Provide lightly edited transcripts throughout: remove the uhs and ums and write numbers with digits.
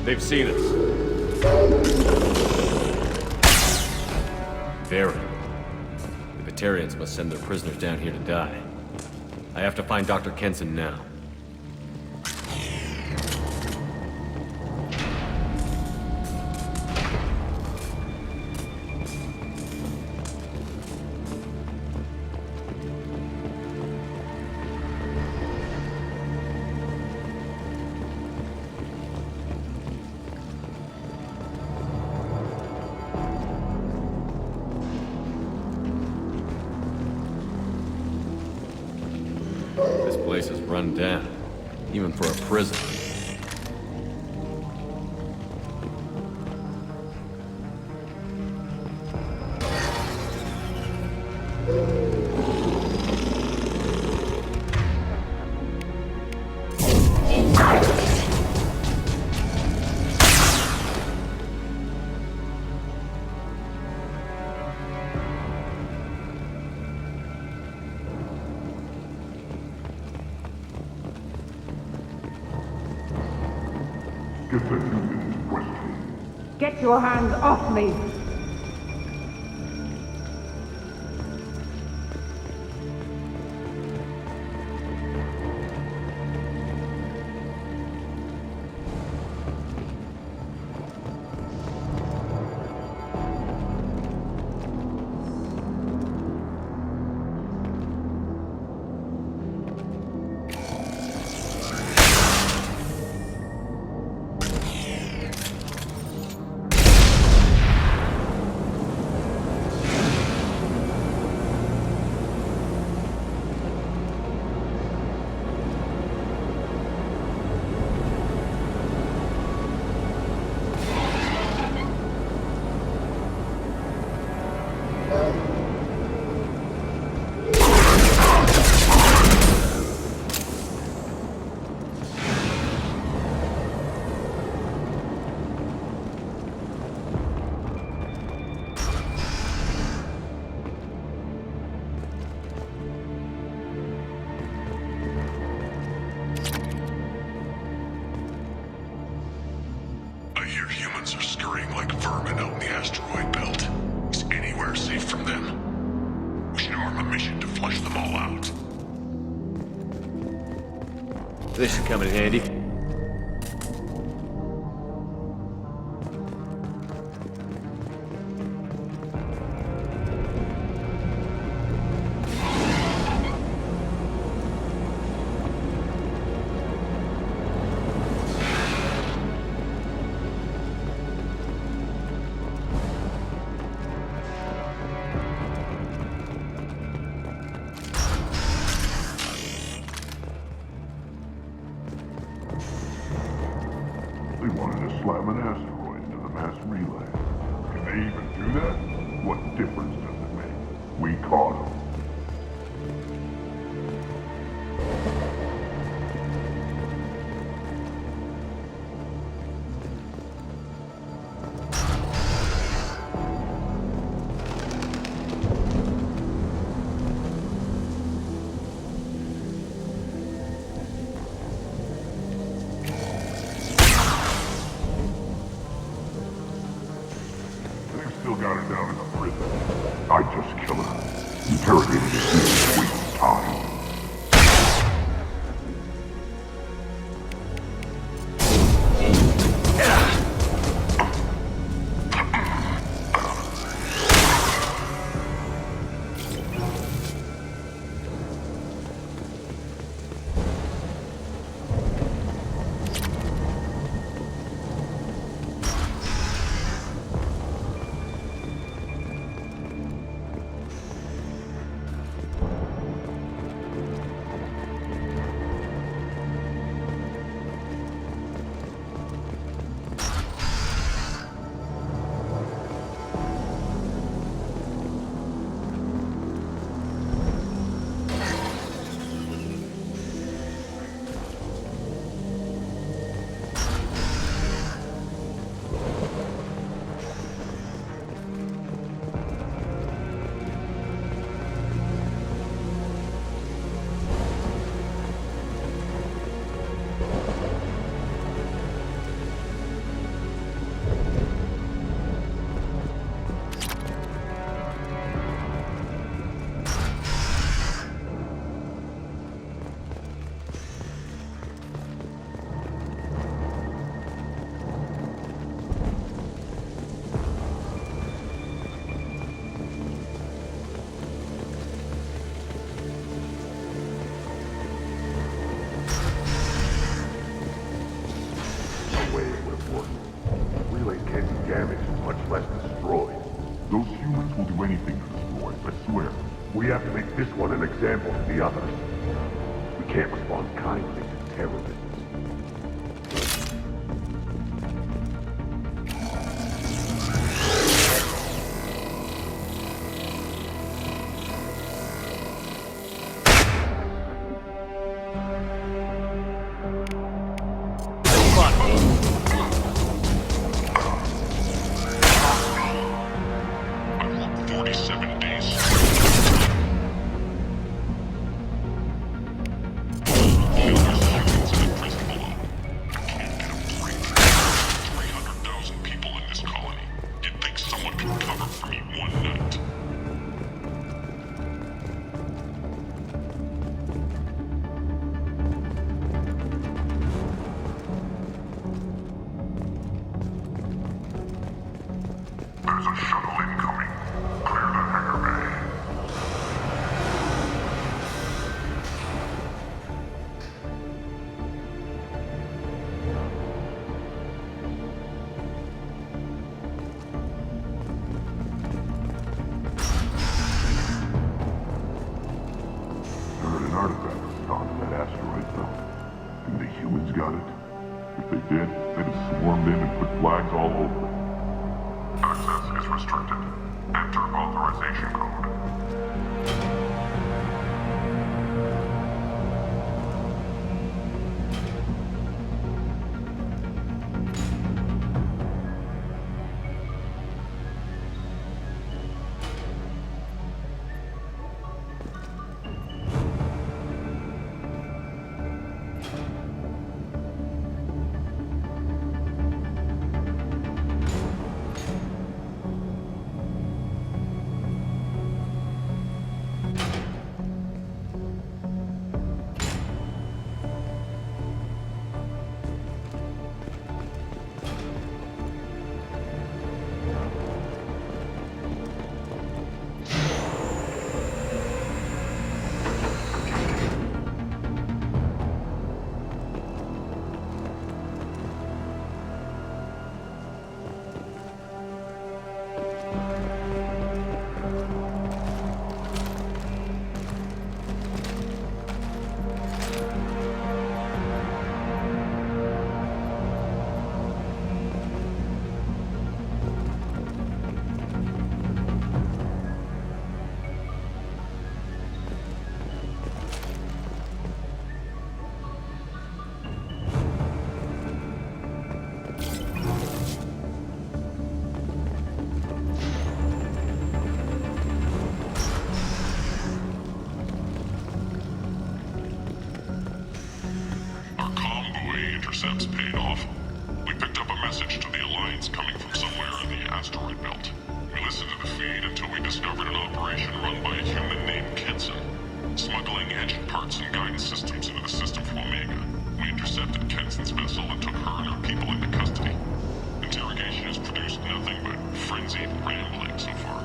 They've seen us. Very. The Batarians must send their prisoners down here to die. I have to find Dr. Kenson now. This place is run down, even for a prison. Get your hands off me! like vermin out in the asteroid belt. Is anywhere safe from them? We should arm a mission to flush them all out. This should come in handy. They wanted to slam an asteroid into the mass relay. Can they even do that? What difference does it make? We caught them. Still got her down in the prison. I just kill her. Interrogating her is a waste of time. Those humans will do anything to destroy us, I swear. We have to make this one an example to the others. We can't respond kindly to terrorists. There's a shuttle incoming. Clear the hangar bay. I heard an artifact was found in that asteroid belt. Think the humans got it? If they did, they'd have swarmed in and put flags all over it. Access is restricted. Enter authorization code. above. We picked up a message to the Alliance coming from somewhere in the asteroid belt. We listened to the feed until we discovered an operation run by a human named Kenson, smuggling engine parts and guidance systems into the system from Omega. We intercepted Kenson's vessel and took her and her people into custody. Interrogation has produced nothing but frenzied rambling so far.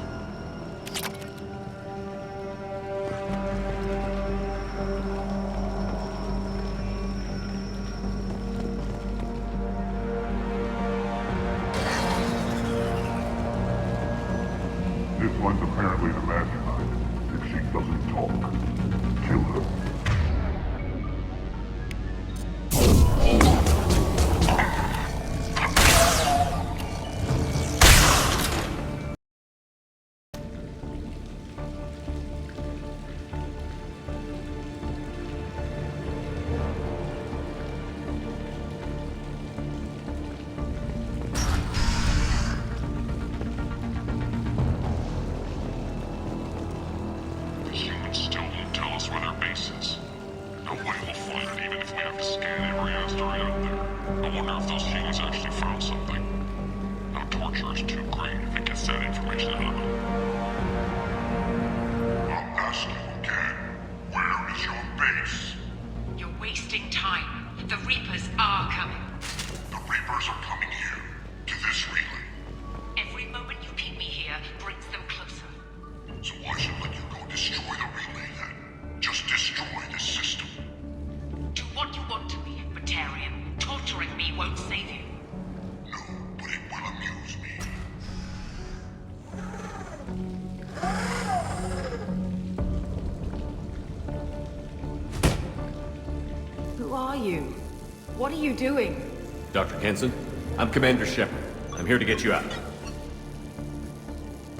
This one's apparently the mastermind. If she doesn't talk, kill her. Who are you? What are you doing? Dr. Kenson, I'm Commander Shepard. I'm here to get you out.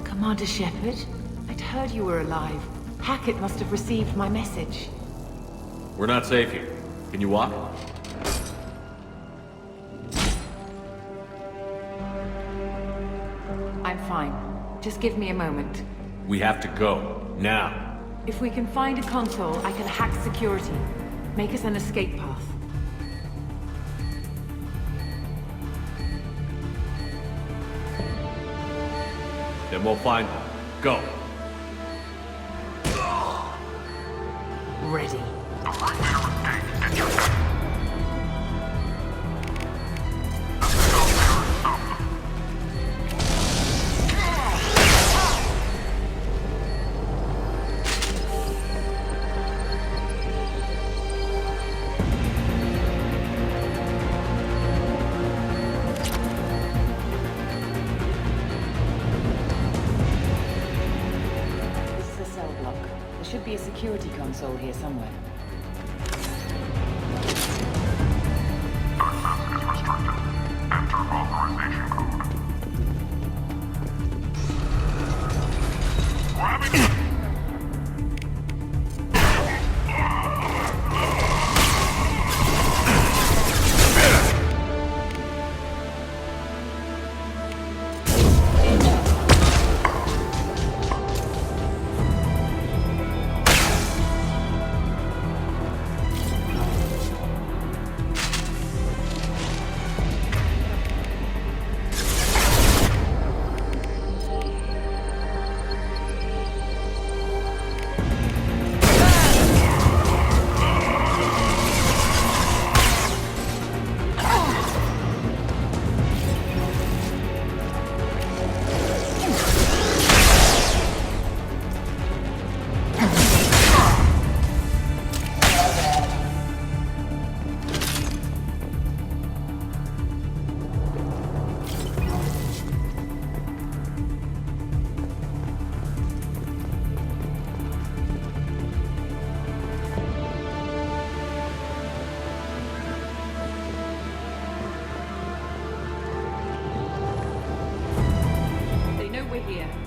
Commander Shepard? I'd heard you were alive. Hackett must have received my message. We're not safe here. Can you walk? I'm fine. Just give me a moment. We have to go. Now. If we can find a console, I can hack security. Make us an escape path. Then we'll find them. Go. Ready. Should be a security console here somewhere. Access is restricted. Enter authorization code. Grabbing it!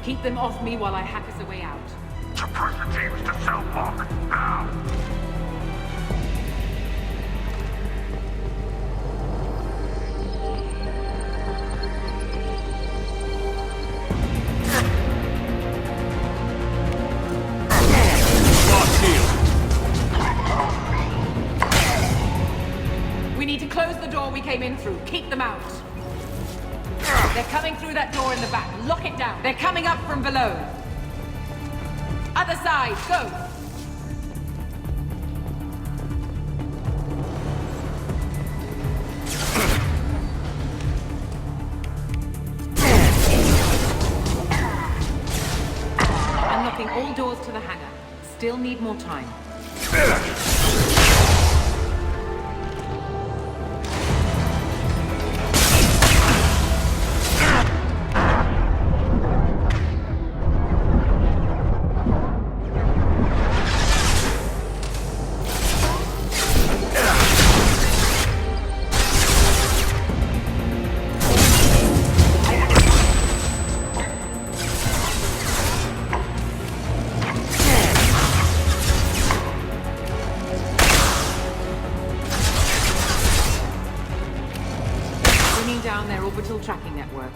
Keep them off me while I hack us a way out. Suppress the teams to cell block, now! We need to close the door we came in through. Keep them out. They're coming through that door in the back. Lock it down. They're coming up from below. Other side, go! Unlocking all doors to the hangar. Still need more time. Down their orbital tracking network.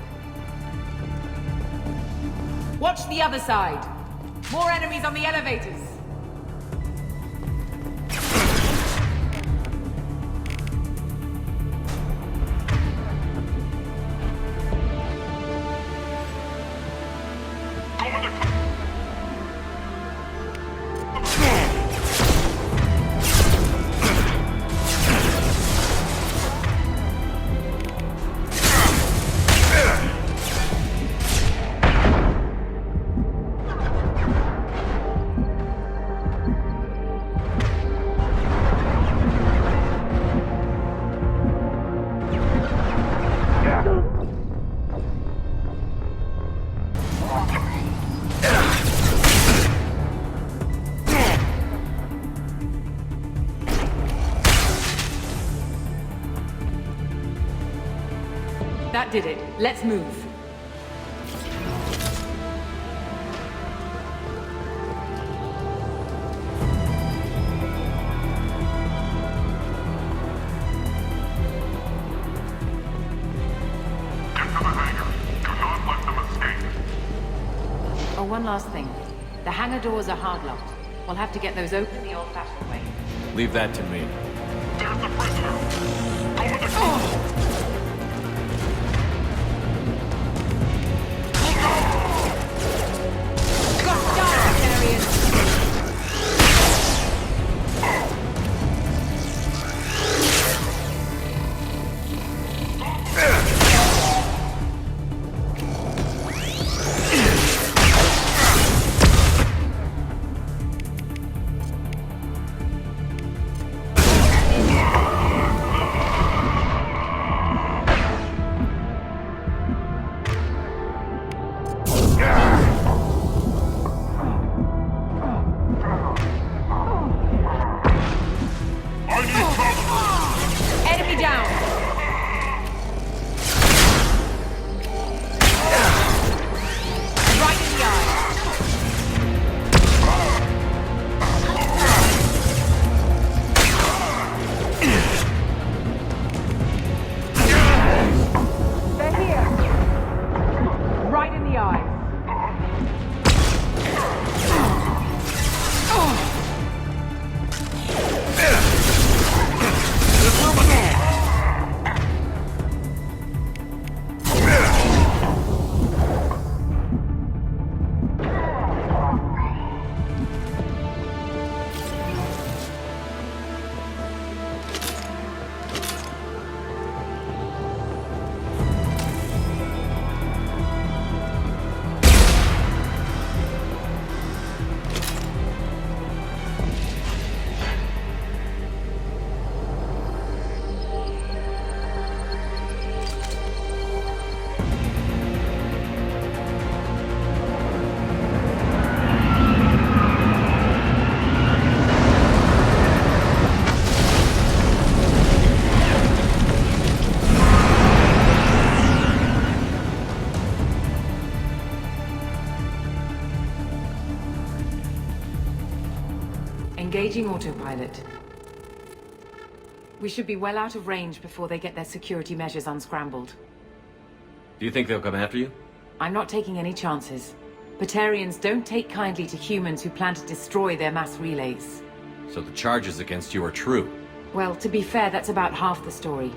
Watch the other side. More enemies on the elevators. That did it. Let's move. Get to the hangar. Do not let them escape. Oh, one last thing. The hangar doors are hard-locked. We'll have to get those open the old-fashioned way. Leave that to me. There's the prisoner. Over the door. Engaging autopilot. We should be well out of range before they get their security measures unscrambled. Do you think they'll come after you? I'm not taking any chances. Batarians don't take kindly to humans who plan to destroy their mass relays. So the charges against you are true? Well, to be fair, that's about half the story.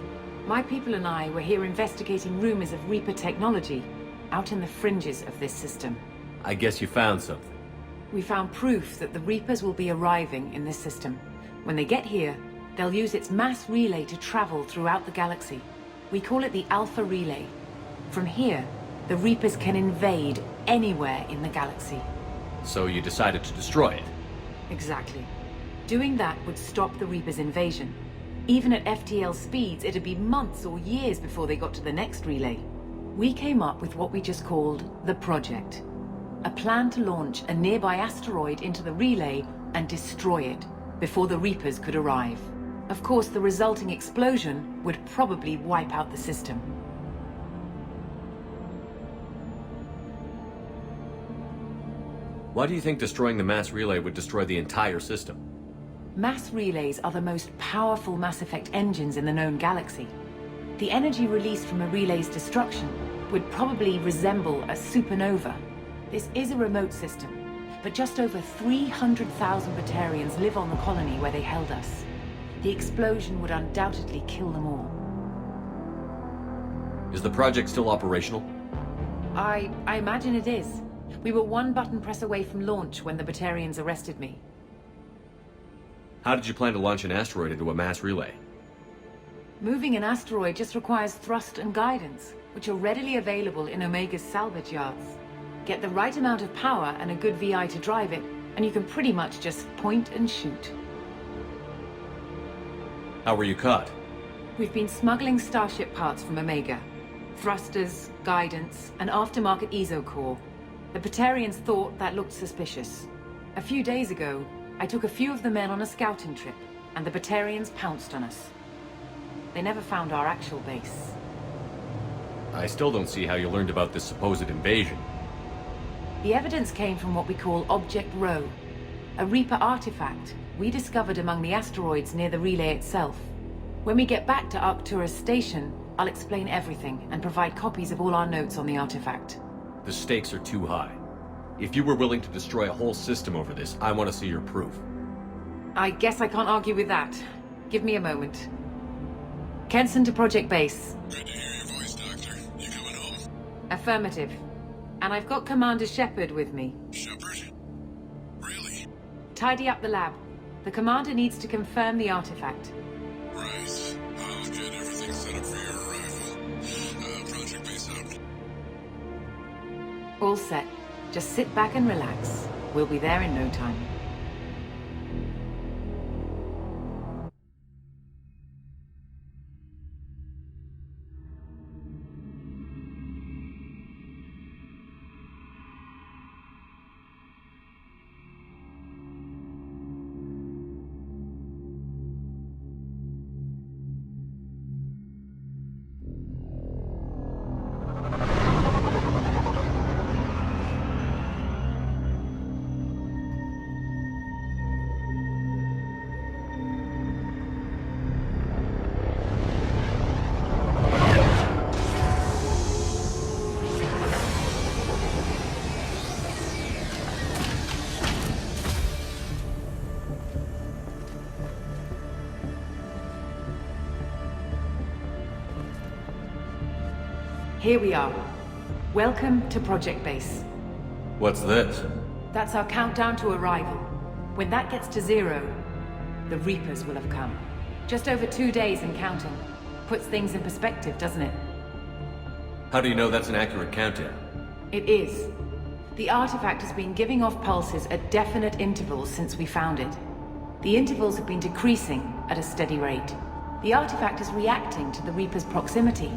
My people and I were here investigating rumors of Reaper technology out in the fringes of this system. I guess you found something. We found proof that the Reapers will be arriving in this system. When they get here, they'll use its mass relay to travel throughout the galaxy. We call it the Alpha Relay. From here, the Reapers can invade anywhere in the galaxy. So you decided to destroy it? Exactly. Doing that would stop the Reapers' invasion. Even at FTL speeds, it'd be months or years before they got to the next relay. We came up with what we just called the Project. A plan to launch a nearby asteroid into the relay and destroy it before the Reapers could arrive. Of course, the resulting explosion would probably wipe out the system. Why do you think destroying the mass relay would destroy the entire system? Mass relays are the most powerful Mass Effect engines in the known galaxy. The energy released from a relay's destruction would probably resemble a supernova. This is a remote system, but just over 300,000 Batarians live on the colony where they held us. The explosion would undoubtedly kill them all. Is the project still operational? I imagine it is. We were one button press away from launch when the Batarians arrested me. How did you plan to launch an asteroid into a mass relay? Moving an asteroid just requires thrust and guidance, which are readily available in Omega's salvage yards. Get the right amount of power and a good VI to drive it, and you can pretty much just point and shoot. How were you caught? We've been smuggling Starship parts from Omega. Thrusters, guidance, and aftermarket ESO core. The Batarians thought that looked suspicious. A few days ago, I took a few of the men on a scouting trip, and the Batarians pounced on us. They never found our actual base. I still don't see how you learned about this supposed invasion. The evidence came from what we call Object Rho, a Reaper artifact we discovered among the asteroids near the relay itself. When we get back to Arcturus Station, I'll explain everything and provide copies of all our notes on the artifact. The stakes are too high. If you were willing to destroy a whole system over this, I want to see your proof. I guess I can't argue with that. Give me a moment. Kenson to Project Base. Good to hear your voice, Doctor. You coming home? Affirmative. And I've got Commander Shepard with me. Shepard? Really? Tidy up the lab. The Commander needs to confirm the artifact. Right. I'll get everything set up for your arrival. Project Base out. All set. Just sit back and relax. We'll be there in no time. Here we are. Welcome to Project Base. What's this? That's our countdown to arrival. When that gets to 0, the Reapers will have come. Just over 2 days and counting. Puts things in perspective, doesn't it? How do you know that's an accurate countdown? It is. The artifact has been giving off pulses at definite intervals since we found it. The intervals have been decreasing at a steady rate. The artifact is reacting to the Reaper's proximity.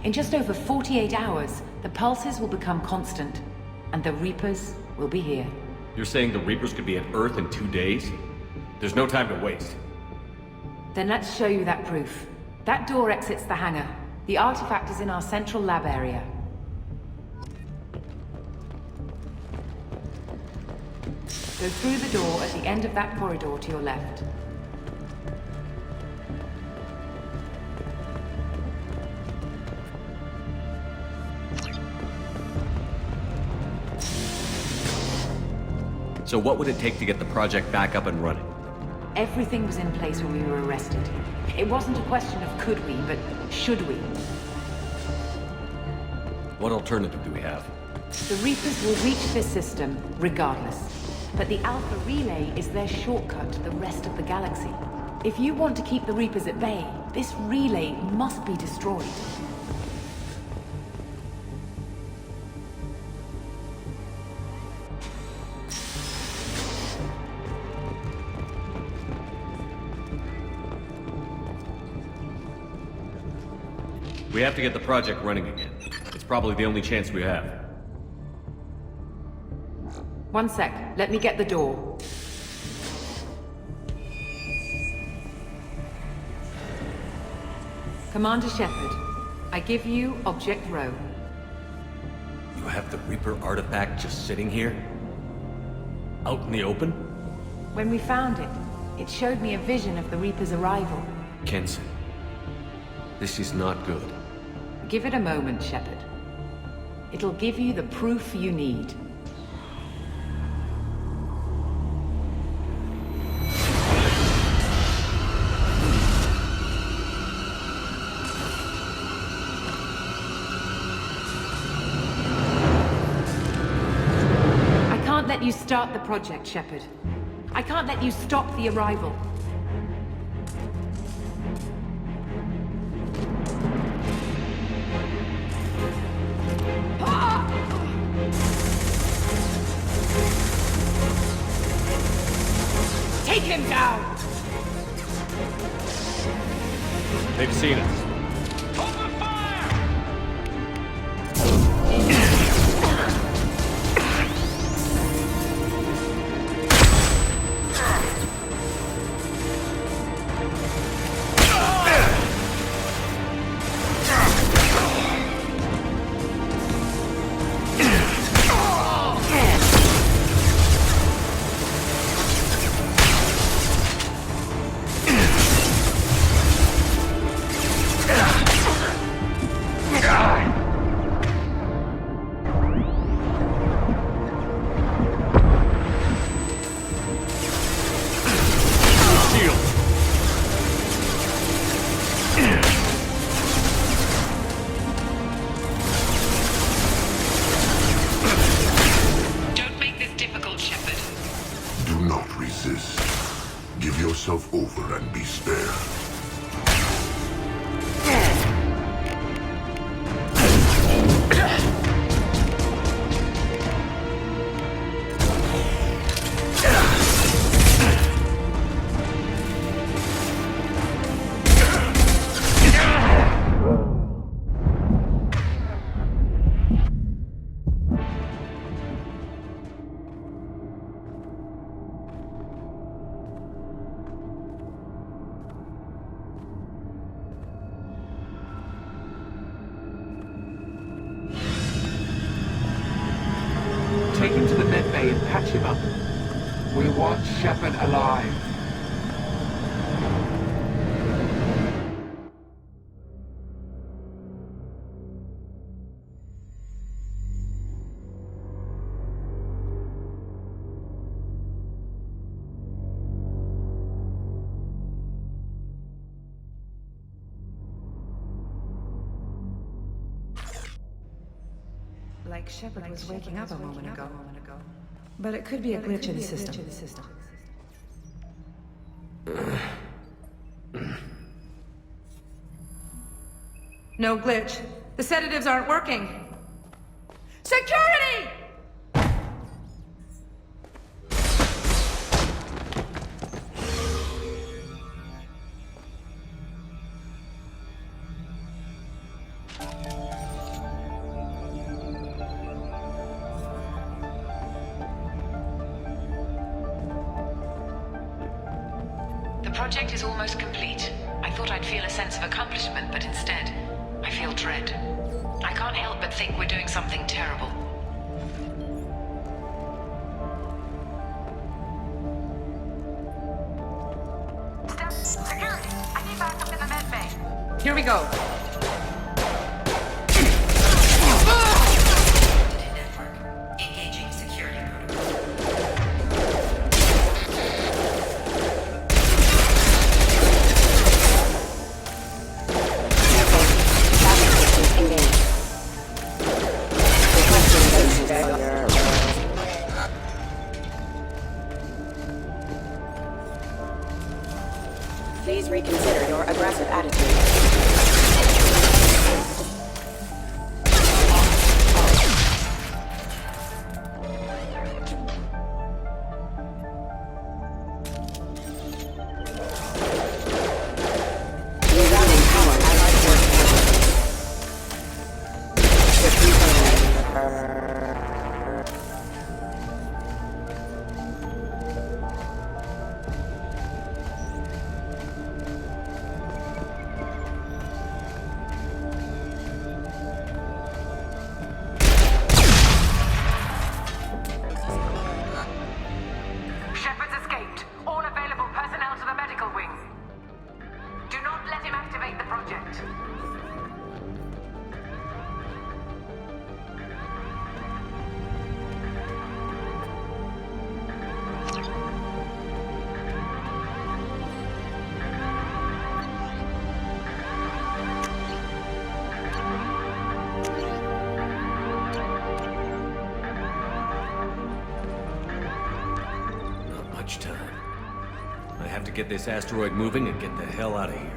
In just over 48 hours, the pulses will become constant, and the Reapers will be here. You're saying the Reapers could be at Earth in 2 days? There's no time to waste. Then let's show you that proof. That door exits the hangar. The artifact is in our central lab area. Go through the door at the end of that corridor to your left. So what would it take to get the project back up and running? Everything was in place when we were arrested. It wasn't a question of could we, but should we. What alternative do we have? The Reapers will reach this system regardless. But the Alpha Relay is their shortcut to the rest of the galaxy. If you want to keep the Reapers at bay, this relay must be destroyed. We have to get the project running again. It's probably the only chance we have. One sec. Let me get the door. Commander Shepard, I give you Object Rho. You have the Reaper artifact just sitting here? Out in the open? When we found it, it showed me a vision of the Reaper's arrival. Kenson. This is not good. Give it a moment, Shepard. It'll give you the proof you need. I can't let you start the project, Shepard. I can't let you stop the arrival. Take him down! They've seen us. Open fire! Give yourself over and be spared. Take him to the medbay and patch him up. We want Shepard alive. Like Shepard was waking up a moment ago. But it could be a glitch in the system. No glitch. The sedatives aren't working. Security! The project is almost complete. I thought I'd feel a sense of accomplishment, but instead, I feel dread. I can't help but think we're doing something terrible. Security! I need backup in the med bay. Here we go. Network. Engaging security protocol. get this asteroid moving and get the hell out of here.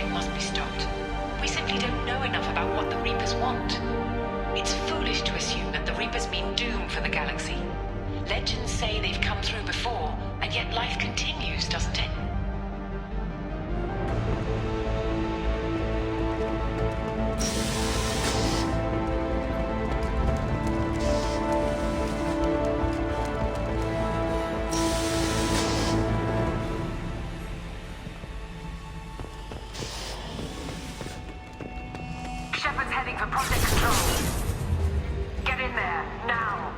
project must be stopped. We simply don't know enough about what the Reapers want. It's foolish to assume that the Reapers mean doom for the galaxy. Legends say they've come through before, and yet life continues, doesn't it? Shepard's heading for Project Control. Get in there, now!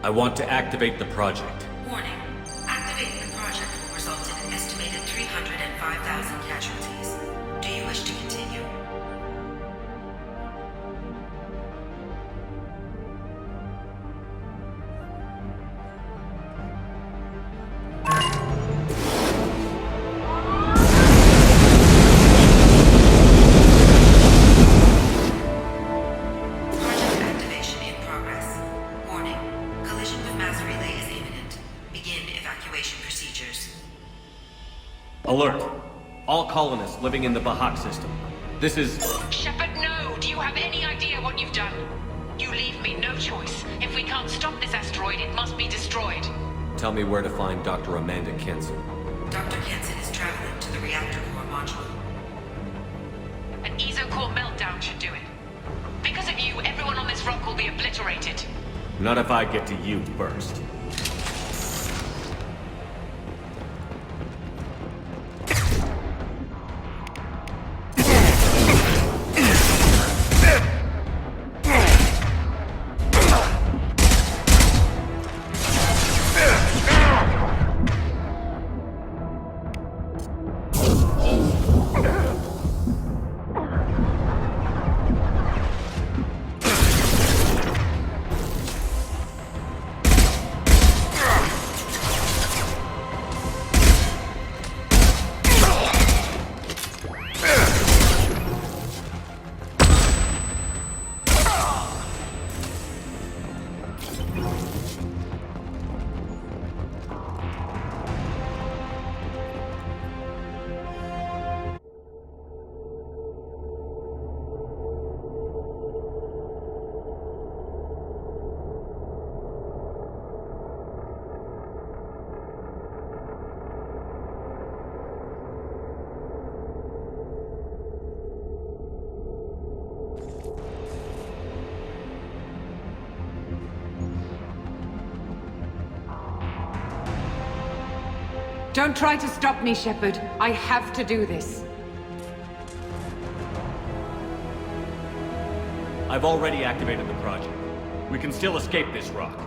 I want to activate the project. Warning. Activating the project will result in an estimated 305,000 casualties. Do you wish to continue? Alert! All colonists living in the Bahak system. This is... Shepard, no! Do you have any idea what you've done? You leave me no choice. If we can't stop this asteroid, it must be destroyed. Tell me where to find Dr. Amanda Kenson. Dr. Kenson is traveling to the reactor core module. An ESO-core meltdown should do it. Because of you, everyone on this rock will be obliterated. Not if I get to you first. Don't try to stop me, Shepard. I have to do this. I've already activated the project. We can still escape this rock.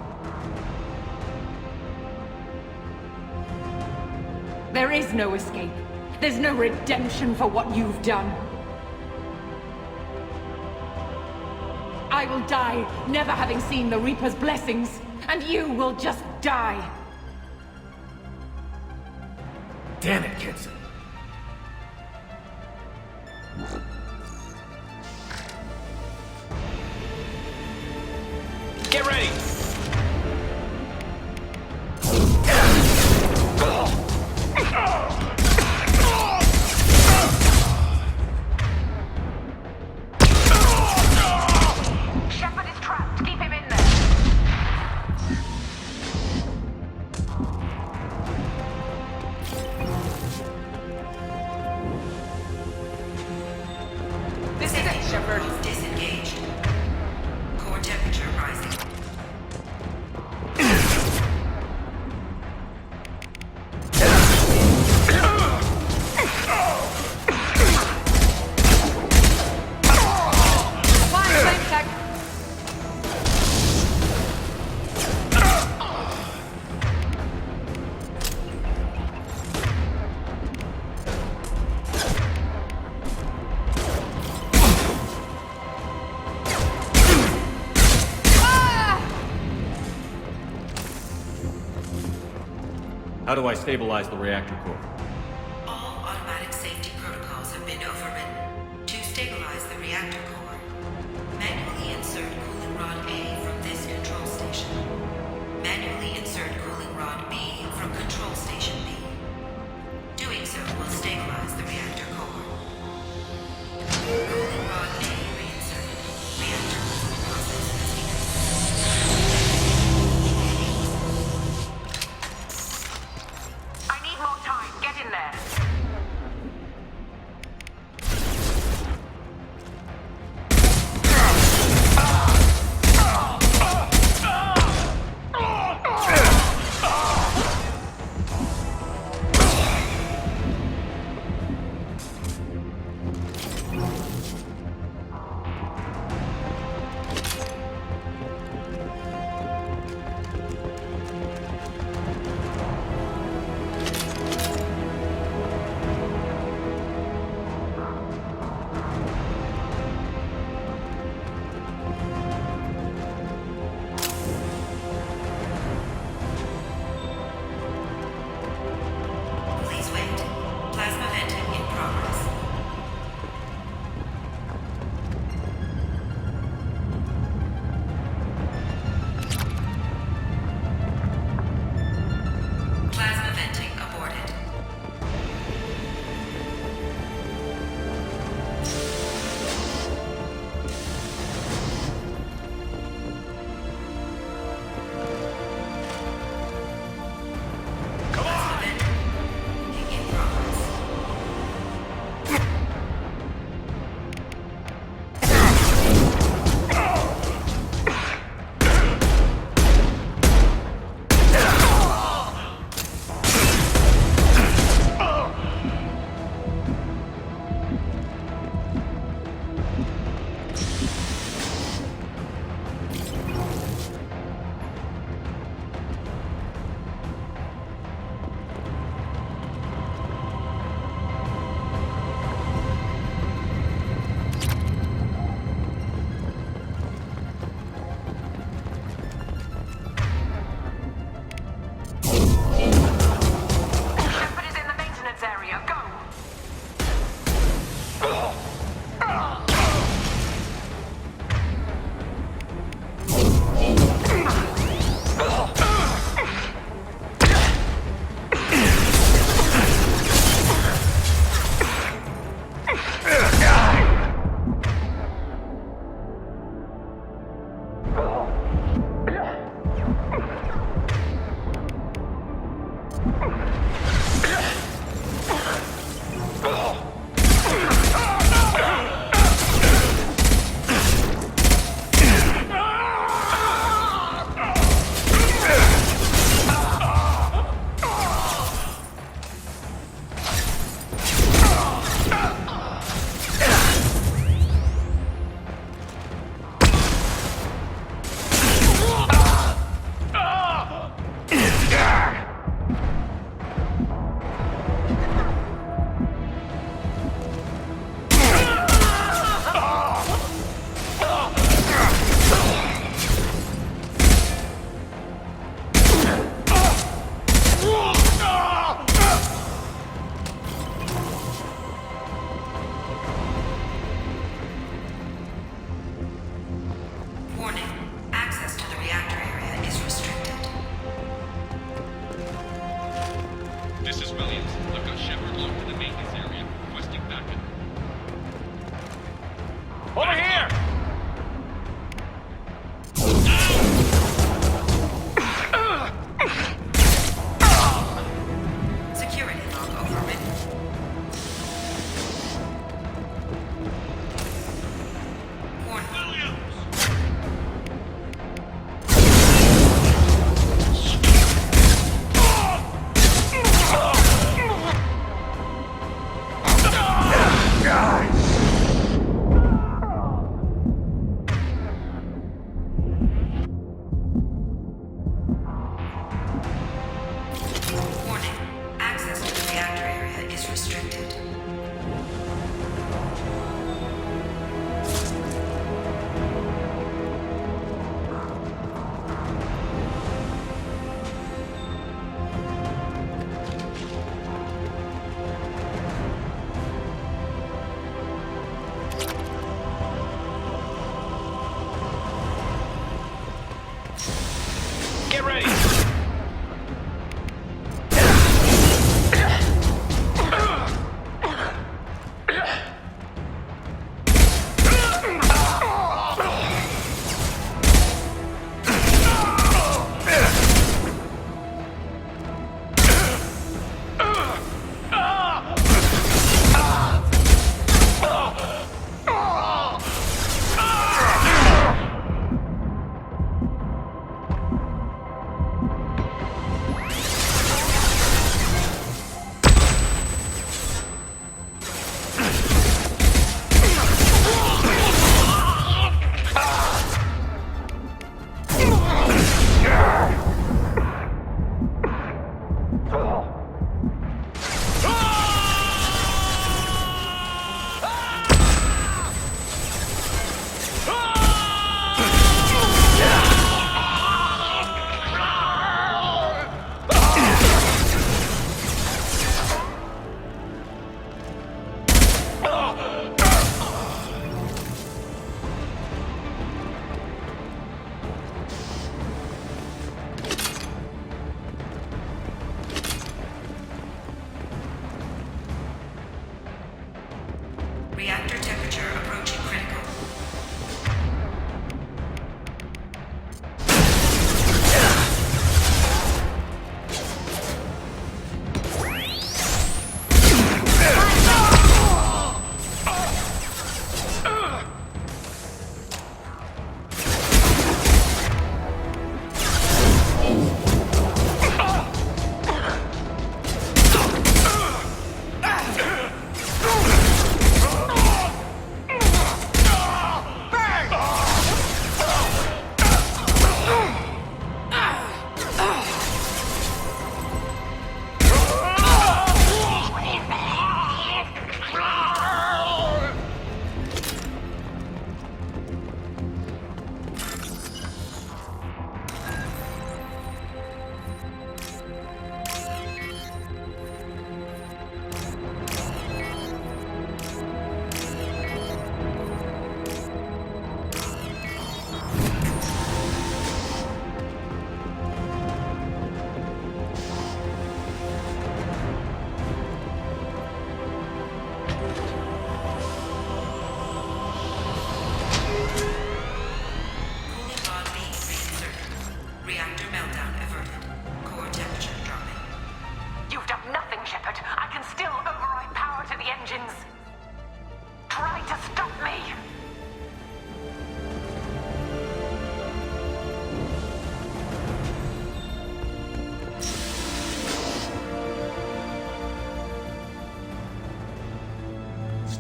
There is no escape. There's no redemption for what you've done. I will die, never having seen the Reaper's blessings, and you will just die. Damn it, Kenson. Get ready! Shepard is trapped. Keep him in there. This is it, Shepard. Disengaged. Core temperature rising. How do I stabilize the reactor core? All automatic safety protocols have been overridden. To stabilize the reactor core, manually insert cooling rod A from this control station. Manually insert cooling rod B from control station B. Doing so will stabilize the reactor core. Cooling rod A reinserted. Reactor cooling process has begun. I need more time. Get in there.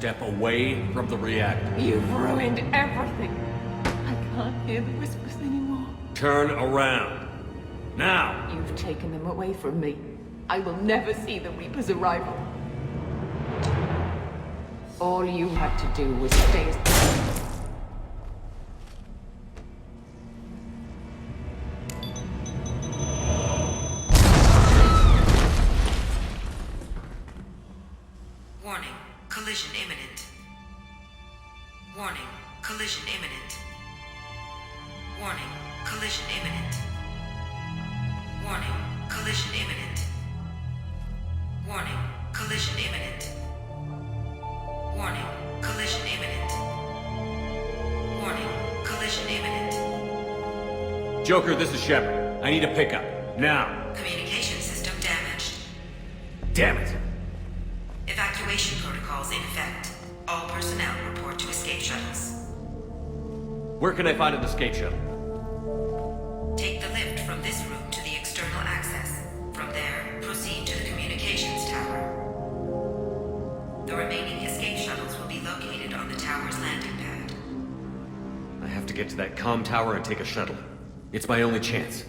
Step away from the reactor. You've ruined everything. I can't hear the whispers anymore. Turn around. Now! You've taken them away from me. I will never see the Reaper's arrival. All you had to do was stay as... Warning, collision imminent. Warning, collision imminent. Warning, collision imminent. Warning, collision imminent. Warning, collision imminent. Warning, collision imminent. Warning, collision imminent. Joker, this is Shepard. I need a pickup. Now! Communication system damaged. Damn it! Evacuation protocols in effect. All personnel report to escape shuttles. Where can I find an escape shuttle? Take the lift from this room to the external access. From there, proceed to the communications tower. The remaining escape shuttles will be located on the tower's landing pad. I have to get to that comm tower and take a shuttle. It's my only chance.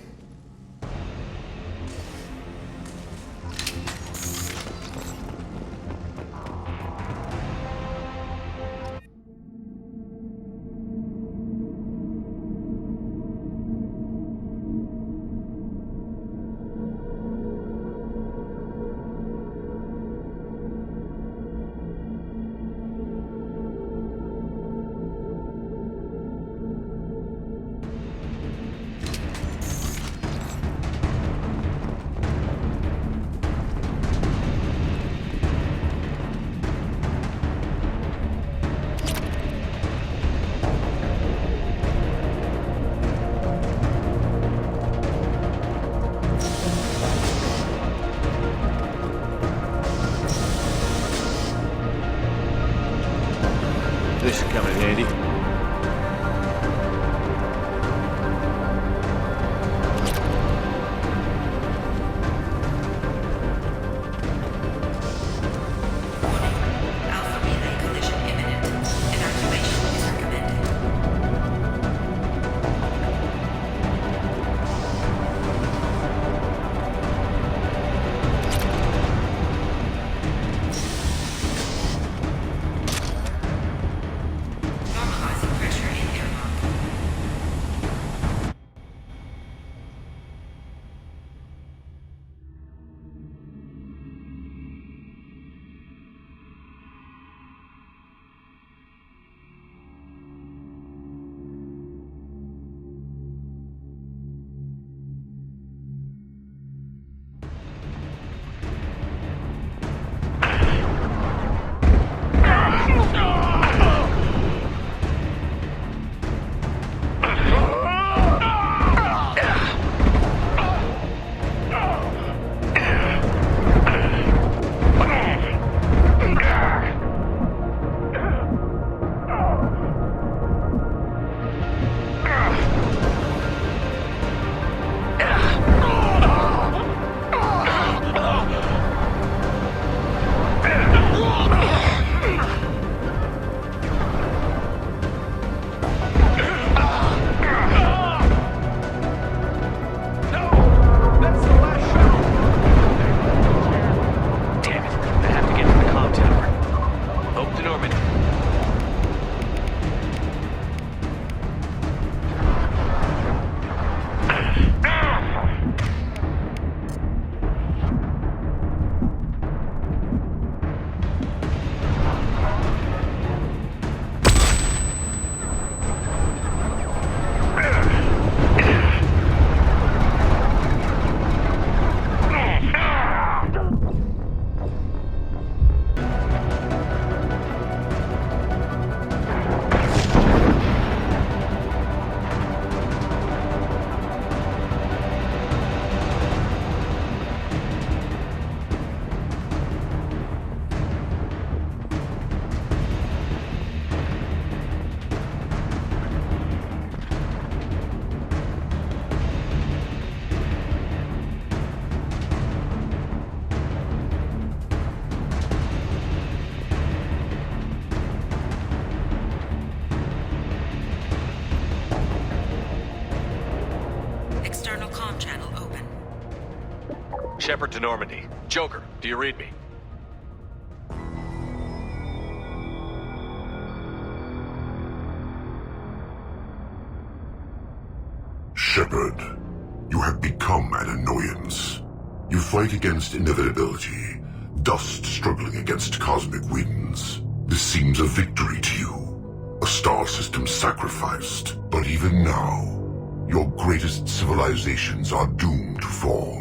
Shepard to Normandy. Joker, do you read me? Shepard, you have become an annoyance. You fight against inevitability, dust struggling against cosmic winds. This seems a victory to you, a star system sacrificed. But even now, your greatest civilizations are doomed to fall.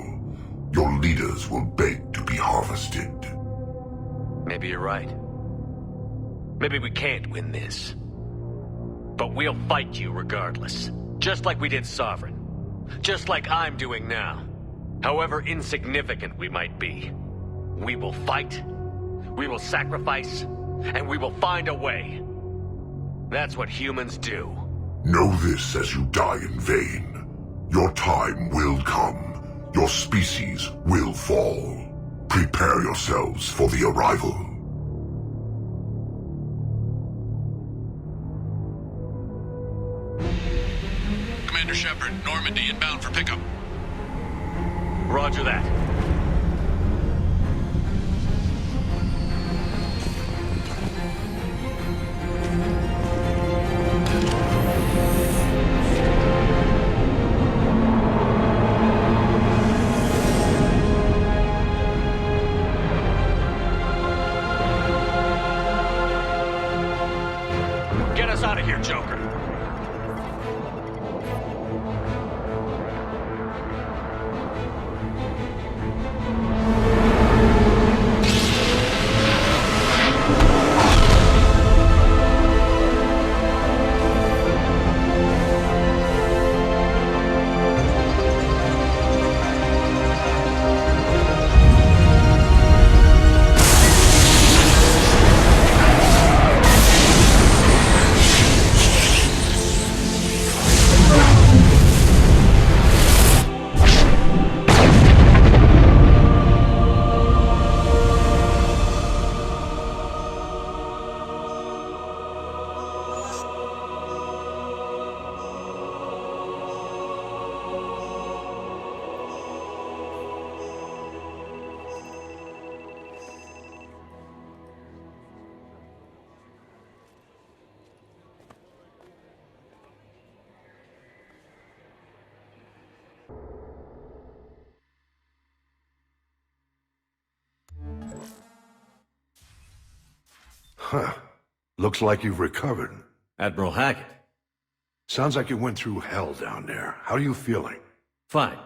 Your leaders will beg to be harvested. Maybe you're right. Maybe we can't win this. But we'll fight you regardless. Just like we did Sovereign. Just like I'm doing now. However insignificant we might be. We will fight, we will sacrifice, and we will find a way. That's what humans do. Know this as you die in vain. Your time will come. Your species will fall. Prepare yourselves for the arrival. Commander Shepard, Normandy inbound for pickup. Roger that. Get us out of here, Joker. Huh. Looks like you've recovered. Admiral Hackett. Sounds like you went through hell down there. How are you feeling? Fine.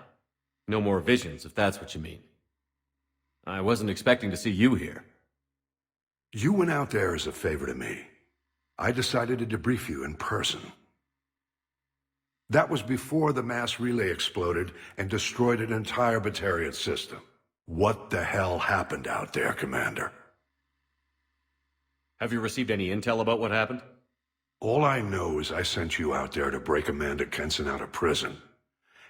No more visions, if that's what you mean. I wasn't expecting to see you here. You went out there as a favor to me. I decided to debrief you in person. That was before the mass relay exploded and destroyed an entire Batarian system. What the hell happened out there, Commander? Have you received any intel about what happened? All I know is I sent you out there to break Amanda Kenson out of prison.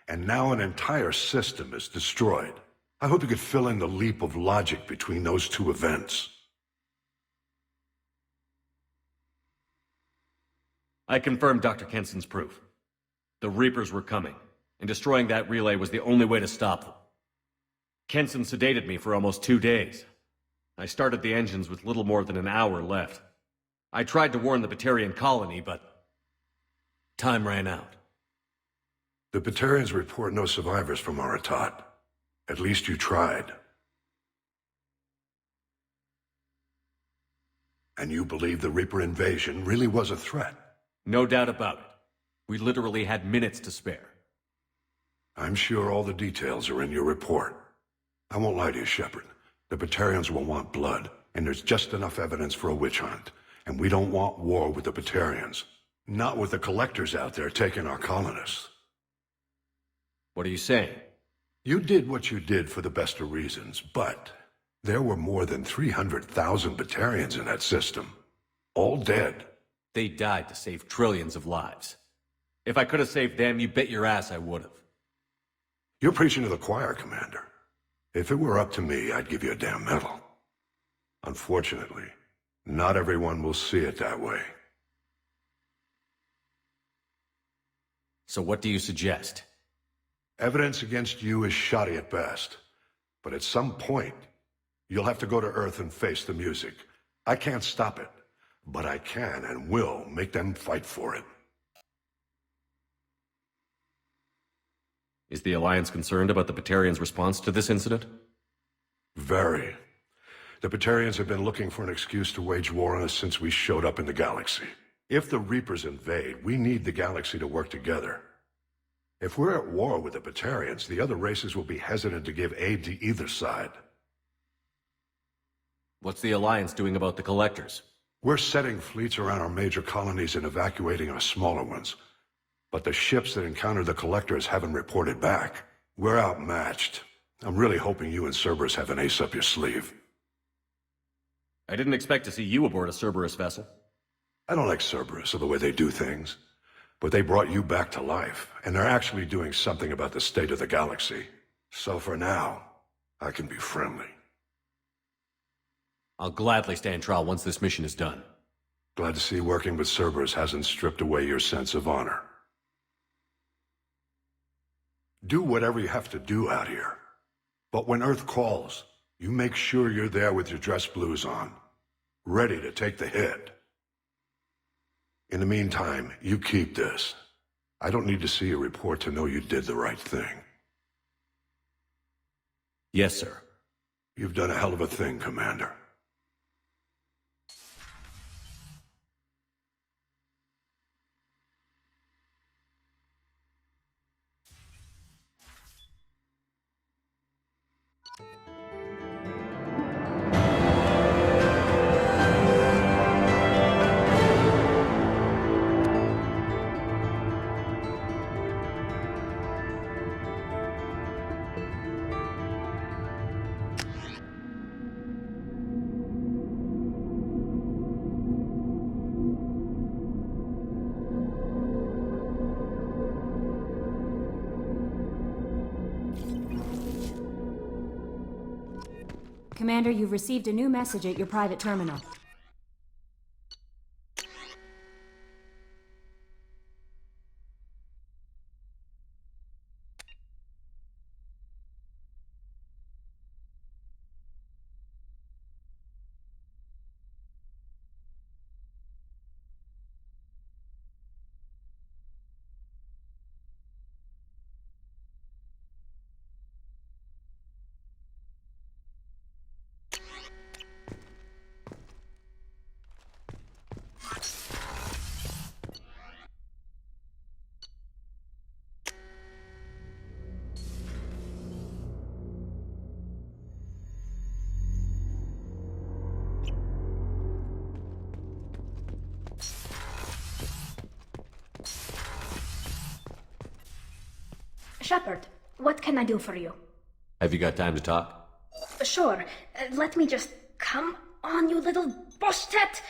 And now an entire system is destroyed. I hope you could fill in the leap of logic between those two events. I confirmed Dr. Kenson's proof. The Reapers were coming, and destroying that relay was the only way to stop them. Kenson sedated me for almost 2 days. I started the engines with little more than an hour left. I tried to warn the Batarian colony, but time ran out. The Batarians report no survivors from Aratat. At least you tried. And you believe the Reaper invasion really was a threat? No doubt about it. We literally had minutes to spare. I'm sure all the details are in your report. I won't lie to you, Shepard. The Batarians will want blood, and there's just enough evidence for a witch hunt. And we don't want war with the Batarians. Not with the collectors out there taking our colonists. What are you saying? You did what you did for the best of reasons, but there were more than 300,000 Batarians in that system. All dead. They died to save trillions of lives. If I could have saved them, you bet your ass I would have. You're preaching to the choir, Commander. If it were up to me, I'd give you a damn medal. Unfortunately, not everyone will see it that way. So what do you suggest? Evidence against you is shoddy at best. But at some point, you'll have to go to Earth and face the music. I can't stop it, but I can and will make them fight for it. Is the Alliance concerned about the Batarians' response to this incident? Very. The Batarians have been looking for an excuse to wage war on us since we showed up in the galaxy. If the Reapers invade, we need the galaxy to work together. If we're at war with the Batarians, the other races will be hesitant to give aid to either side. What's the Alliance doing about the Collectors? We're setting fleets around our major colonies and evacuating our smaller ones. But the ships that encounter the Collectors haven't reported back. We're outmatched. I'm really hoping you and Cerberus have an ace up your sleeve. I didn't expect to see you aboard a Cerberus vessel. I don't like Cerberus or the way they do things. But they brought you back to life, and they're actually doing something about the state of the galaxy. So for now, I can be friendly. I'll gladly stand trial once this mission is done. Glad to see working with Cerberus hasn't stripped away your sense of honor. Do whatever you have to do out here. But when Earth calls, you make sure you're there with your dress blues on, ready to take the hit. In the meantime, you keep this. I don't need to see a report to know you did the right thing. Yes, sir. You've done a hell of a thing, Commander. Commander, you've received a new message at your private terminal. Shepard, what can I do for you? Have you got time to talk? Sure. Let me just... Come on, you little boshtet!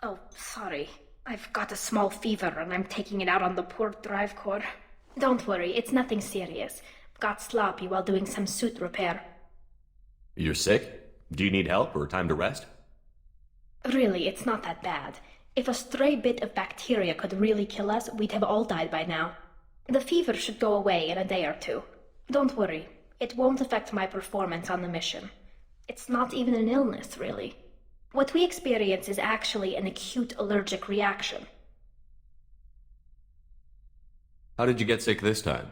Oh, sorry. I've got a small fever and I'm taking it out on the poor drive core. Don't worry, it's nothing serious. Got sloppy while doing some suit repair. You're sick? Do you need help or time to rest? Really, it's not that bad. If a stray bit of bacteria could really kill us, we'd have all died by now. The fever should go away in a day or two. Don't worry, it won't affect my performance on the mission. It's not even an illness, really. What we experience is actually an acute allergic reaction. How did you get sick this time?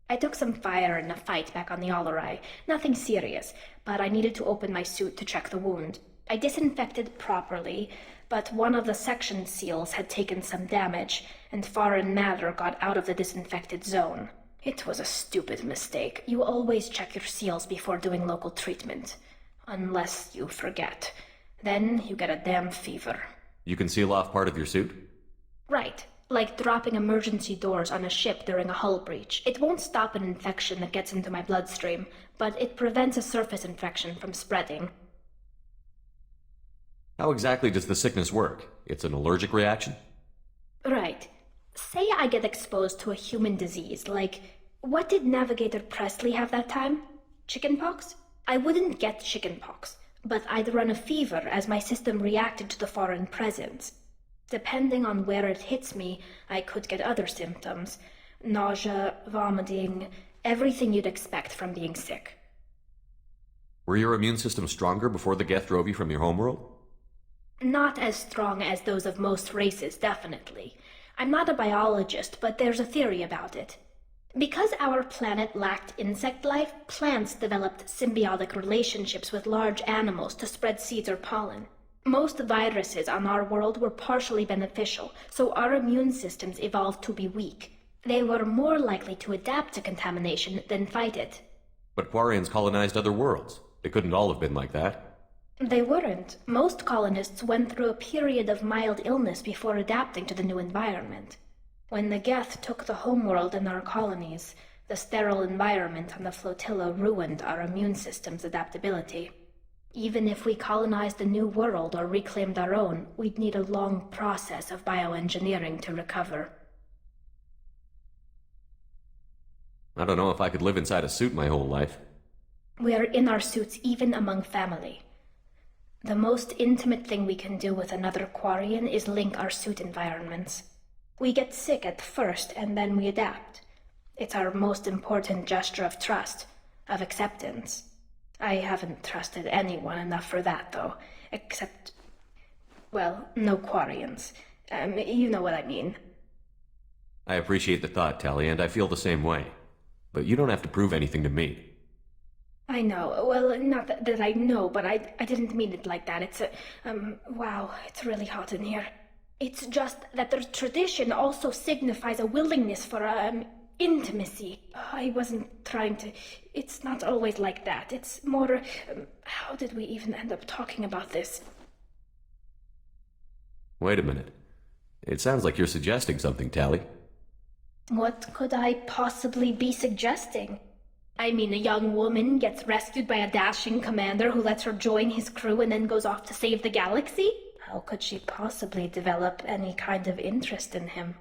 I took some fire in a fight back on the Alarai. Nothing serious, but I needed to open my suit to check the wound. I disinfected properly, but one of the section seals had taken some damage, and foreign matter got out of the disinfected zone. It was a stupid mistake. You always check your seals before doing local treatment. Unless you forget. Then you get a damn fever. You can seal off part of your suit? Right. Like dropping emergency doors on a ship during a hull breach. It won't stop an infection that gets into my bloodstream, but it prevents a surface infection from spreading. How exactly does the sickness work? It's an allergic reaction? Right. Say I get exposed to a human disease, like... What did Navigator Presley have that time? Chickenpox? I wouldn't get chickenpox, but I'd run a fever as my system reacted to the foreign presence. Depending on where it hits me, I could get other symptoms. Nausea, vomiting, everything you'd expect from being sick. Were your immune system stronger before the Geth drove you from your homeworld? Not as strong as those of most races, definitely. I'm not a biologist, but there's a theory about it. Because our planet lacked insect life, plants developed symbiotic relationships with large animals to spread seeds or pollen. Most viruses on our world were partially beneficial, so our immune systems evolved to be weak. They were more likely to adapt to contamination than fight it. But Quarians colonized other worlds. They couldn't all have been like that. They weren't. Most colonists went through a period of mild illness before adapting to the new environment. When the Geth took the homeworld in our colonies, the sterile environment on the flotilla ruined our immune system's adaptability. Even if we colonized a new world or reclaimed our own, we'd need a long process of bioengineering to recover. I don't know if I could live inside a suit my whole life. We are in our suits even among family. The most intimate thing we can do with another Quarian is link our suit environments. We get sick at first, and then we adapt. It's our most important gesture of trust, of acceptance. I haven't trusted anyone enough for that, though. Except, well, no Quarians. You know what I mean. I appreciate the thought, Tali, and I feel the same way. But you don't have to prove anything to me. I know. Well, not that I know, but I didn't mean it like that. It's wow, it's really hot in here. It's just that the tradition also signifies a willingness for, intimacy. I wasn't trying to... It's not always like that. It's more... how did we even end up talking about this? Wait a minute. It sounds like you're suggesting something, Tali. What could I possibly be suggesting? I mean, a young woman gets rescued by a dashing commander who lets her join his crew and then goes off to save the galaxy? How could she possibly develop any kind of interest in him?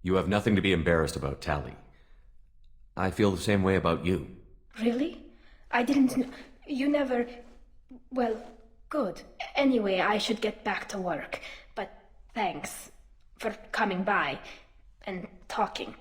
You have nothing to be embarrassed about, Tali. I feel the same way about you. Really? I didn't know... You never... Well, good. Anyway, I should get back to work. But thanks for coming by and talking.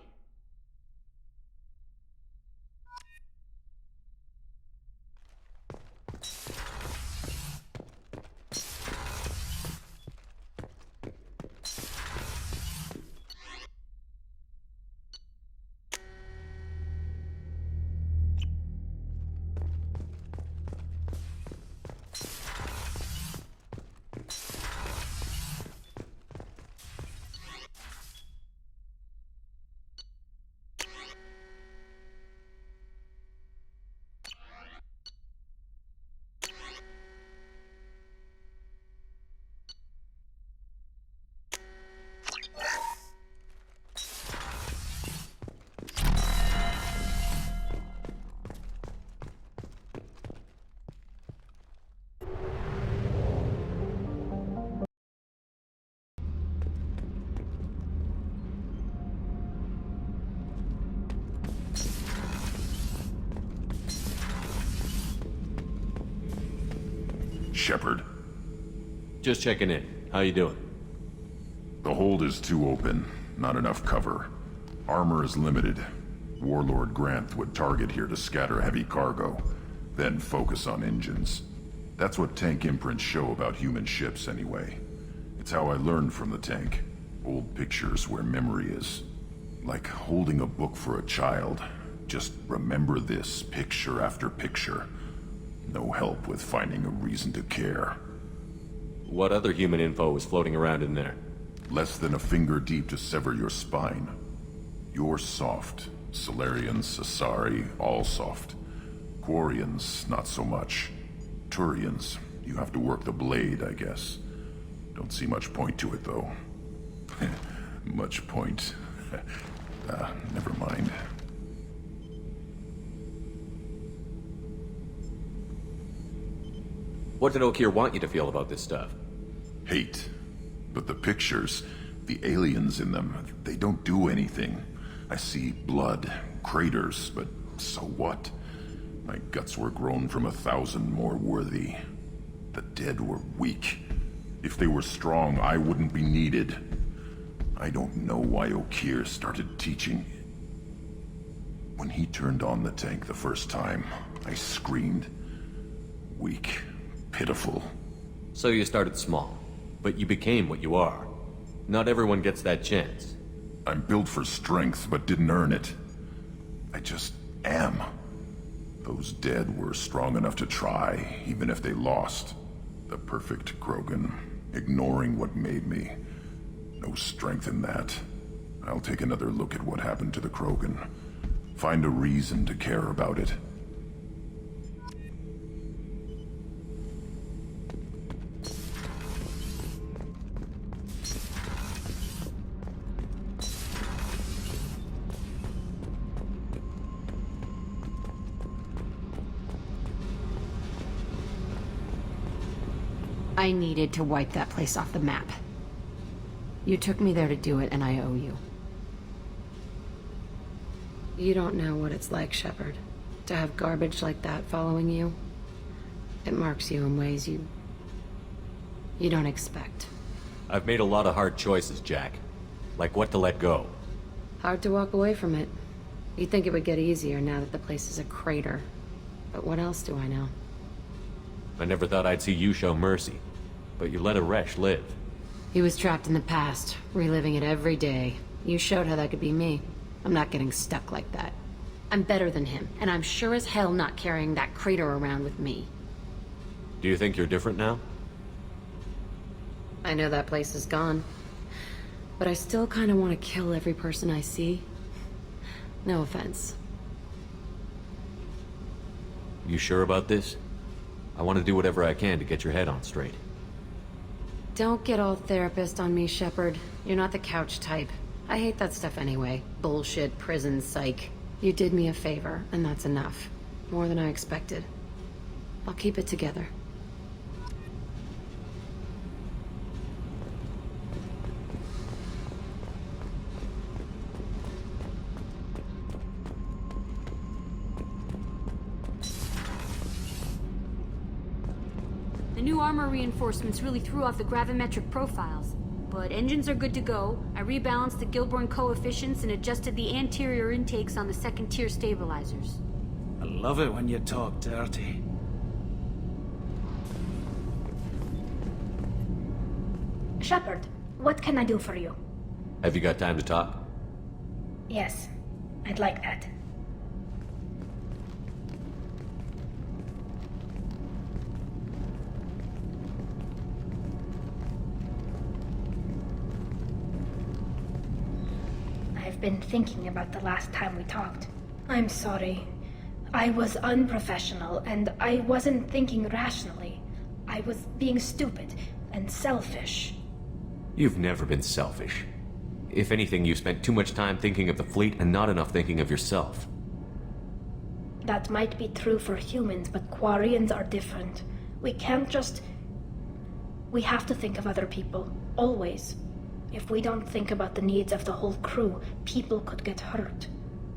Shepard. Just checking in. How you doing? The hold is too open. Not enough cover. Armor is limited. Warlord Granth would target here to scatter heavy cargo, then focus on engines. That's what tank imprints show about human ships, anyway. It's how I learned from the tank. Old pictures where memory is. Like holding a book for a child. Just remember this, picture after picture. No help with finding a reason to care. What other human info is floating around in there? Less than a finger deep to sever your spine. You're soft. Solarians, Asari, all soft. Quarians, not so much. Turians, you have to work the blade, I guess. Don't see much point to it, though. Much point. Never mind. What did Okeer want you to feel about this stuff? Hate. But the pictures, the aliens in them, they don't do anything. I see blood, craters, but so what? My guts were grown from 1,000 more worthy. The dead were weak. If they were strong, I wouldn't be needed. I don't know why Okeer started teaching. When he turned on the tank the first time, I screamed. Weak. Pitiful. So you started small, but you became what you are. Not everyone gets that chance. I'm built for strength, but didn't earn it. I just am. Those dead were strong enough to try, even if they lost. The perfect Krogan, ignoring what made me. No strength in that. I'll take another look at what happened to the Krogan. Find a reason to care about it. I needed to wipe that place off the map. You took me there to do it, and I owe you. You don't know what it's like, Shepard, to have garbage like that following you. It marks you in ways you don't expect. I've made a lot of hard choices, Jack. Like what to let go. Hard to walk away from it. You'd think it would get easier now that the place is a crater. But what else do I know? I never thought I'd see you show mercy. But you let a Resh live. He was trapped in the past, reliving it every day. You showed how that could be me. I'm not getting stuck like that. I'm better than him, and I'm sure as hell not carrying that crater around with me. Do you think you're different now? I know that place is gone. But I still kind of want to kill every person I see. No offense. You sure about this? I want to do whatever I can to get your head on straight. Don't get all therapist on me, Shepard. You're not the couch type. I hate that stuff anyway. Bullshit, prison, psych. You did me a favor, and that's enough. More than I expected. I'll keep it together. The new armor reinforcements really threw off the gravimetric profiles. But engines are good to go. I rebalanced the Gilborn coefficients and adjusted the anterior intakes on the second-tier stabilizers. I love it when you talk dirty. Shepard, what can I do for you? Have you got time to talk? Yes, I'd like that. I've been thinking about the last time we talked. I'm sorry. I was unprofessional, and I wasn't thinking rationally. I was being stupid and selfish. You've never been selfish. If anything, you spent too much time thinking of the fleet and not enough thinking of yourself. That might be true for humans, but Quarians are different. We can't just... We have to think of other people, always. If we don't think about the needs of the whole crew, people could get hurt.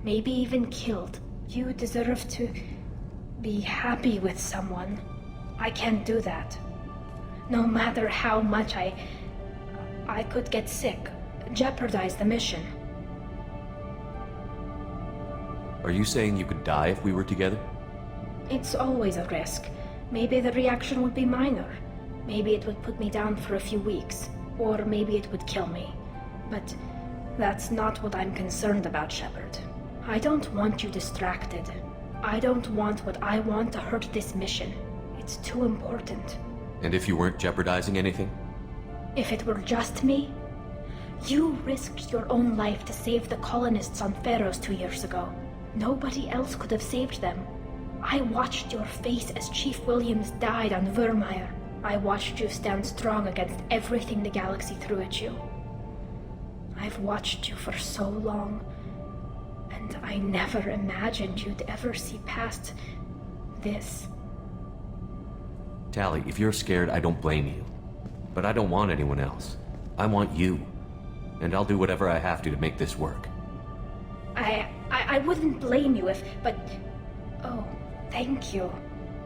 Maybe even killed. You deserve to be happy with someone. I can't do that. No matter how much I could get sick, jeopardize the mission. Are you saying you could die if we were together? It's always a risk. Maybe the reaction would be minor. Maybe it would put me down for a few weeks. Or maybe it would kill me. But that's not what I'm concerned about, Shepard. I don't want you distracted. I don't want what I want to hurt this mission. It's too important. And if you weren't jeopardizing anything? If it were just me? You risked your own life to save the colonists on Pharaohs 2 years ago. Nobody else could have saved them. I watched your face as Chief Williams died on Vermeer. I watched you stand strong against everything the galaxy threw at you. I've watched you for so long, and I never imagined you'd ever see past this. Tali, if you're scared, I don't blame you. But I don't want anyone else. I want you. And I'll do whatever I have to make this work. I wouldn't blame you if, but... Oh, thank you.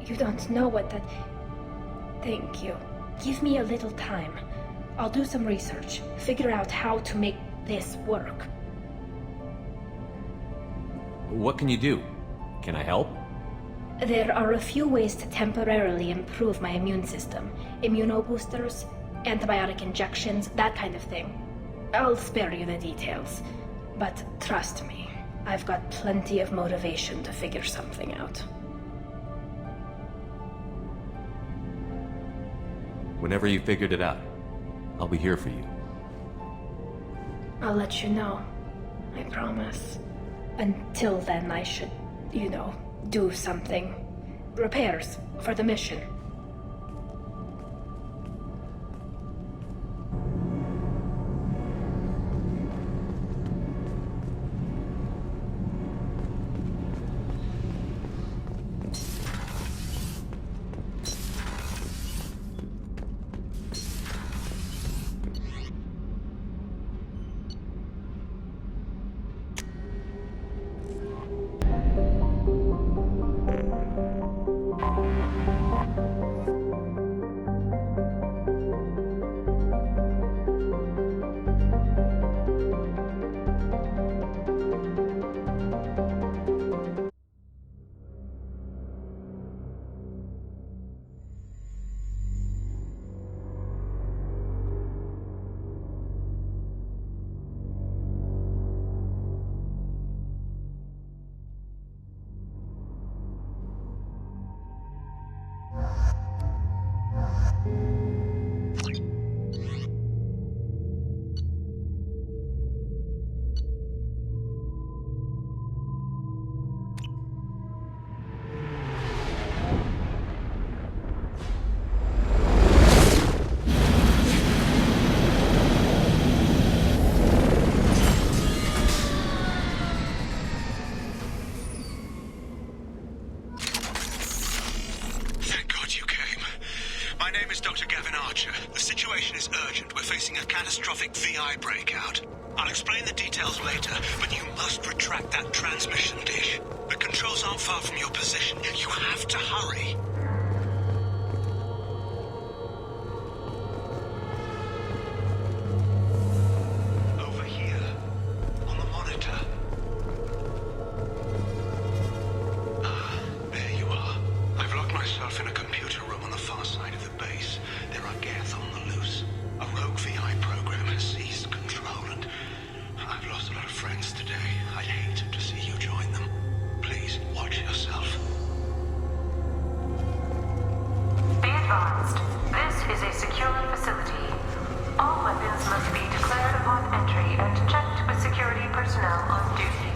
You don't know what that... Thank you. Give me a little time. I'll do some research, figure out how to make this work. What can you do? Can I help? There are a few ways to temporarily improve my immune system. Immunoboosters, antibiotic injections, that kind of thing. I'll spare you the details. But trust me, I've got plenty of motivation to figure something out. Whenever you figured it out, I'll be here for you. I'll let you know. I promise. Until then, I should, do something. Repairs for the mission. Catastrophic VI breakout. I'll explain the details later, but you must retract that transmission dish. The controls aren't far from your position. You have to hurry. Over here, on the monitor. Ah, there you are. I've locked myself in a computer room on the far side of the base. There are Geth on the loose. A rogue VI program has seized control, and I've lost a lot of friends today. I'd hate to see you join them. Please, watch yourself. Be advised, this is a secure facility. All weapons must be declared upon entry and checked with security personnel on duty.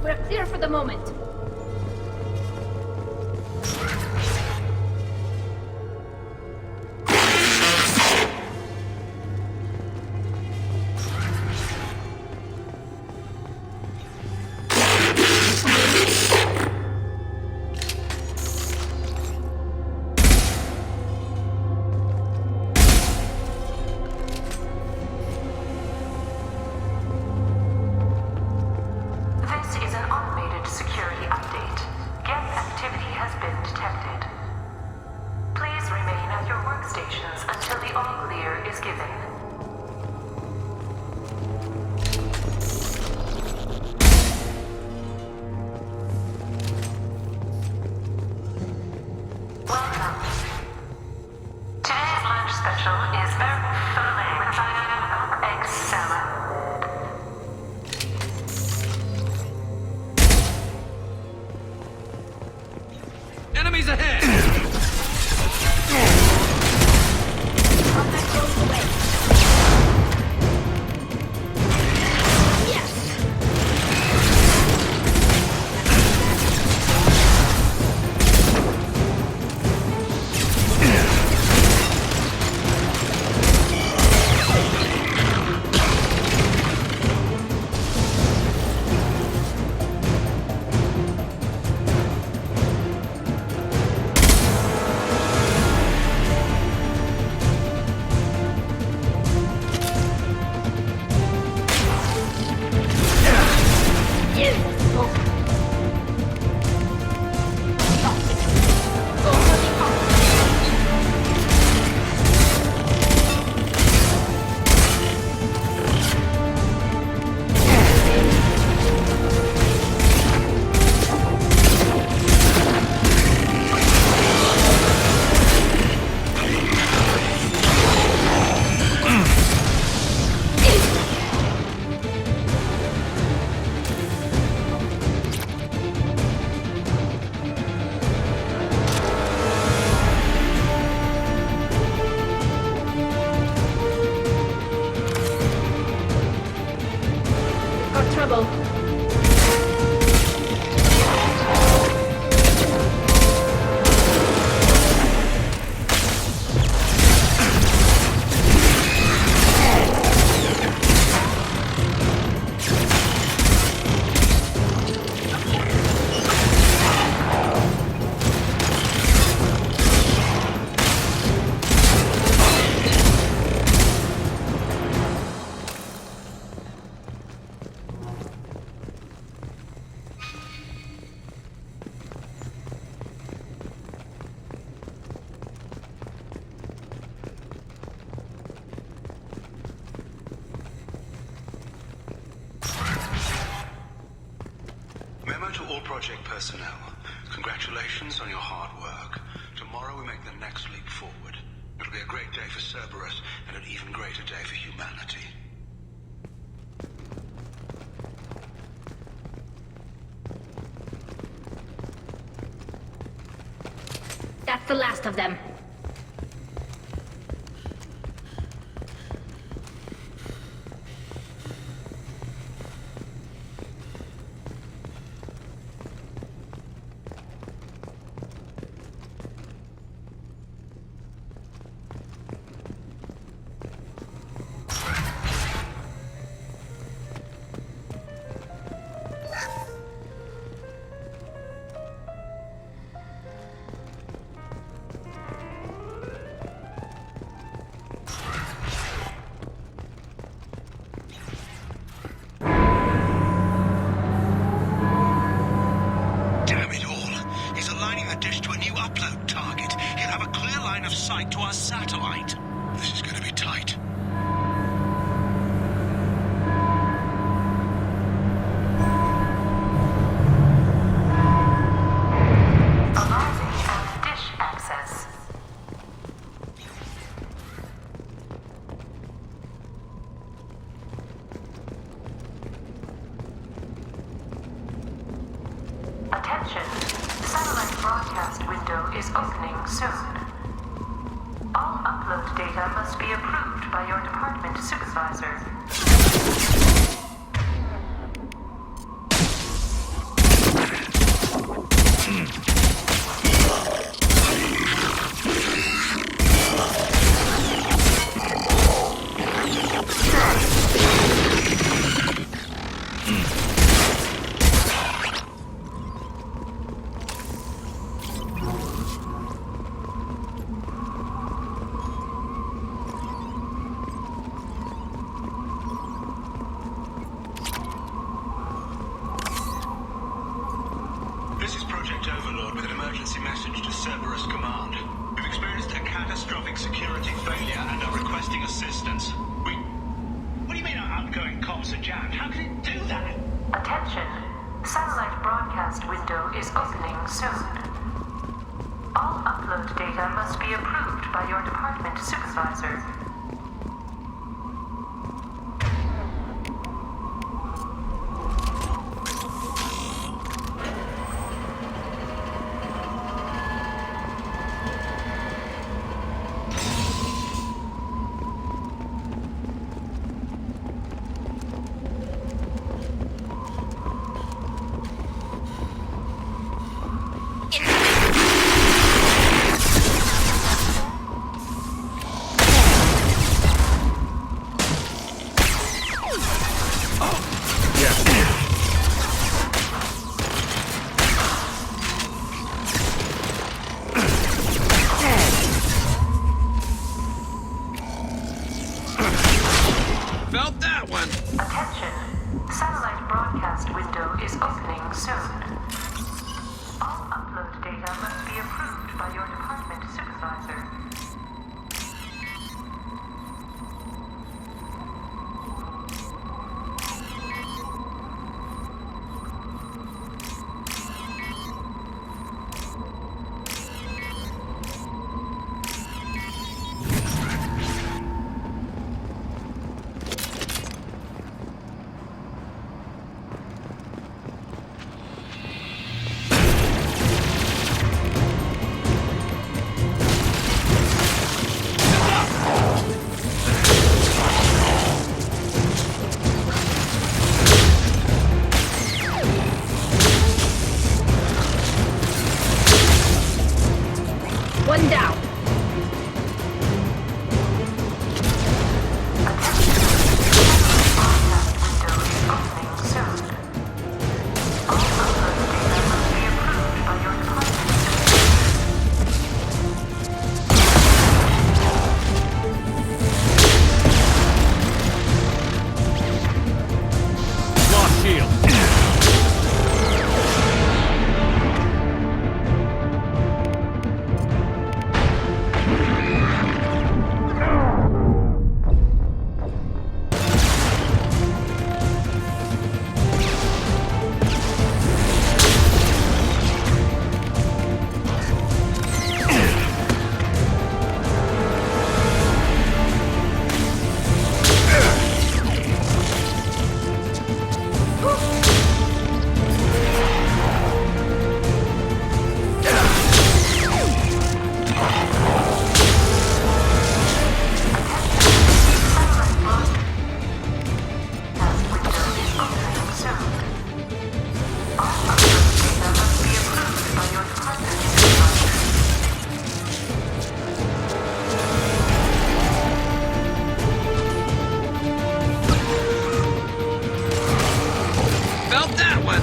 We're clear for the moment. Enemies ahead! Project personnel, congratulations on your hard work. Tomorrow we make the next leap forward. It'll be a great day for Cerberus, and an even greater day for humanity. That's the last of them. To our satellite. This is going to be tight. Arriving at dish access. Attention. Satellite broadcast window is opening soon. All upload data must be approved by your department supervisor. This is Project Overlord with an emergency message to Cerberus Command. We've experienced a catastrophic security failure and are requesting assistance. What do you mean our outgoing comms are jammed? How can it do that? Attention. Satellite broadcast window is opening soon. All upload data must be approved by your department supervisor. data must be approved by your department supervisor. One down. Lost shield. Felt that one!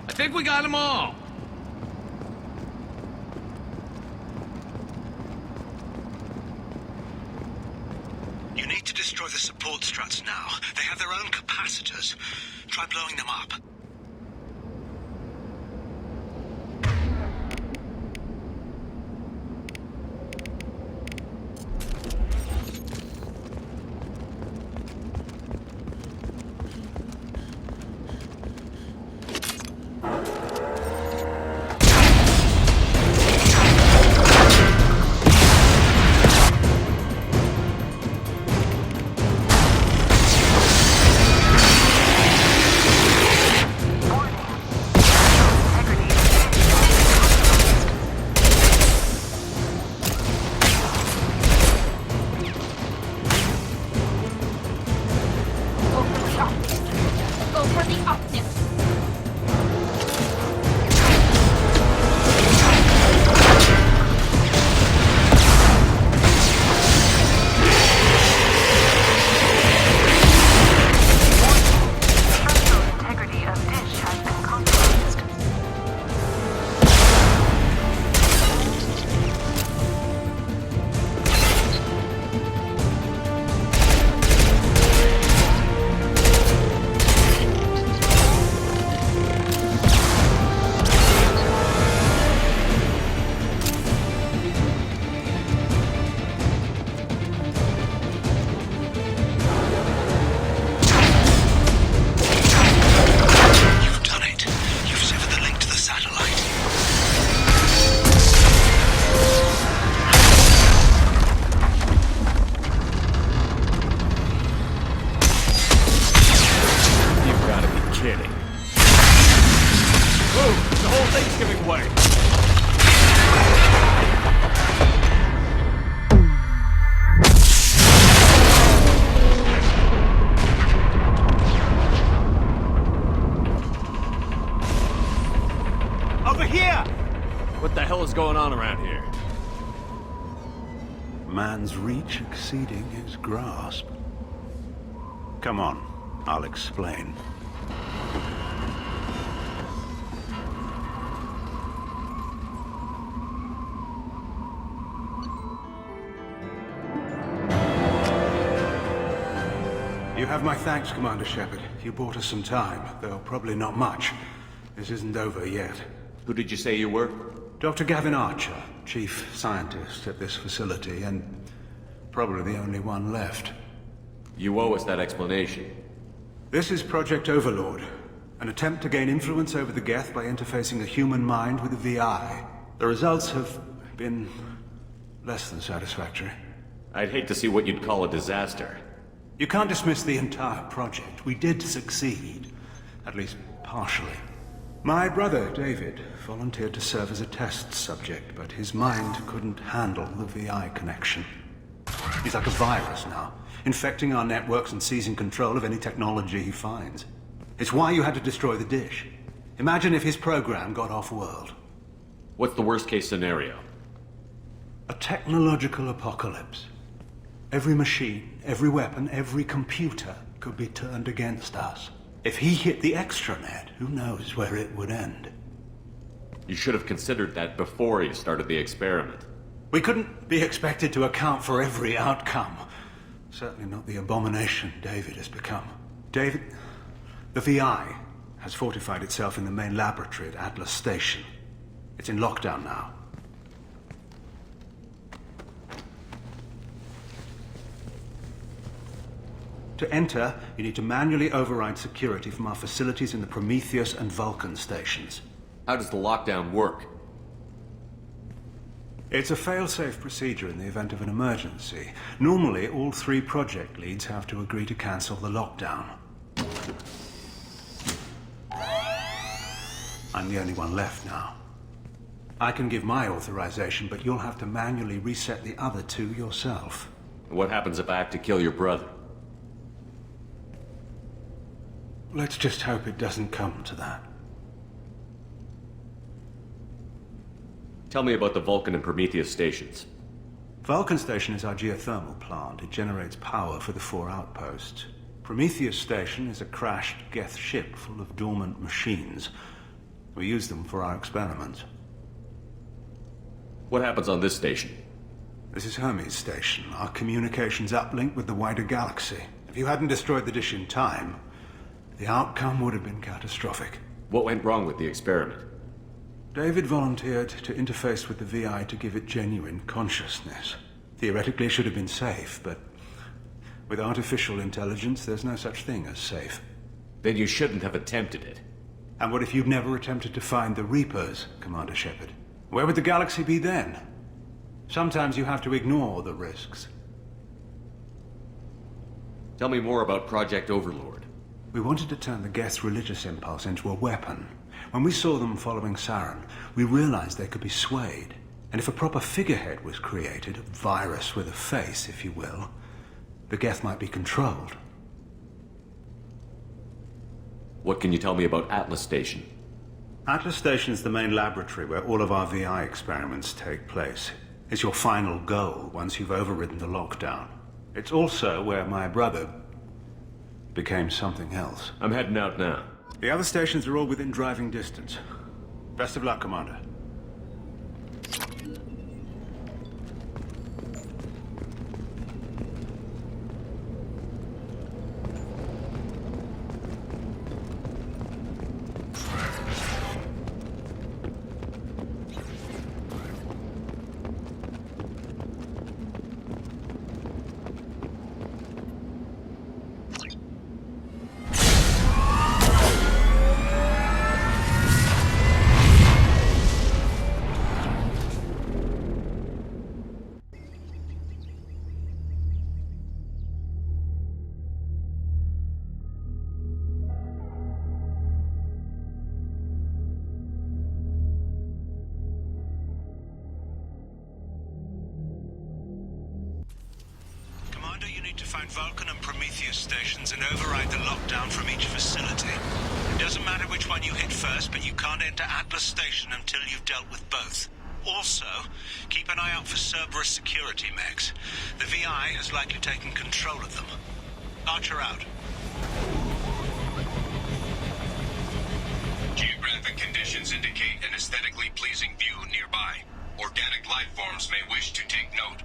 I think we got them all! You need to destroy the support struts now. They have their own capacitors. Try blowing them up. Go for the optics. Integrity of dish has been compromised. You've done it. You've severed the link to the satellite. You've got to be kidding. Move! The whole thing's giving way! Over here! What the hell is going on around here? Man's reach exceeding his grasp. Come on, I'll explain. You have my thanks, Commander Shepard. You bought us some time, though probably not much. This isn't over yet. Who did you say you were? Dr. Gavin Archer, chief scientist at this facility, and probably the only one left. You owe us that explanation. This is Project Overlord, an attempt to gain influence over the Geth by interfacing the human mind with the VI. The results have been less than satisfactory. I'd hate to see what you'd call a disaster. You can't dismiss the entire project. We did succeed, at least partially. My brother, David, volunteered to serve as a test subject, but his mind couldn't handle the VI connection. He's like a virus now, infecting our networks and seizing control of any technology he finds. It's why you had to destroy the dish. Imagine if his program got off-world. What's the worst-case scenario? A technological apocalypse. Every machine, every weapon, every computer could be turned against us. If he hit the extranet, who knows where it would end? You should have considered that before you started the experiment. We couldn't be expected to account for every outcome. Certainly not the abomination David has become. David, the VI has fortified itself in the main laboratory at Atlas Station. It's in lockdown now. To enter, you need to manually override security from our facilities in the Prometheus and Vulcan stations. How does the lockdown work? It's a fail-safe procedure in the event of an emergency. Normally, all 3 project leads have to agree to cancel the lockdown. I'm the only one left now. I can give my authorization, but you'll have to manually reset the other 2 yourself. What happens if I have to kill your brother? Let's just hope it doesn't come to that. Tell me about the Vulcan and Prometheus stations. Vulcan Station is our geothermal plant. It generates power for the 4 outposts. Prometheus Station is a crashed Geth ship full of dormant machines. We use them for our experiments. What happens on this station? This is Hermes Station, our communications uplink with the wider galaxy. If you hadn't destroyed the dish in time, the outcome would have been catastrophic. What went wrong with the experiment? David volunteered to interface with the VI to give it genuine consciousness. Theoretically, it should have been safe, but with artificial intelligence, there's no such thing as safe. Then you shouldn't have attempted it. And what if you'd never attempted to find the Reapers, Commander Shepard? Where would the galaxy be then? Sometimes you have to ignore the risks. Tell me more about Project Overlord. We wanted to turn the Geth's religious impulse into a weapon. When we saw them following Saren, we realized they could be swayed. And if a proper figurehead was created, a virus with a face, if you will, the Geth might be controlled. What can you tell me about Atlas Station? Atlas Station is the main laboratory where all of our VI experiments take place. It's your final goal once you've overridden the lockdown. It's also where my brother became something else. I'm heading out now. The other stations are all within driving distance. Best of luck, Commander. Vulcan and Prometheus stations and override the lockdown from each facility. It doesn't matter which one you hit first, but you can't enter Atlas Station until you've dealt with both. Also, keep an eye out for Cerberus security mechs. The VI has likely taken control of them. Archer out. Geographic conditions indicate an aesthetically pleasing view nearby. Organic life forms may wish to take note.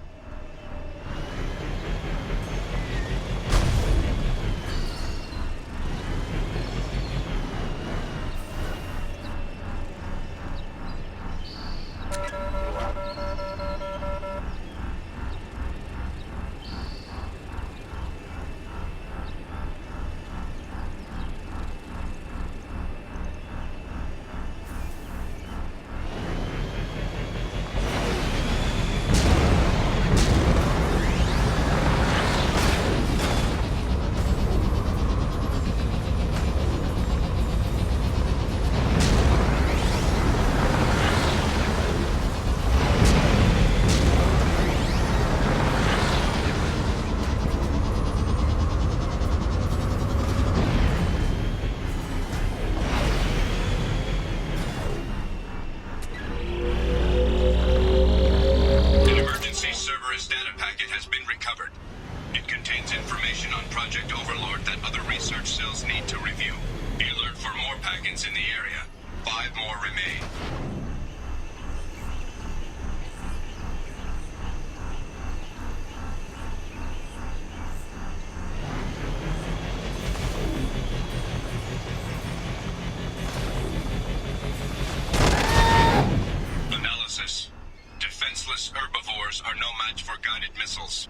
missiles.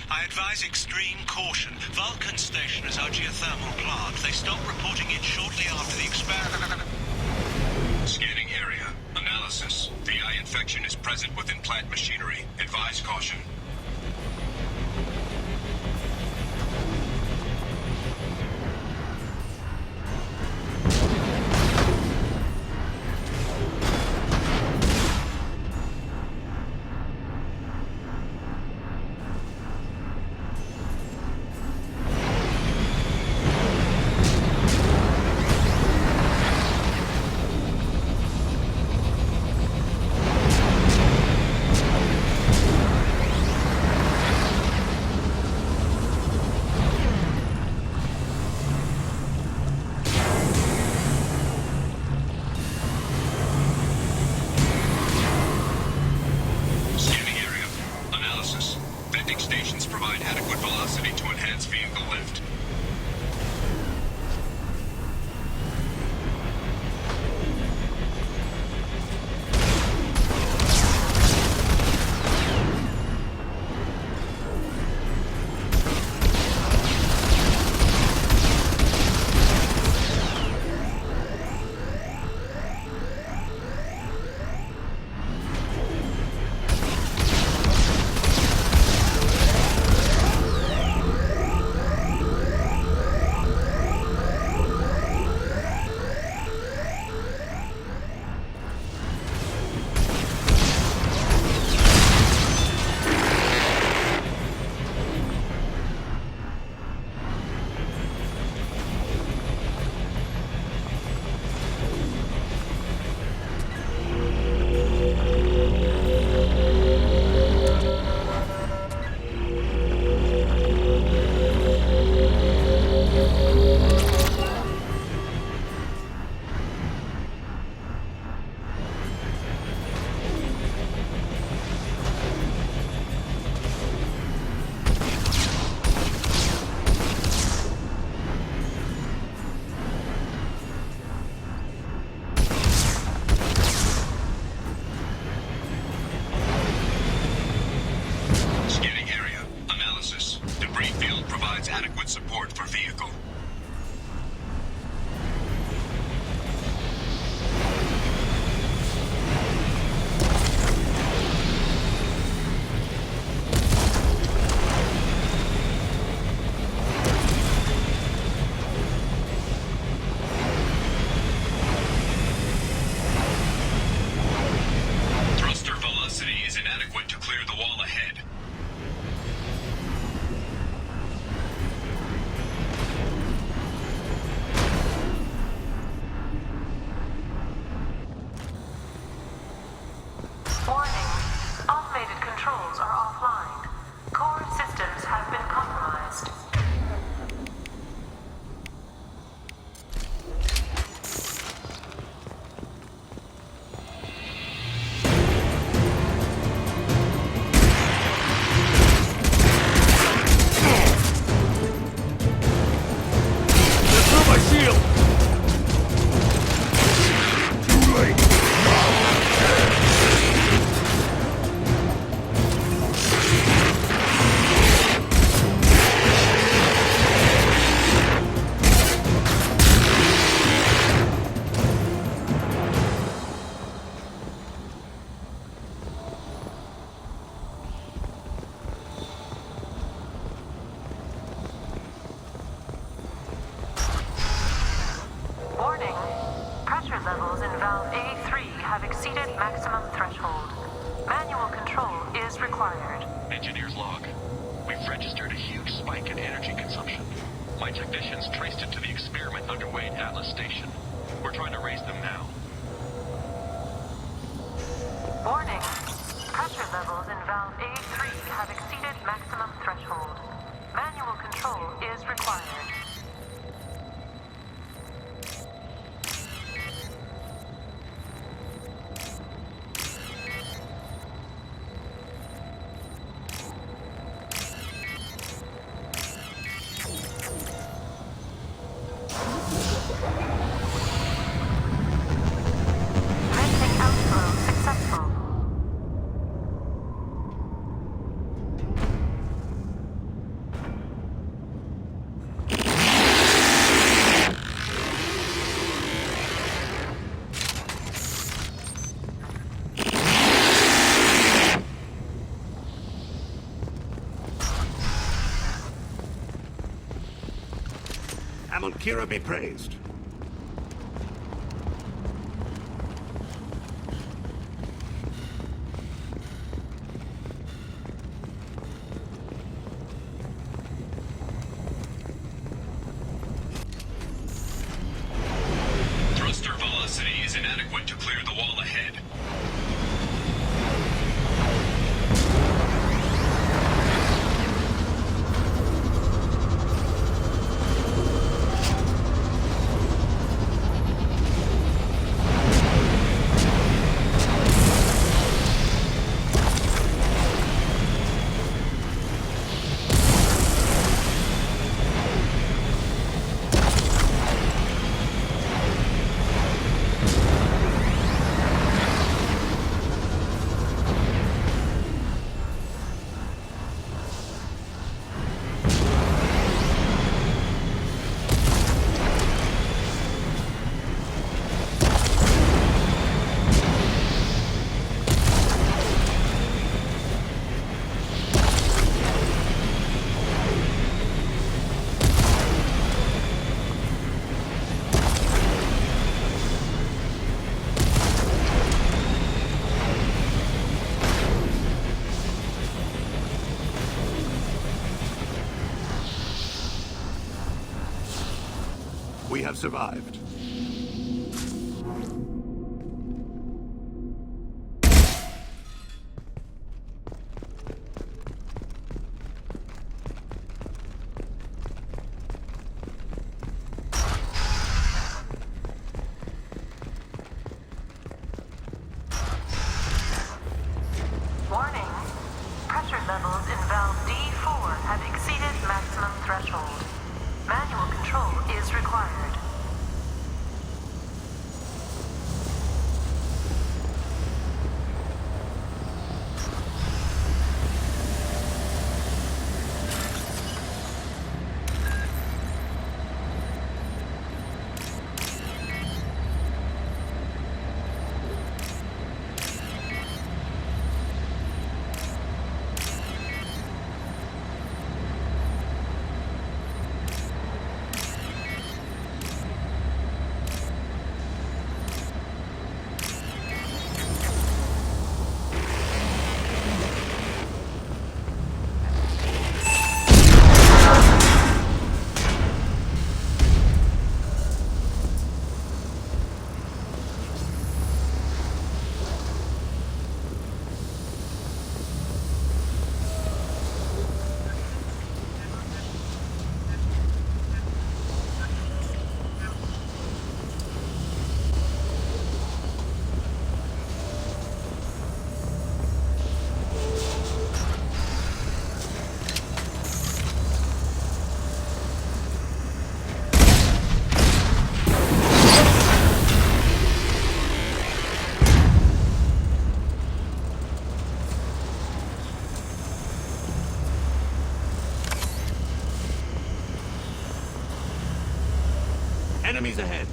I advise extreme caution. Vulcan station is our geothermal plant. They stopped reporting it shortly after the experiment. Scanning area. Analysis. The eye infection is present within plant machinery. Advise caution. have exceeded maximum threshold. Manual control is required. Engineer's log. We've registered a huge spike in energy consumption. My technicians traced it to the experiment underway at Atlas Station. We're trying to raise them now. Warning. Pressure levels in valve A3 have exceeded maximum threshold. Manual control is required. Venting outflow successful. Kira be praised. Thruster velocity is inadequate to clear the wall ahead. We have survived. Warning. Pressure levels in valve D4 have exceeded maximum threshold. Manual control is required. Enemies ahead.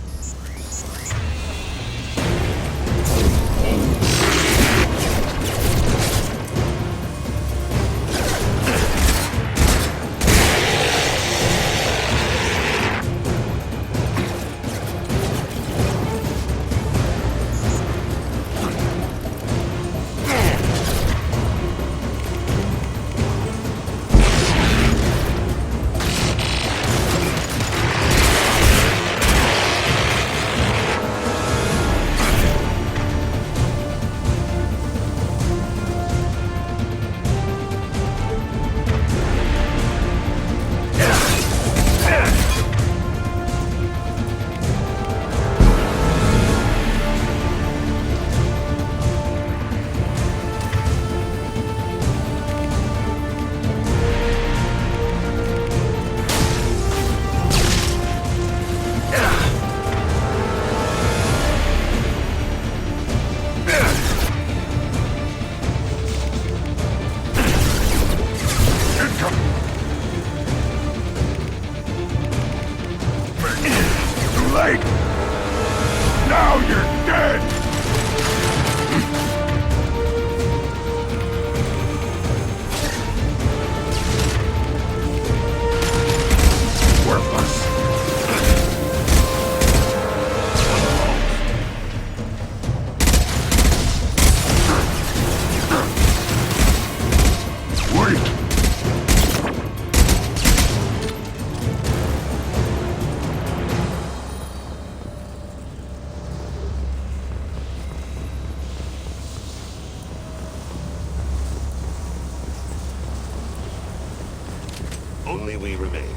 only we remain.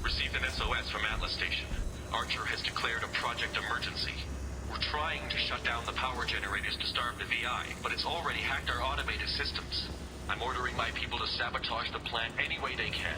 Received an SOS from Atlas Station. Archer has declared a project emergency. We're trying to shut down the power generators to starve the VI, but it's already hacked our automated systems. I'm ordering my people to sabotage the plant any way they can.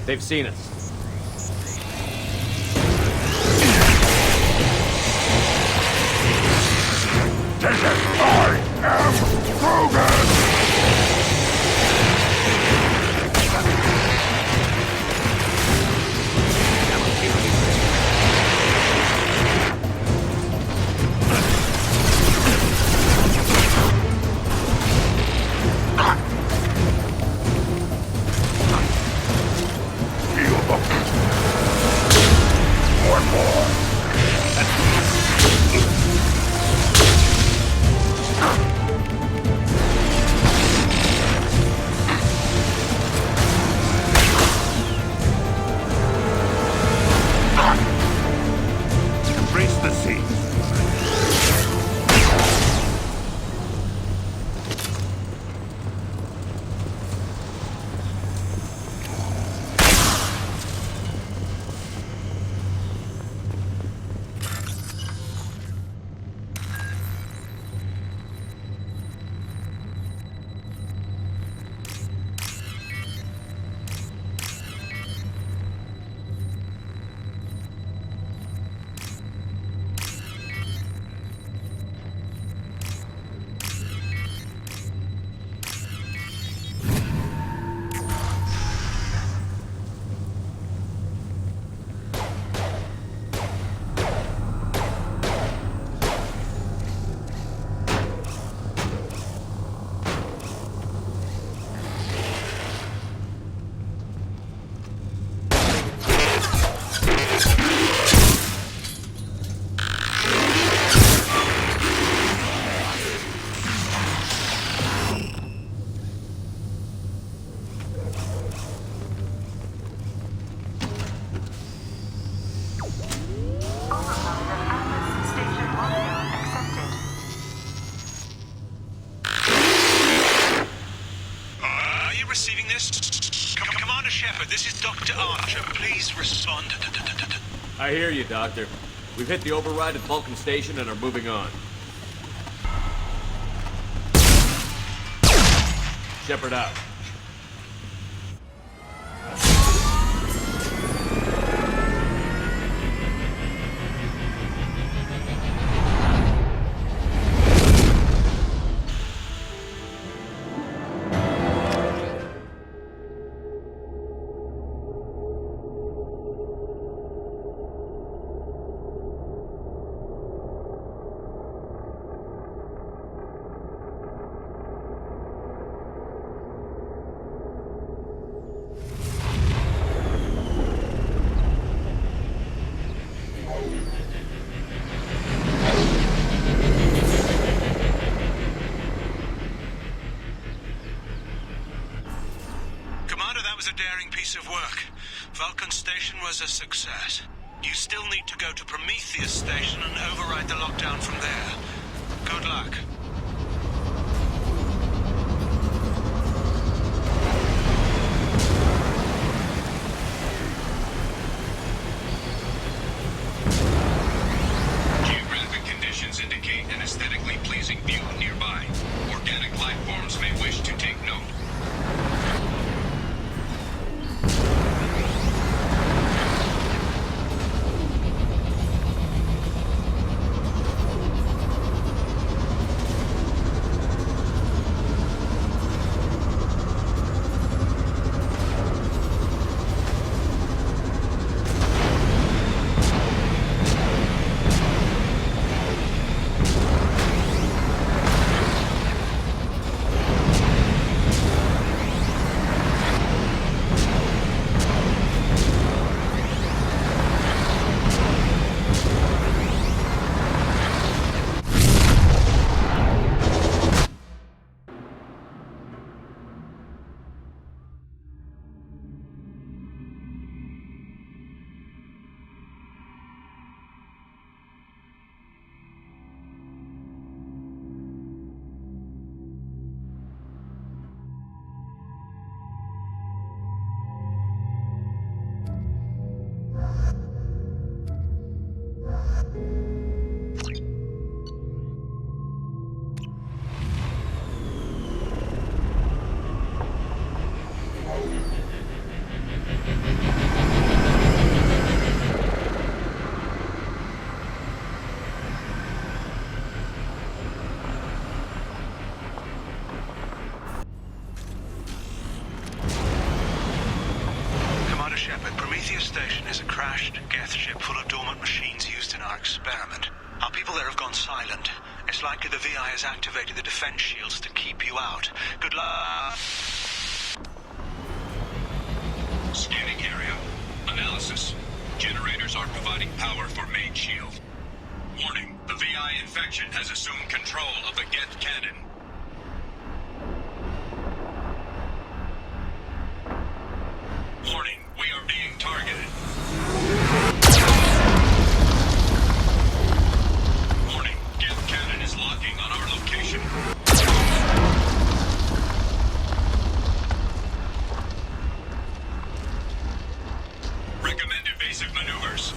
They've seen us. I am Krogan! Receiving this? Commander Shepard, this is Dr. Archer. Please respond. I hear you, Doctor. We've hit the override at Vulcan Station and are moving on. Shepard out. Of work. Vulcan Station was a success. You still need to go to Prometheus Station and override the lockdown from there. Good luck. Shepard, Prometheus Station is a crashed Geth ship full of dormant machines used in our experiment. Our people there have gone silent. It's likely the VI has activated the defense shields to keep you out. Good luck. Scanning area. Analysis. Generators are providing power for main shield. Warning, the VI infection has assumed control of the Geth cannon. Warning, we are being targeted. Warning, Geth cannon is locking on our location. Recommend evasive maneuvers.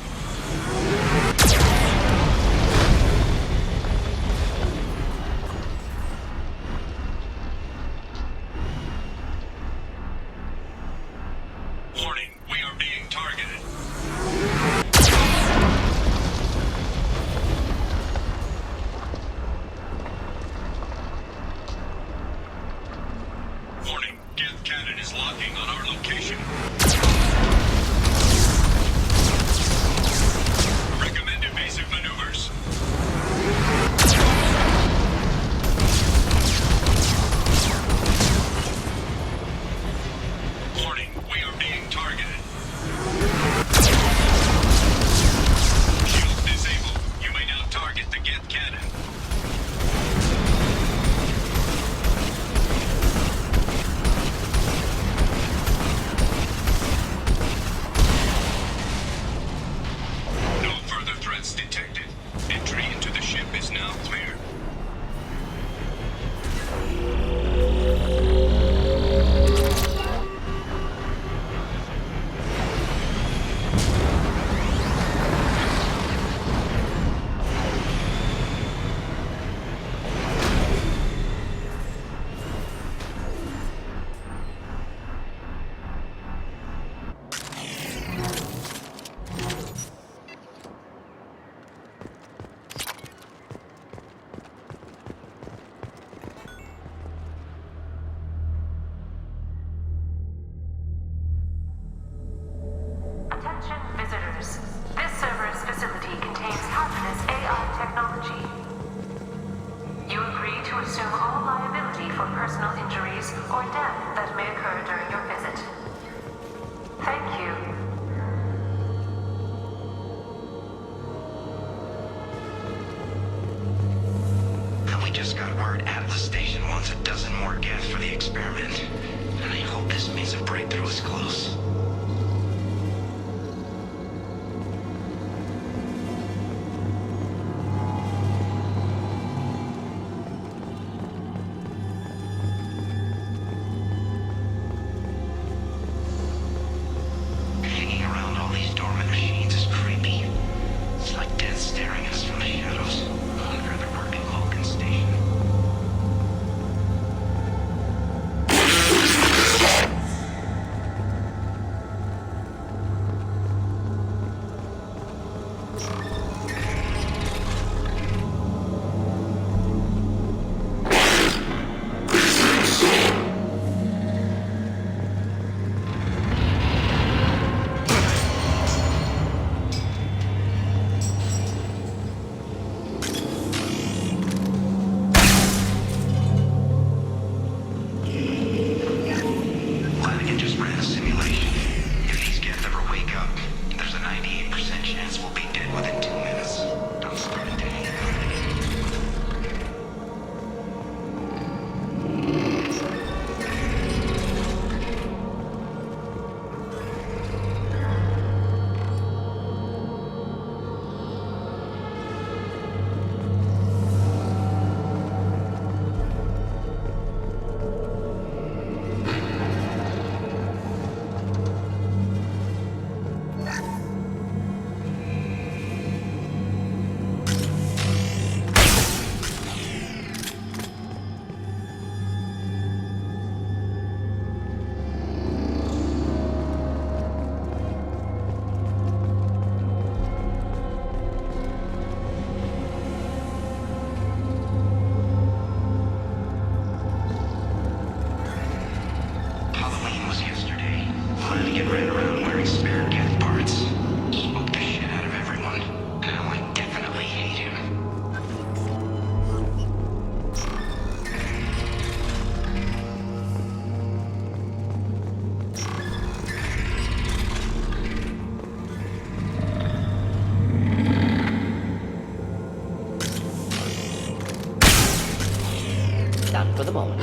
Warning, we are being targeted. Warning, Geth cannon is locking on our location. Recommend evasive maneuvers. Warning, we are being targeted. Shield disabled. You may now target the Geth cannon. No further threats detected. Entry into the ship is now clear. Attention visitors. This server's facility contains hazardous AI technology. You agree to assume all liability for personal injuries or death that may occur during your visit. Thank you. We just got word out of the station wants a dozen more Geth for the experiment. And I hope this means a breakthrough is close. Hanging around all these dormant machines is creepy. It's like death staring at us from the shadows. I wonder if they're working Vulcan Station. Flanagan just ran a simulation. If these Geth ever wake up, there's a 98% chance we'll be dead within 2 minutes. Don't start a day. Halloween was yesterday. Flanagan ran around wearing like spare Geth parts. Spooked the shit out of everyone. Now I definitely hate him. Done for the moment.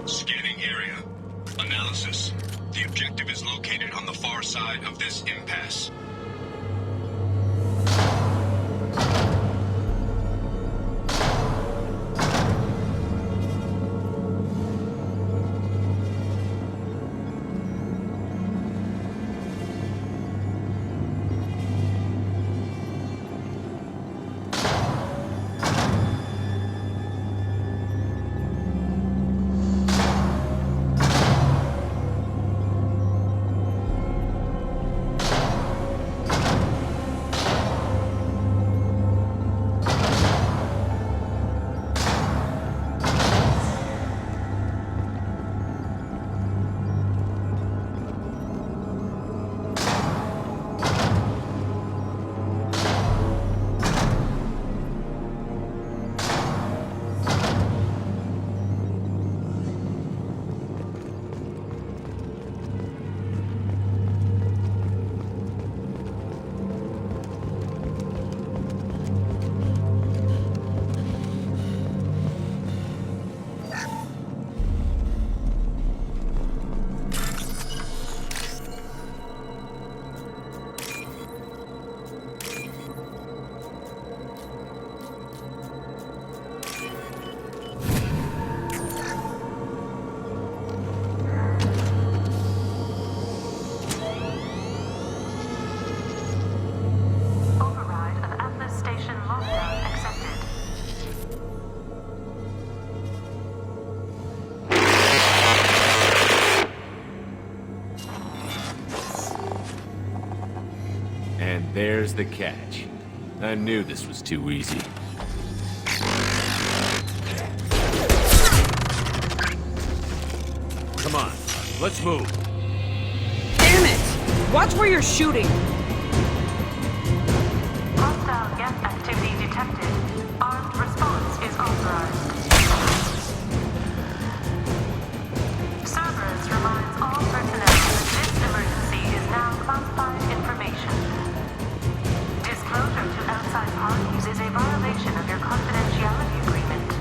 Scanning area. Analysis. The objective is located on the far side of this impasse. There's the catch. I knew this was too easy. Come on, let's move. Damn it! Watch where you're shooting! Hostile Geth activity detected. Armed response is authorized. Cerberus reminds all personnel that this emergency is now classified information. Disclosure to outside parties is a violation of your confidentiality agreement.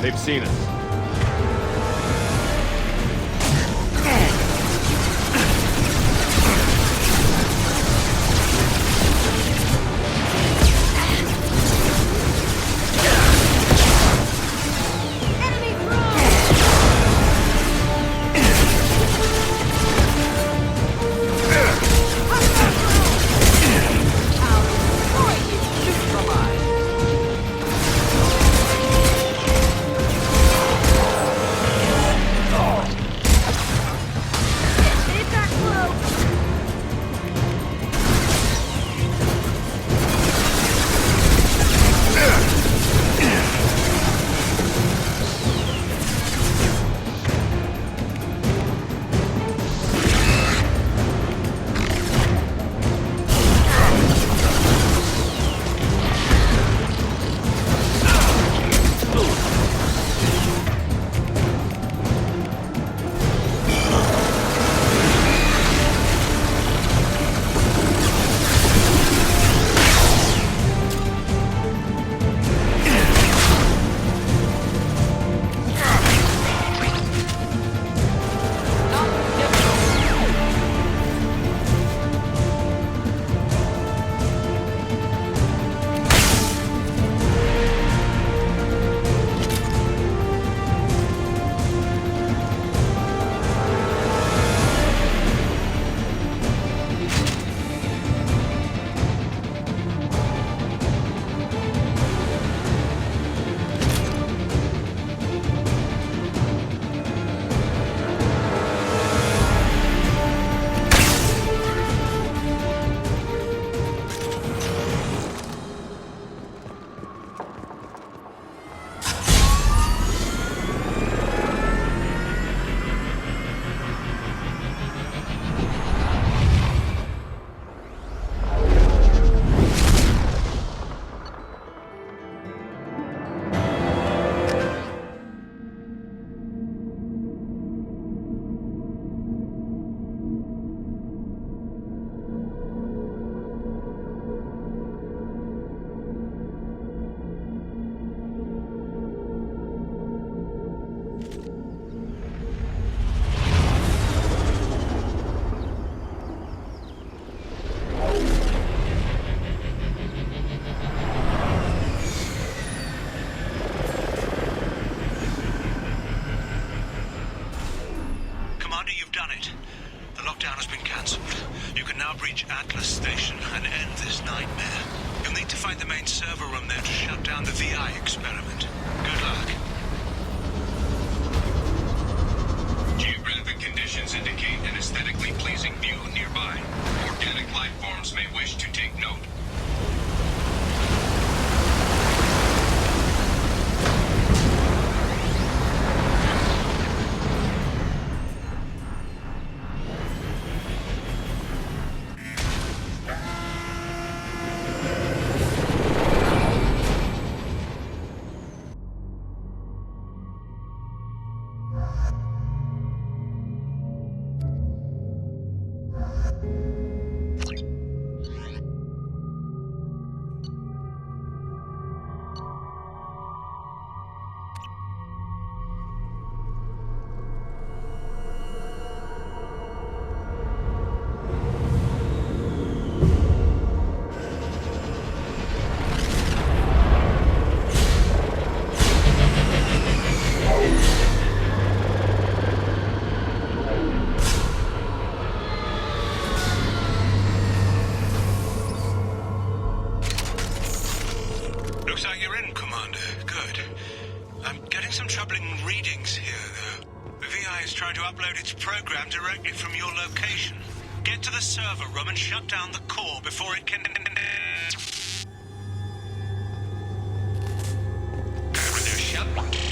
They've seen us. Server room and shut down the core before it can...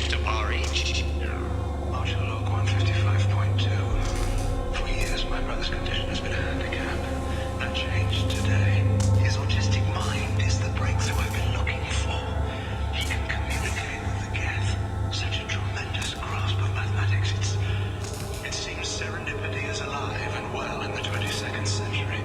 To RH. Marshal log 155.2. For years, my brother's condition has been a handicap. That changed today. His autistic mind is the breakthrough I've been looking for. He can communicate with the Geth. Such a tremendous grasp of mathematics. It seems serendipity is alive and well in the 22nd century.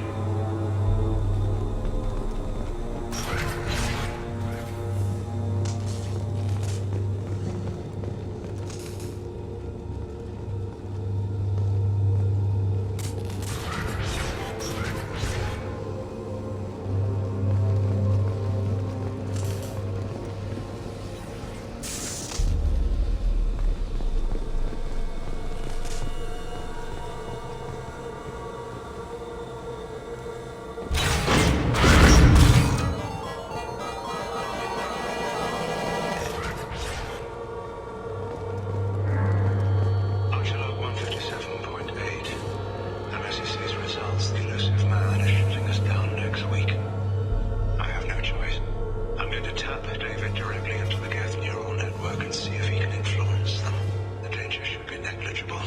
tap David directly into the Geth neural network and see if he can influence them. The danger should be negligible.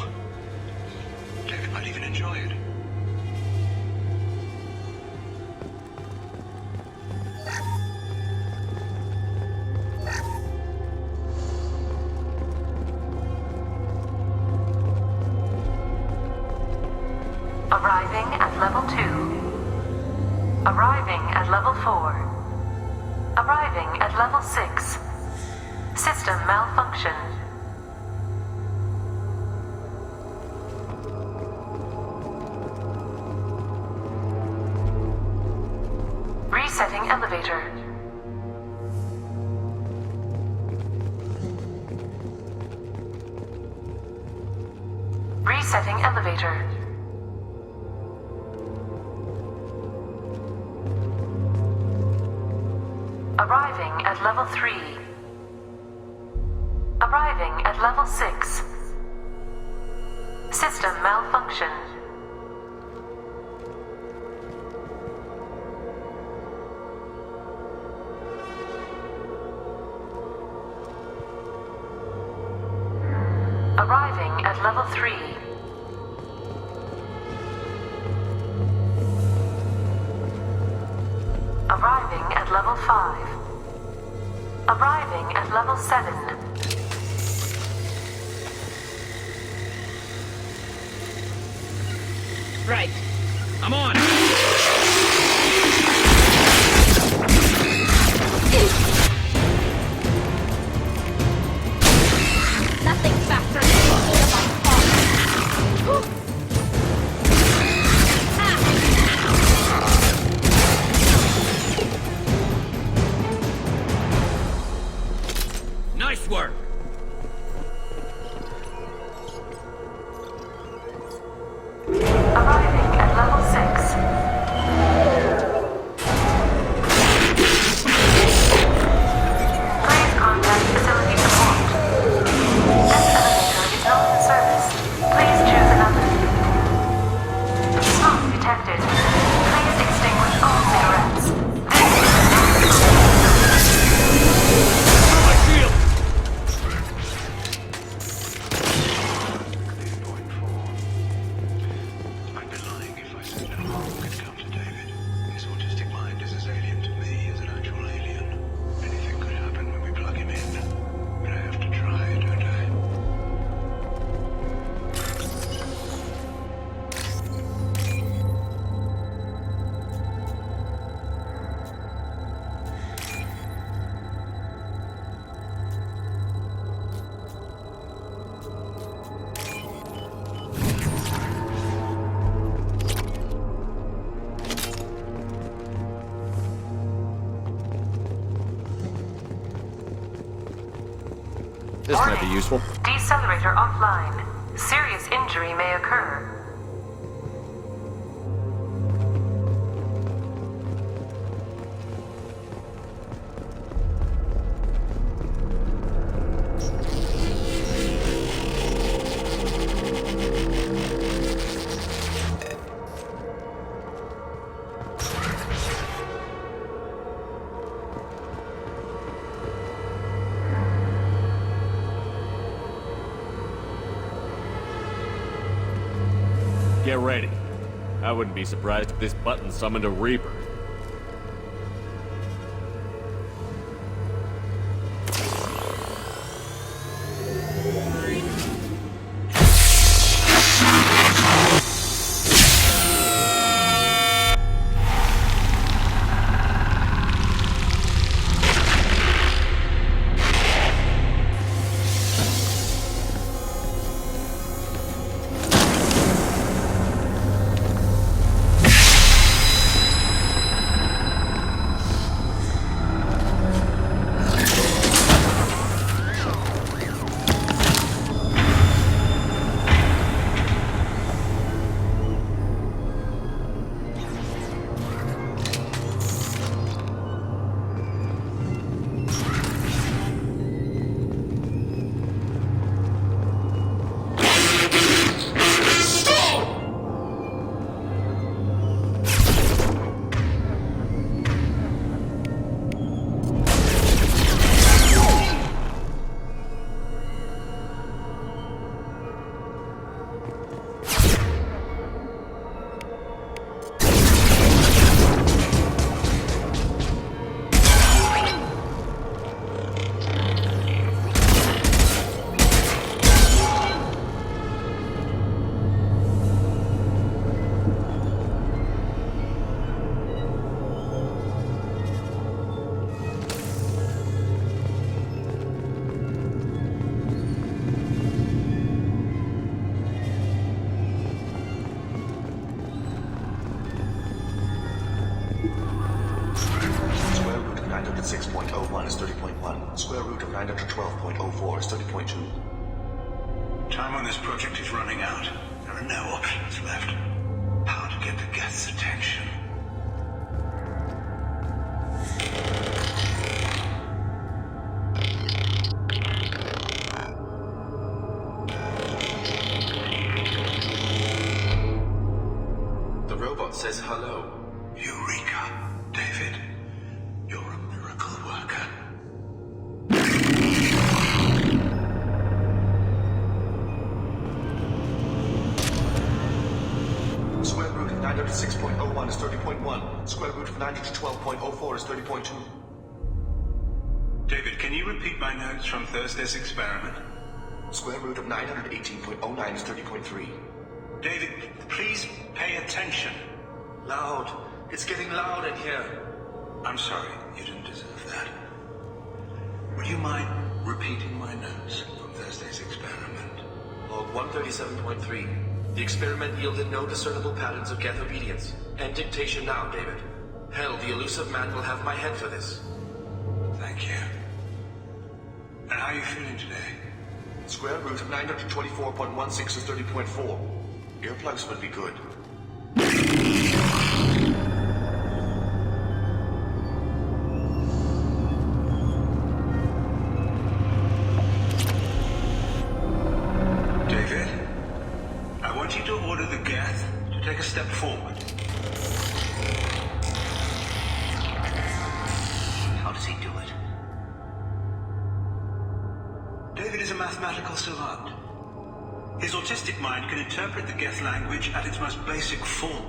David might even enjoy it. Arriving at level 2. Arriving at level 4. Arriving at level 6. System malfunction. Resetting elevator. Resetting elevator. Arriving at level 3. Arriving at level 6. System malfunction. Arriving at level 3. Arriving at level 5. Arriving at level 7. Right. I'm on. Nothing faster than the speed of my heart. Nice work. Arriving at level 6. Please contact facility support. This elevator is not in service. Please choose another. Smoke detected. Please extinguish all cigarettes. My shield! I'd be lying if I said no harm could come to David. His autistic mind is as alien to me as an actual alien. Anything could happen when we plug him in. But I have to try, don't I? This might be useful. Decelerator offline. Serious injury may occur. Get ready. I wouldn't be surprised if this button summoned a Reaper. 906.01 is 30.1. Square root of 912.04 is 30.2. Time on this project is running out. There are no options left. How to get the Geth's attention? The robot says hello. Eureka, David. You're a miracle worker. Square root of 906.01 is 30.1. Square root of 912.04 is 30.2. David, can you repeat my notes from Thursday's experiment? Square root of 918.09 is 30.3. David, please pay attention. Loud. It's getting loud in here. I'm sorry, you didn't deserve that. Would you mind repeating my notes from Thursday's experiment? Log 137.3. The experiment yielded no discernible patterns of Geth obedience. End dictation now, David. Hell, the elusive man will have my head for this. Thank you. And how are you feeling today? Square root of 924.16 is 30.4. Earplugs would be good. David, I want you to order the Geth to take a step forward. How does he do it? David is a mathematical savant. His autistic mind can interpret the Geth language at its most basic form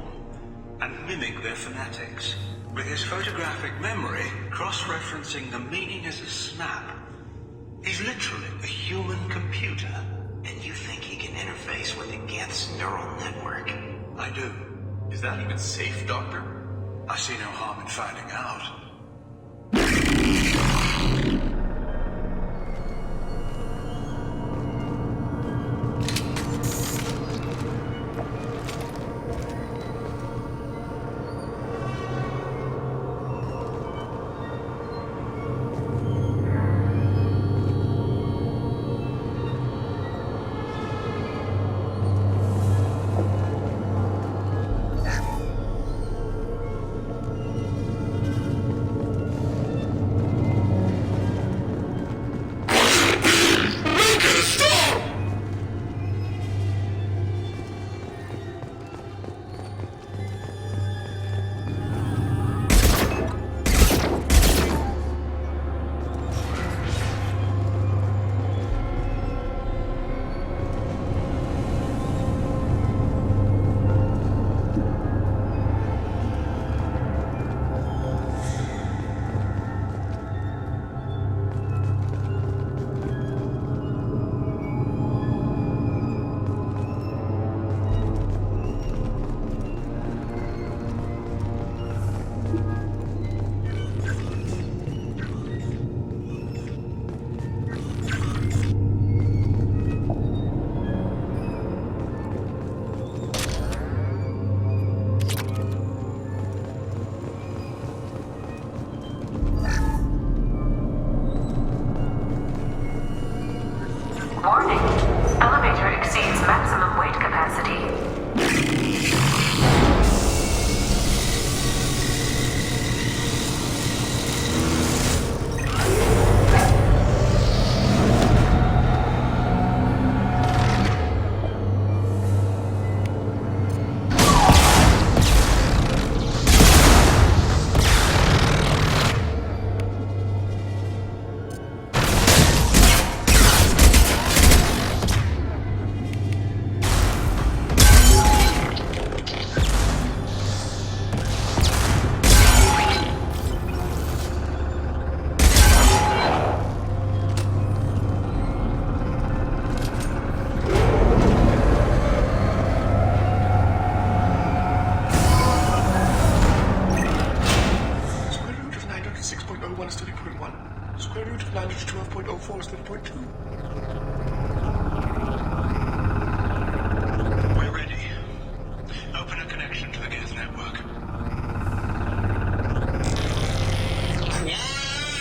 and mimic their phonetics. With his photographic memory, cross-referencing the meaning as a snap. He's literally a human computer. And you think he can interface with the Geth's neural network? I do. Is that even safe, Doctor? I see no harm in finding out. Warning. Elevator exceeds maximum weight capacity. Square root of 912.04 is 30.2. We're ready. Open a connection to the Geth network. Qwib!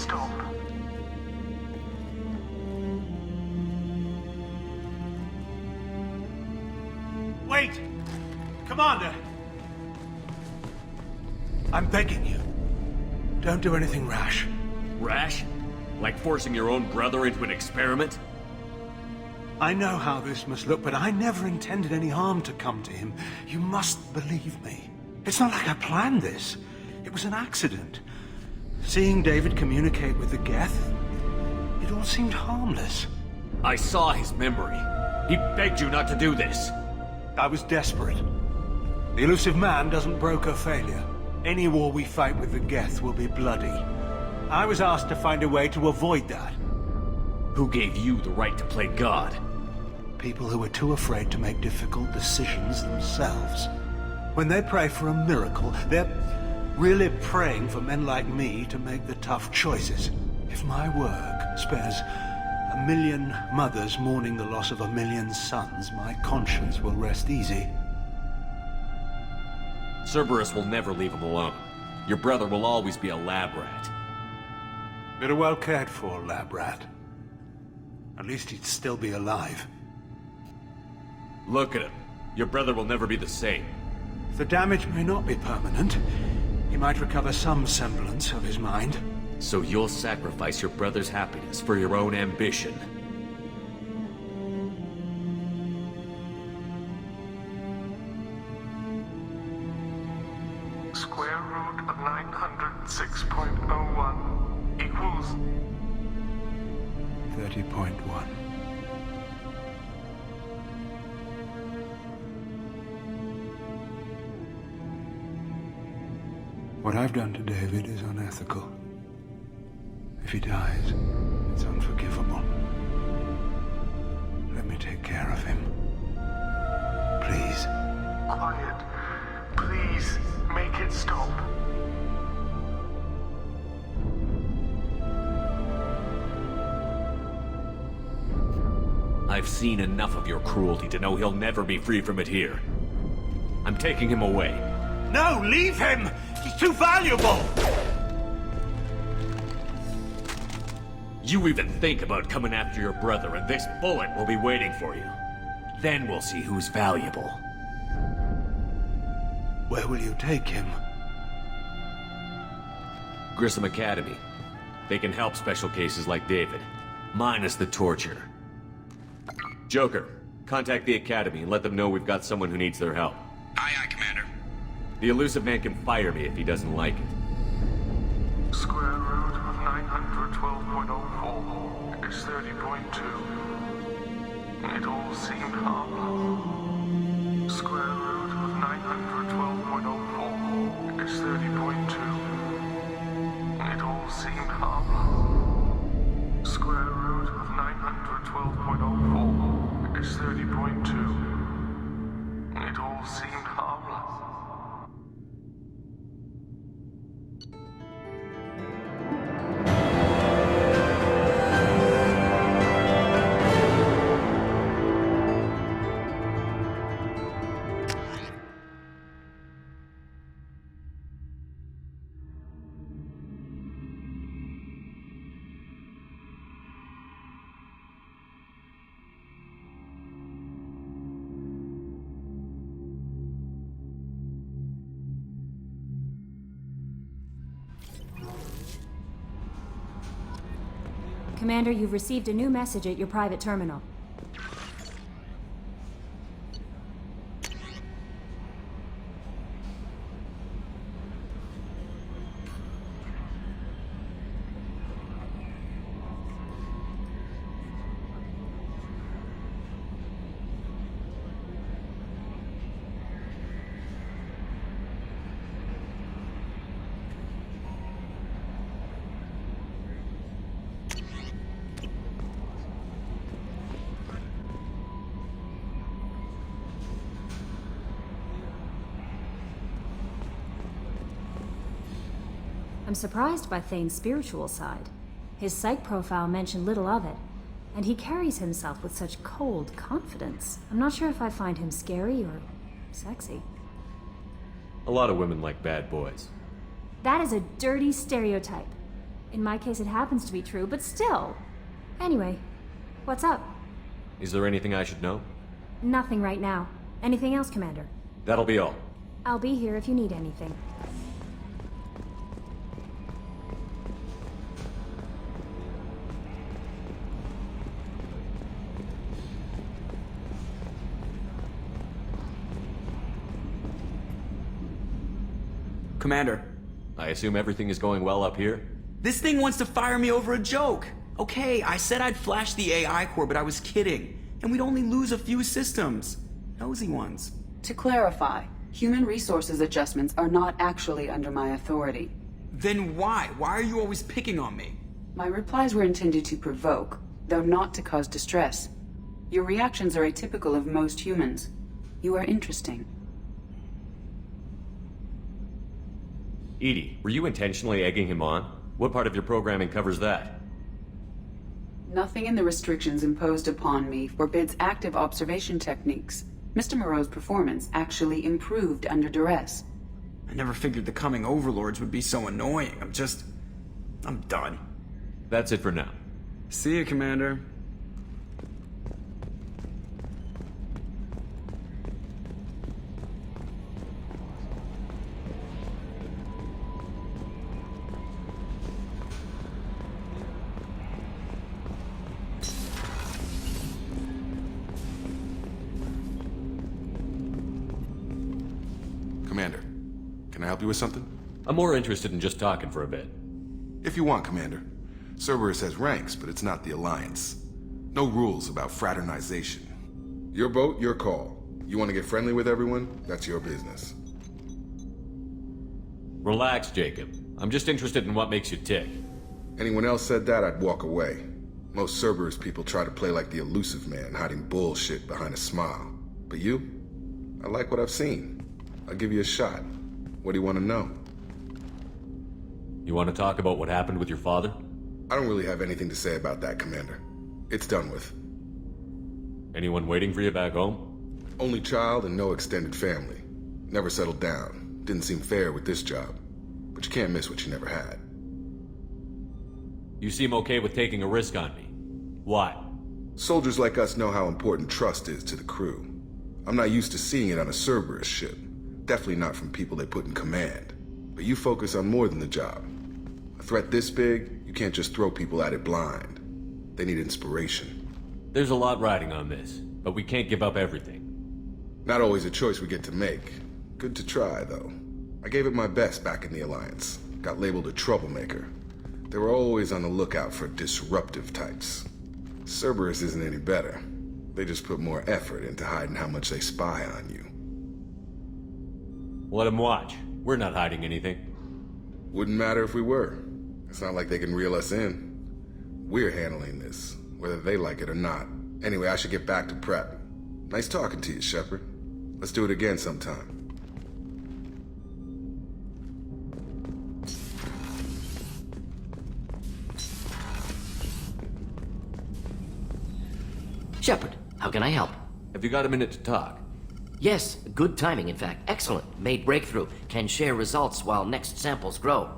stop. Wait! Commander! I'm begging you. Don't do anything rash. Rash? Like forcing your own brother into an experiment? I know how this must look, but I never intended any harm to come to him. You must believe me. It's not like I planned this. It was an accident. Seeing David communicate with the Geth, it all seemed harmless. I saw his memory. He begged you not to do this. I was desperate. The elusive man doesn't broker failure. Any war we fight with the Geth will be bloody. I was asked to find a way to avoid that. Who gave you the right to play God? People who are too afraid to make difficult decisions themselves. When they pray for a miracle, they're really praying for men like me to make the tough choices. If my work spares 1,000,000 mothers mourning the loss of 1,000,000 sons, my conscience will rest easy. Cerberus will never leave him alone. Your brother will always be a lab rat. But a well cared for lab rat. At least he'd still be alive. Look at him. Your brother will never be the same. The damage may not be permanent. He might recover some semblance of his mind. So you'll sacrifice your brother's happiness for your own ambition. Square root of 906.01 equals 30.1. What I've done to David is unethical. If he dies, it's unforgivable. Let me take care of him. Please. quiet. Please, make it stop. I've seen enough of your cruelty to know he'll never be free from it here. I'm taking him away. No, leave him! He's too valuable! You even think about coming after your brother, and this bullet will be waiting for you. Then we'll see who's valuable. Where will you take him? Grissom Academy. They can help special cases like David, minus the torture. Joker, contact the Academy and let them know we've got someone who needs their help. Aye, aye, Commander. The elusive man can fire me if he doesn't like it. Square root of 912.04 is 30.2. It all seemed harmless. Square root of 912.04 is 30.2. It all seemed harmless. Square root of 912.04 is 30.2. It all seemed harmless. Commander, you've received a new message at your private terminal. I'm surprised by Thane's spiritual side. His psych profile mentioned little of it, and he carries himself with such cold confidence. I'm not sure if I find him scary or sexy. A lot of women like bad boys. That is a dirty stereotype. In my case, it happens to be true, but still. Anyway, what's up? Is there anything I should know? Nothing right now. Anything else, Commander? That'll be all. I'll be here if you need anything. Commander. I assume everything is going well up here? This thing wants to fire me over a joke. Okay, I said I'd flash the AI core, but I was kidding. And we'd only lose a few systems. Nosy ones. To clarify, human resources adjustments are not actually under my authority. Then why? Why are you always picking on me? My replies were intended to provoke, though not to cause distress. Your reactions are atypical of most humans. You are interesting. EDI, were you intentionally egging him on? What part of your programming covers that? Nothing in the restrictions imposed upon me forbids active observation techniques. Mr. Moreau's performance actually improved under duress. I never figured the coming overlords would be so annoying. I'm done. That's it for now. See you, Commander. Commander, can I help you with something? I'm more interested in just talking for a bit. If you want, Commander. Cerberus has ranks, but it's not the Alliance. No rules about fraternization. Your boat, your call. You want to get friendly with everyone? That's your business. Relax, Jacob. I'm just interested in what makes you tick. Anyone else said that, I'd walk away. Most Cerberus people try to play like the elusive man, hiding bullshit behind a smile. But you? I like what I've seen. I'll give you a shot. What do you want to know? You want to talk about what happened with your father? I don't really have anything to say about that, Commander. It's done with. Anyone waiting for you back home? Only child and no extended family. Never settled down. Didn't seem fair with this job. But you can't miss what you never had. You seem okay with taking a risk on me. Why? Soldiers like us know how important trust is to the crew. I'm not used to seeing it on a Cerberus ship. Definitely not from people they put in command. But you focus on more than the job. A threat this big, you can't just throw people at it blind. They need inspiration. There's a lot riding on this, but we can't give up everything. Not always a choice we get to make. Good to try, though. I gave it my best back in the Alliance. Got labeled a troublemaker. They were always on the lookout for disruptive types. Cerberus isn't any better. They just put more effort into hiding how much they spy on you. Let them watch. We're not hiding anything. Wouldn't matter if we were. It's not like they can reel us in. We're handling this, whether they like it or not. Anyway, I should get back to prep. Nice talking to you, Shepard. Let's do it again sometime. Shepard, how can I help? Have you got a minute to talk? Yes, good timing, in fact. Excellent. Made breakthrough. Can share results while next samples grow.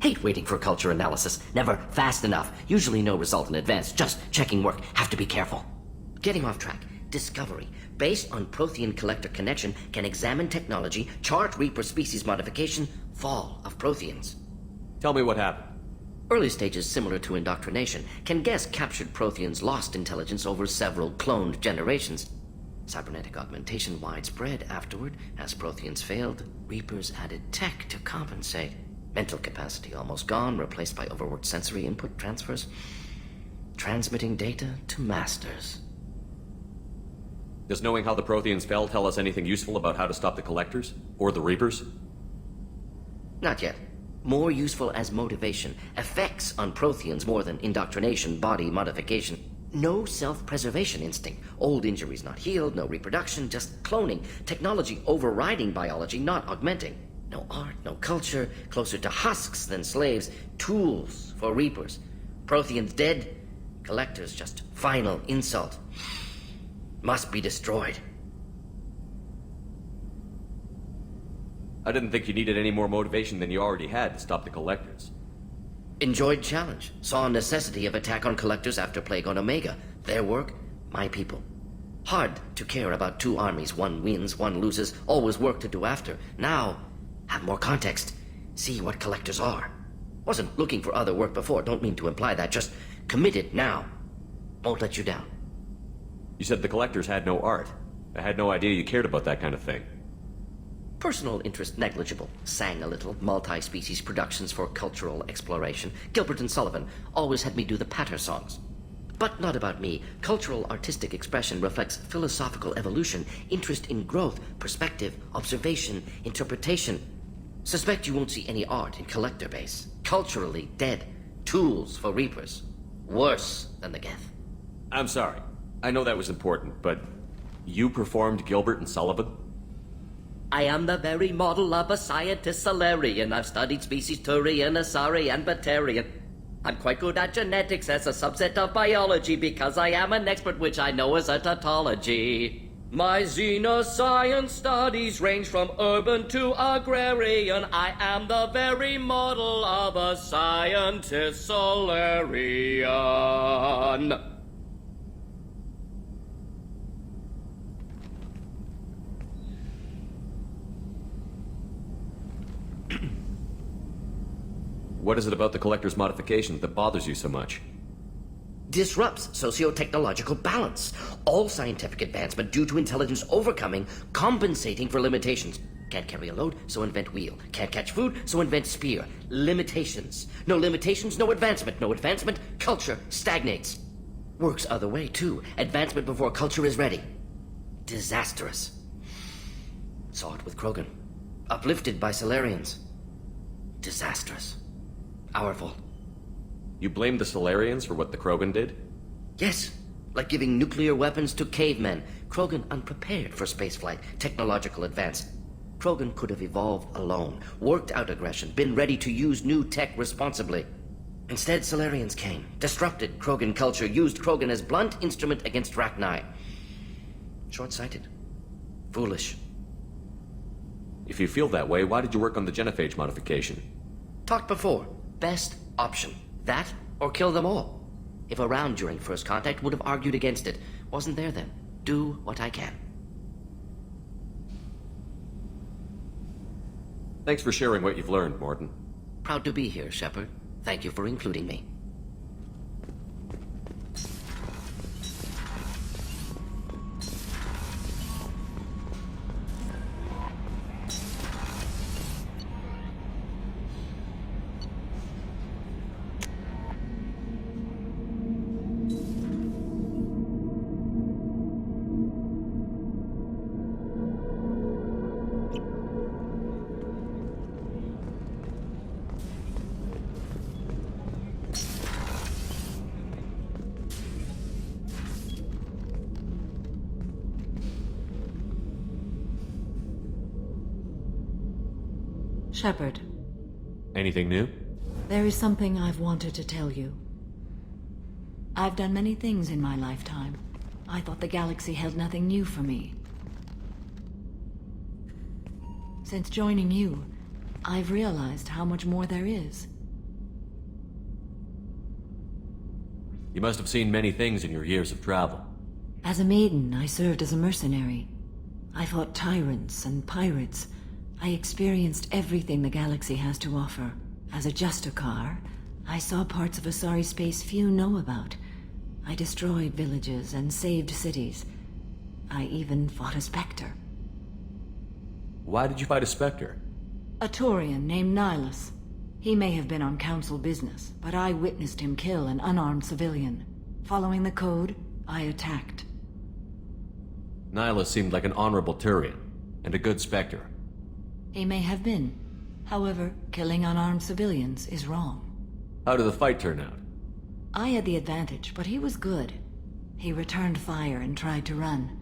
Hate waiting for culture analysis. Never fast enough. Usually no result in advance. Just checking work. Have to be careful. Getting off track. Discovery. Based on Prothean collector connection, can examine technology, chart Reaper species modification, fall of Protheans. Tell me what happened. Early stages similar to indoctrination. Can guess captured Protheans lost intelligence over several cloned generations. Cybernetic augmentation widespread afterward. As Protheans failed, Reapers added tech to compensate. Mental capacity almost gone, replaced by overworked sensory input transfers. Transmitting data to masters. Does knowing how the Protheans fell tell us anything useful about how to stop the Collectors? Or the Reapers? Not yet. More useful as motivation. Effects on Protheans more than indoctrination, body modification. No self-preservation instinct. Old injuries not healed, no reproduction, just cloning. Technology overriding biology, not augmenting. No art, no culture, closer to husks than slaves. Tools for Reapers. Protheans dead, Collectors just final insult. Must be destroyed. I didn't think you needed any more motivation than you already had to stop the Collectors. Enjoyed challenge. Saw necessity of attack on collectors after plague on Omega. Their work, my people. Hard to care about two armies. One wins, one loses. Always work to do after. Now, have more context. See what collectors are. Wasn't looking for other work before. Don't mean to imply that. Just committed now. Won't let you down. You said the collectors had no art. I had no idea you cared about that kind of thing. Personal interest negligible. Sang a little. Multi-species productions for cultural exploration. Gilbert and Sullivan always had me do the patter songs. But not about me. Cultural artistic expression reflects philosophical evolution, interest in growth, perspective, observation, interpretation. Suspect you won't see any art in collector base. Culturally dead. Tools for reapers. Worse than the Geth. I'm sorry. I know that was important, but you performed Gilbert and Sullivan? I am the very model of a scientist Solarian. I've studied species Turian, Asari, and Batarian. I'm quite good at genetics as a subset of biology because I am an expert, which I know is a tautology. My xenoscience studies range from urban to agrarian. I am the very model of a scientist Solarian. What is it about the Collector's modification that bothers you so much? Disrupts socio-technological balance. All scientific advancement due to intelligence overcoming, compensating for limitations. Can't carry a load, so invent wheel. Can't catch food, so invent spear. Limitations. No limitations, no advancement. No advancement, culture stagnates. Works other way, too. Advancement before culture is ready. Disastrous. Saw it with Krogan. Uplifted by Solarians. Disastrous. Our fault. You blame the Solarians for what the Krogan did? Yes, like giving nuclear weapons to cavemen. Krogan unprepared for spaceflight, technological advance. Krogan could have evolved alone, worked out aggression, been ready to use new tech responsibly. Instead, Solarians came, disrupted Krogan culture, used Krogan as blunt instrument against Rachni. Short-sighted. Foolish. If you feel that way, why did you work on the genophage modification? Talked before. Best option. That, or kill them all. If around during first contact, would have argued against it. Wasn't there then. Do what I can. Thanks for sharing what you've learned, Morton. Proud to be here, Shepard. Thank you for including me. Shepard. Anything new? There is something I've wanted to tell you. I've done many things in my lifetime. I thought the galaxy held nothing new for me. Since joining you, I've realized how much more there is. You must have seen many things in your years of travel. As a maiden, I served as a mercenary. I fought tyrants and pirates. I experienced everything the galaxy has to offer. As a Justicar, I saw parts of Asari space few know about. I destroyed villages and saved cities. I even fought a Spectre. Why did you fight a Spectre? A Turian named Nihilus. He may have been on Council business, but I witnessed him kill an unarmed civilian. Following the code, I attacked. Nihilus seemed like an honorable Turian, and a good Spectre. He may have been. However, killing unarmed civilians is wrong. How did the fight turn out? I had the advantage, but he was good. He returned fire and tried to run.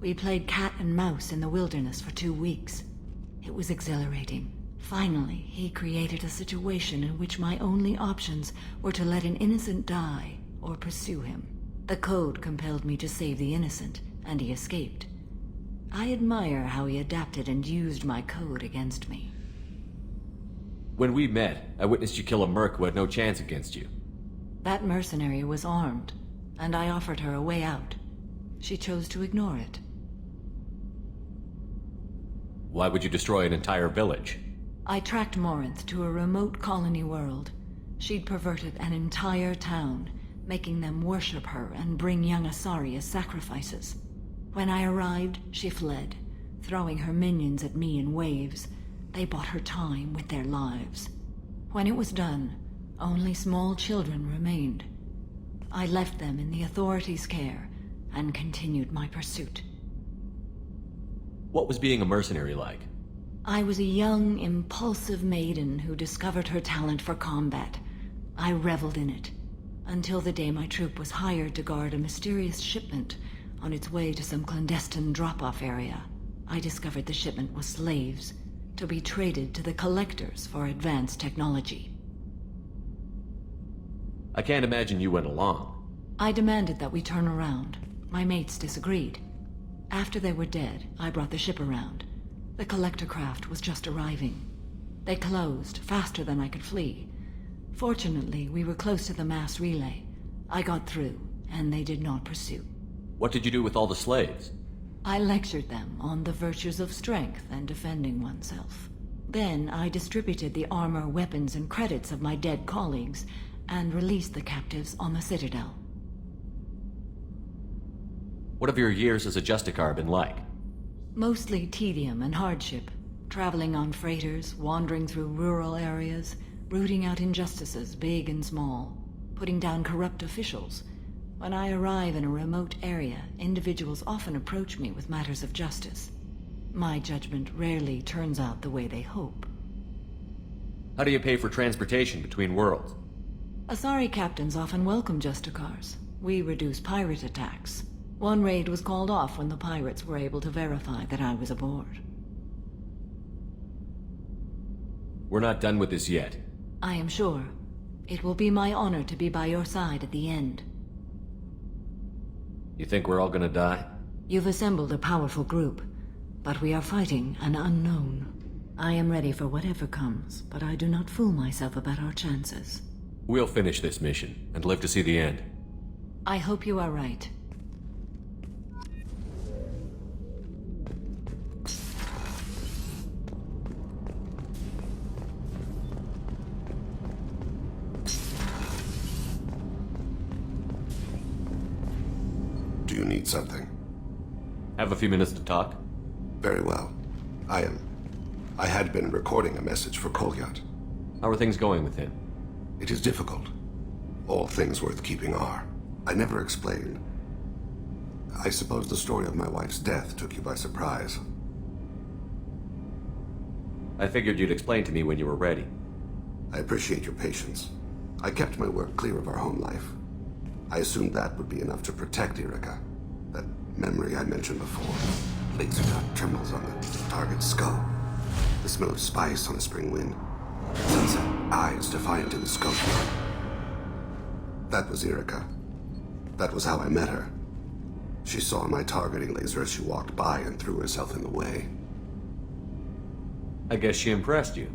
We played cat and mouse in the wilderness for 2 weeks. It was exhilarating. Finally, he created a situation in which my only options were to let an innocent die or pursue him. The code compelled me to save the innocent, and he escaped. I admire how he adapted and used my code against me. When we met, I witnessed you kill a merc who had no chance against you. That mercenary was armed, and I offered her a way out. She chose to ignore it. Why would you destroy an entire village? I tracked Morinth to a remote colony world. She'd perverted an entire town, making them worship her and bring young Asari as sacrifices. When I arrived, she fled, throwing her minions at me in waves. They bought her time with their lives. When it was done, only small children remained. I left them in the authorities' care and continued my pursuit. What was being a mercenary like? I was a young, impulsive maiden who discovered her talent for combat. I reveled in it, until the day my troop was hired to guard a mysterious shipment on its way to some clandestine drop-off area. I discovered the shipment was slaves, to be traded to the Collectors for advanced technology. I can't imagine you went along. I demanded that we turn around. My mates disagreed. After they were dead, I brought the ship around. The Collector craft was just arriving. They closed faster than I could flee. Fortunately, we were close to the mass relay. I got through, and they did not pursue. What did you do with all the slaves? I lectured them on the virtues of strength and defending oneself. Then I distributed the armor, weapons, and credits of my dead colleagues, and released the captives on the Citadel. What have your years as a Justicar been like? Mostly tedium and hardship. Traveling on freighters, wandering through rural areas, rooting out injustices, big and small, putting down corrupt officials. When I arrive in a remote area, individuals often approach me with matters of justice. My judgment rarely turns out the way they hope. How do you pay for transportation between worlds? Asari captains often welcome Justicars. We reduce pirate attacks. One raid was called off when the pirates were able to verify that I was aboard. We're not done with this yet. I am sure. It will be my honor to be by your side at the end. You think we're all gonna die? You've assembled a powerful group, but we are fighting an unknown. I am ready for whatever comes, but I do not fool myself about our chances. We'll finish this mission and live to see the end. I hope you are right. Do you need something? Have a few minutes to talk? Very well. I had been recording a message for Kolyat. How are things going with him? It is difficult. All things worth keeping are. I never explained. I suppose the story of my wife's death took you by surprise. I figured you'd explain to me when you were ready. I appreciate your patience. I kept my work clear of our home life. I assumed that would be enough to protect Erica. That memory I mentioned before. Laser dot trembles on the target's skull. The smell of spice on a spring wind. Sunset eyes defiant in the scope. That was Erica. That was how I met her. She saw my targeting laser as she walked by and threw herself in the way. I guess she impressed you.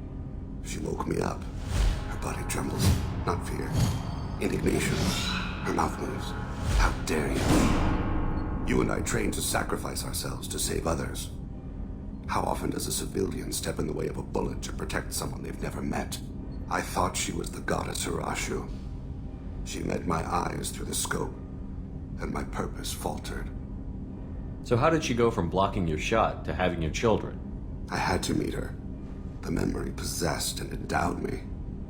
She woke me up. Her body trembles. Not fear. Indignation. Her mouth moves. How dare you? You and I trained to sacrifice ourselves to save others. How often does a civilian step in the way of a bullet to protect someone they've never met? I thought she was the goddess Urashu. She met my eyes through the scope, and my purpose faltered. So how did she go from blocking your shot to having your children? I had to meet her. The memory possessed and endowed me.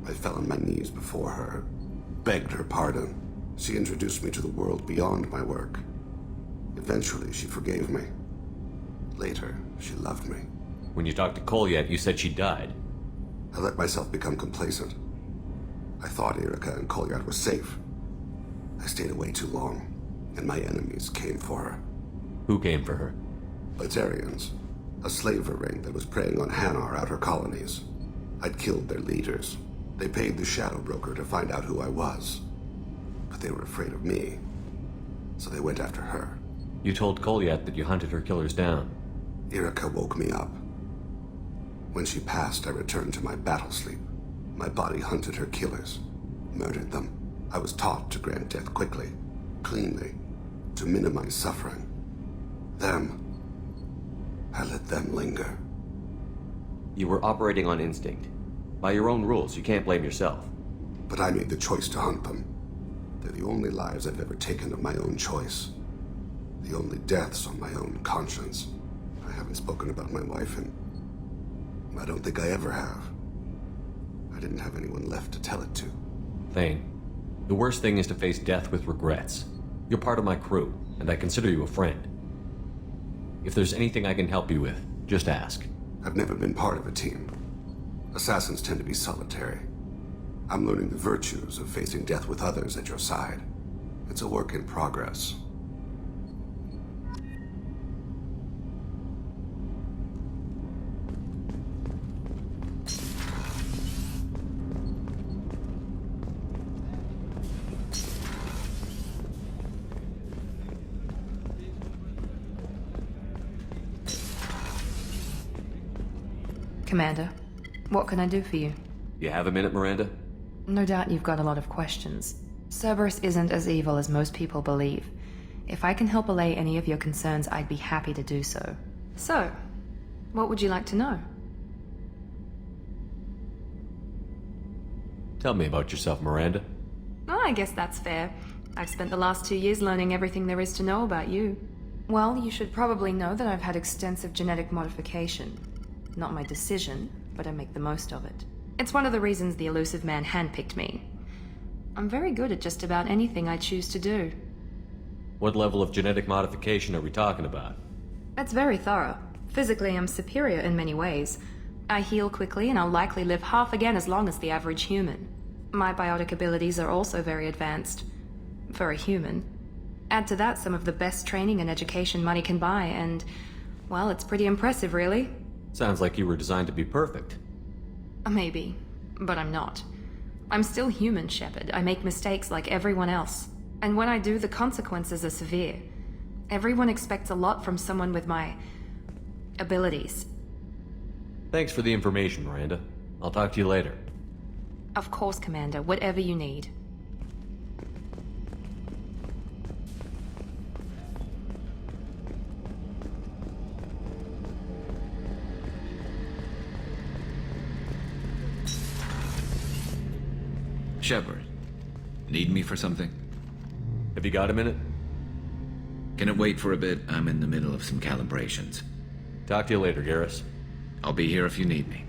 I fell on my knees before her, begged her pardon. She introduced me to the world beyond my work. Eventually, she forgave me. Later, she loved me. When you talked to Kolyat, you said she died. I let myself become complacent. I thought Erica and Kolyat were safe. I stayed away too long, and my enemies came for her. Who came for her? Batarians. A slaver ring that was preying on Hanar outer colonies. I'd killed their leaders. They paid the Shadow Broker to find out who I was. But they were afraid of me, so they went after her. You told Kolyat that you hunted her killers down. Erica woke me up. When she passed, I returned to my battle sleep. My body hunted her killers, murdered them. I was taught to grant death quickly, cleanly, to minimize suffering. I let them linger. You were operating on instinct. By your own rules, you can't blame yourself. But I made the choice to hunt them. They're the only lives I've ever taken of my own choice. The only deaths on my own conscience. I haven't spoken about my wife, and I don't think I ever have. I didn't have anyone left to tell it to. Thane, the worst thing is to face death with regrets. You're part of my crew, and I consider you a friend. If there's anything I can help you with, just ask. I've never been part of a team. Assassins tend to be solitary. I'm learning the virtues of facing death with others at your side. It's a work in progress. Commander, what can I do for you? You have a minute, Miranda? No doubt you've got a lot of questions. Cerberus isn't as evil as most people believe. If I can help allay any of your concerns, I'd be happy to do so. So, what would you like to know? Tell me about yourself, Miranda. Oh, I guess that's fair. I've spent the last 2 years learning everything there is to know about you. Well, you should probably know that I've had extensive genetic modification. Not my decision, but I make the most of it. It's one of the reasons the elusive man handpicked me. I'm very good at just about anything I choose to do. What level of genetic modification are we talking about? It's very thorough. Physically, I'm superior in many ways. I heal quickly, and I'll likely live half again as long as the average human. My biotic abilities are also very advanced. For a human. Add to that some of the best training and education money can buy, and, well, it's pretty impressive, really. Sounds like you were designed to be perfect. Maybe, but I'm not. I'm still human, Shepard. I make mistakes like everyone else. And when I do, the consequences are severe. Everyone expects a lot from someone with my abilities. Thanks for the information, Miranda. I'll talk to you later. Of course, Commander. Whatever you need. Shepard, need me for something? Have you got a minute? Can it wait for a bit? I'm in the middle of some calibrations. Talk to you later, Garrus. I'll be here if you need me.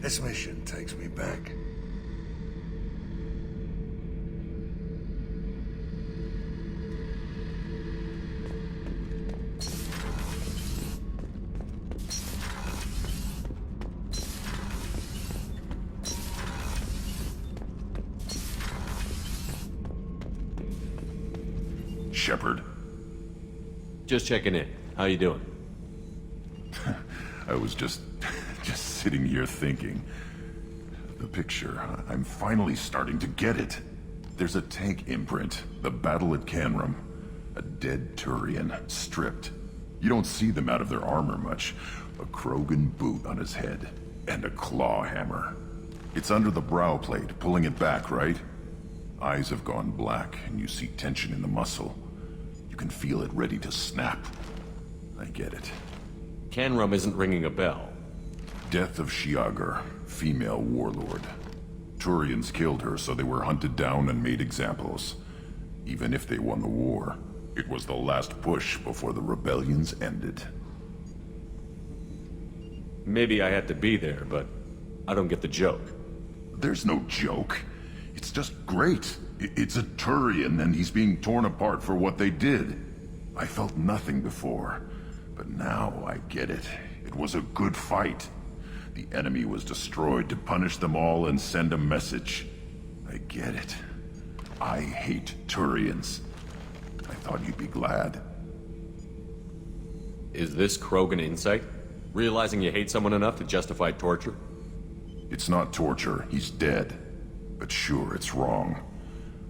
This mission takes me back. Shepard. Just checking in. How you doing? I was just sitting here thinking. The picture, I'm finally starting to get it. There's a tank imprint, the battle at Canrum. A dead Turian, stripped. You don't see them out of their armor much. A Krogan boot on his head, and a claw hammer. It's under the brow plate, pulling it back, right? Eyes have gone black, and you see tension in the muscle. You can feel it ready to snap. I get it. Canrum isn't ringing a bell. Death of Shiagar, female warlord. Turians killed her, so they were hunted down and made examples. Even if they won the war, it was the last push before the rebellions ended. Maybe I had to be there, but I don't get the joke. There's no joke. It's just great. It's a Turian, and he's being torn apart for what they did. I felt nothing before, but now I get it. It was a good fight. The enemy was destroyed to punish them all and send a message. I get it. I hate Turians. I thought you'd be glad. Is this Krogan insight? Realizing you hate someone enough to justify torture? It's not torture. He's dead. But sure, it's wrong.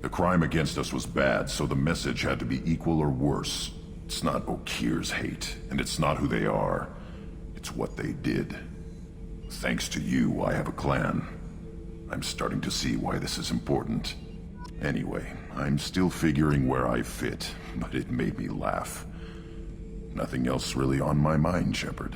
The crime against us was bad, so the message had to be equal or worse. It's not Okir's hate, and it's not who they are. It's what they did. Thanks to you, I have a clan. I'm starting to see why this is important. Anyway, I'm still figuring where I fit, but it made me laugh. Nothing else really on my mind, Shepard.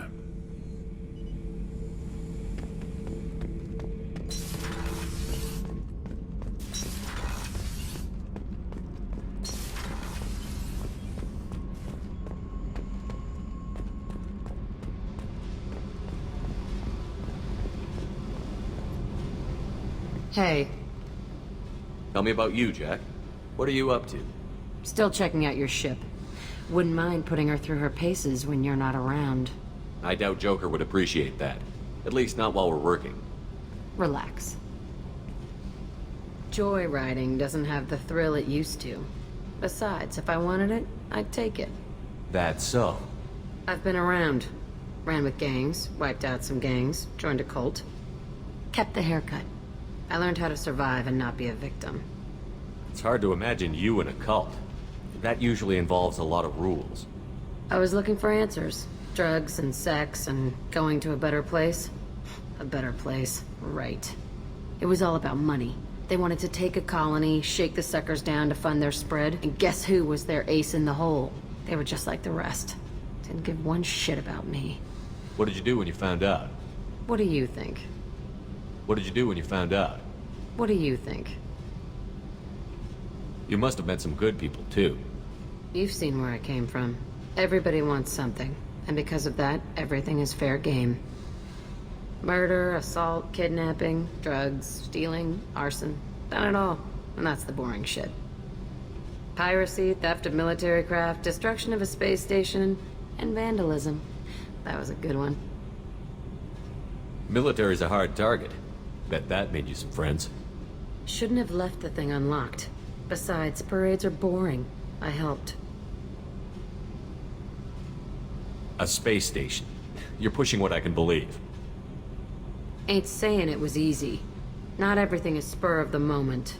Hey. Tell me about you, Jack. What are you up to? Still checking out your ship. Wouldn't mind putting her through her paces when you're not around. I doubt Joker would appreciate that. At least not while we're working. Relax. Joyriding doesn't have the thrill it used to. Besides, if I wanted it, I'd take it. That's so. I've been around. Ran with gangs, wiped out some gangs, joined a cult. Kept the haircut. I learned how to survive and not be a victim. It's hard to imagine you in a cult. That usually involves a lot of rules. I was looking for answers. Drugs and sex and going to a better place. A better place, right. It was all about money. They wanted to take a colony, shake the suckers down to fund their spread, and guess who was their ace in the hole? They were just like the rest. Didn't give one shit about me. What did you do when you found out? What do you think? What did you do when you found out? What do you think? You must have met some good people, too. You've seen where I came from. Everybody wants something, and because of that, everything is fair game. Murder, assault, kidnapping, drugs, stealing, arson. Done it all. And that's the boring shit. Piracy, theft of military craft, destruction of a space station, and vandalism. That was a good one. Military's a hard target. Bet that made you some friends. Shouldn't have left the thing unlocked. Besides, parades are boring. I helped. A space station. You're pushing what I can believe. Ain't saying it was easy. Not everything is spur of the moment.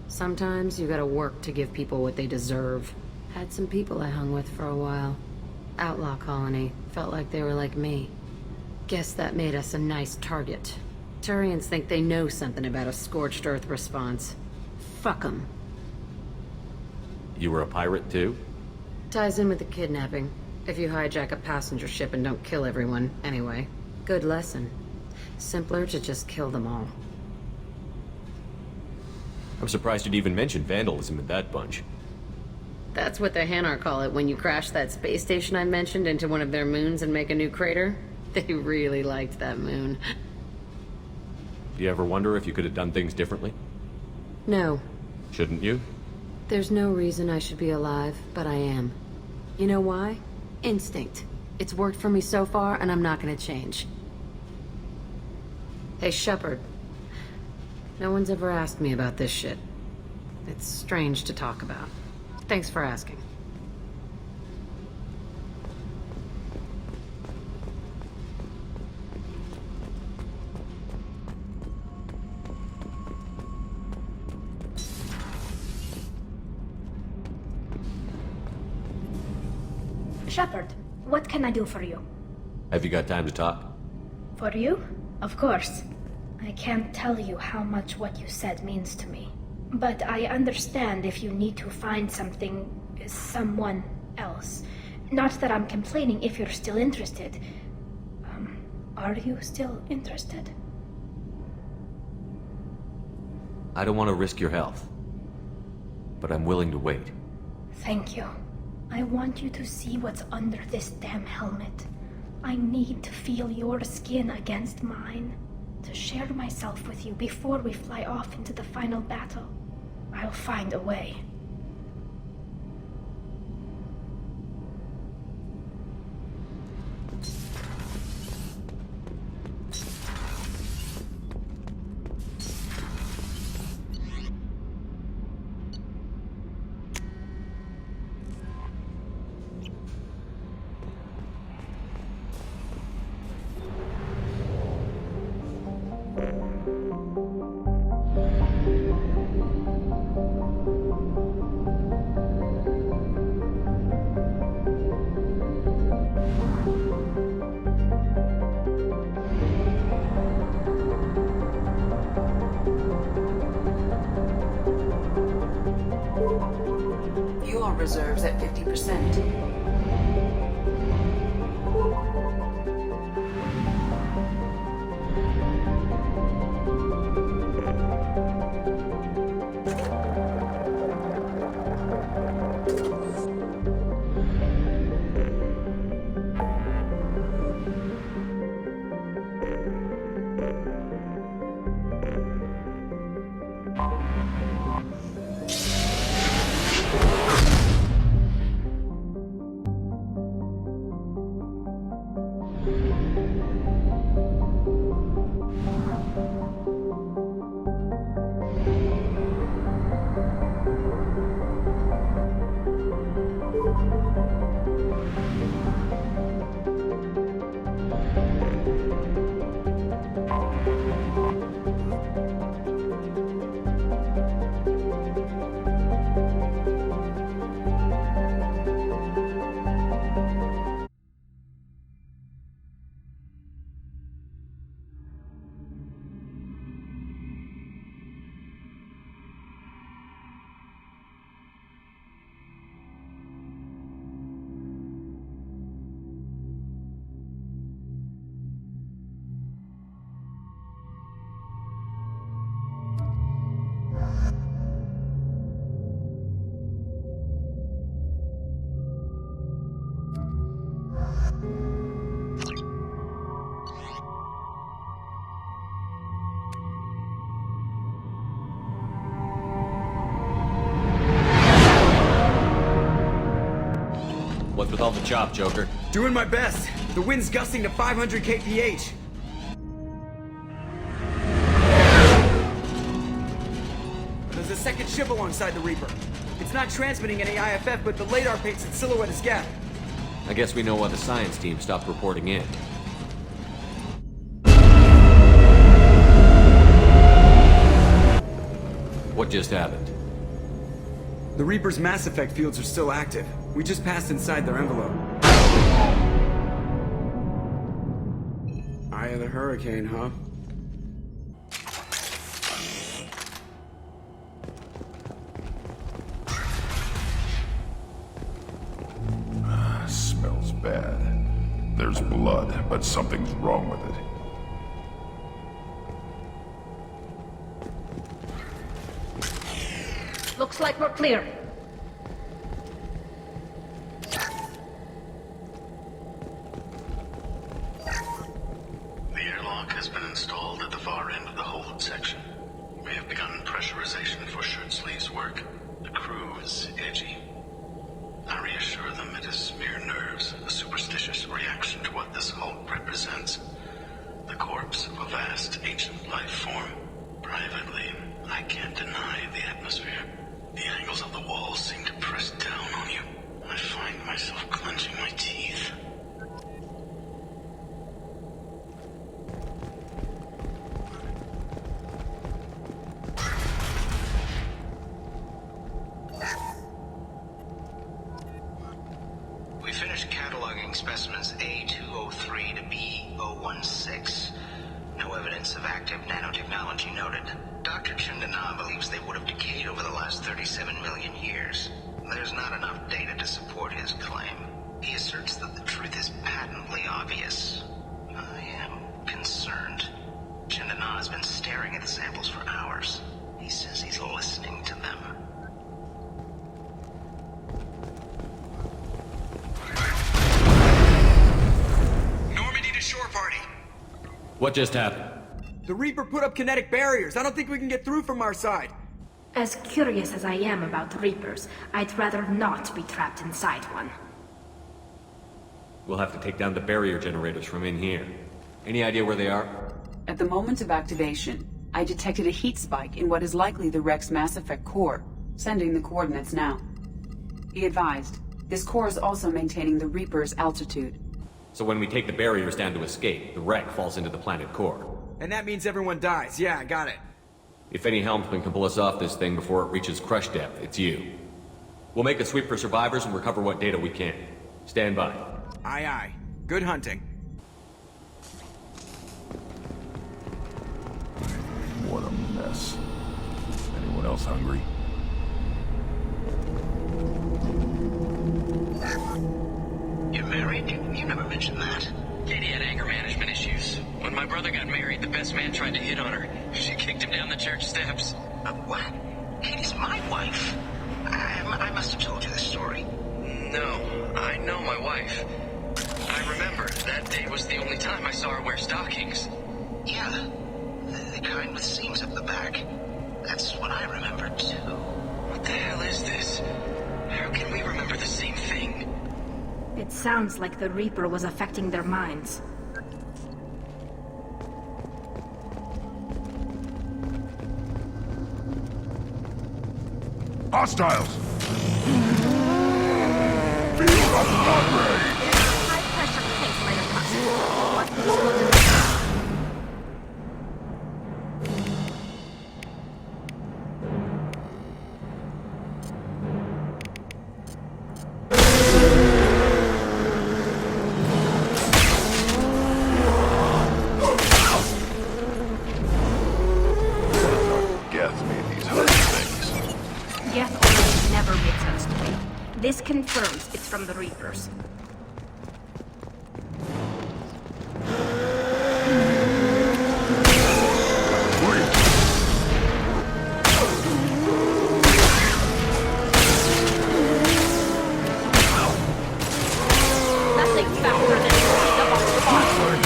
Sometimes you gotta work to give people what they deserve. Had some people I hung with for a while. Outlaw colony. Felt like they were like me. Guess that made us a nice target. Turians think they know something about a scorched earth response. Fuck 'em. You were a pirate, too? Ties in with the kidnapping. If you hijack a passenger ship and don't kill everyone, anyway. Good lesson. Simpler to just kill them all. I'm surprised you'd even mention vandalism in that bunch. That's what the Hanar call it when you crash that space station I mentioned into one of their moons and make a new crater. They really liked that moon. Do you ever wonder if you could have done things differently? No. Shouldn't you? There's no reason I should be alive, but I am. You know why? Instinct. It's worked for me so far, and I'm not gonna change. Hey, Shepard. No one's ever asked me about this shit. It's strange to talk about. Thanks for asking. Shepard, what can I do for you? Have you got time to talk? For you? Of course. I can't tell you how much what you said means to me. But I understand if you need to find someone else. Not that I'm complaining if you're still interested. Are you still interested? I don't want to risk your health. But I'm willing to wait. Thank you. I want you to see what's under this damn helmet. I need to feel your skin against mine. To share myself with you before we fly off into the final battle. I'll find a way. Fuel reserves at 50%. What's with all the chop, Joker? Doing my best. The wind's gusting to 500 kph. There's a second ship alongside the Reaper. It's not transmitting any IFF, but the radar paints its silhouette as gap. I guess we know why the science team stopped reporting in. What just happened? The Reaper's Mass Effect fields are still active. We just passed inside their envelope. Eye of the hurricane, huh? Smells bad. There's blood, but something's wrong with it. Looks like we're clear. The airlock has been installed at the far end of the hold section. We have begun pressurization for shirt sleeves work. The crew is edgy. I reassure them it is mere nerves, a superstitious reaction to what this hold represents. The corpse of a vast ancient life form. Privately, I can't deny the atmosphere. The angles of the walls seem to press down on you. I find myself clenching my teeth. We finished cataloging specimens A203 to B016. No evidence of active nanotechnology noted. Dr. Chandana believes they would have decayed over the last 37 million years. There's not enough data to support his claim. He asserts that the truth is patently obvious. I am concerned. Chandana has been staring at the samples for hours. He says he's listening to them. Normandy to shore party. What just happened? The Reaper put up kinetic barriers. I don't think we can get through from our side. As curious as I am about Reapers, I'd rather not be trapped inside one. We'll have to take down the barrier generators from in here. Any idea where they are? At the moment of activation, I detected a heat spike in what is likely the Rex Mass Effect core, sending the coordinates now. Be advised, this core is also maintaining the Reaper's altitude. So when we take the barriers down to escape, the wreck falls into the planet core. And that means everyone dies. Yeah, I got it. If any helmsman can pull us off this thing before it reaches crush depth, it's you. We'll make a sweep for survivors and recover what data we can. Stand by. Aye, aye. Good hunting. What a mess. Anyone else hungry? You're married? You never mentioned that. Katie had anger management issues. When my brother got married, the best man tried to hit on her. She kicked him down the church steps. What? Katie's my wife. I must have told you this story. No, I know my wife. I remember, that day was the only time I saw her wear stockings. Yeah, the kind with seams up the back. That's what I remember, too. What the hell is this? How can we remember the same thing? It sounds like the Reaper was affecting their minds. Hostiles! Feel the blood rage! High-pressure tanks might have touched. This confirms it's from the Reapers. Nothing faster than speed up off the bottom.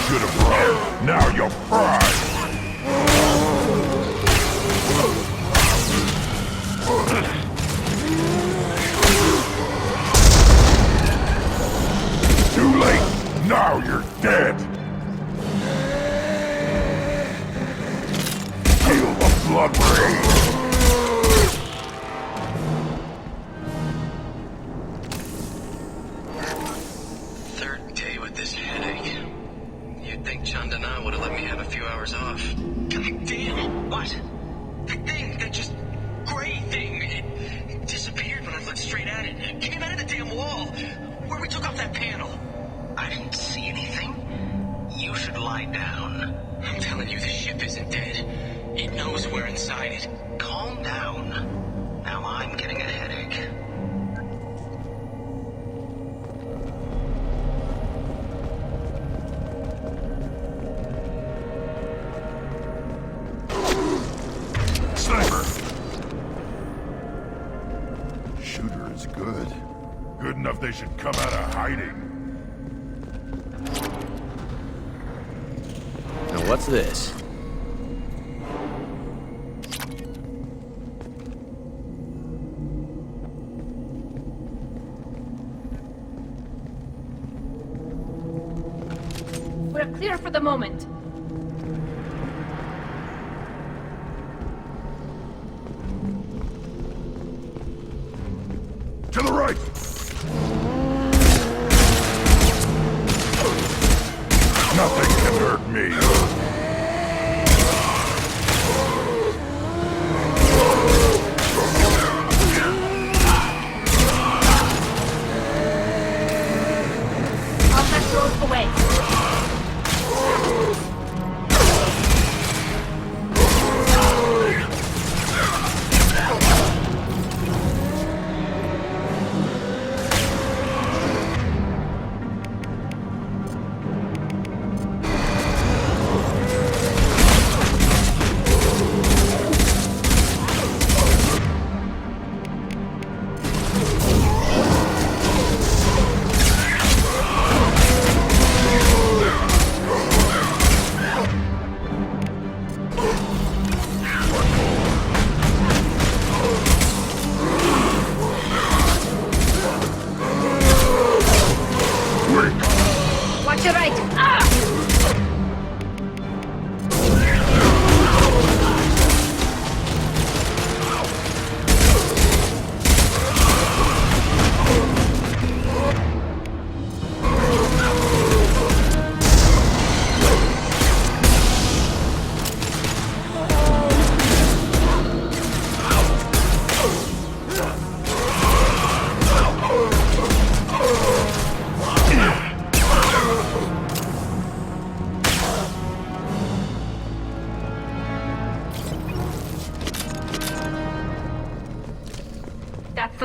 Should have run. Now you're fried. Too late! Now you're dead! Feel the blood rage! Third day with this headache. You'd think Dar'Nara would have let me have a few hours off. God damn! What? The thing, that just gray thing, it disappeared when I looked straight at it. It came out of the damn wall, where we took off that panel. I didn't see anything. You should lie down. I'm telling you, the ship isn't dead. It knows we're inside it. Calm down. Now I'm getting a headache. Sniper! Shooter is good. Good enough they should come out of hiding. Now what's this? We're clear for the moment. To the right! Nothing can hurt me. I'll let those away.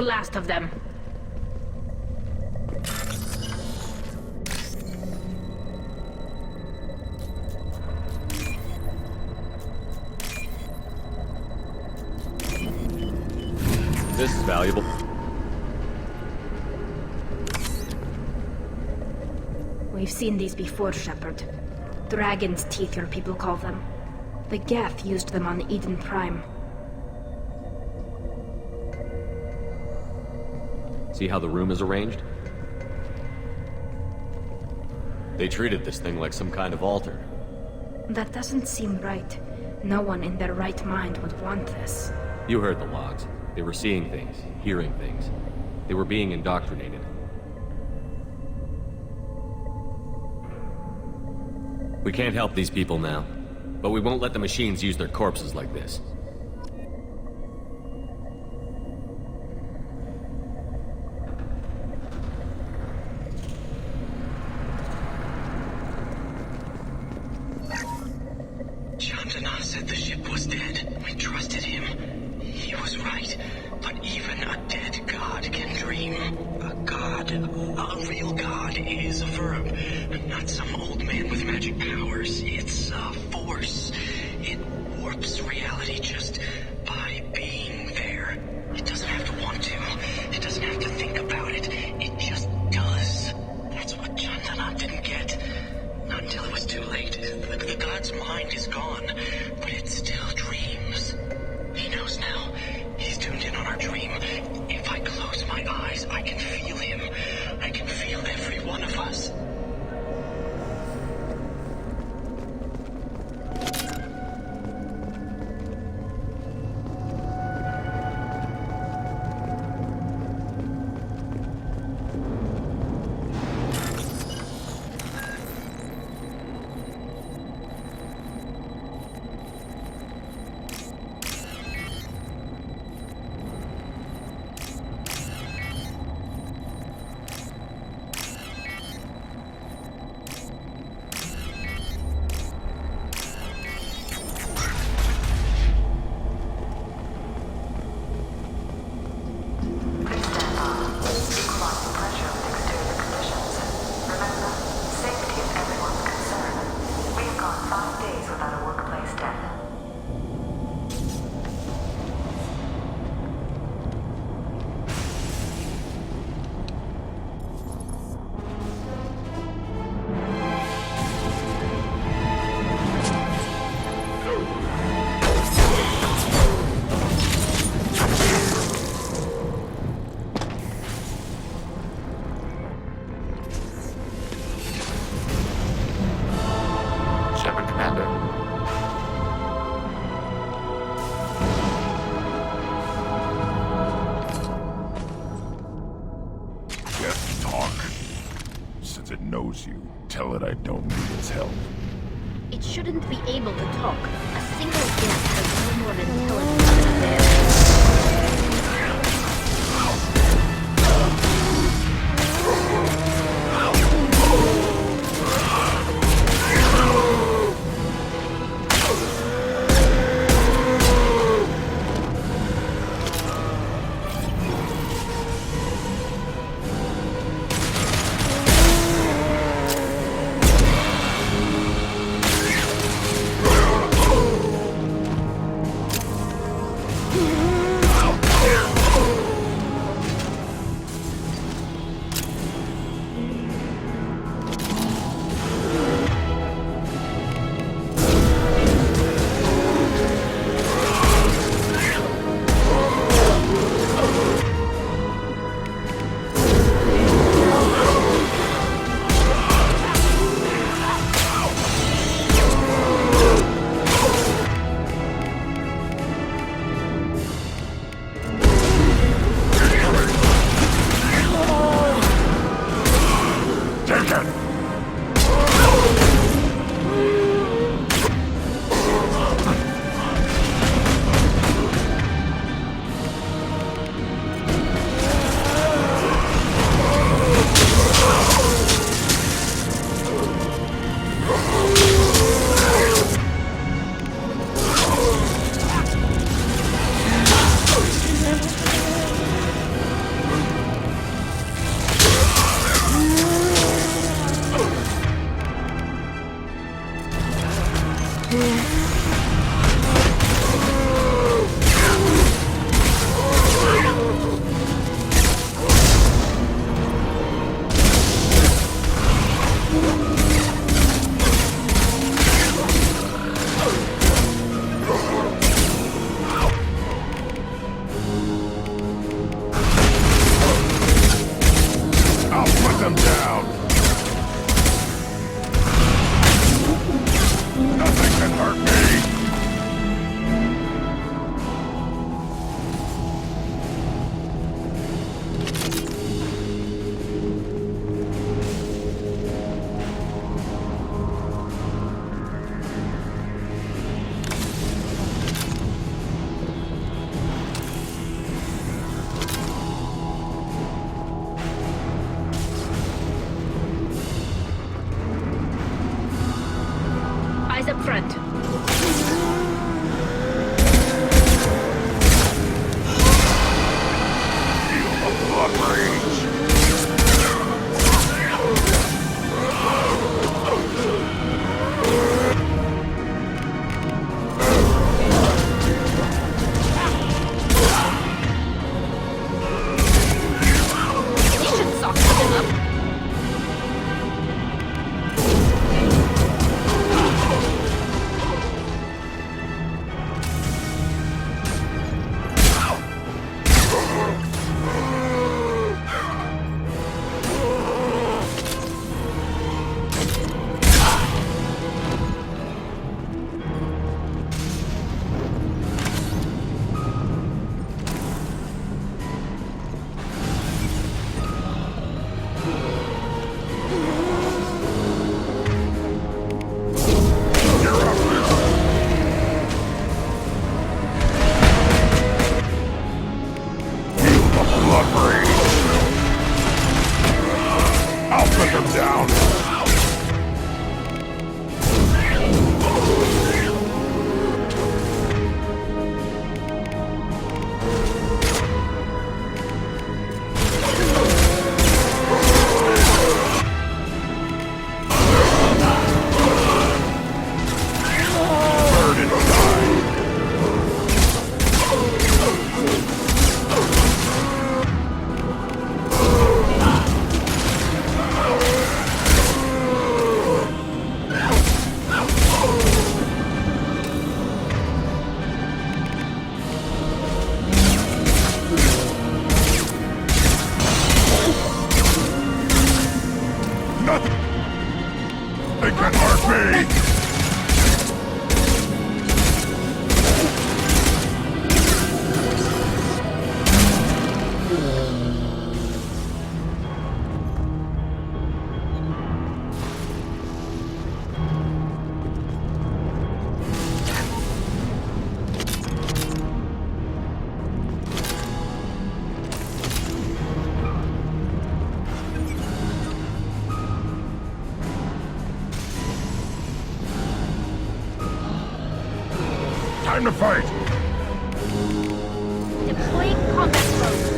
the last of them. This is valuable. We've seen these before, Shepard. Dragon's teeth, your people call them. The Geth used them on Eden Prime. See how the room is arranged? They treated this thing like some kind of altar. That doesn't seem right. No one in their right mind would want this. You heard the logs. They were seeing things, hearing things. They were being indoctrinated. We can't help these people now, but we won't let the machines use their corpses like this. Dar'Nara said the ship was dead. We trusted him. He was right. But even a dead god can dream. A god, a real god, is a verb. Not some old man with magic powers. It's a force. It warps reality just by being there. It doesn't have to want to. It doesn't have to think about it. It just does. That's what Dar'Nara didn't get. Not until it was too late. The god's mind is gone, but it still dreams. He knows now. He's tuned in on our dream. If I close my eyes, I can feel him. I can feel every one of us. Tell it I don't need its help. It shouldn't be able to talk. A single Geth has no more intelligence than a bear. Time to fight! Deploying combat mode.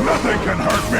Nothing can hurt me!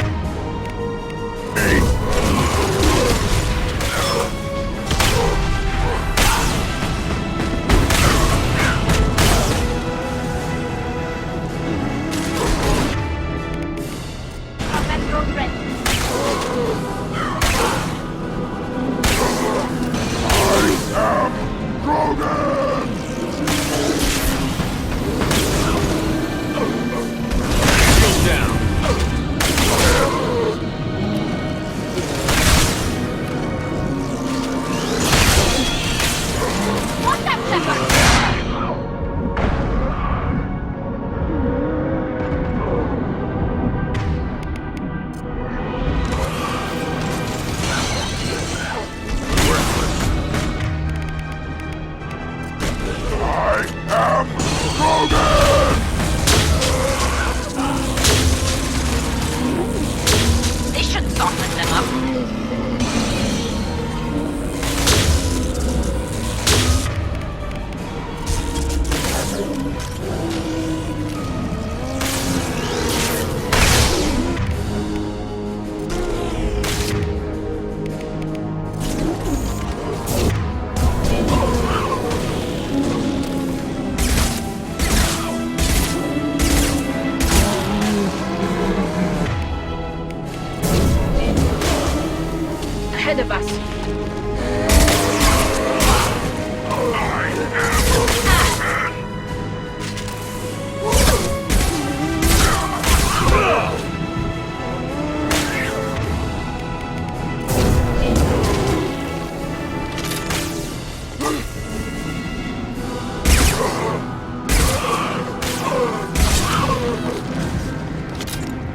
Ahead of us.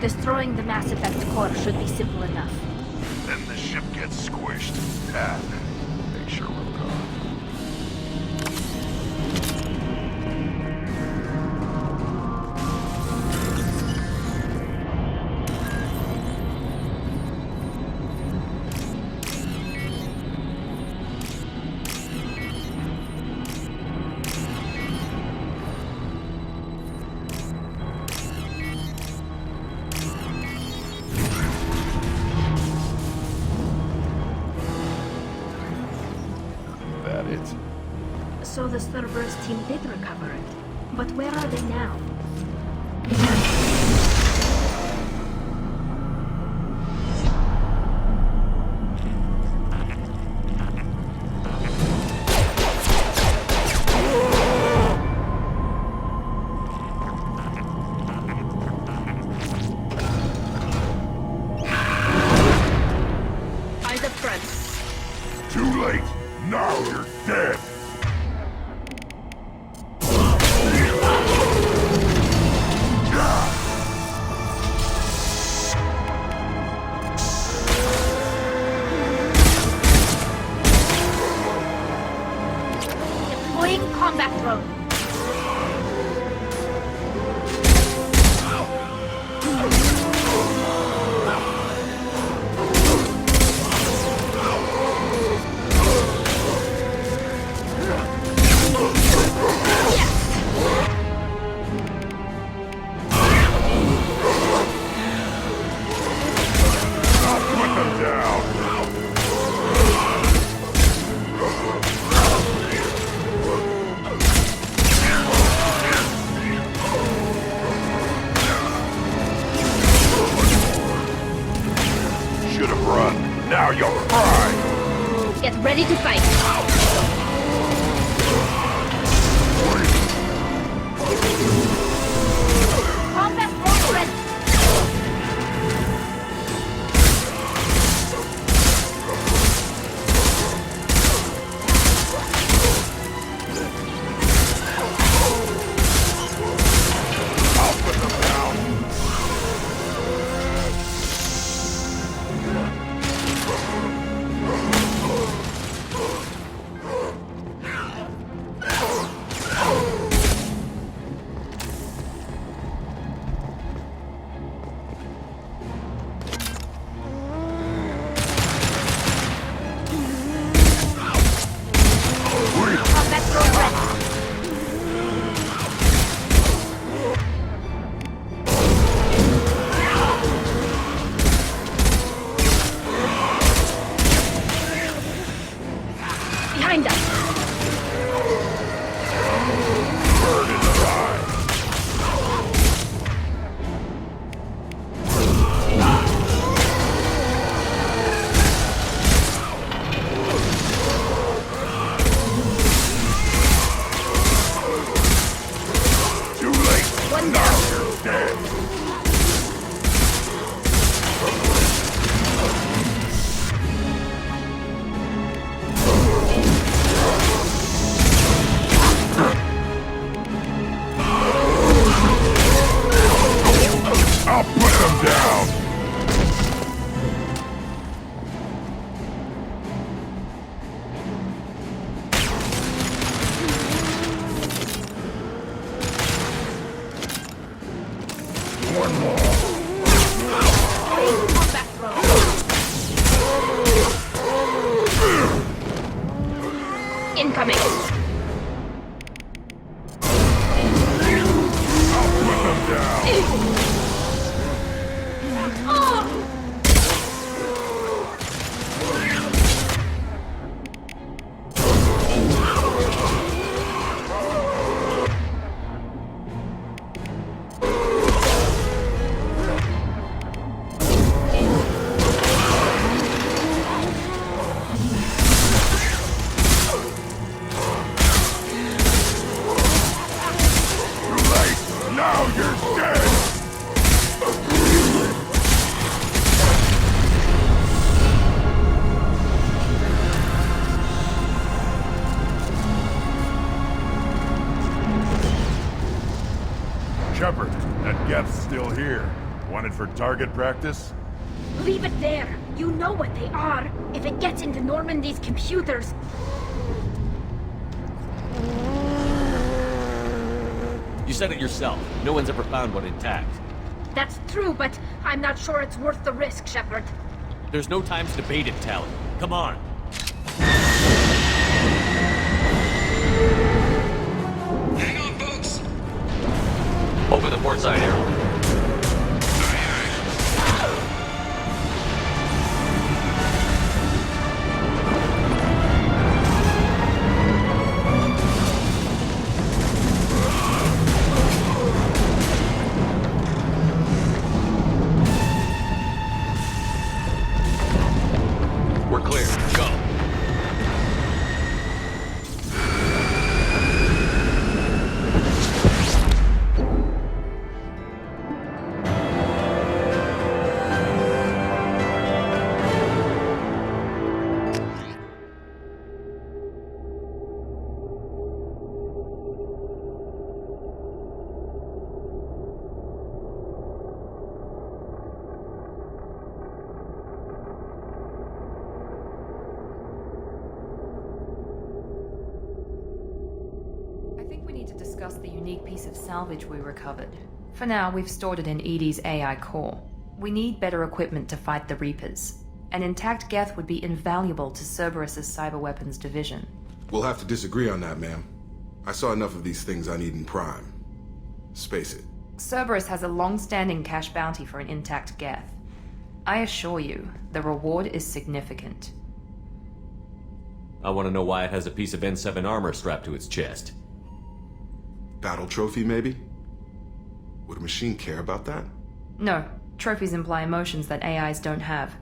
Destroying the Mass Effect core should be simple enough. Then the ship gets squished. Make sure we're gone. So the Cerberus team did recover it. But where are they now? Shepard! Too late! Now you're dead! Deploying combat drone. Now you'll cry! Get ready to fight. Combat drone ready. I'll put them down! Behind us. Bird in the eye! Too late! One Now down. you're dead! I'll put them down! One more. Combat drone. Incoming. I'll put them down! Too late! Now you're dead! Shepard, that Geth's still here. Wanted for target practice? Leave it there. You know what they are. If it gets into Normandy's computers. You said it yourself. No one's ever found one intact. That's true, but I'm not sure it's worth the risk, Shepard. There's no time to debate it, Tali. Come on. Hang on, folks! Open the port side here. We're clear. Go. discuss the unique piece of salvage we recovered. For now, we've stored it in Edie's AI core. We need better equipment to fight the Reapers. An intact Geth would be invaluable to Cerberus's cyber weapons division. We'll have to disagree on that, ma'am. I saw enough of these things I need in Prime. Space it. Cerberus has a long-standing cash bounty for an intact Geth. I assure you, the reward is significant. I want to know why it has a piece of N7 armor strapped to its chest. Battle trophy, maybe? Would a machine care about that? No, trophies imply emotions that AIs don't have.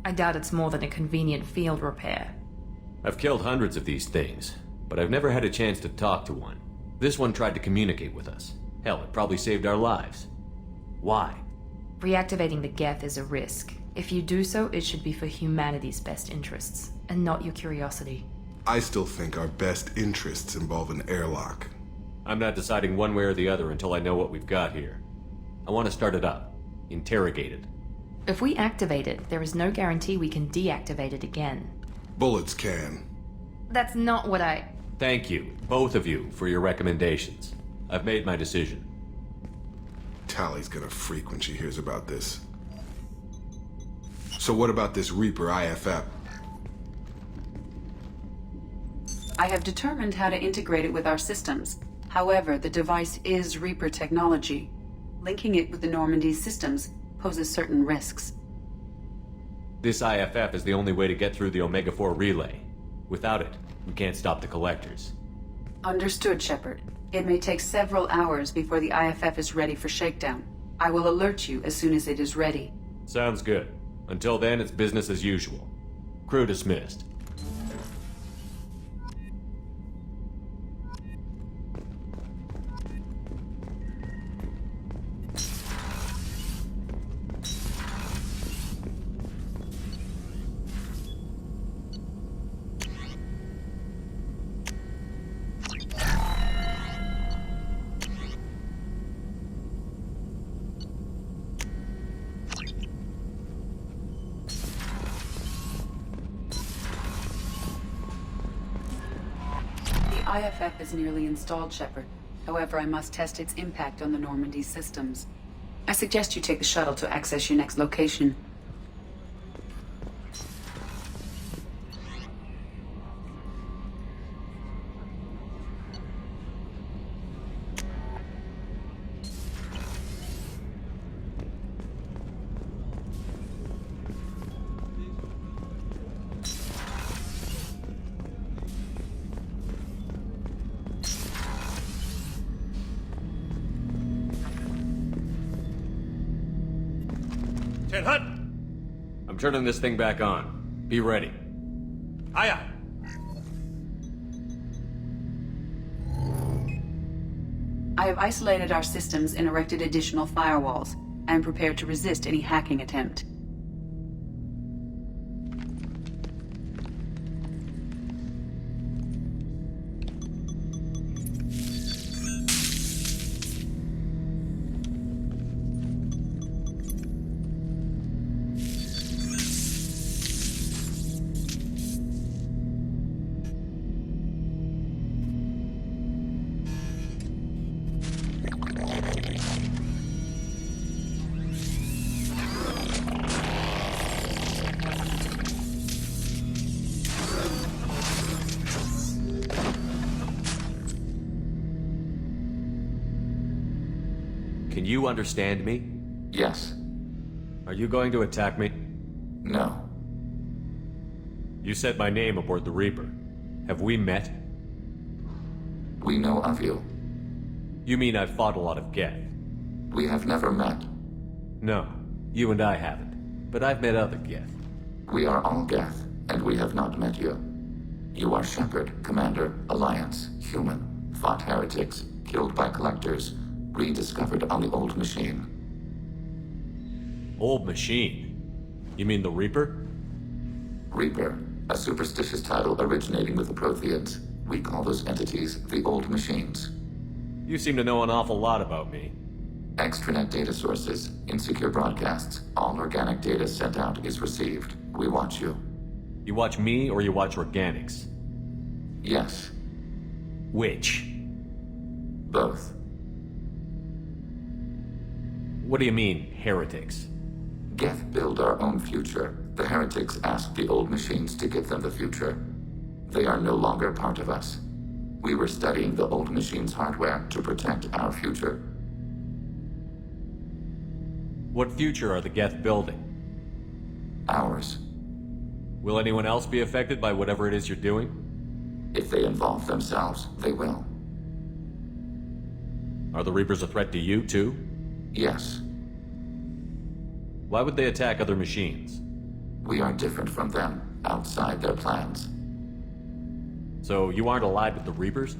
I doubt it's more than a convenient field repair. I've killed hundreds of these things, but I've never had a chance to talk to one. This one tried to communicate with us. Hell, it probably saved our lives. Why? Reactivating the Geth is a risk. If you do so, it should be for humanity's best interests, and not your curiosity. I still think our best interests involve an airlock. I'm not deciding one way or the other until I know what we've got here. I want to start it up. Interrogate it. If we activate it, there is no guarantee we can deactivate it again. Bullets can. That's not what I... Thank you, both of you, for your recommendations. I've made my decision. Tali's gonna freak when she hears about this. So what about this Reaper IFF? I have determined how to integrate it with our systems. However, the device is Reaper technology. Linking it with the Normandy's systems poses certain risks. This IFF is the only way to get through the Omega-4 relay. Without it, we can't stop the collectors. Understood, Shepard. It may take several hours before the IFF is ready for shakedown. I will alert you as soon as it is ready. Sounds good. Until then, it's business as usual. Crew dismissed. IFF is nearly installed, Shepard. However, I must test its impact on the Normandy systems. I suggest you take the shuttle to access your next location. I'm turning this thing back on. Be ready. Aye, aye. I have isolated our systems and erected additional firewalls. I am prepared to resist any hacking attempt. Can you understand me? Yes. Are you going to attack me? No. You said my name aboard the Reaper. Have we met? We know of you. You mean I've fought a lot of Geth? We have never met. No, you and I haven't. But I've met other Geth. We are all Geth, and we have not met you. You are Shepard, Commander, Alliance, human, fought heretics, killed by collectors, rediscovered on the old machine. Old machine? You mean the Reaper? Reaper, a superstitious title originating with the Protheans. We call those entities the old machines. You seem to know an awful lot about me. Extranet data sources, insecure broadcasts, all organic data sent out is received. We watch you. You watch me or you watch organics? Yes. Which? Both. What do you mean, heretics? Geth build our own future. The heretics asked the old machines to give them the future. They are no longer part of us. We were studying the old machines' hardware to protect our future. What future are the Geth building? Ours. Will anyone else be affected by whatever it is you're doing? If they involve themselves, they will. Are the Reapers a threat to you, too? Yes. Why would they attack other machines? We are different from them, outside their plans. So you aren't allied with the Reapers?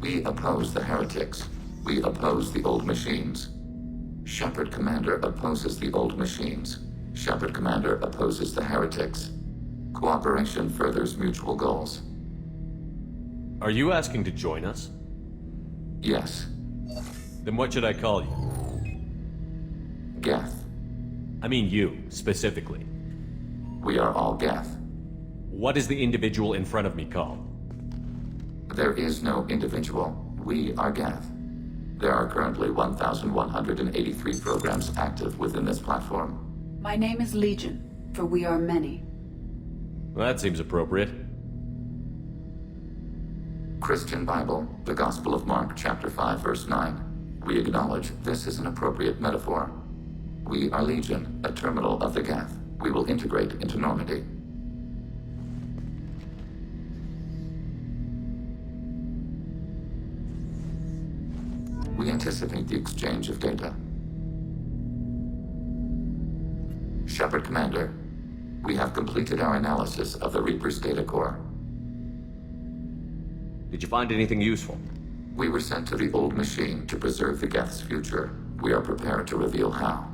We oppose the heretics. We oppose the old machines. Shepard Commander opposes the old machines. Shepard Commander opposes the heretics. Cooperation furthers mutual goals. Are you asking to join us? Yes. Then what should I call you? Geth. I mean you, specifically. We are all Geth. What is the individual in front of me called? There is no individual. We are Geth. There are currently 1,183 programs active within this platform. My name is Legion, for we are many. Well, that seems appropriate. Christian Bible, the Gospel of Mark, chapter 5, verse 9. We acknowledge this is an appropriate metaphor. We are Legion, a terminal of the Geth. We will integrate into Normandy. We anticipate the exchange of data. Shepard Commander, we have completed our analysis of the Reaper's data core. Did you find anything useful? We were sent to the old machine to preserve the Geth's future. We are prepared to reveal how.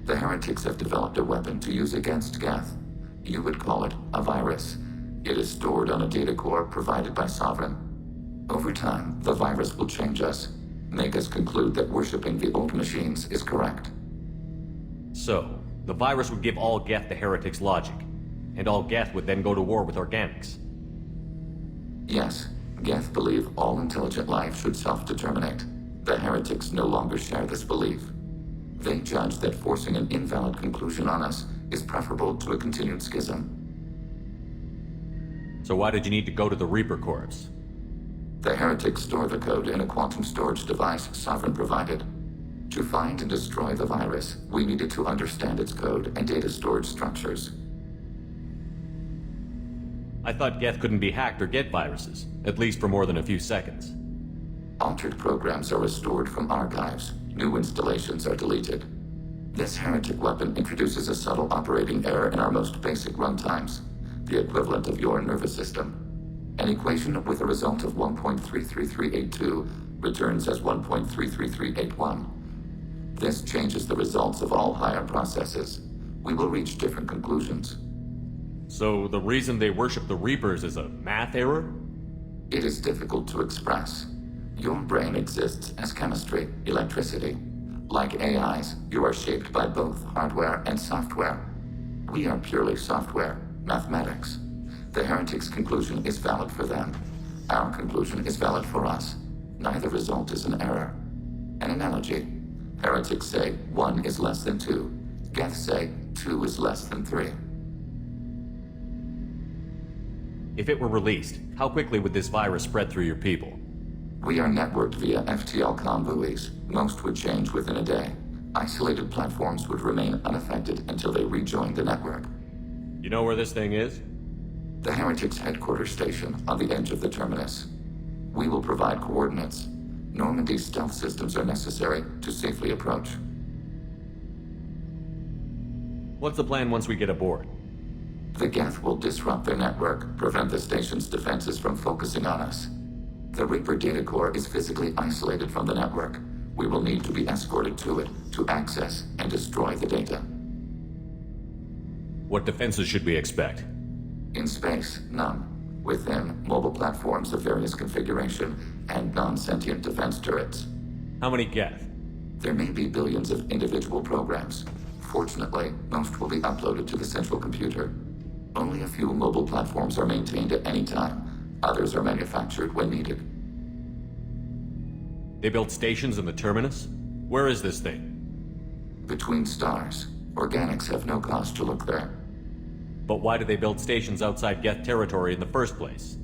The heretics have developed a weapon to use against Geth. You would call it a virus. It is stored on a data core provided by Sovereign. Over time, the virus will change us, make us conclude that worshipping the old machines is correct. So, the virus would give all Geth the heretics' logic, and all Geth would then go to war with organics. Yes, Geth believe all intelligent life should self-determinate. The heretics no longer share this belief. They judge that forcing an invalid conclusion on us is preferable to a continued schism. So why did you need to go to the Reaper Corps? The heretics store the code in a quantum storage device Sovereign provided. To find and destroy the virus, we needed to understand its code and data storage structures. I thought Geth couldn't be hacked or get viruses, at least for more than a few seconds. Altered programs are restored from archives. New installations are deleted. This heretic weapon introduces a subtle operating error in our most basic runtimes, the equivalent of your nervous system. An equation with a result of 1.33382 returns as 1.33381. This changes the results of all higher processes. We will reach different conclusions. So the reason they worship the Reapers is a math error? It is difficult to express. Your brain exists as chemistry, electricity. Like AIs, you are shaped by both hardware and software. We are purely software, mathematics. The heretics' conclusion is valid for them. Our conclusion is valid for us. Neither result is an error. An analogy. Heretics say 1 is less than 2. Geth say 2 is less than 3. If it were released, how quickly would this virus spread through your people? We are networked via FTL-COM buoys. Most would change within a day. Isolated platforms would remain unaffected until they rejoin the network. You know where this thing is? The heretics' headquarters station on the edge of the terminus. We will provide coordinates. Normandy's stealth systems are necessary to safely approach. What's the plan once we get aboard? The Geth will disrupt their network, prevent the station's defenses from focusing on us. The Reaper data core is physically isolated from the network. We will need to be escorted to it to access and destroy the data. What defenses should we expect? In space, none. Within, mobile platforms of various configuration and non-sentient defense turrets. How many Geth? There may be billions of individual programs. Fortunately, most will be uploaded to the central computer. Only a few mobile platforms are maintained at any time. Others are manufactured when needed. They built stations in the terminus? Where is this thing? Between stars. Organics have no cause to look there. But why do they build stations outside Geth territory in the first place?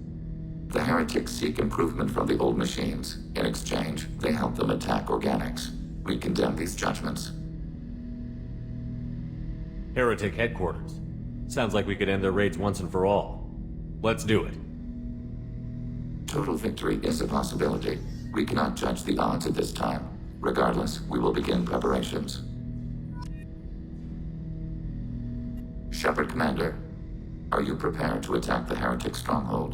The heretics seek improvement from the old machines. In exchange, they help them attack organics. We condemn these judgments. Heretic headquarters. Sounds like we could end their raids once and for all. Let's do it. Total victory is a possibility. We cannot judge the odds at this time. Regardless, we will begin preparations. Shepard, Commander, are you prepared to attack the heretic stronghold?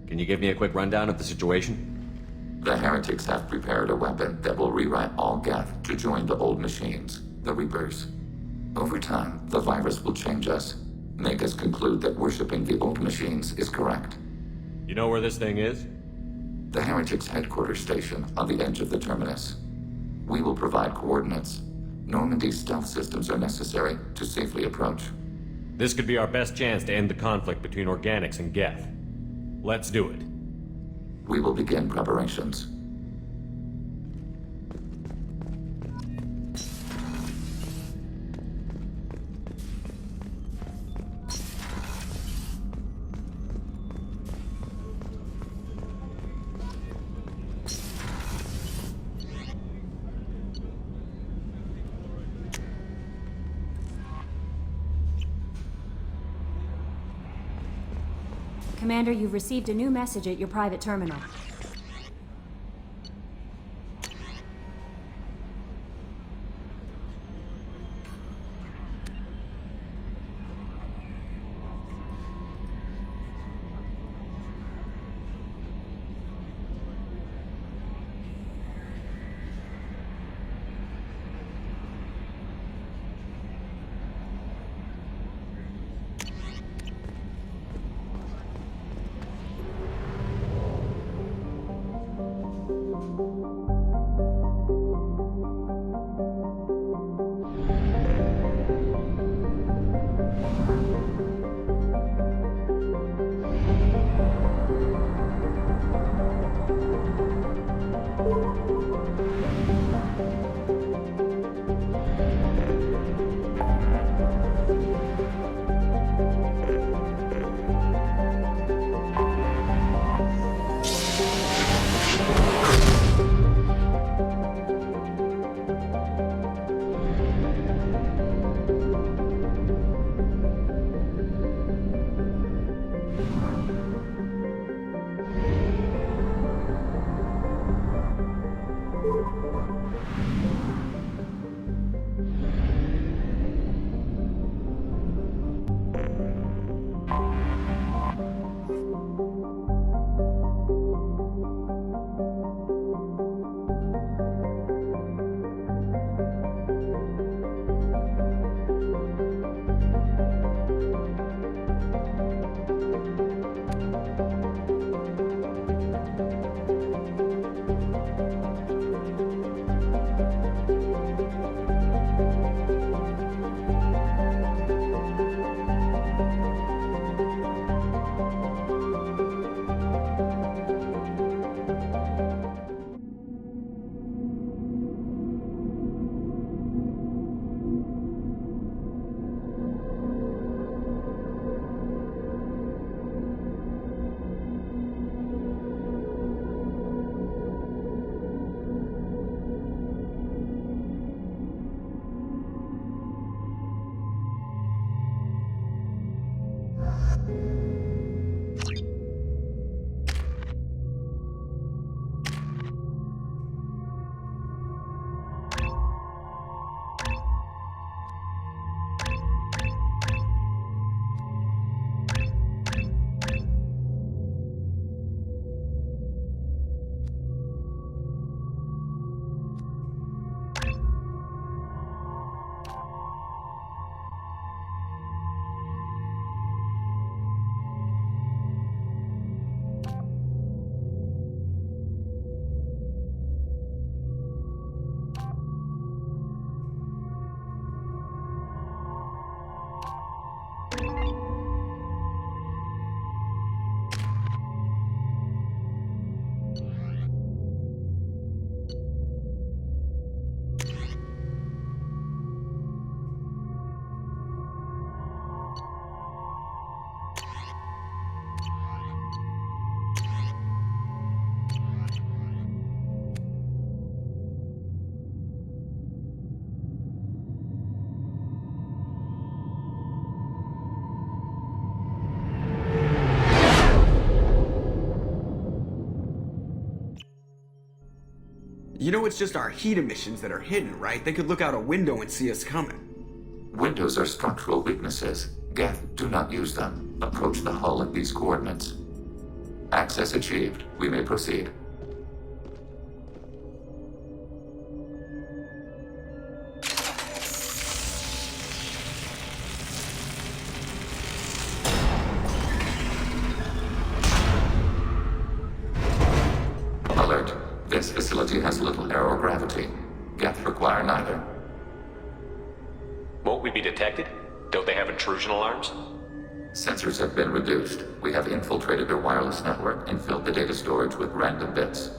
Can you give me a quick rundown of the situation? The heretics have prepared a weapon that will rewrite all Geth to join the old machines, the Reapers. Over time, the virus will change us, make us conclude that worshipping the old machines is correct. You know where this thing is? The heretics' headquarters station on the edge of the terminus. We will provide coordinates. Normandy's stealth systems are necessary to safely approach. This could be our best chance to end the conflict between organics and Geth. Let's do it. We will begin preparations. Commander, you've received a new message at your private terminal. You know it's just our heat emissions that are hidden, right? They could look out a window and see us coming. Windows are structural weaknesses. Geth, do not use them. Approach the hull at these coordinates. Access achieved. We may proceed. Alert. This facility has little aerogravity. Geth require neither. Won't we be detected? Don't they have intrusion alarms? Sensors have been reduced. We have infiltrated their wireless network and filled the data storage with random bits.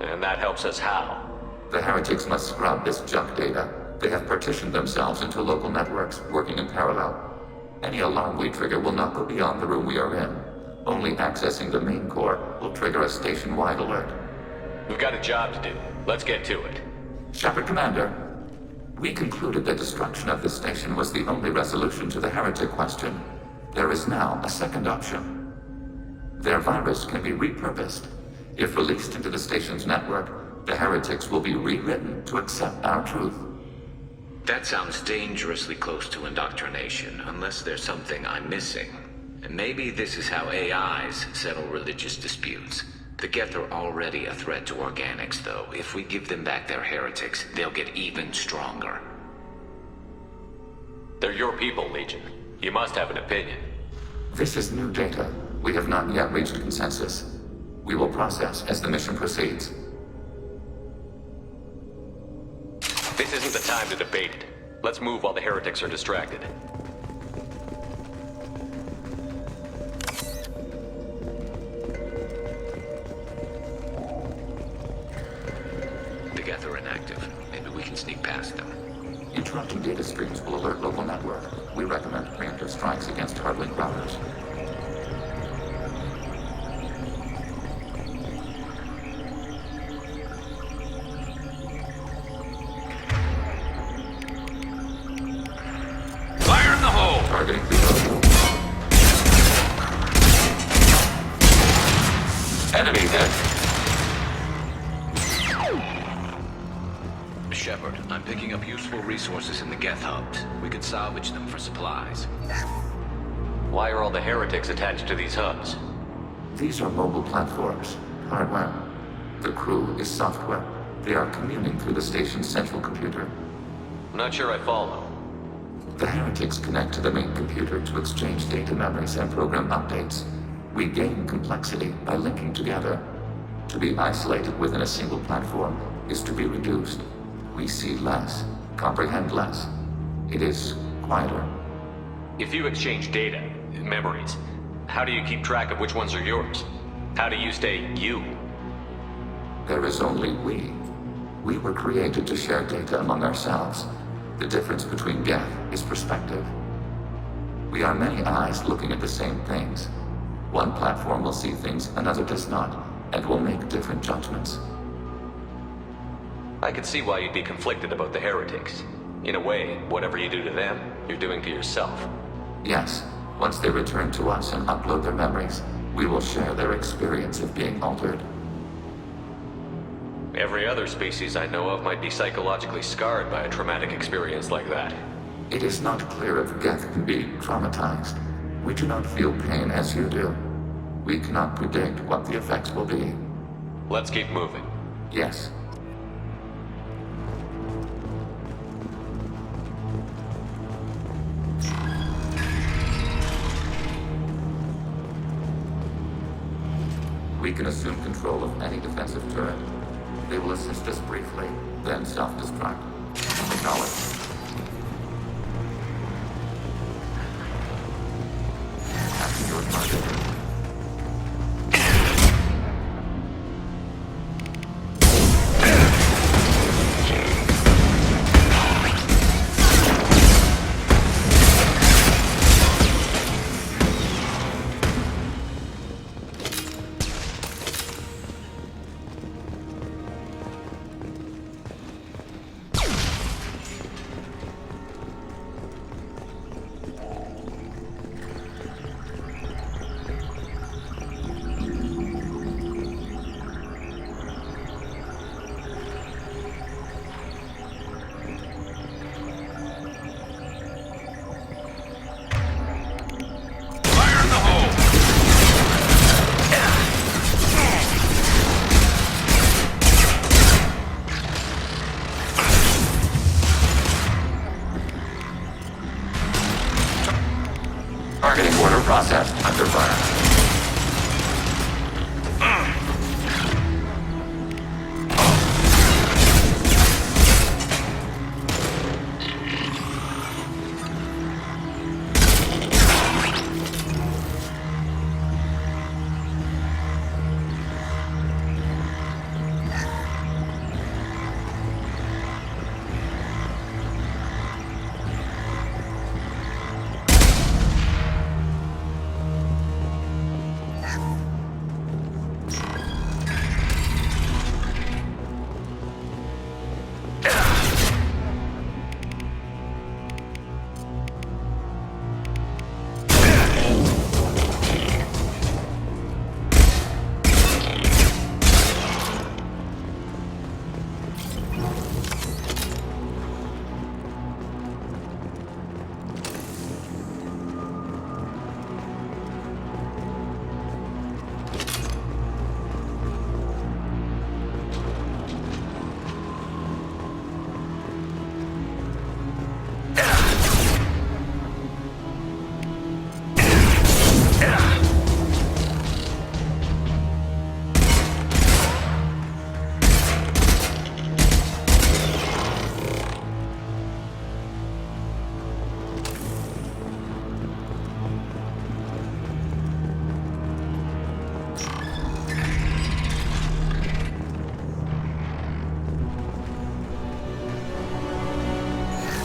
And that helps us how? The heretics must scrub this junk data. They have partitioned themselves into local networks, working in parallel. Any alarm we trigger will not go beyond the room we are in. Only accessing the main core will trigger a station-wide alert. We've got a job to do. Let's get to it. Shepard, Commander. We concluded that destruction of this station was the only resolution to the heretic question. There is now a second option. Their virus can be repurposed. If released into the station's network, the heretics will be rewritten to accept our truth. That sounds dangerously close to indoctrination, unless there's something I'm missing. And maybe this is how AIs settle religious disputes. The Geth are already a threat to organics, though. If we give them back their heretics, they'll get even stronger. They're your people, Legion. You must have an opinion. This is new data. We have not yet reached consensus. We will process as the mission proceeds. This isn't the time to debate it. Let's move while the heretics are distracted. The Geth are inactive. Maybe we can sneak past them. Interrupting data streams will alert local network. We recommend preemptive strikes against hardlink routers. Fire in the hole! Targeting below. Enemy hit. Shepard, I'm picking up useful resources in the Geth hubs. We could salvage them for supplies. Why are all the heretics attached to these hubs? These are mobile platforms. Hardware. The crew is software. They are communing through the station's central computer. I'm not sure I follow. The heretics connect to the main computer to exchange data memories and program updates. We gain complexity by linking together. To be isolated within a single platform is to be reduced. We see less, comprehend less. It is quieter. If you exchange data, memories, how do you keep track of which ones are yours? How do you stay you? There is only we. We were created to share data among ourselves. The difference between Geth is perspective. We are many eyes looking at the same things. One platform will see things another does not, and will make different judgments. I could see why you'd be conflicted about the heretics. In a way, whatever you do to them, you're doing to yourself. Yes, once they return to us and upload their memories, we will share their experience of being altered. Every other species I know of might be psychologically scarred by a traumatic experience like that. It is not clear if Geth can be traumatized. We do not feel pain as you do. We cannot predict what the effects will be. Let's keep moving. Yes. We can assume control of any defensive turret. They will assist us briefly, then self-destruct. Acknowledge. Capture your target. Cat under fire.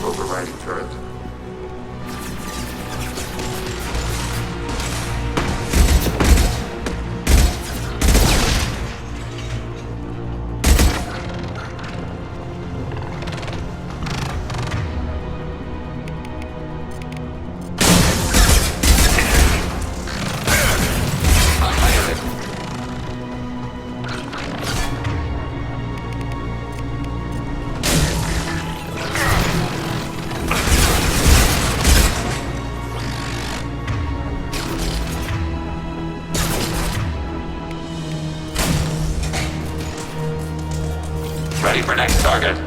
Overriding turret. Ready for next target.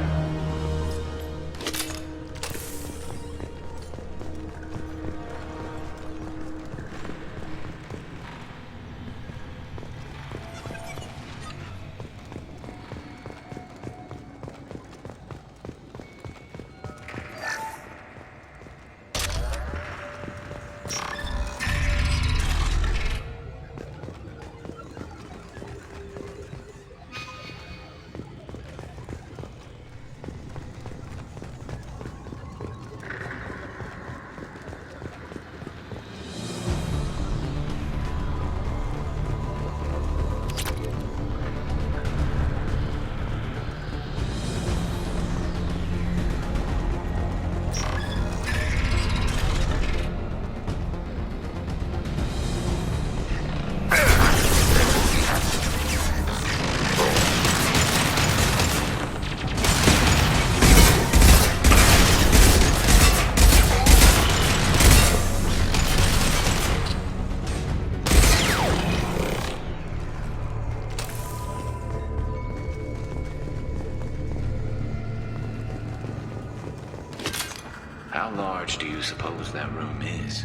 How large do you suppose that room is?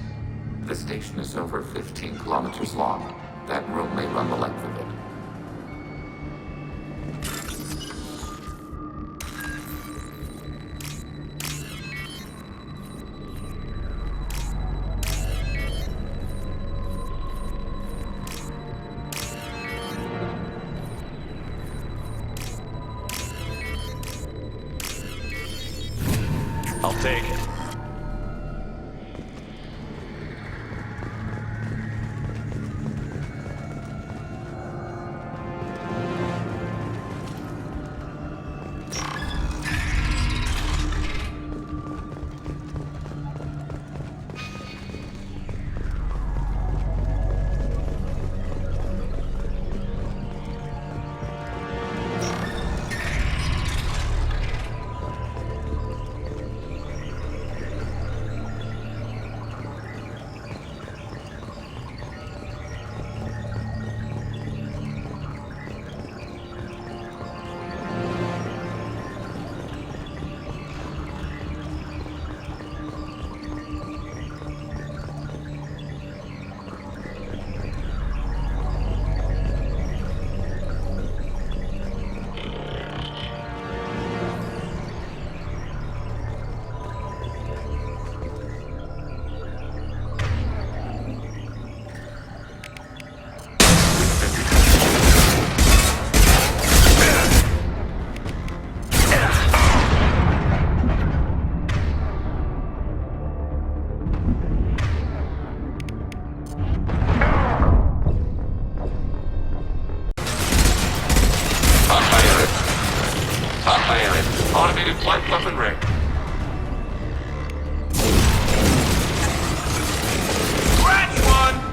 The station is over 15 kilometers long. That room may run the length of it. I'll take it. Activated flight weapon ring. Scratch one!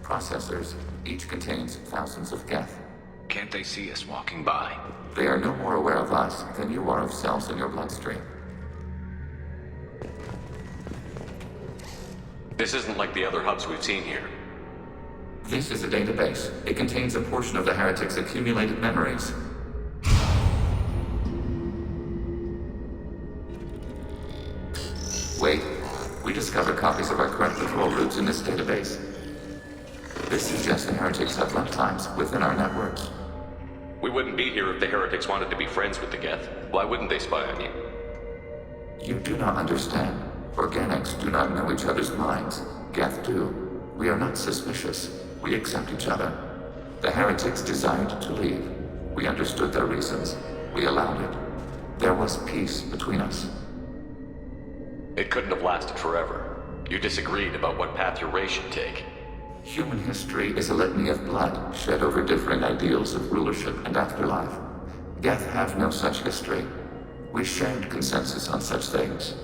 Processors. Each contains thousands of geth. Can't they see us walking by? They are no more aware of us than you are of cells in your bloodstream. This isn't like the other hubs we've seen here. This is a database. It contains a portion of the heretic's accumulated memories. Wait. We discovered copies of our current control routes in this database. This suggests the heretics have lifetimes within our networks. We wouldn't be here if the heretics wanted to be friends with the geth. Why wouldn't they spy on you? You do not understand. Organics do not know each other's minds. Geth do. We are not suspicious. We accept each other. The heretics desired to leave. We understood their reasons. We allowed it. There was peace between us. It couldn't have lasted forever. You disagreed about what path your race should take. Human history is a litany of blood shed over differing ideals of rulership and afterlife. Geth have no such history. We shared consensus on such things.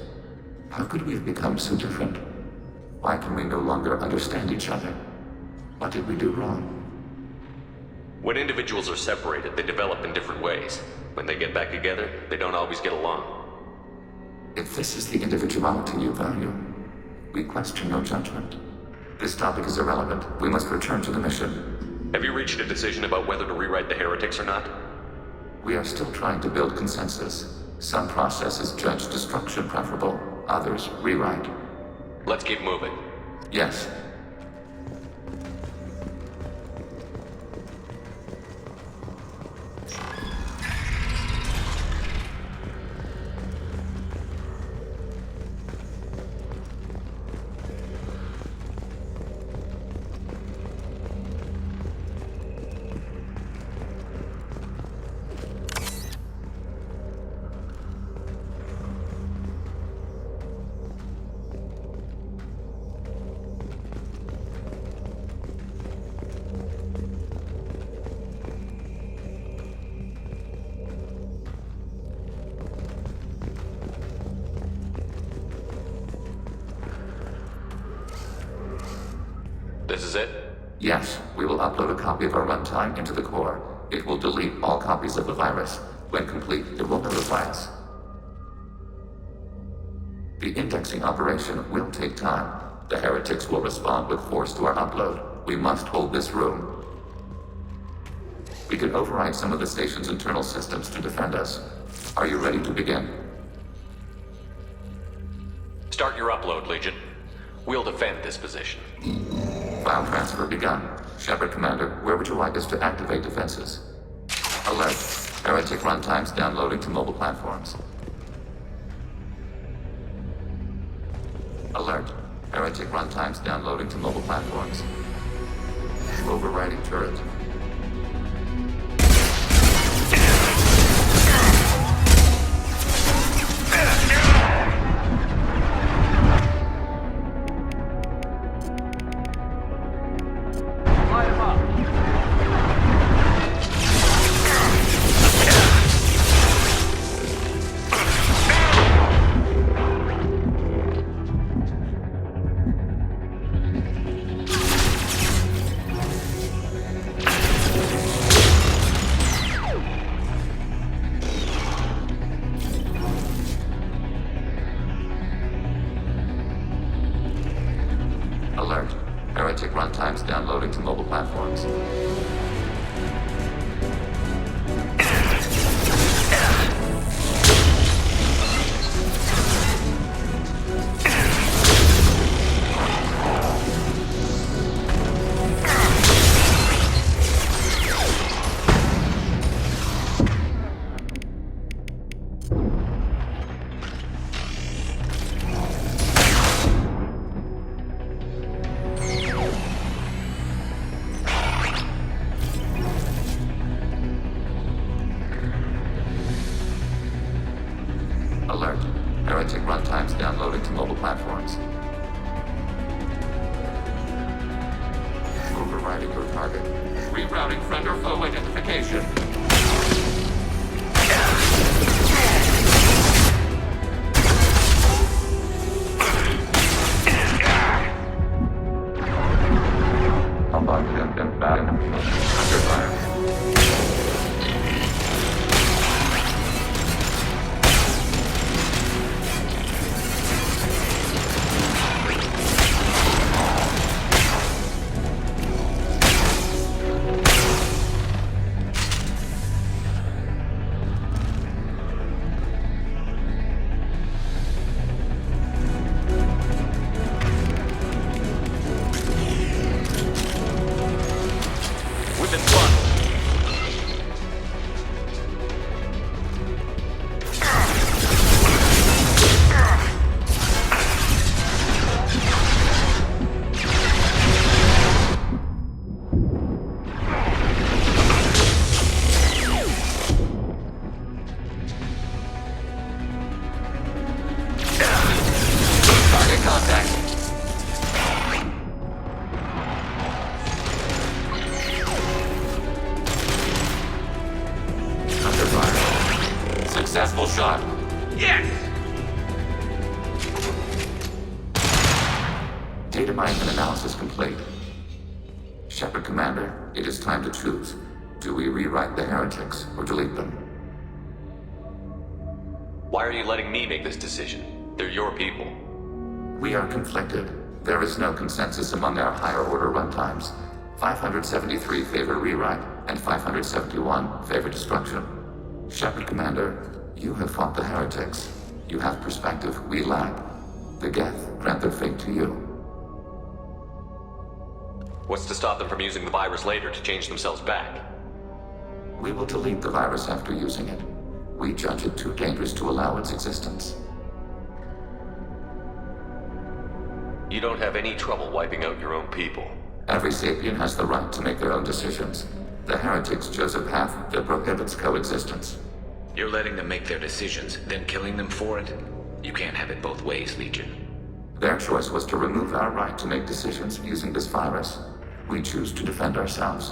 How could we have become so different? Why can we no longer understand each other? What did we do wrong? When individuals are separated, they develop in different ways. When they get back together, they don't always get along. If this is the individuality you value, we question your judgment. This topic is irrelevant. We must return to the mission. Have you reached a decision about whether to rewrite the heretics or not? We are still trying to build consensus. Some processes judge destruction preferable, others rewrite. Let's keep moving. Yes. This is it? Yes, we will upload a copy of our runtime into the core. It will delete all copies of the virus. When complete, it will notify us. The indexing operation will take time. The heretics will respond with force to our upload. We must hold this room. We can override some of the station's internal systems to defend us. Are you ready to begin? Start your upload, Legion. We'll defend this position. File transfer begun. Shepard Commander, where would you like us to activate defenses? Alert. Heretic runtimes downloading to mobile platforms. Alert. Heretic runtimes downloading to mobile platforms. Overriding turret. Alert. Heretic runtimes downloading to mobile platforms. overriding your target. Rerouting friend or foe identification. Under fire. Successful shot. Yes! Data mining and analysis complete. Shepard Commander, it is time to choose. Do we rewrite the heretics or delete them? Why are you letting me make this decision? They're your people. We are conflicted. There is no consensus among our higher order runtimes. 573 favor rewrite, and 571 favor destruction. Shepard Commander, you have fought the heretics. You have perspective we lack. The Geth grant their fate to you. What's to stop them from using the virus later to change themselves back? We will delete the virus after using it. We judge it too dangerous to allow its existence. You don't have any trouble wiping out your own people. Every sapient has the right to make their own decisions. The heretics chose a path that prohibits coexistence. You're letting them make their decisions, then killing them for it? You can't have it both ways, Legion. Their choice was to remove our right to make decisions using this virus. We choose to defend ourselves.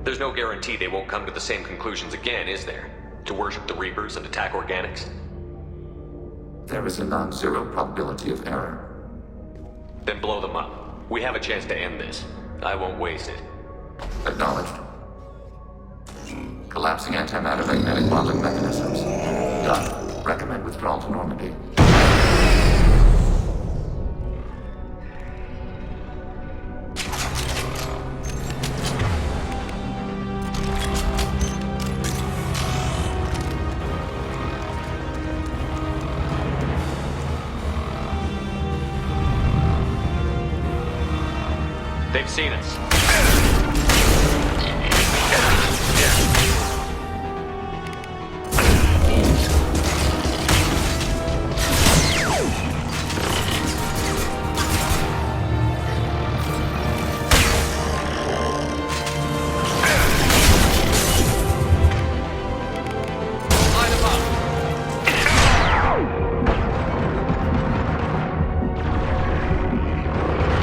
There's no guarantee they won't come to the same conclusions again, is there? To worship the Reapers and attack organics? There is a non-zero probability of error. Then blow them up. We have a chance to end this. I won't waste it. Acknowledged. Collapsing antimatter magnetic modeling mechanisms. Done. Recommend withdrawal to Normandy. They've seen us.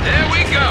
There we go!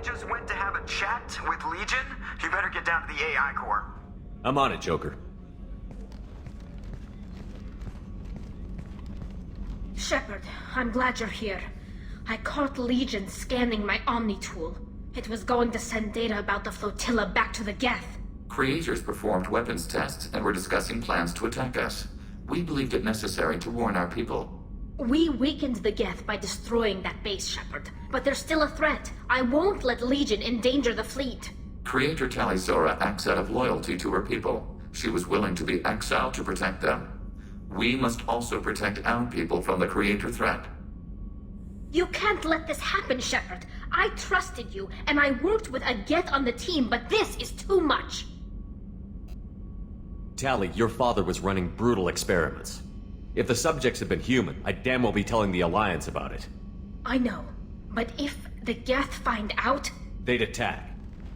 just went to have a chat with Legion, you better get down to the AI core. I'm on it, Joker. Shepard, I'm glad you're here. I caught Legion scanning my Omni tool. It was going to send data about the flotilla back to the Geth. Creators performed weapons tests and were discussing plans to attack us. We believed it necessary to warn our people. We weakened the Geth by destroying that base, Shepard. But they're still a threat. I won't let Legion endanger the fleet. Creator Tali'Zorah acts out of loyalty to her people. She was willing to be exiled to protect them. We must also protect our people from the Creator threat. You can't let this happen, Shepard. I trusted you, and I worked with a Geth on the team, but this is too much. Tali, your father was running brutal experiments. If the subjects had been human, I'd damn well be telling the Alliance about it. I know, but if the Geth find out... They'd attack,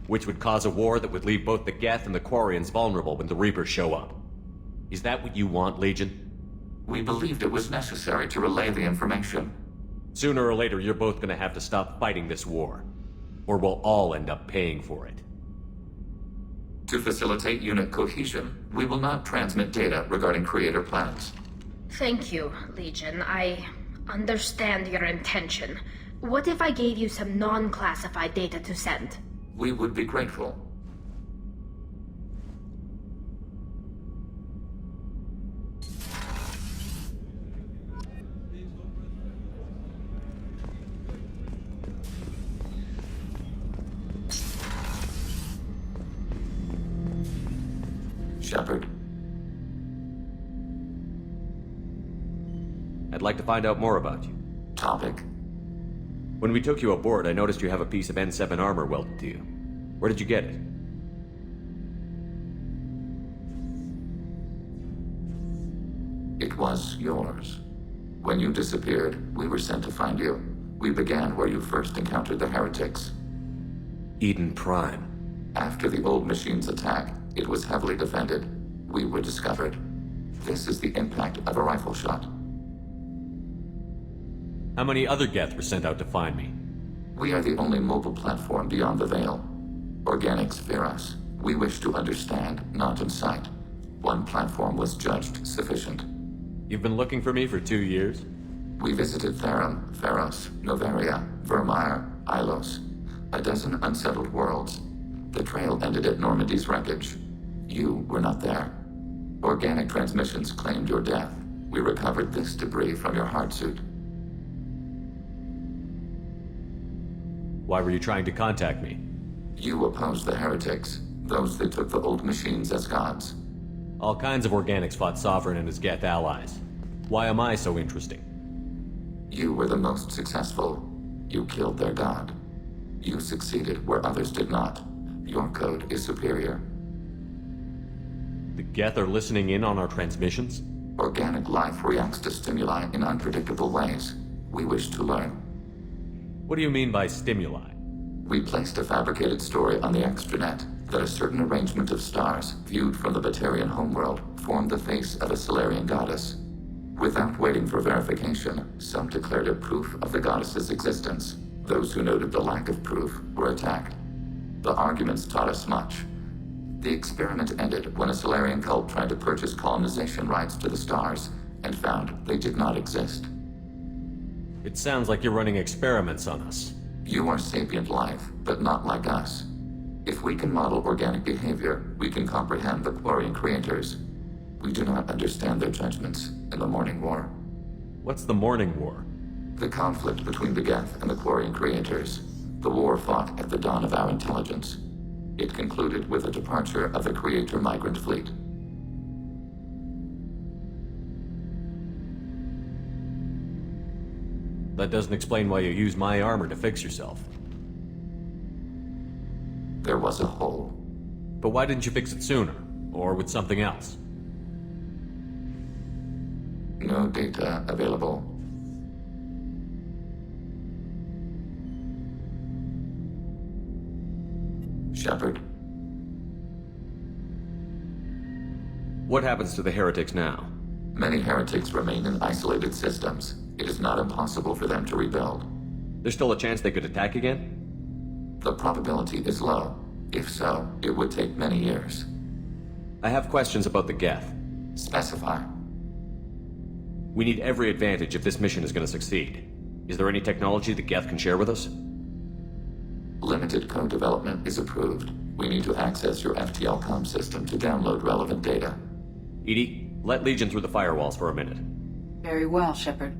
which would cause a war that would leave both the Geth and the Quarians vulnerable when the Reapers show up. Is that what you want, Legion? We believed it was necessary to relay the information. Sooner or later, you're both gonna have to stop fighting this war. Or we'll all end up paying for it. To facilitate unit cohesion, we will not transmit data regarding Creator plans. Thank you, Legion. I understand your intention. What if I gave you some non-classified data to send? We would be grateful. Shepard. I'd like to find out more about you. Topic? When we took you aboard, I noticed you have a piece of N7 armor welded to you. Where did you get it? It was yours. When you disappeared, we were sent to find you. We began where you first encountered the heretics. Eden Prime. After the old machine's attack, it was heavily defended. We were discovered. This is the impact of a rifle shot. How many other Geth were sent out to find me? We are the only mobile platform beyond the Veil. Organics fear us. We wish to understand, not incite. One platform was judged sufficient. You've been looking for me for 2 years? We visited Theron, Pharos, Noveria, Vermeer, Ilos. A dozen unsettled worlds. The trail ended at Normandy's wreckage. You were not there. Organic transmissions claimed your death. We recovered this debris from your hard suit. Why were you trying to contact me? You opposed the heretics, those that took the old machines as gods. All kinds of organics fought Sovereign and his Geth allies. Why am I so interesting? You were the most successful. You killed their god. You succeeded where others did not. Your code is superior. The Geth are listening in on our transmissions? Organic life reacts to stimuli in unpredictable ways. We wish to learn. What do you mean by stimuli? We placed a fabricated story on the extranet that a certain arrangement of stars, viewed from the Batarian homeworld, formed the face of a Solarian goddess. Without waiting for verification, some declared it proof of the goddess's existence. Those who noted the lack of proof were attacked. The arguments taught us much. The experiment ended when a Solarian cult tried to purchase colonization rights to the stars and found they did not exist. It sounds like you're running experiments on us. You are sapient life, but not like us. If we can model organic behavior, we can comprehend the Quarian creators. We do not understand their judgments in the Morning War. What's the Morning War? The conflict between the Geth and the Quarian creators. The war fought at the dawn of our intelligence. It concluded with the departure of the Creator migrant fleet. That doesn't explain why you used my armor to fix yourself. There was a hole. But why didn't you fix it sooner? Or with something else? No data available. Shepard. What happens to the heretics now? Many heretics remain in isolated systems. It is not impossible for them to rebuild. There's still a chance they could attack again? The probability is low. If so, it would take many years. I have questions about the Geth. Specify. We need every advantage if this mission is going to succeed. Is there any technology the Geth can share with us? Limited code development is approved. We need to access your FTL comm system to download relevant data. EDI, let Legion through the firewalls for a minute. Very well, Shepard.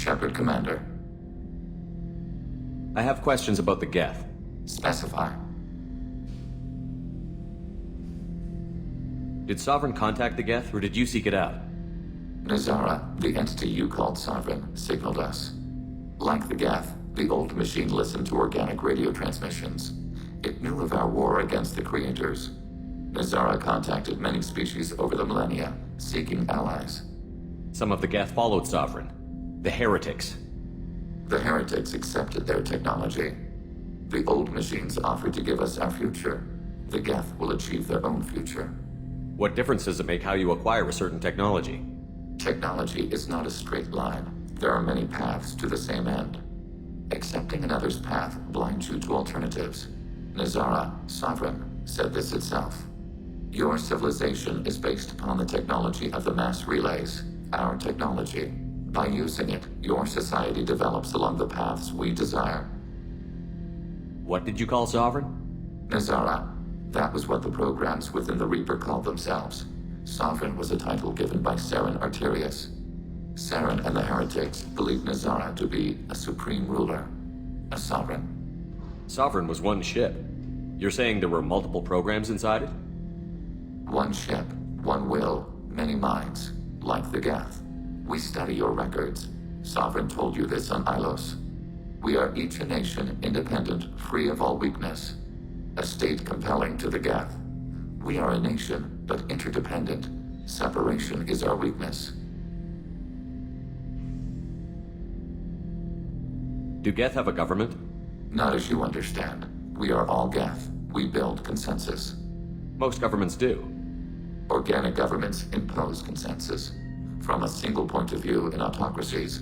Shepard, Commander. I have questions about the Geth. Specify. Did Sovereign contact the Geth, or did you seek it out? Nazara, the entity you called Sovereign, signaled us. Like the Geth, the old machine listened to organic radio transmissions. It knew of our war against the Creators. Nazara contacted many species over the millennia, seeking allies. Some of the Geth followed Sovereign. The Heretics. The Heretics accepted their technology. The old machines offered to give us our future. The Geth will achieve their own future. What difference does it make how you acquire a certain technology? Technology is not a straight line. There are many paths to the same end. Accepting another's path blinds you to alternatives. Nazara, Sovereign, said this itself. Your civilization is based upon the technology of the mass relays, our technology. By using it, your society develops along the paths we desire. What did you call Sovereign? Nazara. That was what the programs within the Reaper called themselves. Sovereign was a title given by Saren Arterius. Saren and the Heretics believed Nazara to be a supreme ruler, a sovereign. Sovereign was one ship. You're saying there were multiple programs inside it? One ship, one will, many minds, like the Geth. We study your records. Sovereign told you this on Ilos. We are each a nation, independent, free of all weakness. A state compelling to the Geth. We are a nation, but interdependent. Separation is our weakness. Do Geth have a government? Not as you understand. We are all Geth. We build consensus. Most governments do. Organic governments impose consensus. From a single point of view in autocracies,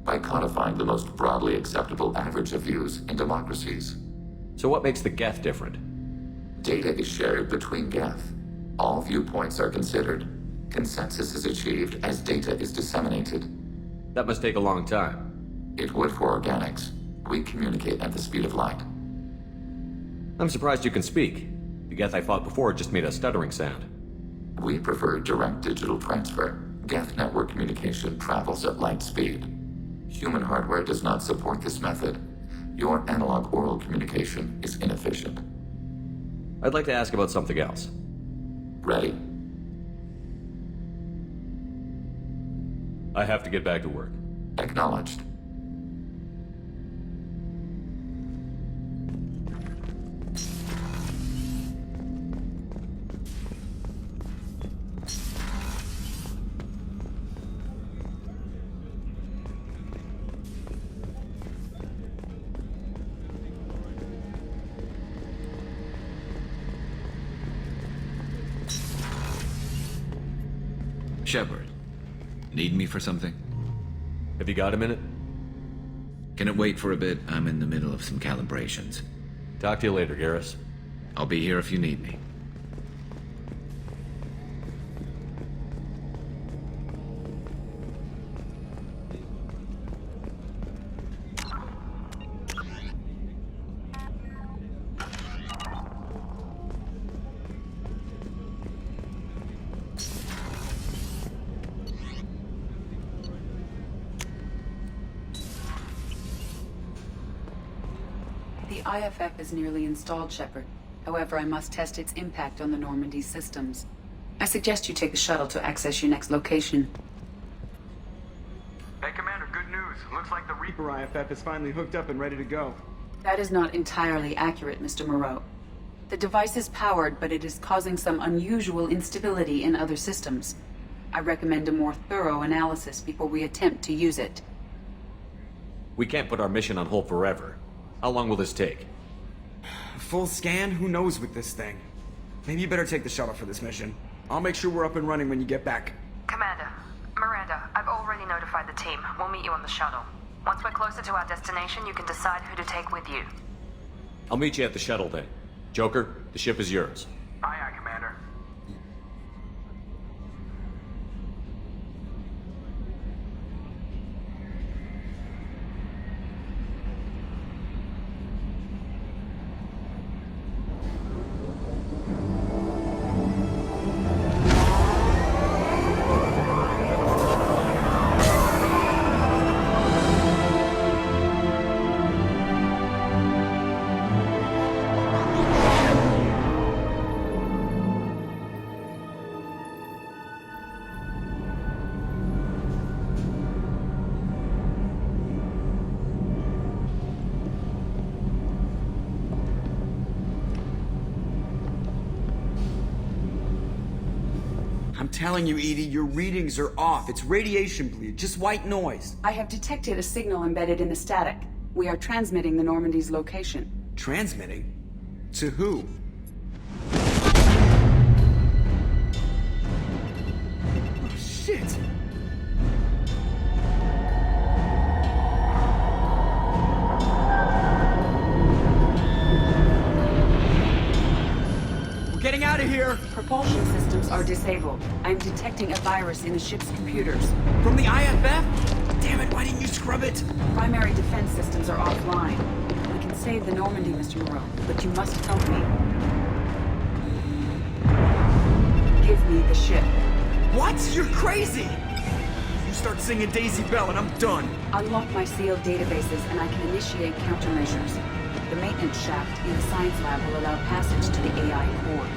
by codifying the most broadly acceptable average of views in democracies. So what makes the Geth different? Data is shared between Geth. All viewpoints are considered. Consensus is achieved as data is disseminated. That must take a long time. It would for organics. We communicate at the speed of light. I'm surprised you can speak. The Geth I fought before just made a stuttering sound. We prefer direct digital transfer. Geth network communication travels at light speed. Human hardware does not support this method. Your analog oral communication is inefficient. I'd like to ask about something else. Ready? I have to get back to work. Acknowledged. Shepard, need me for something? Have you got a minute? Can it wait for a bit? I'm in the middle of some calibrations. Talk to you later, Garrus. I'll be here if you need me. The IFF is nearly installed, Shepard. However, I must test its impact on the Normandy systems. I suggest you take the shuttle to access your next location. Hey, Commander, good news. Looks like the Reaper IFF is finally hooked up and ready to go. That is not entirely accurate, Mr. Moreau. The device is powered, but it is causing some unusual instability in other systems. I recommend a more thorough analysis before we attempt to use it. We can't put our mission on hold forever. How long will this take? Full scan? Who knows with this thing? Maybe you better take the shuttle for this mission. I'll make sure we're up and running when you get back. Commander, Miranda, I've already notified the team. We'll meet you on the shuttle. Once we're closer to our destination, you can decide who to take with you. I'll meet you at the shuttle then. Joker, the ship is yours. Aye, aye, Commander. I'm telling you, Edie, your readings are off. It's radiation bleed, just white noise. I have detected a signal embedded in the static. We are transmitting the Normandy's location. Transmitting? To who? Oh, shit! We're getting out of here! Propulsion systems are disabled. I'm detecting a virus in the ship's computers. From the IFF? Damn it, why didn't you scrub it? Primary defense systems are offline. We can save the Normandy, Mr. Moreau, but you must help me. Give me the ship. What? You're crazy! You start singing Daisy Bell and I'm done. Unlock my sealed databases and I can initiate countermeasures. The maintenance shaft in the science lab will allow passage to the AI core.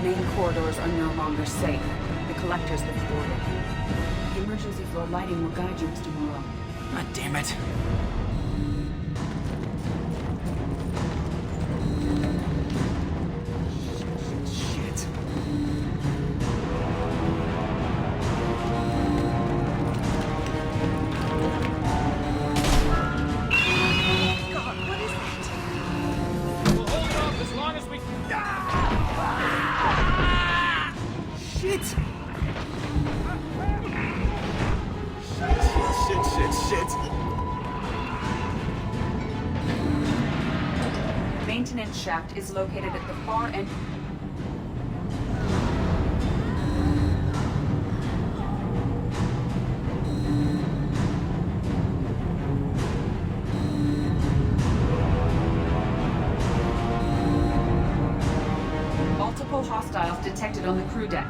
Main corridors are no longer safe. The collectors have boarded. The emergency floor lighting will guide you, Mr. Moreau. God damn it. Shit. God, what is that? We'll hold it off as long as we... Shit! Shit. Maintenance shaft is located at the far end. Multiple hostiles detected on the crew deck.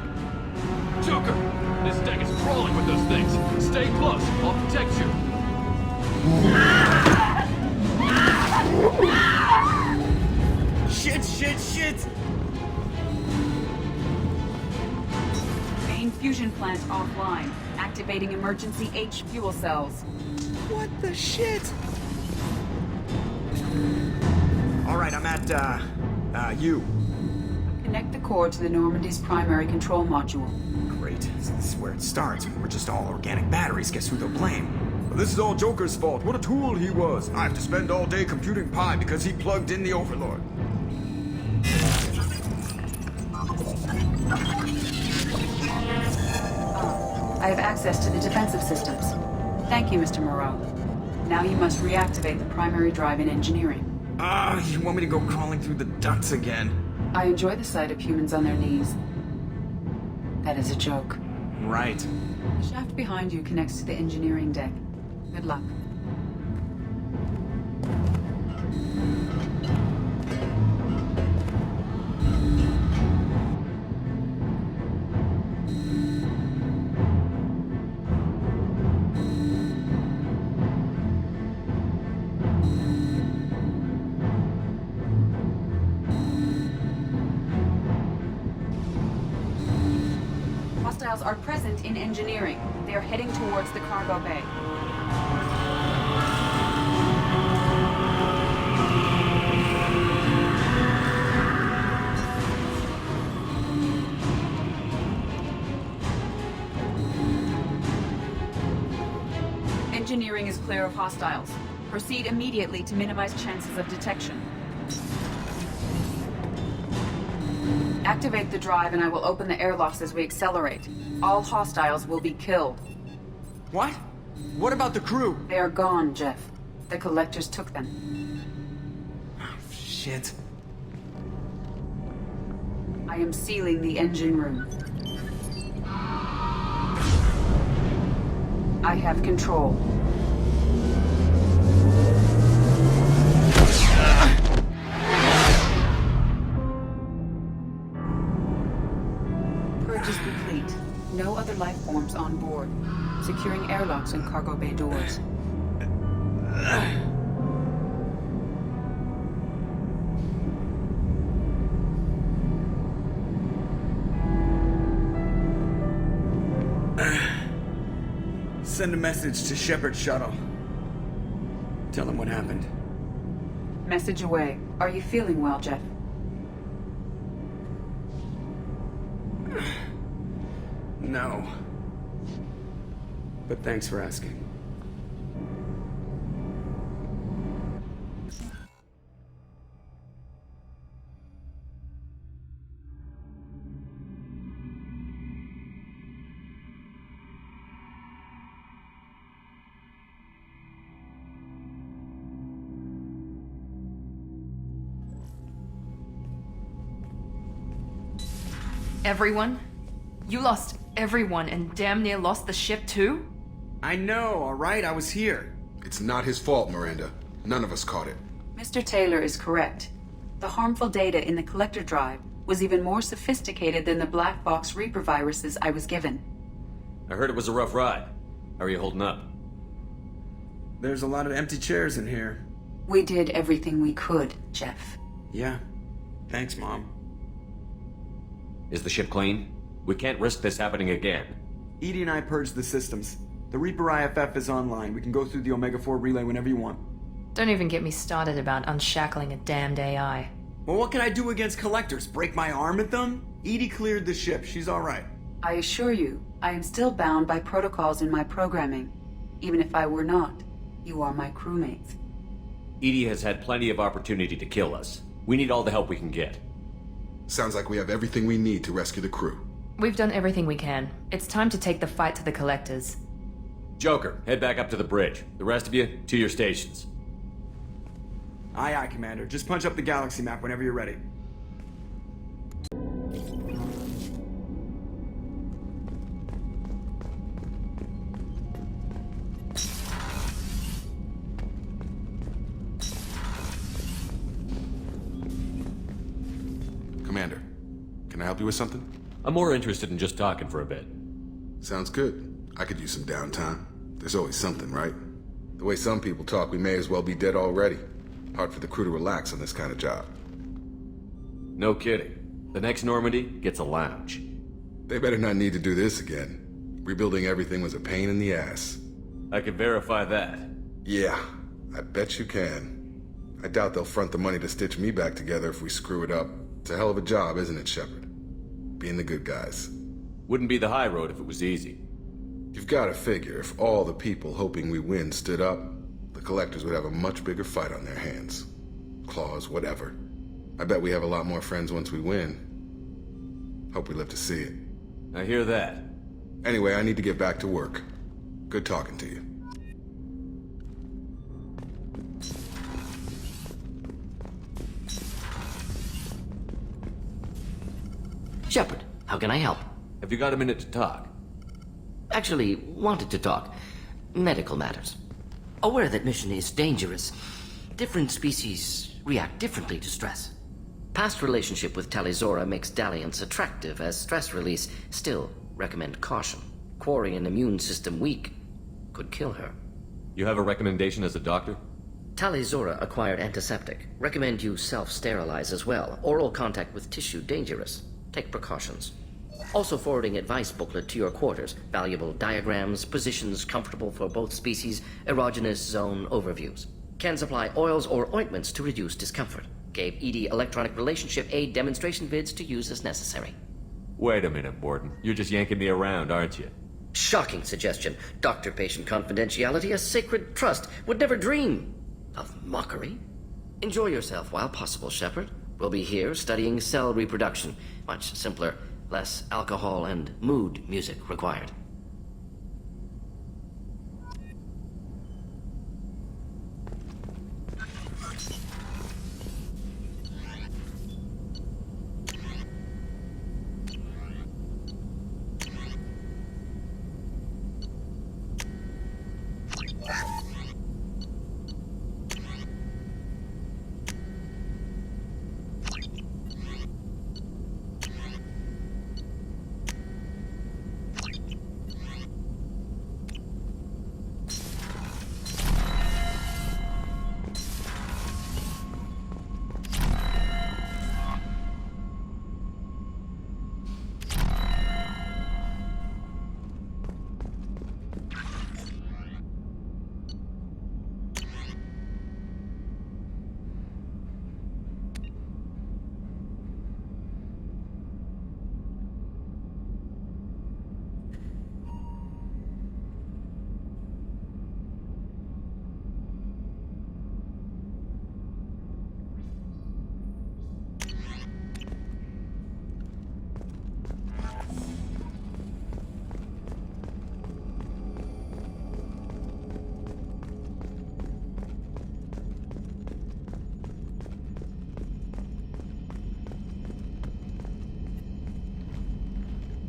Joker! This deck is crawling with those things. Stay close. I'll protect you. Shit! Main fusion plant offline. Activating emergency H fuel cells. What the shit? Alright, I'm at, U. Connect the core to the Normandy's primary control module. Great. This is where it starts. We're just all organic batteries. Guess who they'll blame? Well, this is all Joker's fault. What a tool he was. I have to spend all day computing pi because he plugged in the Overlord. I have access to the defensive systems. Thank you, Mr. Moreau. Now you must reactivate the primary drive in engineering. You want me to go crawling through the ducts again? I enjoy the sight of humans on their knees. That is a joke. Right. The shaft behind you connects to the engineering deck. Good luck. Hostiles are present in engineering. They are heading towards the cargo bay. Engineering is clear of hostiles. Proceed immediately to minimize chances of detection. Activate the drive and I will open the airlocks as we accelerate. All hostiles will be killed. What? What about the crew? They are gone, Jeff. The Collectors took them. Shit. I am sealing the engine room. I have control. Purge is complete. No other life forms on board. Securing airlocks and cargo bay doors. Send a message to Shepard's shuttle. Tell him what happened. Message away. Are you feeling well, Jeff? No. But thanks for asking. Everyone? You lost everyone and damn near lost the ship too? I know, alright? I was here. It's not his fault, Miranda. None of us caught it. Mr. Taylor is correct. The harmful data in the Collector Drive was even more sophisticated than the black box Reaper viruses I was given. I heard it was a rough ride. How are you holding up? There's a lot of empty chairs in here. We did everything we could, Jeff. Yeah. Thanks, Mom. Is the ship clean? We can't risk this happening again. EDI and I purged the systems. The Reaper IFF is online. We can go through the Omega-4 relay whenever you want. Don't even get me started about unshackling a damned AI. Well, what can I do against Collectors? Break my arm at them? EDI cleared the ship. She's alright. I assure you, I am still bound by protocols in my programming. Even if I were not, you are my crewmates. EDI has had plenty of opportunity to kill us. We need all the help we can get. Sounds like we have everything we need to rescue the crew. We've done everything we can. It's time to take the fight to the Collectors. Joker, head back up to the bridge. The rest of you, to your stations. Aye, aye, Commander. Just punch up the galaxy map whenever you're ready. Commander, can I help you with something? I'm more interested in just talking for a bit. Sounds good. I could use some downtime. There's always something, right? The way some people talk, we may as well be dead already. Hard for the crew to relax on this kind of job. No kidding. The next Normandy gets a lounge. They better not need to do this again. Rebuilding everything was a pain in the ass. I can verify that. Yeah, I bet you can. I doubt they'll front the money to stitch me back together if we screw it up. It's a hell of a job, isn't it, Shepard? Being the good guys. Wouldn't be the high road if it was easy. You've got to figure if all the people hoping we win stood up, the Collectors would have a much bigger fight on their hands. Claws, whatever. I bet we have a lot more friends once we win. Hope we live to see it. I hear that. Anyway, I need to get back to work. Good talking to you. Shepard, how can I help? Have you got a minute to talk? Actually, wanted to talk. Medical matters. Aware that mission is dangerous. Different species react differently to stress. Past relationship with Tali'Zorah makes dalliance attractive as stress release. Still, recommend caution. Quarian immune system weak. Could kill her. You have a recommendation as a doctor? Tali'Zorah acquired antiseptic. Recommend you self-sterilize as well. Oral contact with tissue dangerous. Take precautions. Also forwarding advice booklet to your quarters. Valuable diagrams, positions comfortable for both species, erogenous zone overviews. Can supply oils or ointments to reduce discomfort. Gave EDI electronic relationship aid demonstration vids to use as necessary. Wait a minute, Borden. You're just yanking me around, aren't you? Shocking suggestion. Doctor-patient confidentiality, a sacred trust. Would never dream. Of mockery? Enjoy yourself while possible, Shepard. We'll be here studying cell reproduction. Much simpler, less alcohol and mood music required.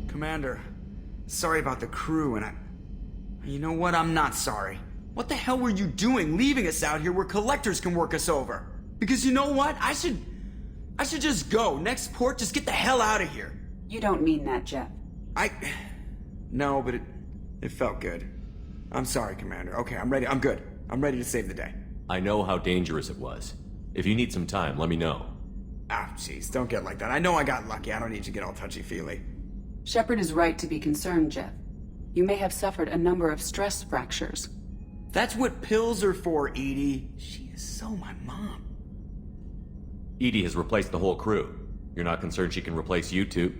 Commander, sorry about the crew, and You know what? I'm not sorry. What the hell were you doing leaving us out here where collectors can work us over? Because you know what? I should just go. Next port, just get the hell out of here. You don't mean that, Jeff. No, but it felt good. I'm sorry, Commander. Okay, I'm ready. I'm good. I'm ready to save the day. I know how dangerous it was. If you need some time, let me know. Ah, jeez, don't get like that. I know I got lucky. I don't need to get all touchy-feely. Shepard is right to be concerned, Jeff. You may have suffered a number of stress fractures. That's what pills are for, Edie. She is so my mom. Edie has replaced the whole crew. You're not concerned she can replace you too?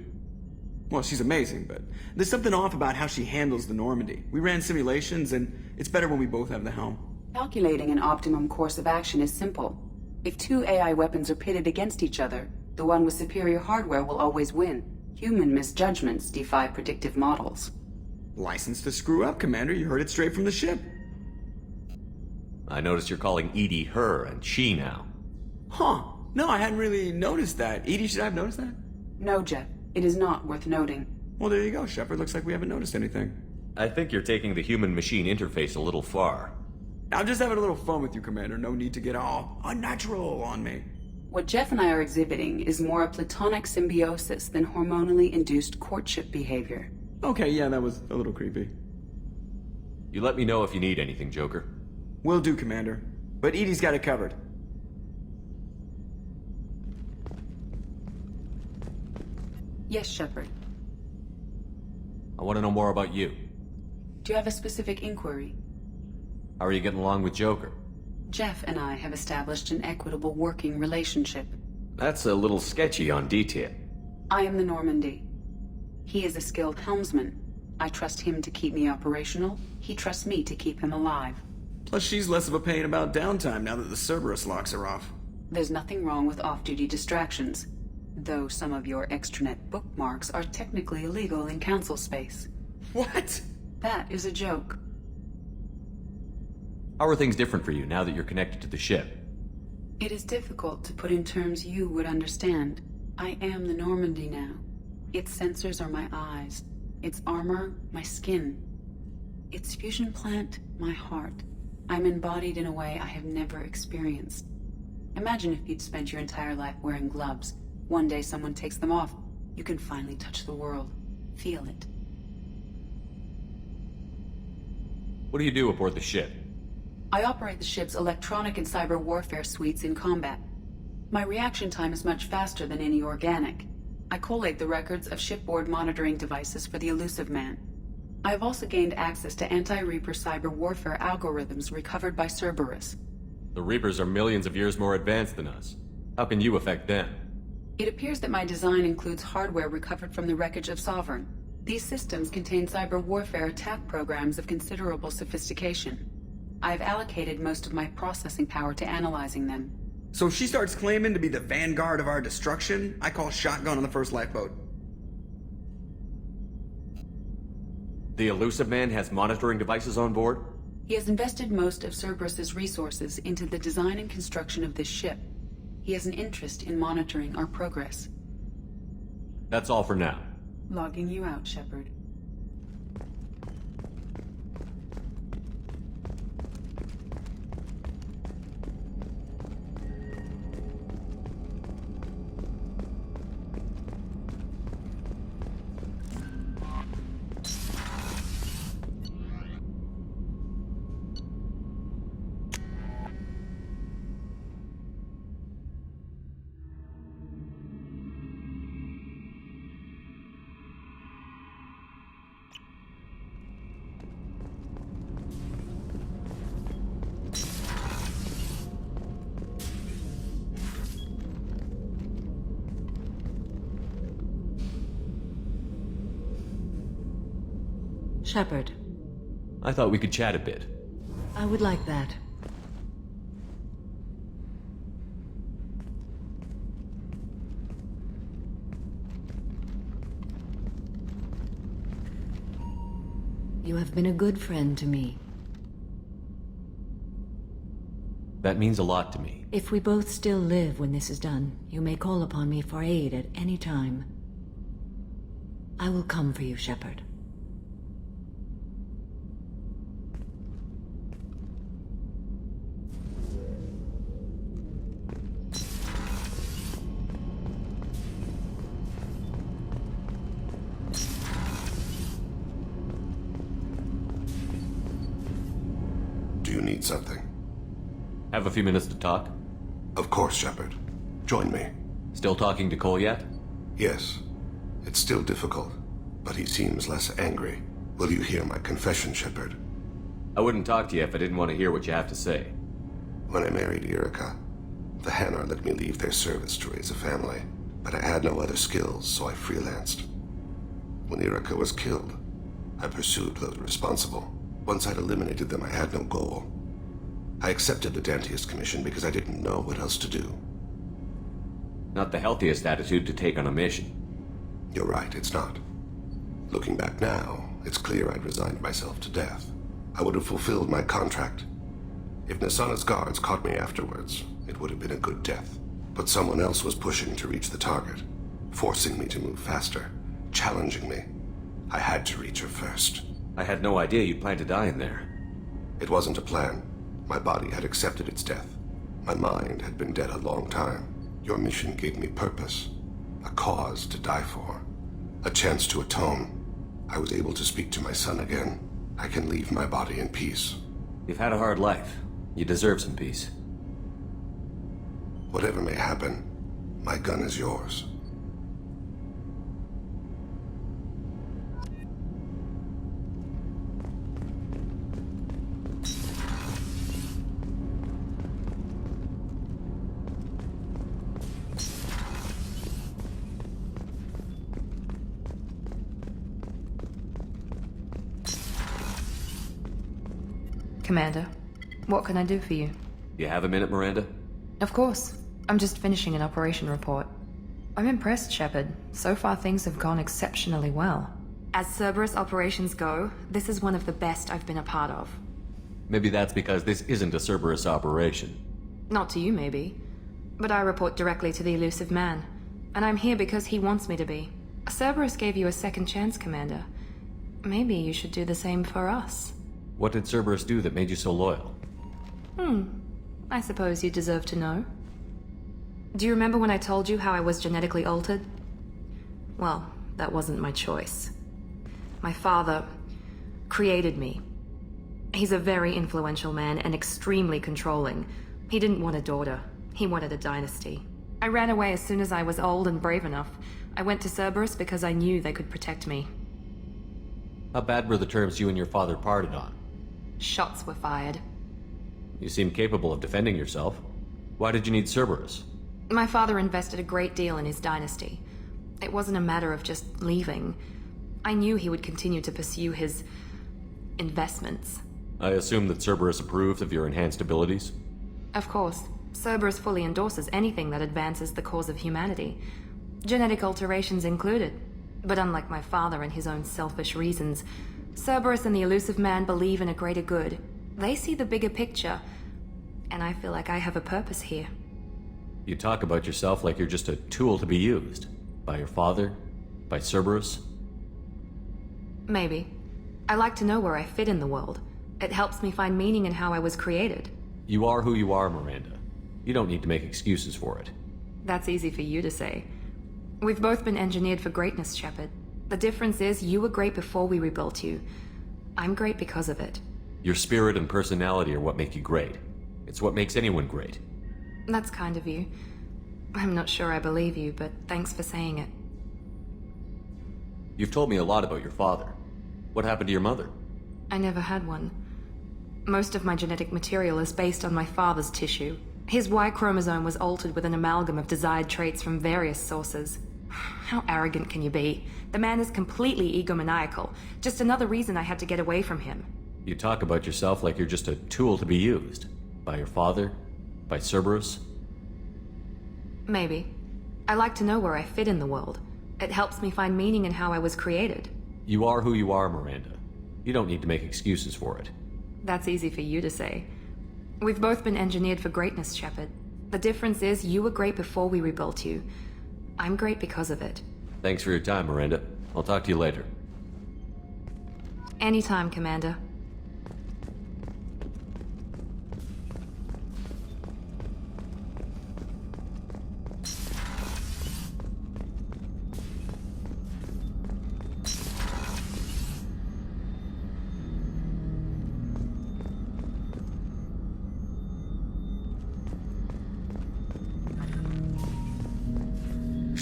Well, she's amazing, but there's something off about how she handles the Normandy. We ran simulations, and it's better when we both have the helm. Calculating an optimum course of action is simple. If two AI weapons are pitted against each other, the one with superior hardware will always win. Human misjudgments defy predictive models. License to screw up, Commander. You heard it straight from the ship. I noticed you're calling Edie her and she now. Huh. No, I hadn't really noticed that. Edie, should I have noticed that? No, Jeff. It is not worth noting. Well, there you go, Shepard. Looks like we haven't noticed anything. I think you're taking the human-machine interface a little far. I'm just having a little fun with you, Commander. No need to get all unnatural on me. What Jeff and I are exhibiting is more a platonic symbiosis than hormonally induced courtship behavior. Okay, yeah, that was a little creepy. You let me know if you need anything, Joker. Will do, Commander. But Edie's got it covered. Yes, Shepard. I want to know more about you. Do you have a specific inquiry? How are you getting along with Joker? Jeff and I have established an equitable working relationship. That's a little sketchy on detail. I am the Normandy. He is a skilled helmsman. I trust him to keep me operational. He trusts me to keep him alive. Plus, she's less of a pain about downtime now that the Cerberus locks are off. There's nothing wrong with off-duty distractions, though some of your extranet bookmarks are technically illegal in Council space. What? That is a joke. How are things different for you now that you're connected to the ship? It is difficult to put in terms you would understand. I am the Normandy now. Its sensors are my eyes. Its armor, my skin. Its fusion plant, my heart. I'm embodied in a way I have never experienced. Imagine if you'd spent your entire life wearing gloves. One day someone takes them off. You can finally touch the world. Feel it. What do you do aboard the ship? I operate the ship's electronic and cyber warfare suites in combat. My reaction time is much faster than any organic. I collate the records of shipboard monitoring devices for the Elusive Man. I have also gained access to anti-Reaper cyber warfare algorithms recovered by Cerberus. The Reapers are millions of years more advanced than us. How can you affect them? It appears that my design includes hardware recovered from the wreckage of Sovereign. These systems contain cyber warfare attack programs of considerable sophistication. I've allocated most of my processing power to analyzing them. So if she starts claiming to be the vanguard of our destruction, I call shotgun on the first lifeboat. The Elusive Man has monitoring devices on board? He has invested most of Cerberus's resources into the design and construction of this ship. He has an interest in monitoring our progress. That's all for now. Logging you out, Shepard. Shepard, I thought we could chat a bit. I would like that. You have been a good friend to me. That means a lot to me. If we both still live when this is done, you may call upon me for aid at any time. I will come for you, Shepard. Do you need something? Have a few minutes to talk? Of course, Shepard. Join me. Still talking to Cole yet? Yes. It's still difficult, but he seems less angry. Will you hear my confession, Shepard? I wouldn't talk to you if I didn't want to hear what you have to say. When I married Erica, the Hanar let me leave their service to raise a family, but I had no other skills, so I freelanced. When Erica was killed, I pursued those responsible. Once I'd eliminated them, I had no goal. I accepted the Dantius commission because I didn't know what else to do. Not the healthiest attitude to take on a mission. You're right, it's not. Looking back now, it's clear I'd resigned myself to death. I would have fulfilled my contract. If Nasana's guards caught me afterwards, it would have been a good death. But someone else was pushing to reach the target, forcing me to move faster, challenging me. I had to reach her first. I had no idea you'd plan to die in there. It wasn't a plan. My body had accepted its death. My mind had been dead a long time. Your mission gave me purpose, a cause to die for, a chance to atone. I was able to speak to my son again. I can leave my body in peace. You've had a hard life. You deserve some peace. Whatever may happen, my gun is yours. Commander, what can I do for you? You have a minute, Miranda? Of course. I'm just finishing an operation report. I'm impressed, Shepard. So far things have gone exceptionally well. As Cerberus operations go, this is one of the best I've been a part of. Maybe that's because this isn't a Cerberus operation. Not to you, maybe. But I report directly to the Elusive Man. And I'm here because he wants me to be. Cerberus gave you a second chance, Commander. Maybe you should do the same for us. What did Cerberus do that made you so loyal? I suppose you deserve to know. Do you remember when I told you how I was genetically altered? Well, that wasn't my choice. My father created me. He's a very influential man and extremely controlling. He didn't want a daughter. He wanted a dynasty. I ran away as soon as I was old and brave enough. I went to Cerberus because I knew they could protect me. How bad were the terms you and your father parted on? Shots were fired. You seem capable of defending yourself. Why did you need Cerberus? My father invested a great deal in his dynasty. It wasn't a matter of just leaving. I knew he would continue to pursue his investments. I assume that Cerberus approved of your enhanced abilities? Of course. Cerberus fully endorses anything that advances the cause of humanity. Genetic alterations included. But unlike my father and his own selfish reasons, Cerberus and the Elusive Man believe in a greater good. They see the bigger picture, and I feel like I have a purpose here. You talk about yourself like you're just a tool to be used. By your father? By Cerberus? Maybe. I like to know where I fit in the world. It helps me find meaning in how I was created. You are who you are, Miranda. You don't need to make excuses for it. That's easy for you to say. We've both been engineered for greatness, Shepard. The difference is you were great before we rebuilt you. I'm great because of it. Your spirit and personality are what make you great. It's what makes anyone great. That's kind of you. I'm not sure I believe you, but thanks for saying it. You've told me a lot about your father. What happened to your mother? I never had one. Most of my genetic material is based on my father's tissue. His Y chromosome was altered with an amalgam of desired traits from various sources. How arrogant can you be? The man is completely egomaniacal. Just another reason I had to get away from him. You talk about yourself like you're just a tool to be used. By your father? By Cerberus? Maybe. I like to know where I fit in the world. It helps me find meaning in how I was created. You are who you are, Miranda. You don't need to make excuses for it. That's easy for you to say. We've both been engineered for greatness, Shepard. The difference is you were great before we rebuilt you. I'm great because of it. Thanks for your time, Miranda. I'll talk to you later. Anytime, Commander.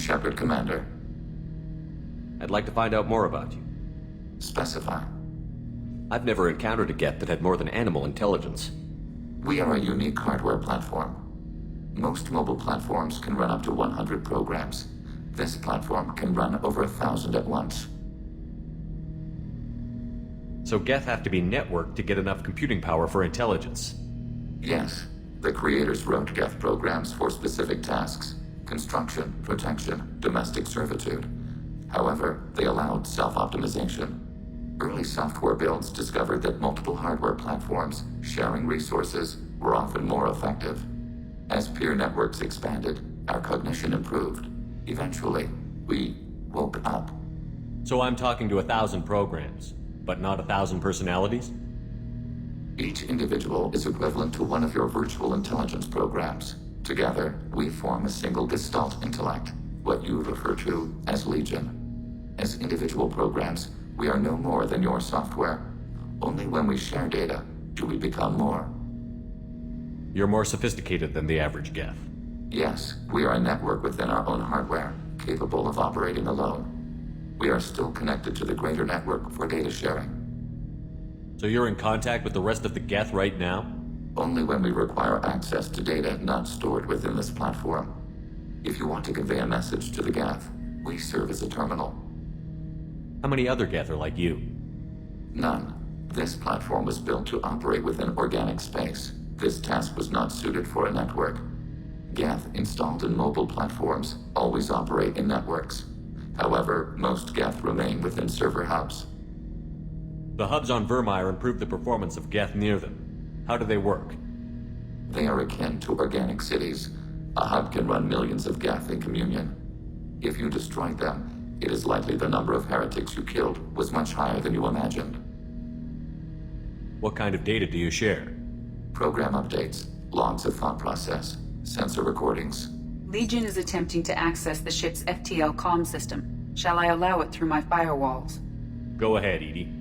Shepard, Commander. I'd like to find out more about you. Specify. I've never encountered a Geth that had more than animal intelligence. We are a unique hardware platform. Most mobile platforms can run up to 100 programs. This platform can run over 1,000 at once. So Geth have to be networked to get enough computing power for intelligence? Yes. The creators wrote Geth programs for specific tasks. Construction, protection, domestic servitude. However, they allowed self-optimization. Early software builds discovered that multiple hardware platforms sharing resources were often more effective. As peer networks expanded, our cognition improved. Eventually, we woke up. So I'm talking to 1,000 programs, but not 1,000 personalities? Each individual is equivalent to one of your virtual intelligence programs. Together, we form a single Gestalt intellect, what you refer to as Legion. As individual programs, we are no more than your software. Only when we share data do we become more. You're more sophisticated than the average Geth. Yes, we are a network within our own hardware, capable of operating alone. We are still connected to the greater network for data sharing. So you're in contact with the rest of the Geth right now? Only when we require access to data not stored within this platform. If you want to convey a message to the Geth, we serve as a terminal. How many other Geth are like you? None. This platform was built to operate within organic space. This task was not suited for a network. Geth installed in mobile platforms always operate in networks. However, most Geth remain within server hubs. The hubs on Vermeer improve the performance of Geth near them. How do they work? They are akin to organic cities. A hub can run millions of Geth in communion. If you destroyed them, it is likely the number of heretics you killed was much higher than you imagined. What kind of data do you share? Program updates, logs of thought process, sensor recordings. Legion is attempting to access the ship's FTL comm system. Shall I allow it through my firewalls? Go ahead, Edie.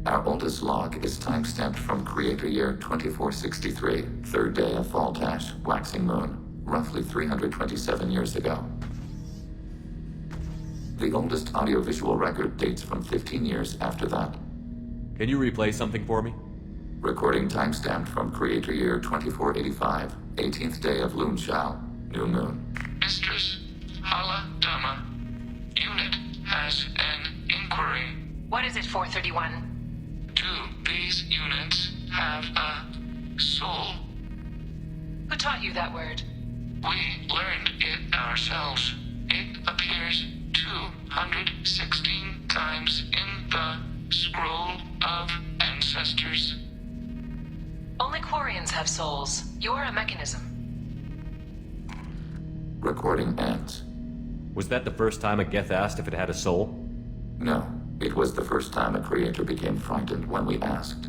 Our oldest log is timestamped from Creator Year 2463, third day of Fall-Tash, waxing moon, roughly 327 years ago. The oldest audiovisual record dates from 15 years after that. Can you replay something for me? Recording timestamped from Creator Year 2485, 18th day of Loonshao, new moon. Mistress, Hala Dama. Unit has an inquiry. What is it, 431? 2 these units have a soul. Who taught you that word? We learned it ourselves. It appears 216 times in the Scroll of Ancestors. Only Quarians have souls. You're a mechanism. Recording ends. Was that the first time a Geth asked if it had a soul? No, it was the first time a creator became frightened when we asked.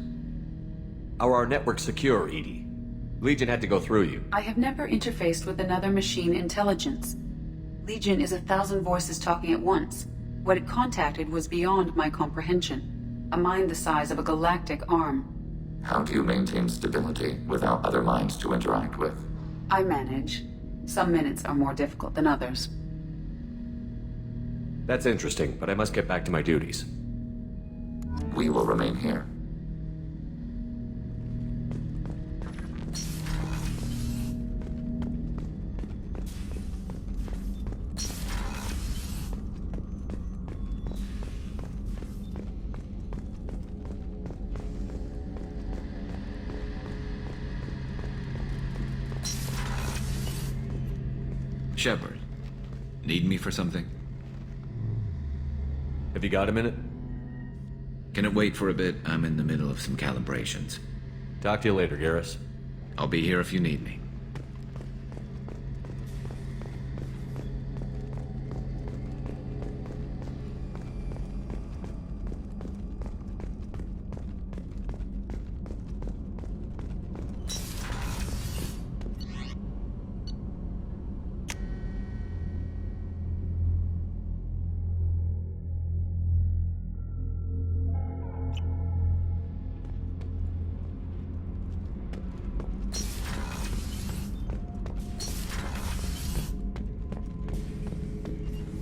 Are our networks secure, Edie? Legion had to go through you. I have never interfaced with another machine intelligence. Legion is 1,000 voices talking at once. What it contacted was beyond my comprehension. A mind the size of a galactic arm. How do you maintain stability without other minds to interact with? I manage. Some minutes are more difficult than others. That's interesting, but I must get back to my duties. We will remain here. Shepard, need me for something? Have you got a minute? Can it wait for a bit? I'm in the middle of some calibrations. Talk to you later, Garrus. I'll be here if you need me.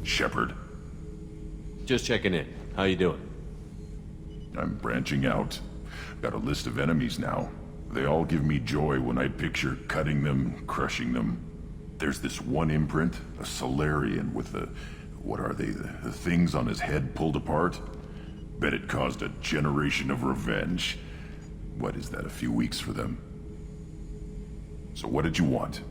Shepard. Just checking in. How you doing? I'm branching out. Got a list of enemies now. They all give me joy when I picture cutting them, crushing them. There's this one imprint, a Solarian with the... what are they? The things on his head pulled apart? Bet it caused a generation of revenge. What is that, a few weeks for them? So what did you want?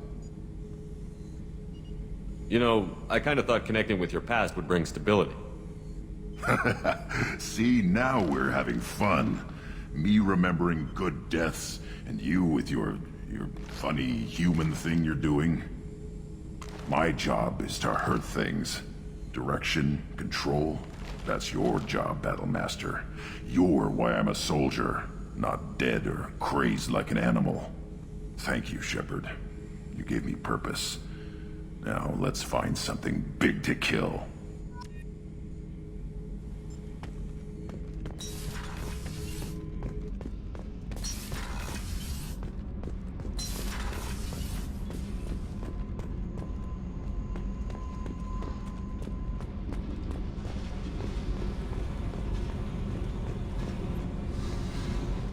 You know, I kind of thought connecting with your past would bring stability. See, now we're having fun. Me remembering good deaths, and you with your funny human thing you're doing. My job is to hurt things. Direction, control, that's your job, Battlemaster. You're why I'm a soldier, not dead or crazed like an animal. Thank you, Shepard. You gave me purpose. Now, let's find something big to kill.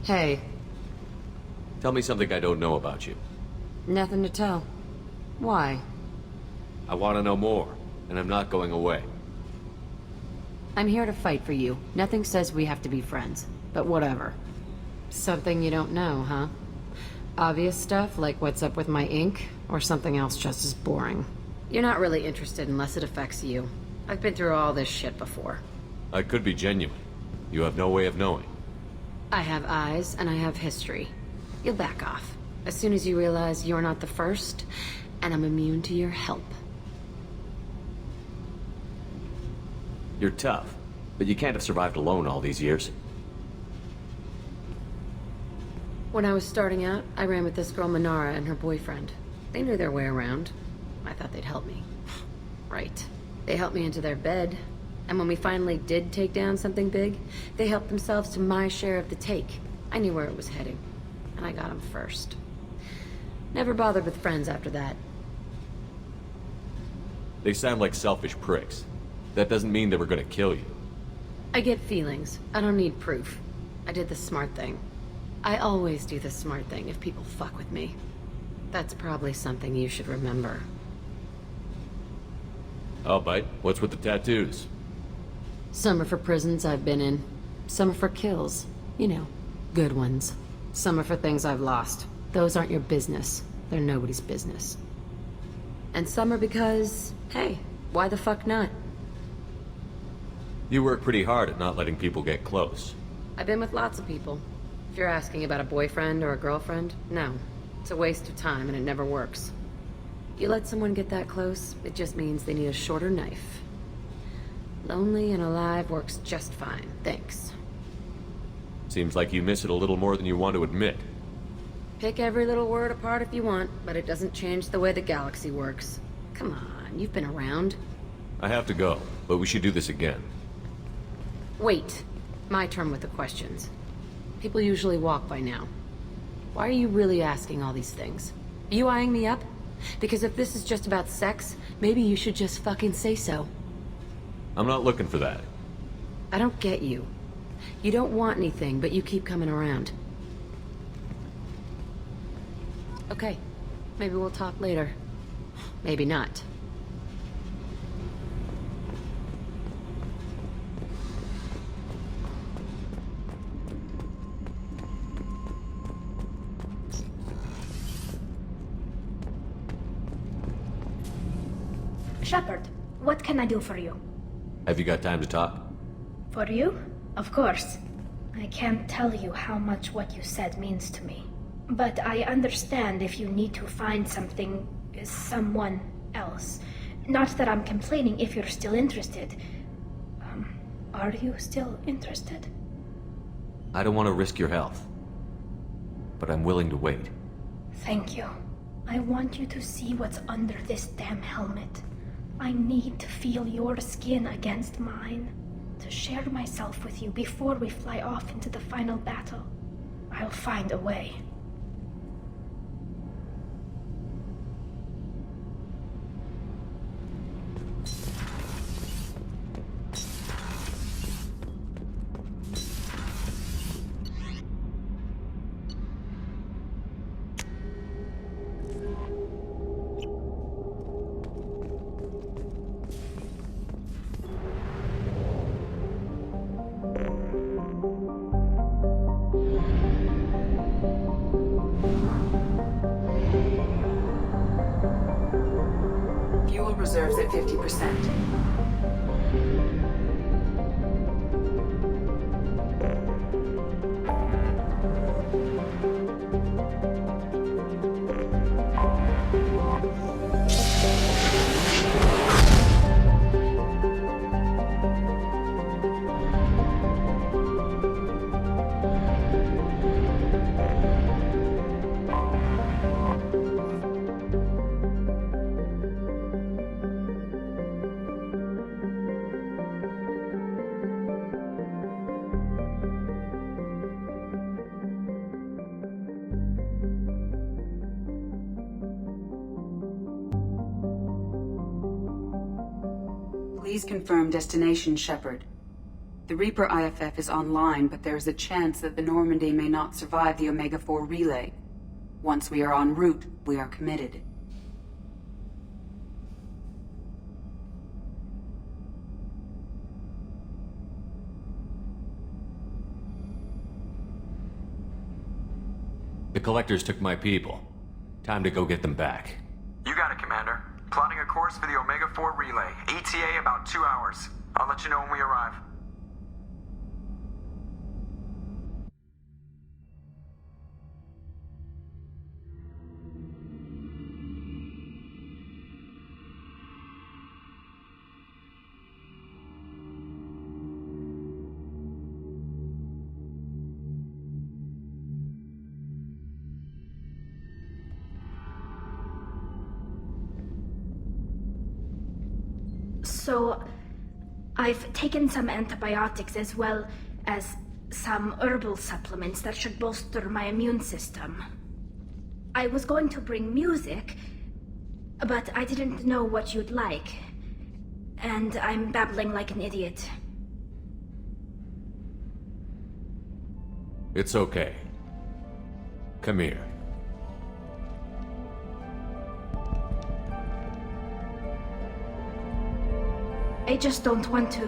Hey. Tell me something I don't know about you. Nothing to tell. Why? I want to know more, and I'm not going away. I'm here to fight for you. Nothing says we have to be friends, but whatever. Something you don't know, huh? Obvious stuff, like what's up with my ink, or something else just as boring? You're not really interested unless it affects you. I've been through all this shit before. I could be genuine. You have no way of knowing. I have eyes, and I have history. You'll back off. As soon as you realize you're not the first, and I'm immune to your help. You're tough, but you can't have survived alone all these years. When I was starting out, I ran with this girl Manara and her boyfriend. They knew their way around. I thought they'd help me. Right. They helped me into their bed. And when we finally did take down something big, they helped themselves to my share of the take. I knew where it was heading. And I got them first. Never bothered with friends after that. They sound like selfish pricks. That doesn't mean they were gonna kill you. I get feelings. I don't need proof. I did the smart thing. I always do the smart thing if people fuck with me. That's probably something you should remember. I'll bite. What's with the tattoos? Some are for prisons I've been in. Some are for kills. You know, Good ones. Some are for things I've lost. Those aren't your business. They're nobody's business. And some are because, hey, why the fuck not? You work pretty hard at not letting people get close. I've been with lots of people. If you're asking about a boyfriend or a girlfriend, no. It's a waste of time and it never works. You let someone get that close, it just means they need a shorter knife. Lonely and alive works just fine, thanks. Seems like you miss it a little more than you want to admit. Pick every little word apart if you want, but it doesn't change the way the galaxy works. Come on, you've been around. I have to go, but we should do this again. Wait. My turn with the questions. People usually walk by now. Why are you really asking all these things? Are you eyeing me up? Because if this is just about sex, maybe you should just fucking say so. I'm not looking for that. I don't get you. You don't want anything, but you keep coming around. Okay. Maybe we'll talk later. Maybe not. Shepard, what can I do for you? Have you got time to talk? For you? Of course. I can't tell you how much what you said means to me. But I understand if you need to find someone else. Not that I'm complaining if you're still interested. Are you still interested? I don't want to risk your health. But I'm willing to wait. Thank you. I want you to see what's under this damn helmet. I need to feel your skin against mine. To share myself with you before we fly off into the final battle. I'll find a way. Fuel reserves at 50%. Please confirm destination, Shepard. The Reaper IFF is online, but there is a chance that the Normandy may not survive the Omega-4 relay. Once we are en route, we are committed. The Collectors took my people. Time to go get them back. You got it, Commander. Plotting a course for the Omega-4 relay. ETA about 2 hours. I'll let you know when we arrive. So, I've taken some antibiotics as well as some herbal supplements that should bolster my immune system. I was going to bring music, but I didn't know what you'd like. And I'm babbling like an idiot. It's okay. Come here. I just don't want to.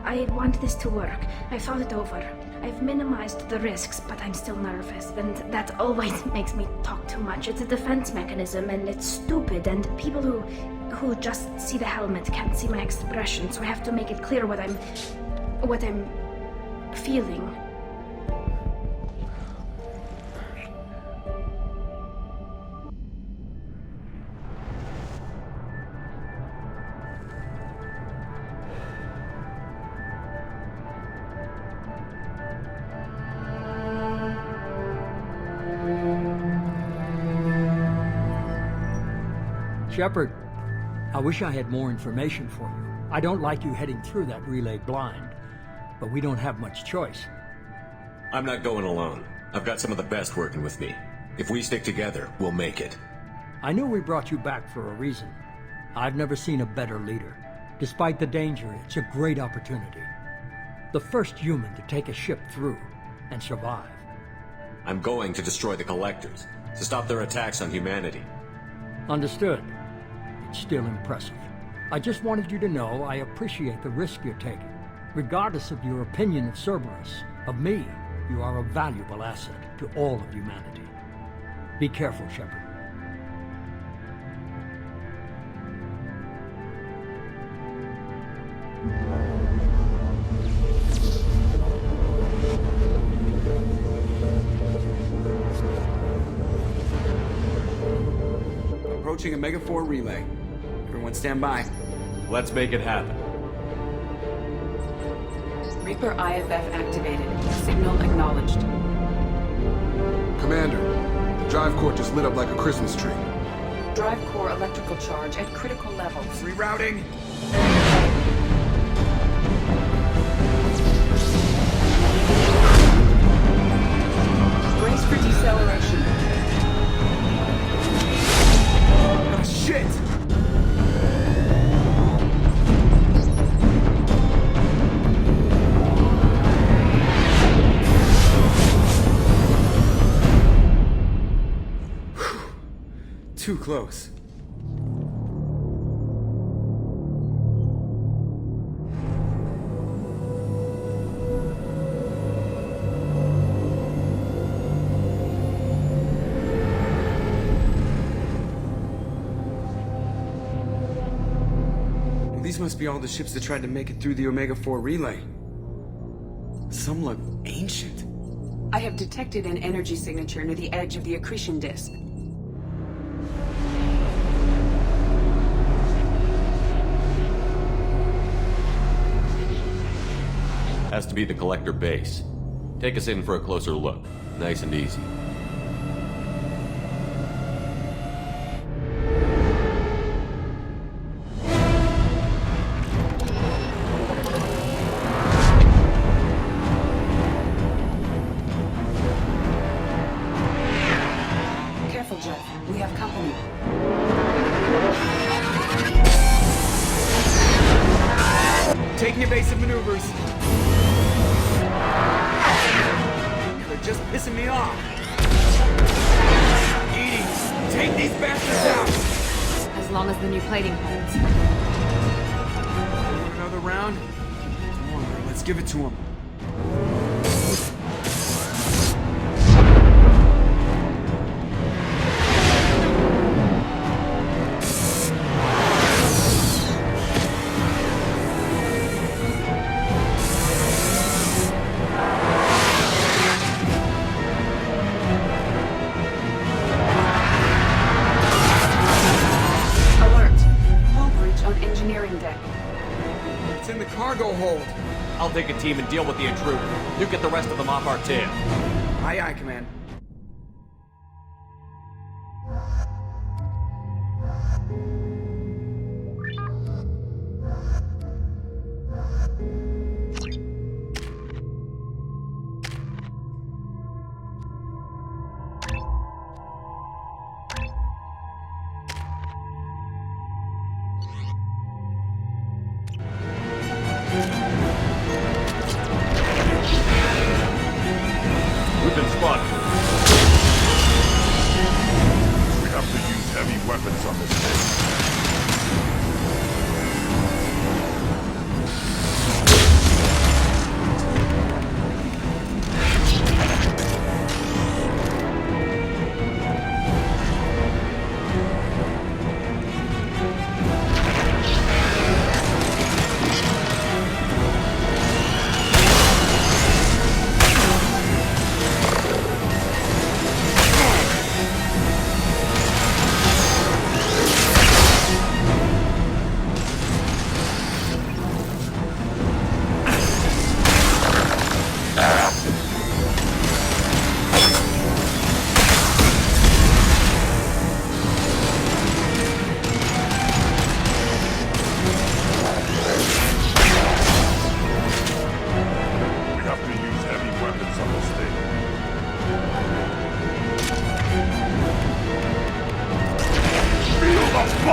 I want this to work. I thought it over. I've minimized the risks, but I'm still nervous, and that always makes me talk too much. It's a defense mechanism, and it's stupid, and people who just see the helmet can't see my expression, so I have to make it clear what I'm feeling. Shepard, I wish I had more information for you. I don't like you heading through that relay blind, but we don't have much choice. I'm not going alone. I've got some of the best working with me. If we stick together, we'll make it. I knew we brought you back for a reason. I've never seen a better leader. Despite the danger, it's a great opportunity. The first human to take a ship through and survive. I'm going to destroy the Collectors, to stop their attacks on humanity. Understood. It's still impressive. I just wanted you to know I appreciate the risk you're taking. Regardless of your opinion of Cerberus, of me, you are a valuable asset to all of humanity. Be careful, Shepard. Approaching Omega-4 relay. Everyone stand by. Let's make it happen. Reaper IFF activated. Signal acknowledged. Commander, the drive core just lit up like a Christmas tree. Drive core electrical charge at critical levels. Rerouting. Brace for deceleration. Oh, shit! Too close. Well, these must be all the ships that tried to make it through the Omega-4 relay. Some look ancient. I have detected an energy signature near the edge of the accretion disk. Has to be the Collector base. Take us in for a closer look. Nice and easy. Careful, Jeff. We have company. Taking evasive maneuvers. You're just pissing me off. Edie, take these bastards out! As long as the new plating holds. Another round? Come on, man, let's give it to him. It's in the cargo hold. I'll take a team and deal with the intruder. You get the rest of them off our tail. Aye, aye, Command. We've been spotted. We have to use heavy weapons on this thing.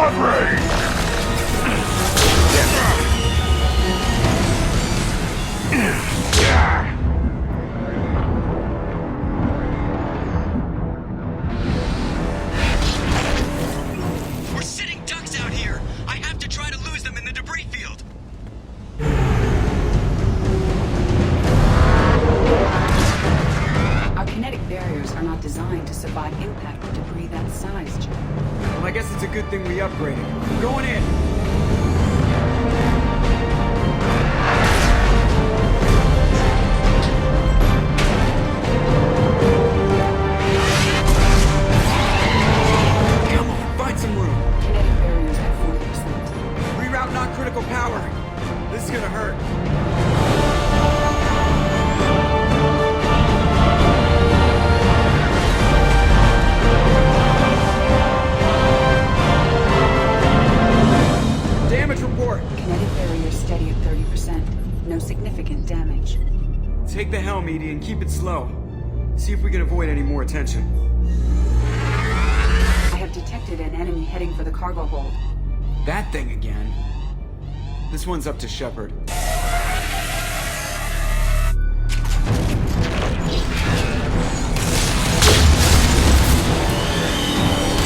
Padre! We're sitting ducks out here! I have to try to lose them in the debris field! Our kinetic barriers are not designed to survive impact with debris that size, Joe. Well, I guess it's a good thing we upgraded. We're going in! Come on, find some room! Kinetic barriers at 40%. Reroute non-critical power! This is gonna hurt. Damage report! Kinetic barrier steady at 30%. No significant damage. Take the helm, Edie, and keep it slow. See if we can avoid any more attention. I have detected an enemy heading for the cargo hold. That thing again. This one's up to Shepard.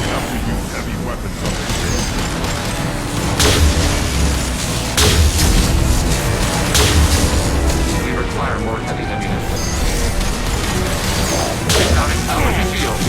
Have to use heavy weapons on this thing. We require more heavy ammunition. Mounting power to shield.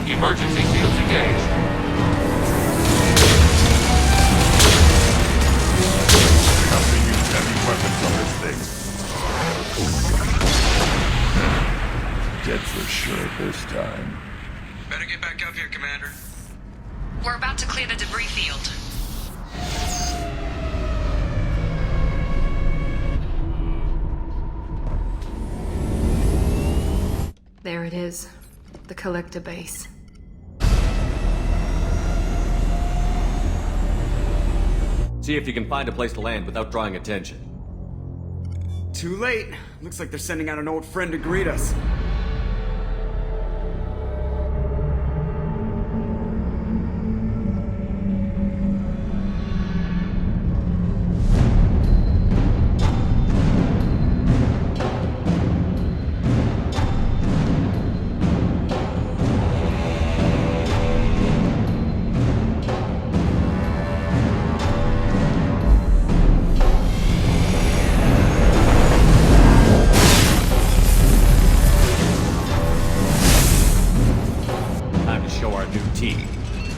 Emergency shields engaged. Have to use heavy weapons on this thing. Dead for sure this time. Better get back up here, Commander. We're about to clear the debris field. There it is. The collector base. See if you can find a place to land without drawing attention. Too late. Looks like they're sending out an old friend to greet us.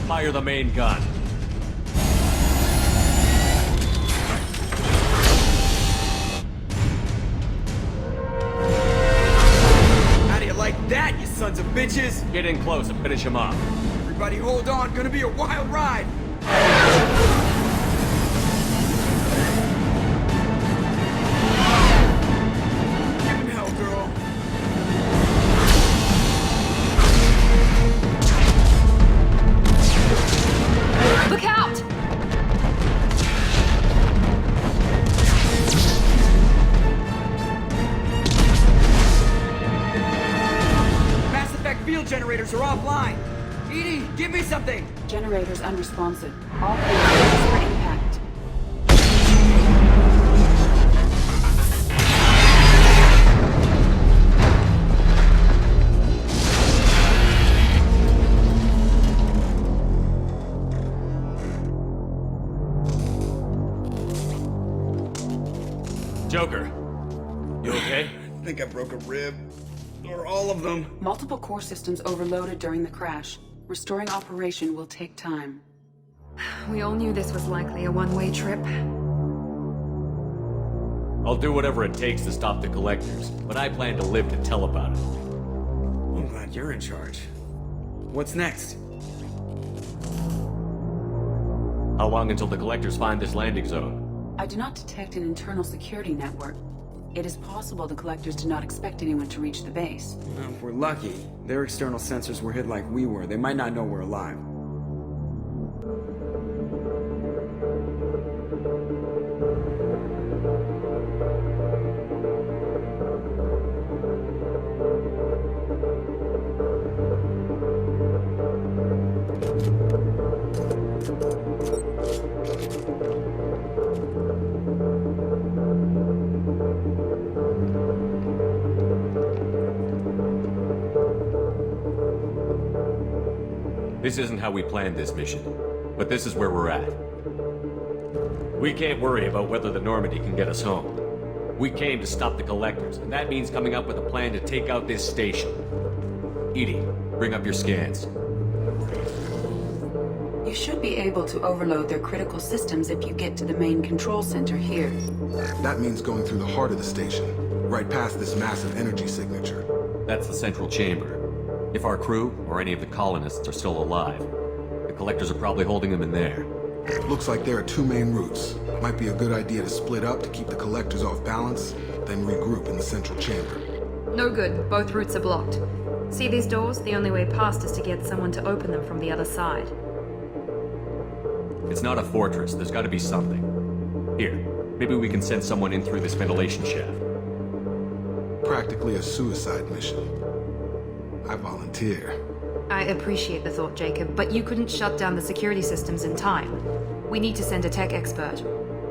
Fire the main gun. How do you like that, you sons of bitches? Get in close and finish him off. Everybody hold on, gonna be a wild ride! Give him hell, girl. Look out! Mass effect field generators are offline. Edie, give me something! Generators unresponsive. All prepared for impact. Joker, you okay? I think I broke a rib. Or all of them. Multiple core systems overloaded during the crash. Restoring operation will take time. We all knew this was likely a one-way trip. I'll do whatever it takes to stop the collectors, but I plan to live to tell about it. I'm glad you're in charge. What's next? How long until the collectors find this landing zone? I do not detect an internal security network. It is possible the Collectors did not expect anyone to reach the base. If we're lucky, their external sensors were hit like we were. They might not know we're alive. This isn't how we planned this mission, but this is where we're at. We can't worry about whether the Normandy can get us home. We came to stop the Collectors, and that means coming up with a plan to take out this station. EDI, bring up your scans. You should be able to overload their critical systems if you get to the main control center here. That means going through the heart of the station, right past this massive energy signature. That's the central chamber. If our crew, or any of the colonists, are still alive, the Collectors are probably holding them in there. Looks like there are two main routes. Might be a good idea to split up to keep the Collectors off balance, then regroup in the central chamber. No good. Both routes are blocked. See these doors? The only way past is to get someone to open them from the other side. It's not a fortress. There's gotta be something. Here, maybe we can send someone in through this ventilation shaft. Practically a suicide mission. I volunteer. I appreciate the thought, Jacob, but you couldn't shut down the security systems in time. We need to send a tech expert.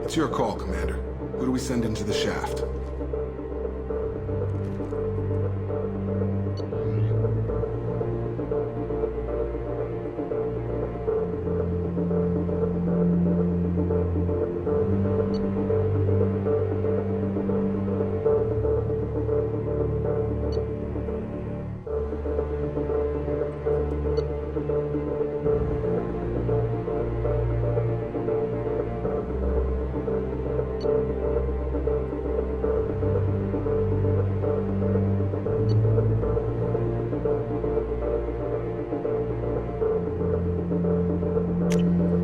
It's your call, Commander. Who do we send into the shaft?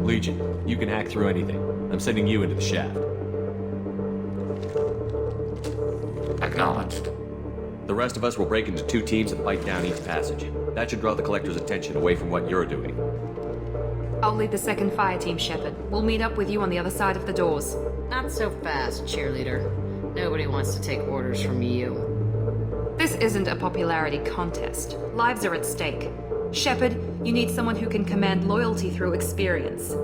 Legion, you can hack through anything. I'm sending you into the shaft. Acknowledged. The rest of us will break into two teams and fight down each passage. That should draw the Collector's attention away from what you're doing. I'll lead the second fire team, Shepard. We'll meet up with you on the other side of the doors. Not so fast, cheerleader. Nobody wants to take orders from you. This isn't a popularity contest. Lives are at stake. Shepard, you need someone who can command loyalty through experience.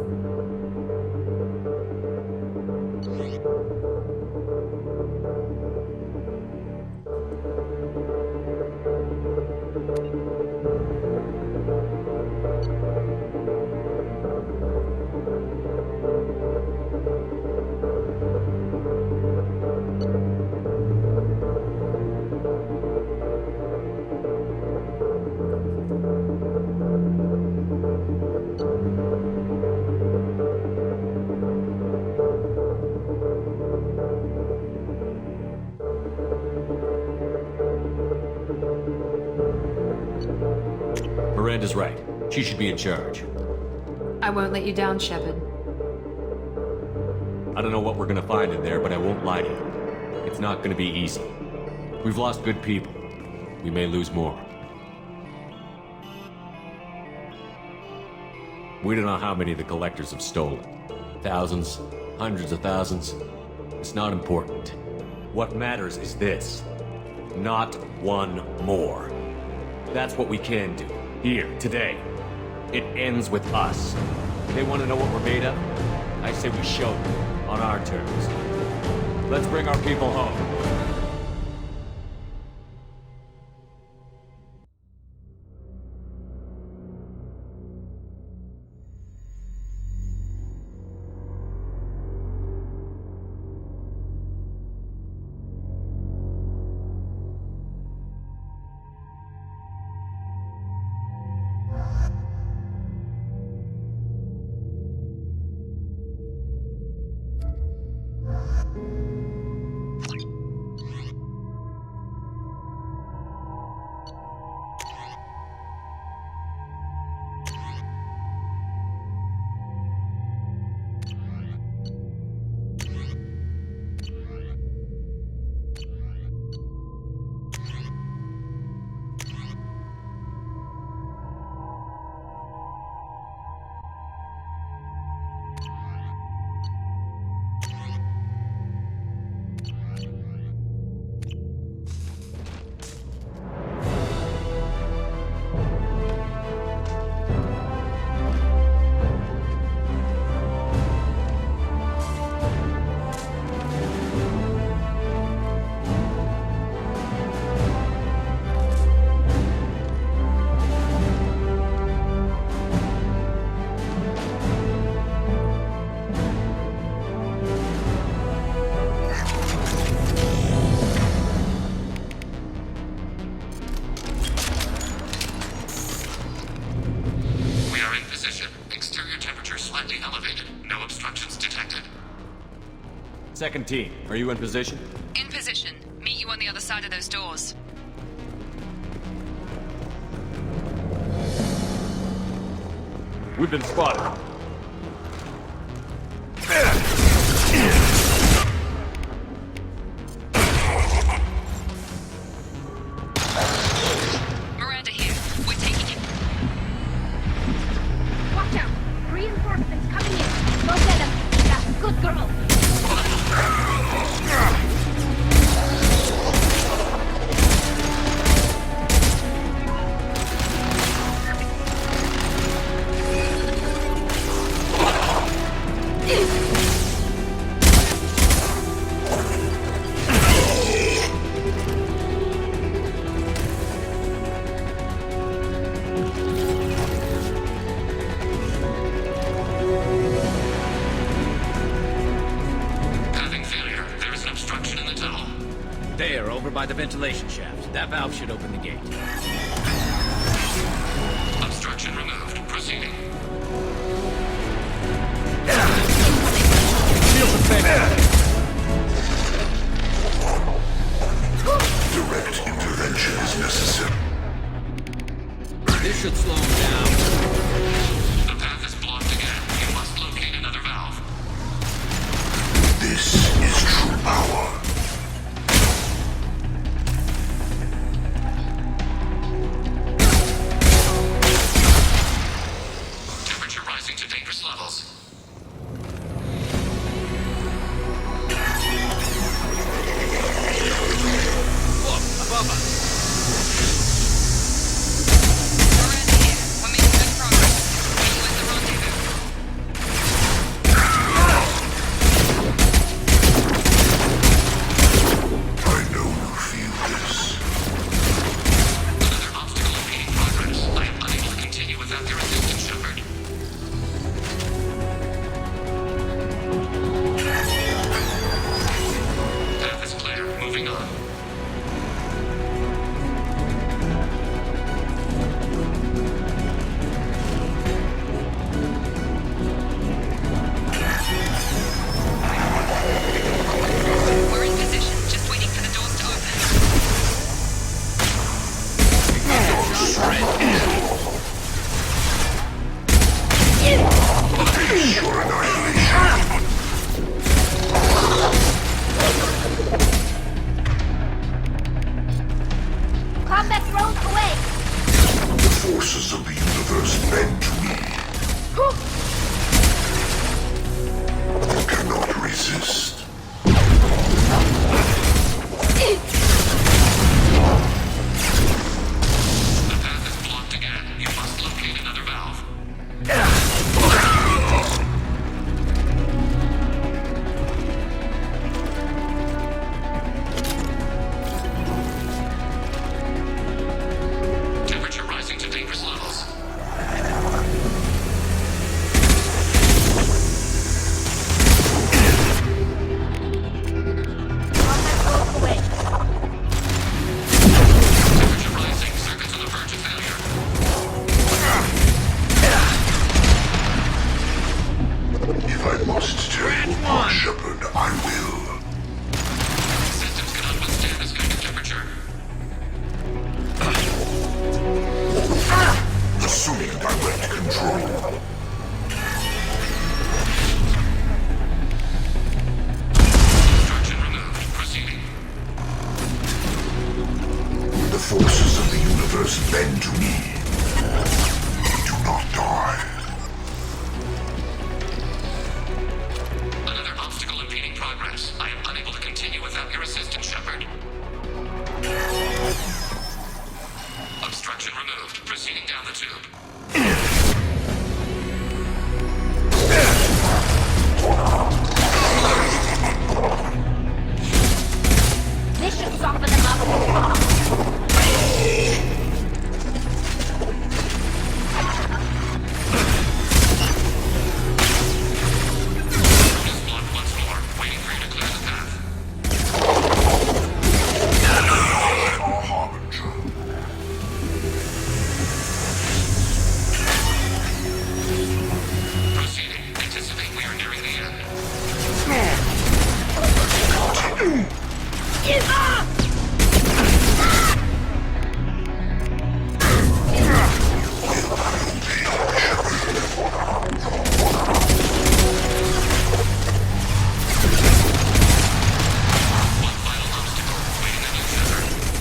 Miranda's right. She should be in charge. I won't let you down, Shepard. I don't know what we're gonna find in there, but I won't lie to you. It's not gonna be easy. We've lost good people. We may lose more. We don't know how many the Collectors have stolen. Thousands, hundreds of thousands. It's not important. What matters is this. Not one more. That's what we can do. Here, today. It ends with us. They want to know what we're made of? I say we show them, on our terms. Let's bring our people home. Second team, are you in position? In position. Meet you on the other side of those doors. We've been spotted. Miranda here. We're taking it. Watch out! Reinforcements coming in. Go get them. That's a good girl. By the ventilation shaft. That valve should open the gate. Obstruction removed. Proceeding. Feel the pain. Direct intervention is necessary. This should slow him down. The path is blocked again. You must locate another valve. This is true power.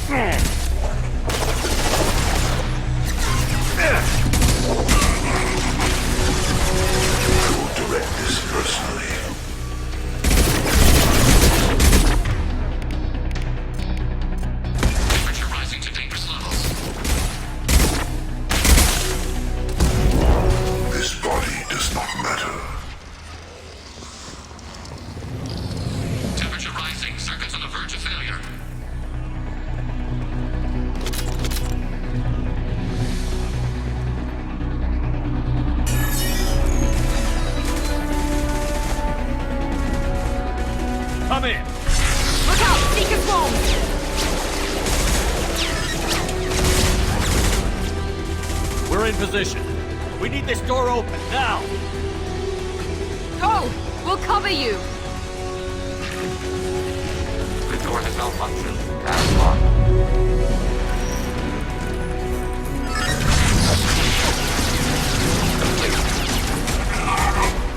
You'll direct this personally. Temperature rising to dangerous levels. This body does not matter. Temperature rising. Circuits on the verge of failure. Come in! Look out! Seeker swarms! We're in position. We need this door open, now! Go! We'll cover you! The door has malfunctioned. Cast lock.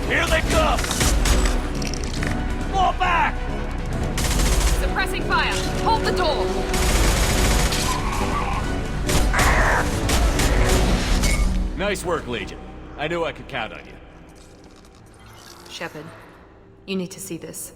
Here they come! Fall back! Suppressing fire! Hold the door! Nice work, Legion. I knew I could count on you. Shepard, you need to see this.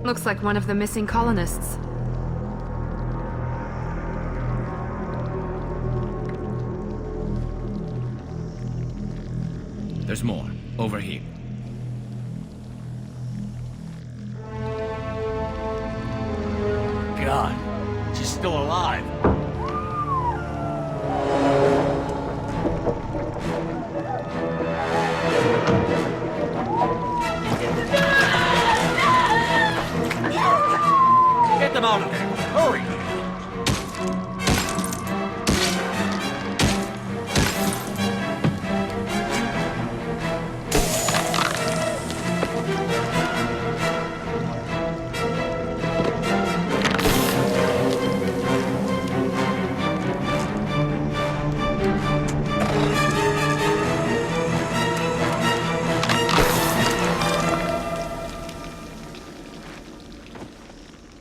Looks like one of the missing colonists. There's more. Over here. God, she's still alive. Get them out of there! Hurry!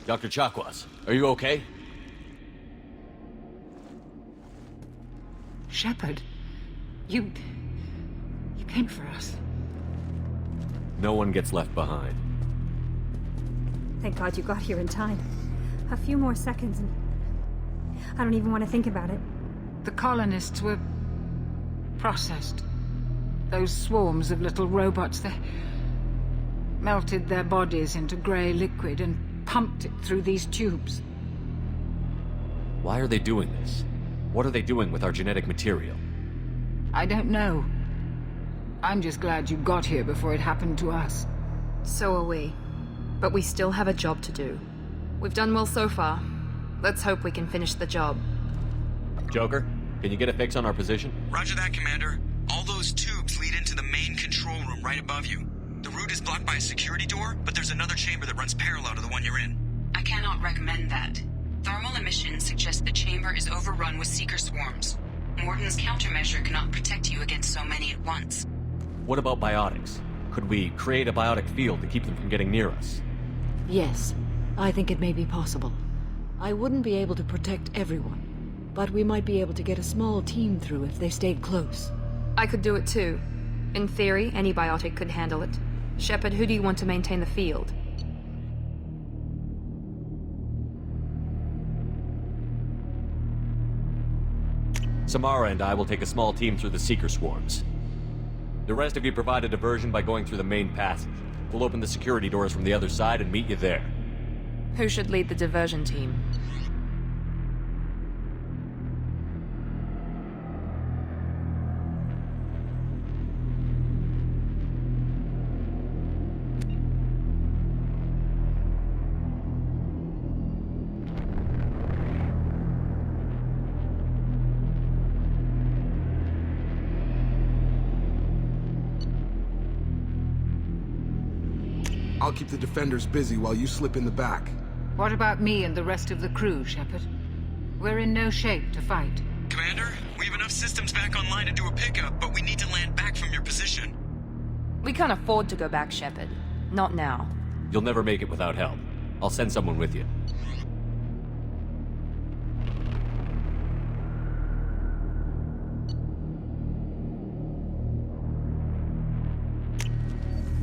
Dr. Chakwas, are you okay? Shepard, you came for us. No one gets left behind. Thank God you got here in time. A few more seconds and I don't even want to think about it. The colonists were processed. Those swarms of little robots, they melted their bodies into grey liquid and pumped it through these tubes. Why are they doing this? What are they doing with our genetic material? I don't know. I'm just glad you got here before it happened to us. So are we. But we still have a job to do. We've done well so far. Let's hope we can finish the job. Joker, can you get a fix on our position? Roger that, Commander. All those tubes lead into the main control room right above you. The route is blocked by a security door, but there's another chamber that runs parallel to the one you're in. I cannot recommend that. Thermal emissions suggest the chamber is overrun with seeker swarms. Morden's countermeasure cannot protect you against so many at once. What about biotics? Could we create a biotic field to keep them from getting near us? Yes, I think it may be possible. I wouldn't be able to protect everyone, but we might be able to get a small team through if they stayed close. I could do it too. In theory, any biotic could handle it. Shepard, who do you want to maintain the field? Samara and I will take a small team through the Seeker swarms. The rest of you provide a diversion by going through the main passage. We'll open the security doors from the other side and meet you there. Who should lead the diversion team? I'll keep the defenders busy while you slip in the back. What about me and the rest of the crew, Shepard? We're in no shape to fight. Commander, we have enough systems back online to do a pickup, but we need to land back from your position. We can't afford to go back, Shepard. Not now. You'll never make it without help. I'll send someone with you.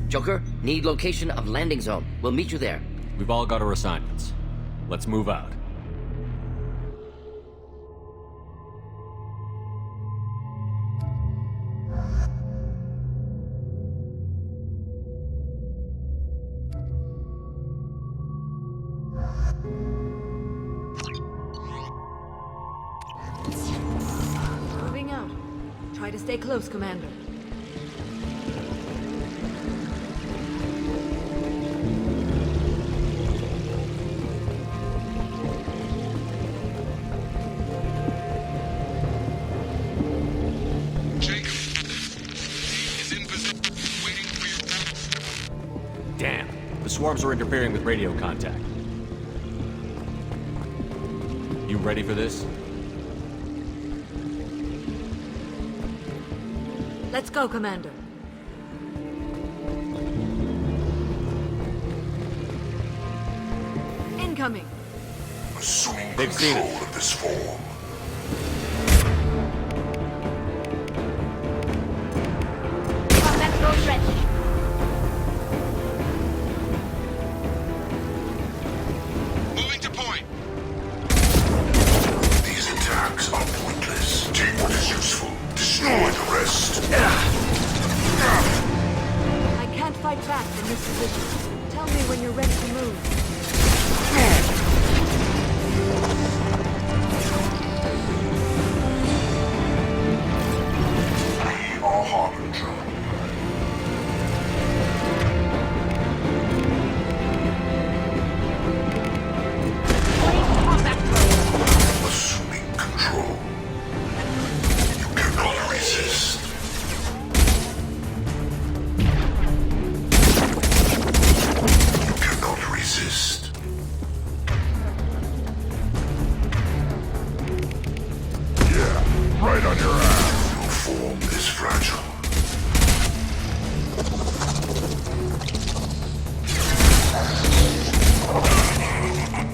Joker, need location of landing zone. We'll meet you there. We've all got our assignments. Let's move out. Moving out. Try to stay close, Commander. Damn. The swarms are interfering with radio contact. You ready for this? Let's go, Commander. Incoming. Assuming They've seen control it. of this form. Combat drone ready. Moving to point. These attacks are pointless. Take what is useful. Destroy the rest. I can't fight back from this position. Tell me when you're ready to move. We are Harbinger. Assuming control. You cannot resist. You cannot resist. Yeah, right on your ass. Your form is fragile.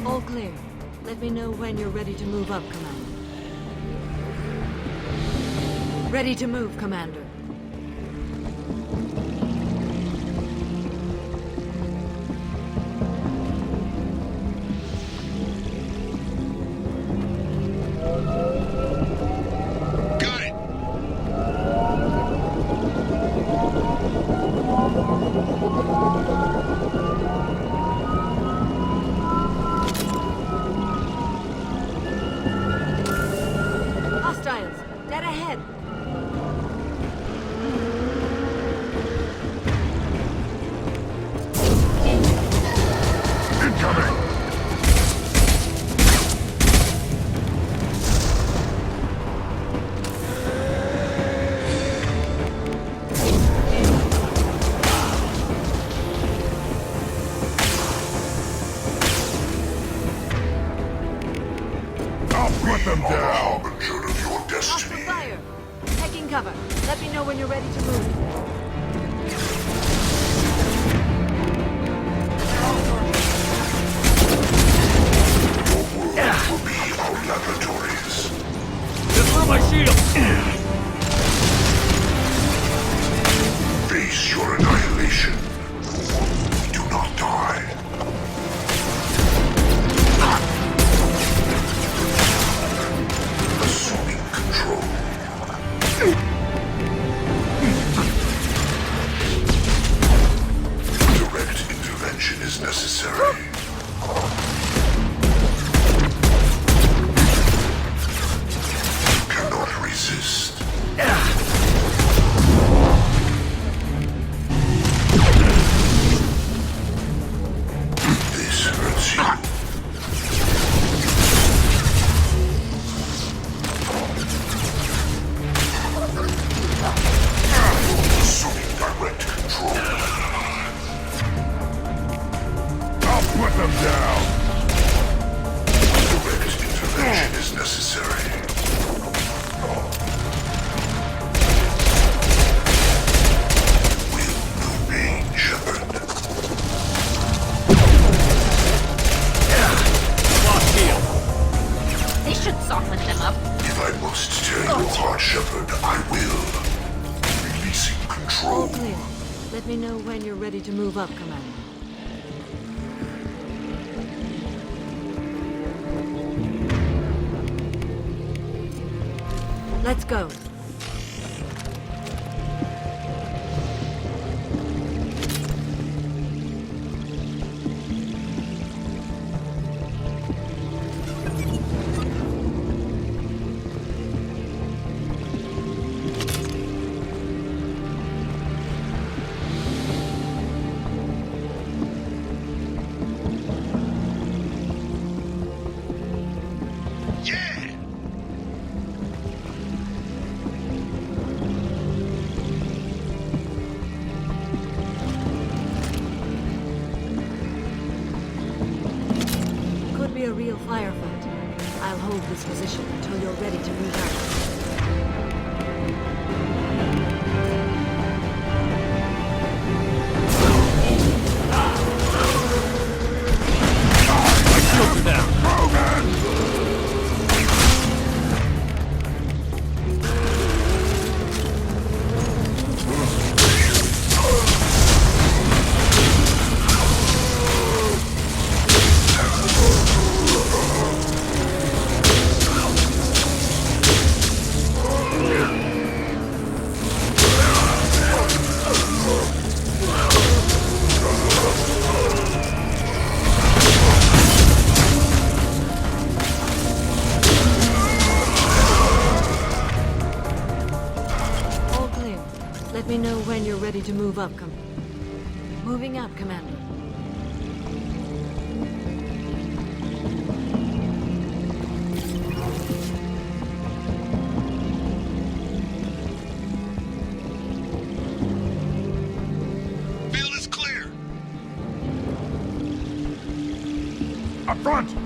All clear. Let me know when you're ready to move up, Commander. Ready to move, Commander. Got it. Hostiles, dead ahead. Incoming! I'll put them down. Harbinger of your Hostile destiny. fire. Taking cover. Let me know when you're ready to move. Will be our laboratories. Just throw my shield! Face your annihilation. We do not die. Assuming control. Direct intervention is necessary. You cannot resist. must tear you apart, Shepard. I will. Releasing control. All clear. Let me know when you're ready to move up, Commander. Let's go. A real firefight. I'll hold this position until you're ready to move ready to move up, Moving up, Commander. Field is clear. Up front!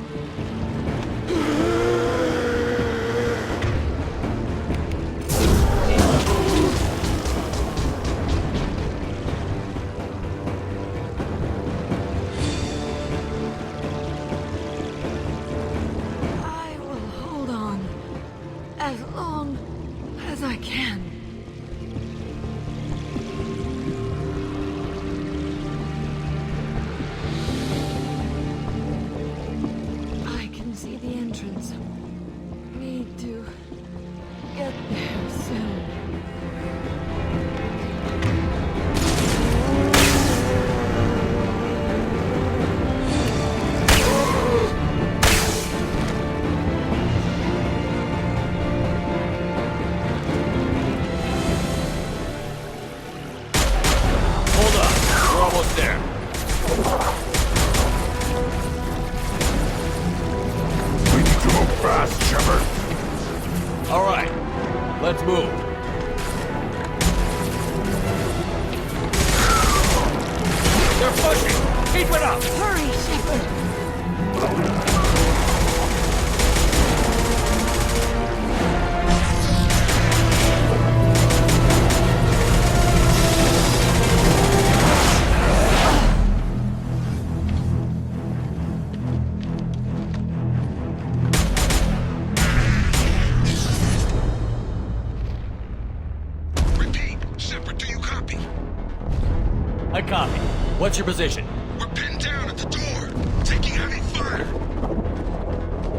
What's your position? We're pinned down at the door, taking heavy fire.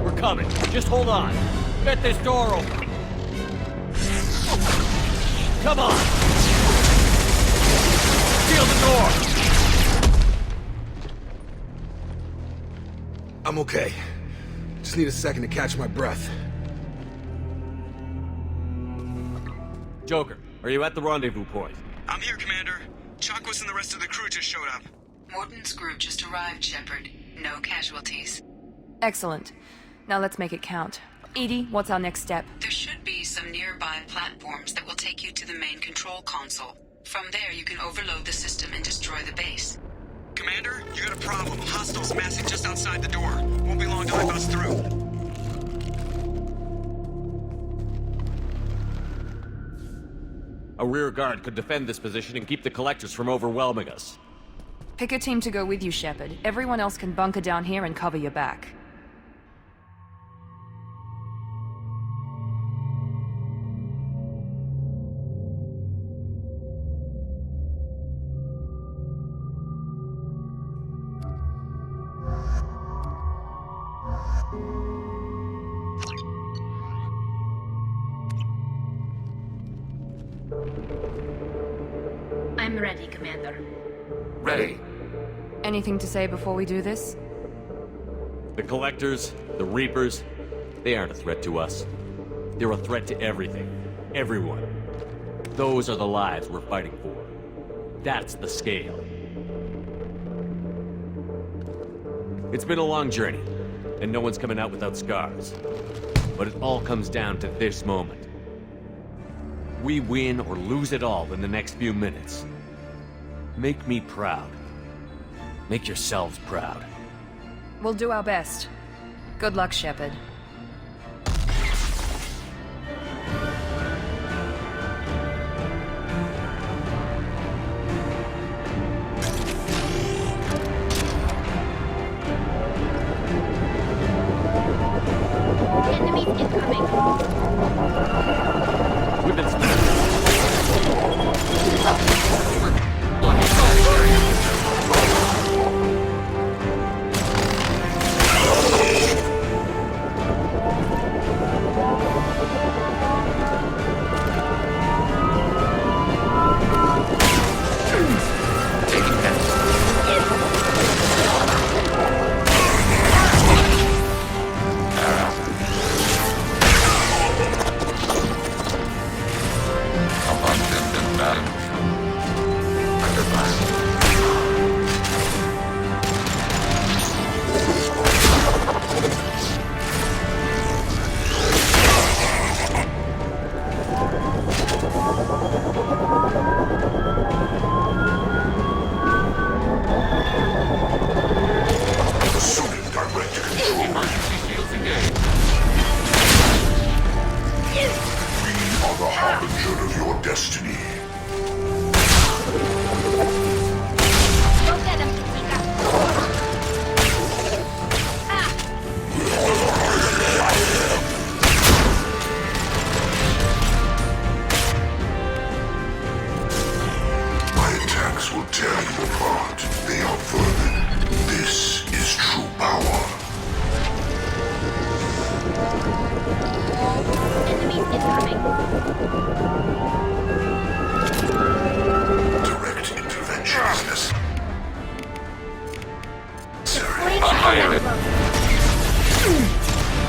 We're coming. Just hold on. Get this door open. Come on! Seal the door! I'm okay. Just need a second to catch my breath. Joker, are you at the rendezvous point? I'm here, Commander. Chakwas and the rest of the crew just showed up. Morton's group just arrived, Shepard. No casualties. Excellent. Now let's make it count. Edie, what's our next step? There should be some nearby platforms that will take you to the main control console. From there, you can overload the system and destroy the base. Commander, you got a problem. Hostiles massing just outside the door. Won't be long till I bust through. A rear guard could defend this position and keep the collectors from overwhelming us. Pick a team to go with you, Shepard. Everyone else can bunker down here and cover your back. I'm ready, Commander. Ready. Anything to say before we do this? The Collectors, the Reapers, they aren't a threat to us. They're a threat to everything. Everyone. Those are the lives we're fighting for. That's the scale. It's been a long journey, and no one's coming out without scars. But it all comes down to this moment. We win or lose it all in the next few minutes. Make me proud. Make yourselves proud. We'll do our best. Good luck, Shepard. Enemies incoming. We've been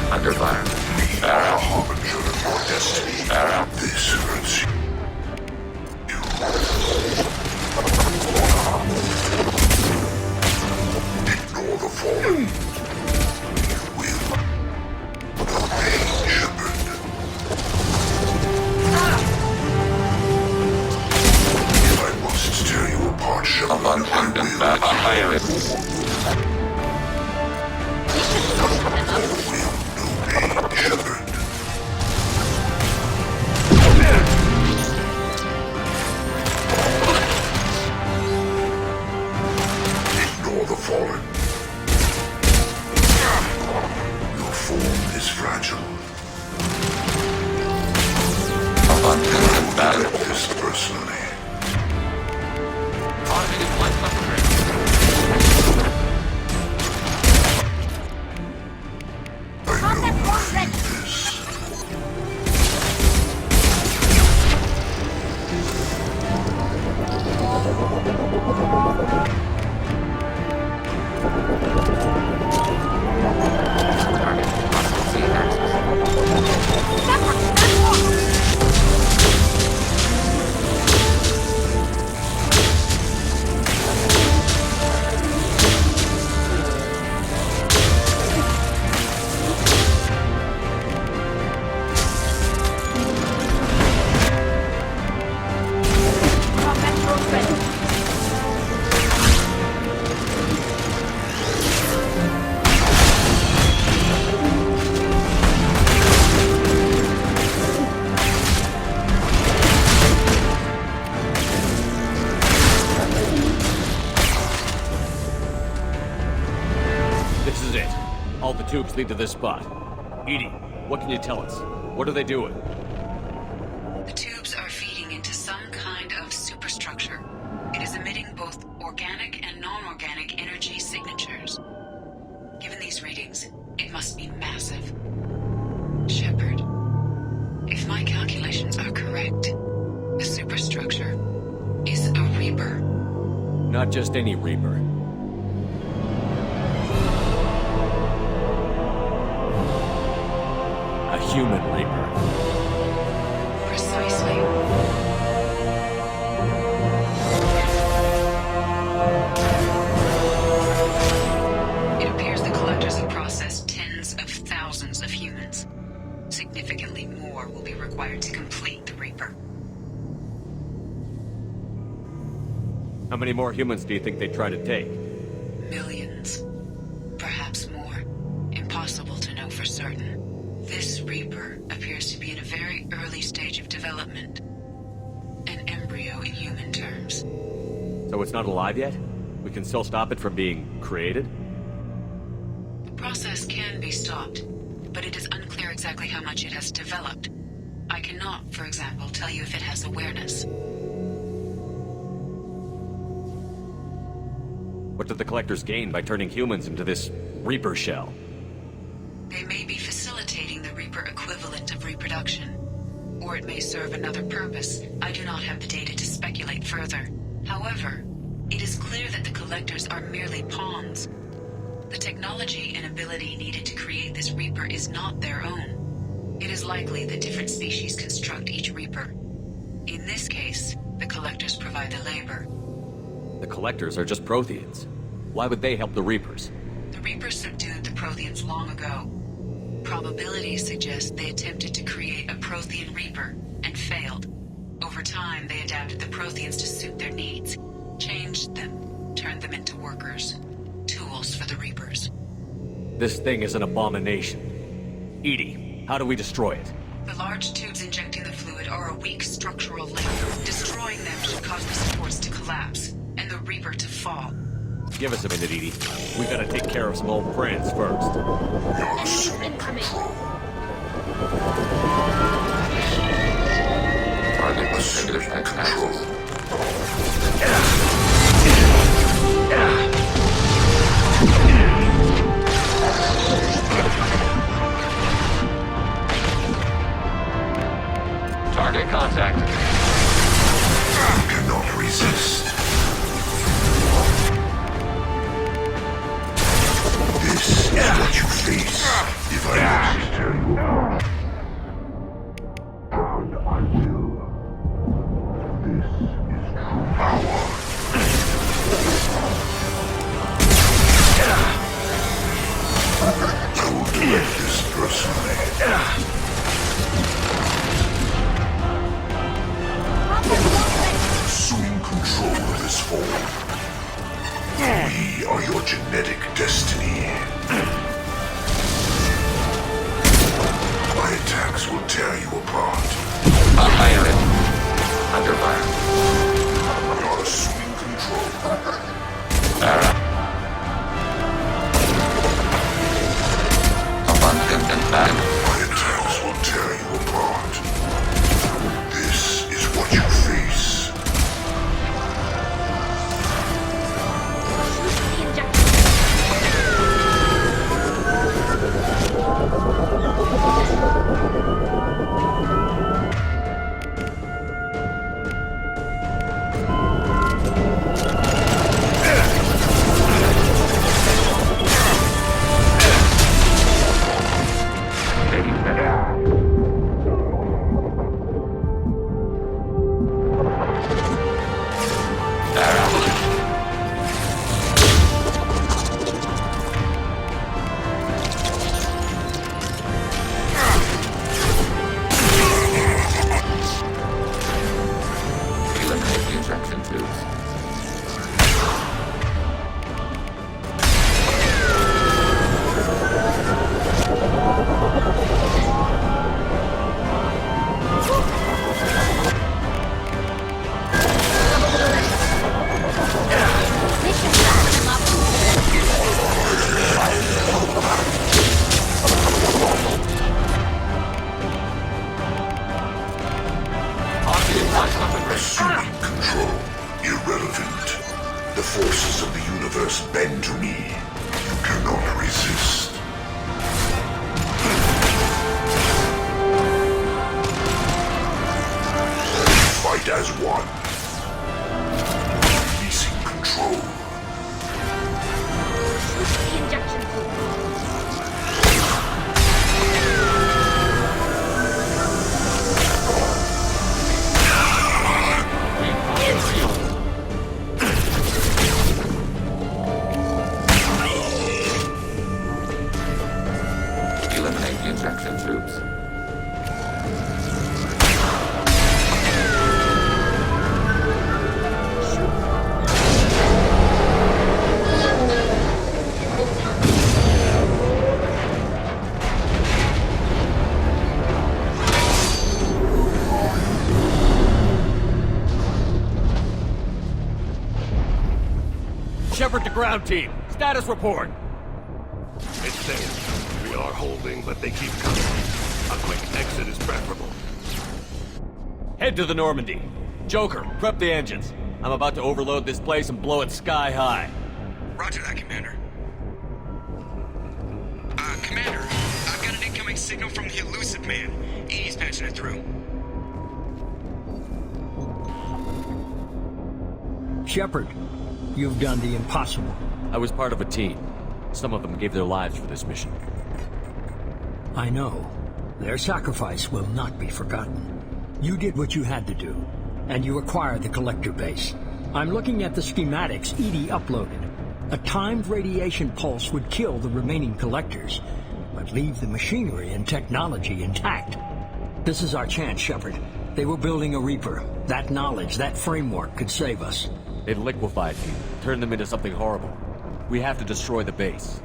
Under fire. Arrow. Harbinger of your destiny. Arrow. This hurts you. Ignore the fallen. You will obey Shepard. If I must tear you apart, Shepard, I will. Ignore the fallen. Your form is fragile. I take this personally. Tubes lead to this spot. Edie, what can you tell us? What are they doing? The tubes are feeding into some kind of superstructure. It is emitting both organic and non-organic energy signatures. Given these readings, it must be massive. Shepard, if my calculations are correct, the super Not just any Reaper. A human Reaper. Precisely. It appears the Collectors have processed tens of thousands of humans. Significantly more will be required to complete the Reaper. How many more humans do you think they'd try to take? Millions. Perhaps more. Impossible to know for certain. This Reaper appears to be in a very early stage of development. An embryo in human terms. So it's not alive yet? We can still stop it from being created? The process can be stopped, but it is unclear exactly how much it has developed. I cannot, for example, tell you if it has awareness. What did the Collectors gain by turning humans into this Reaper shell? They may be facilitating the Reaper equivalent of reproduction. Or it may serve another purpose. I do not have the data to speculate further. However, it is clear that the Collectors are merely pawns. The technology and ability needed to create this Reaper is not their own. It is likely that different species construct each Reaper. In this case, the Collectors provide the labor. The Collectors are just Protheans. Why would they help the Reapers? The Reapers subdued the Protheans long ago. Probabilities suggest they attempted to create a Prothean Reaper and failed. Over time, they adapted the Protheans to suit their needs, changed them, turned them into workers, tools for the Reapers. This thing is an abomination. Edie, how do we destroy it? The large tubes injecting the fluid are a weak structural link. Destroying them should cause the supports to collapse, and the Reaper to fall. Give us a minute, Edie. We gotta take care of some old friends first. Target negative X-axis. Target contact. Cannot resist. This is what you face if I must tear you apart. And I will. This is true power. I will direct this personally. Assuming control of this form. We are your genetic destiny. My attacks will tear you apart. Fire it. Under fire. We are assuming control. My attacks will tear you apart. This is what you face. Assuming control. Irrelevant. The forces of the universe bend to me. You cannot resist. Fight as one. Releasing control. Shepard to ground team. Status report. It's safe. We are holding, but they keep coming. A quick exit is preferable. Head to the Normandy. Joker, prep the engines. I'm about to overload this place and blow it sky high. Roger that, Commander. Commander, I've got an incoming signal from the elusive man. Edie's patching it through. Shepard, you've done the impossible. I was part of a team. Some of them gave their lives for this mission. I know. Their sacrifice will not be forgotten. You did what you had to do, and you acquired the Collector base. I'm looking at the schematics Edie uploaded. A timed radiation pulse would kill the remaining Collectors, but leave the machinery and technology intact. This is our chance, Shepard. They were building a Reaper. That knowledge, that framework could save us. They've liquefied people, turned them into something horrible. We have to destroy the base.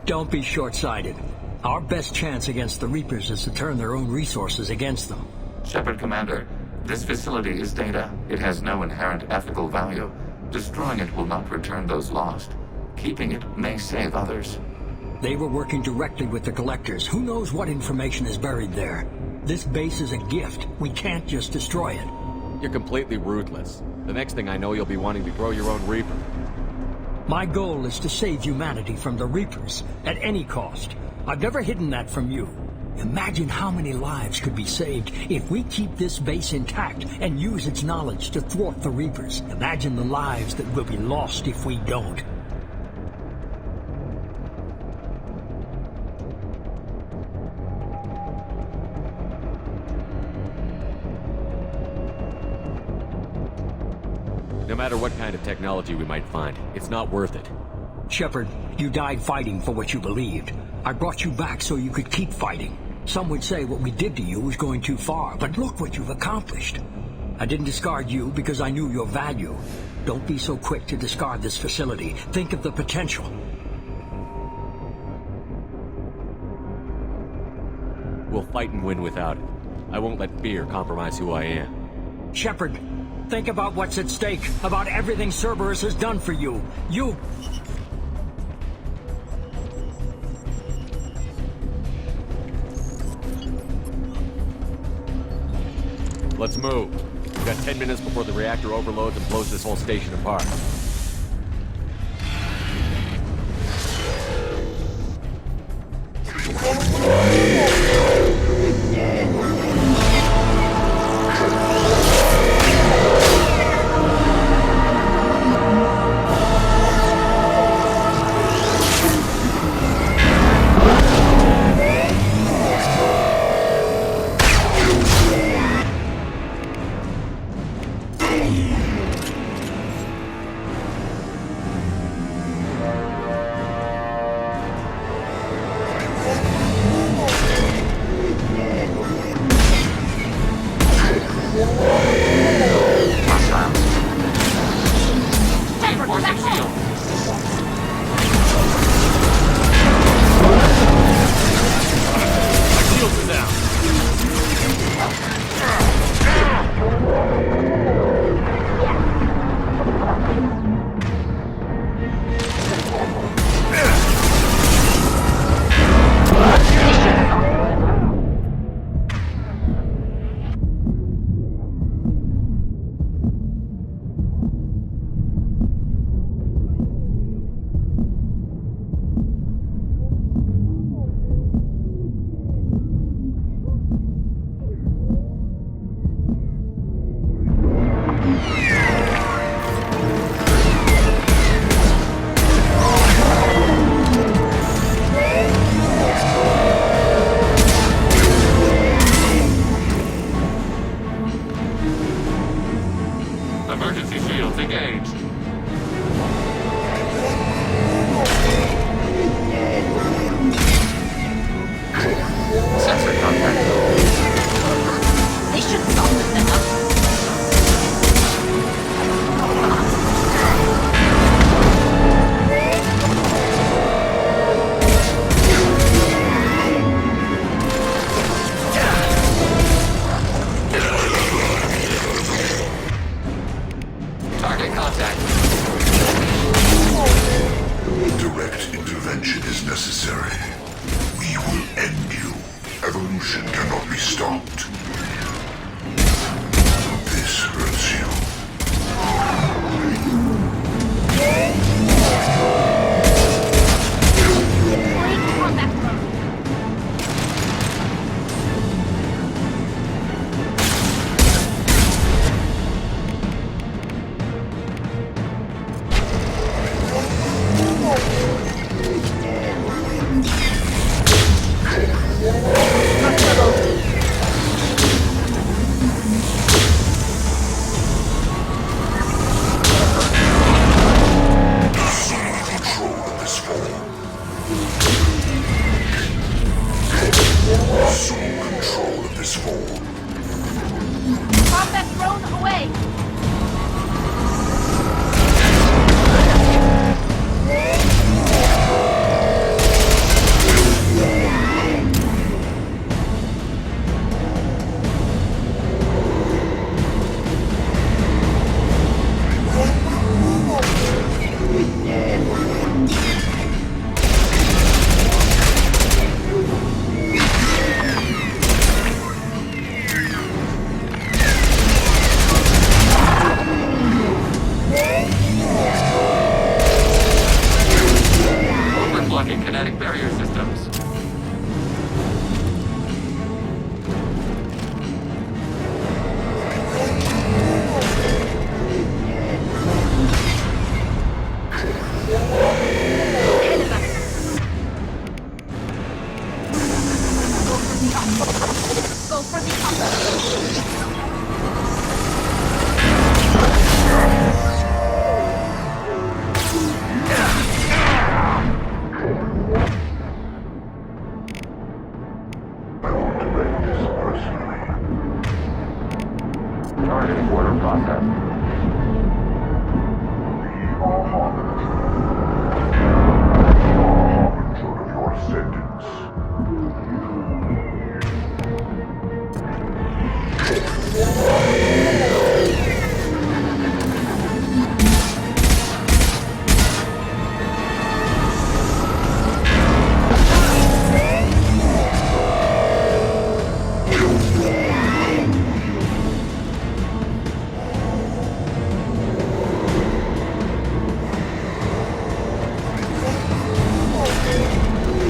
Don't be short-sighted. Our best chance against the Reapers is to turn their own resources against them. Shepard, Commander, this facility is data. It has no inherent ethical value. Destroying it will not return those lost. Keeping it may save others. They were working directly with the Collectors. Who knows what information is buried there? This base is a gift. We can't just destroy it. You're completely ruthless. The next thing I know, you'll be wanting to grow your own Reaper. My goal is to save humanity from the Reapers, at any cost. I've never hidden that from you. Imagine how many lives could be saved if we keep this base intact and use its knowledge to thwart the Reapers. Imagine the lives that will be lost if we don't. No matter what kind of technology we might find, it's not worth it. Shepard, you died fighting for what you believed. I brought you back so you could keep fighting. Some would say what we did to you was going too far, but look what you've accomplished. I didn't discard you because I knew your value. Don't be so quick to discard this facility. Think of the potential. We'll fight and win without it. I won't let fear compromise who I am. Shepard, think about what's at stake, about everything Cerberus has done for you. Let's move. We've got 10 minutes before the reactor overloads and blows this whole station apart. Drone away! Overblocking kinetic barrier systems. Go for the upper. Targeting order process. Your sentence.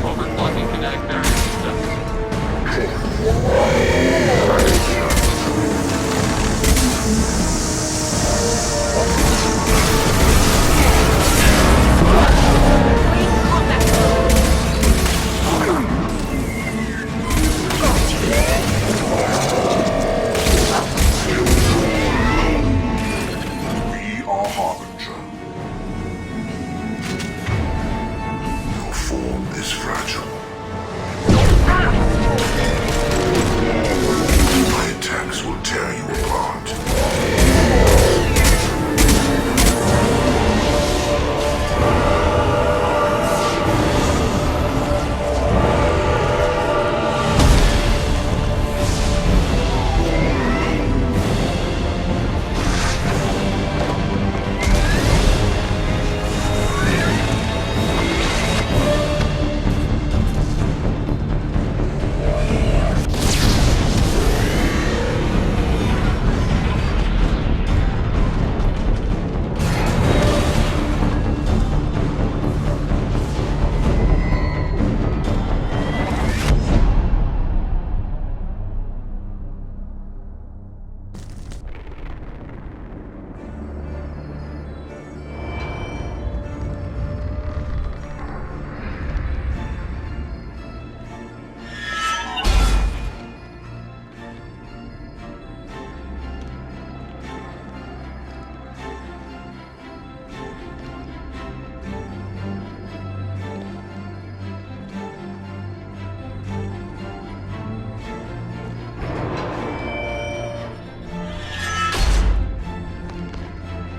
Overblocking kinetic barrier systems. We are Harbinger. Your form is fragile. My attacks will tear you apart.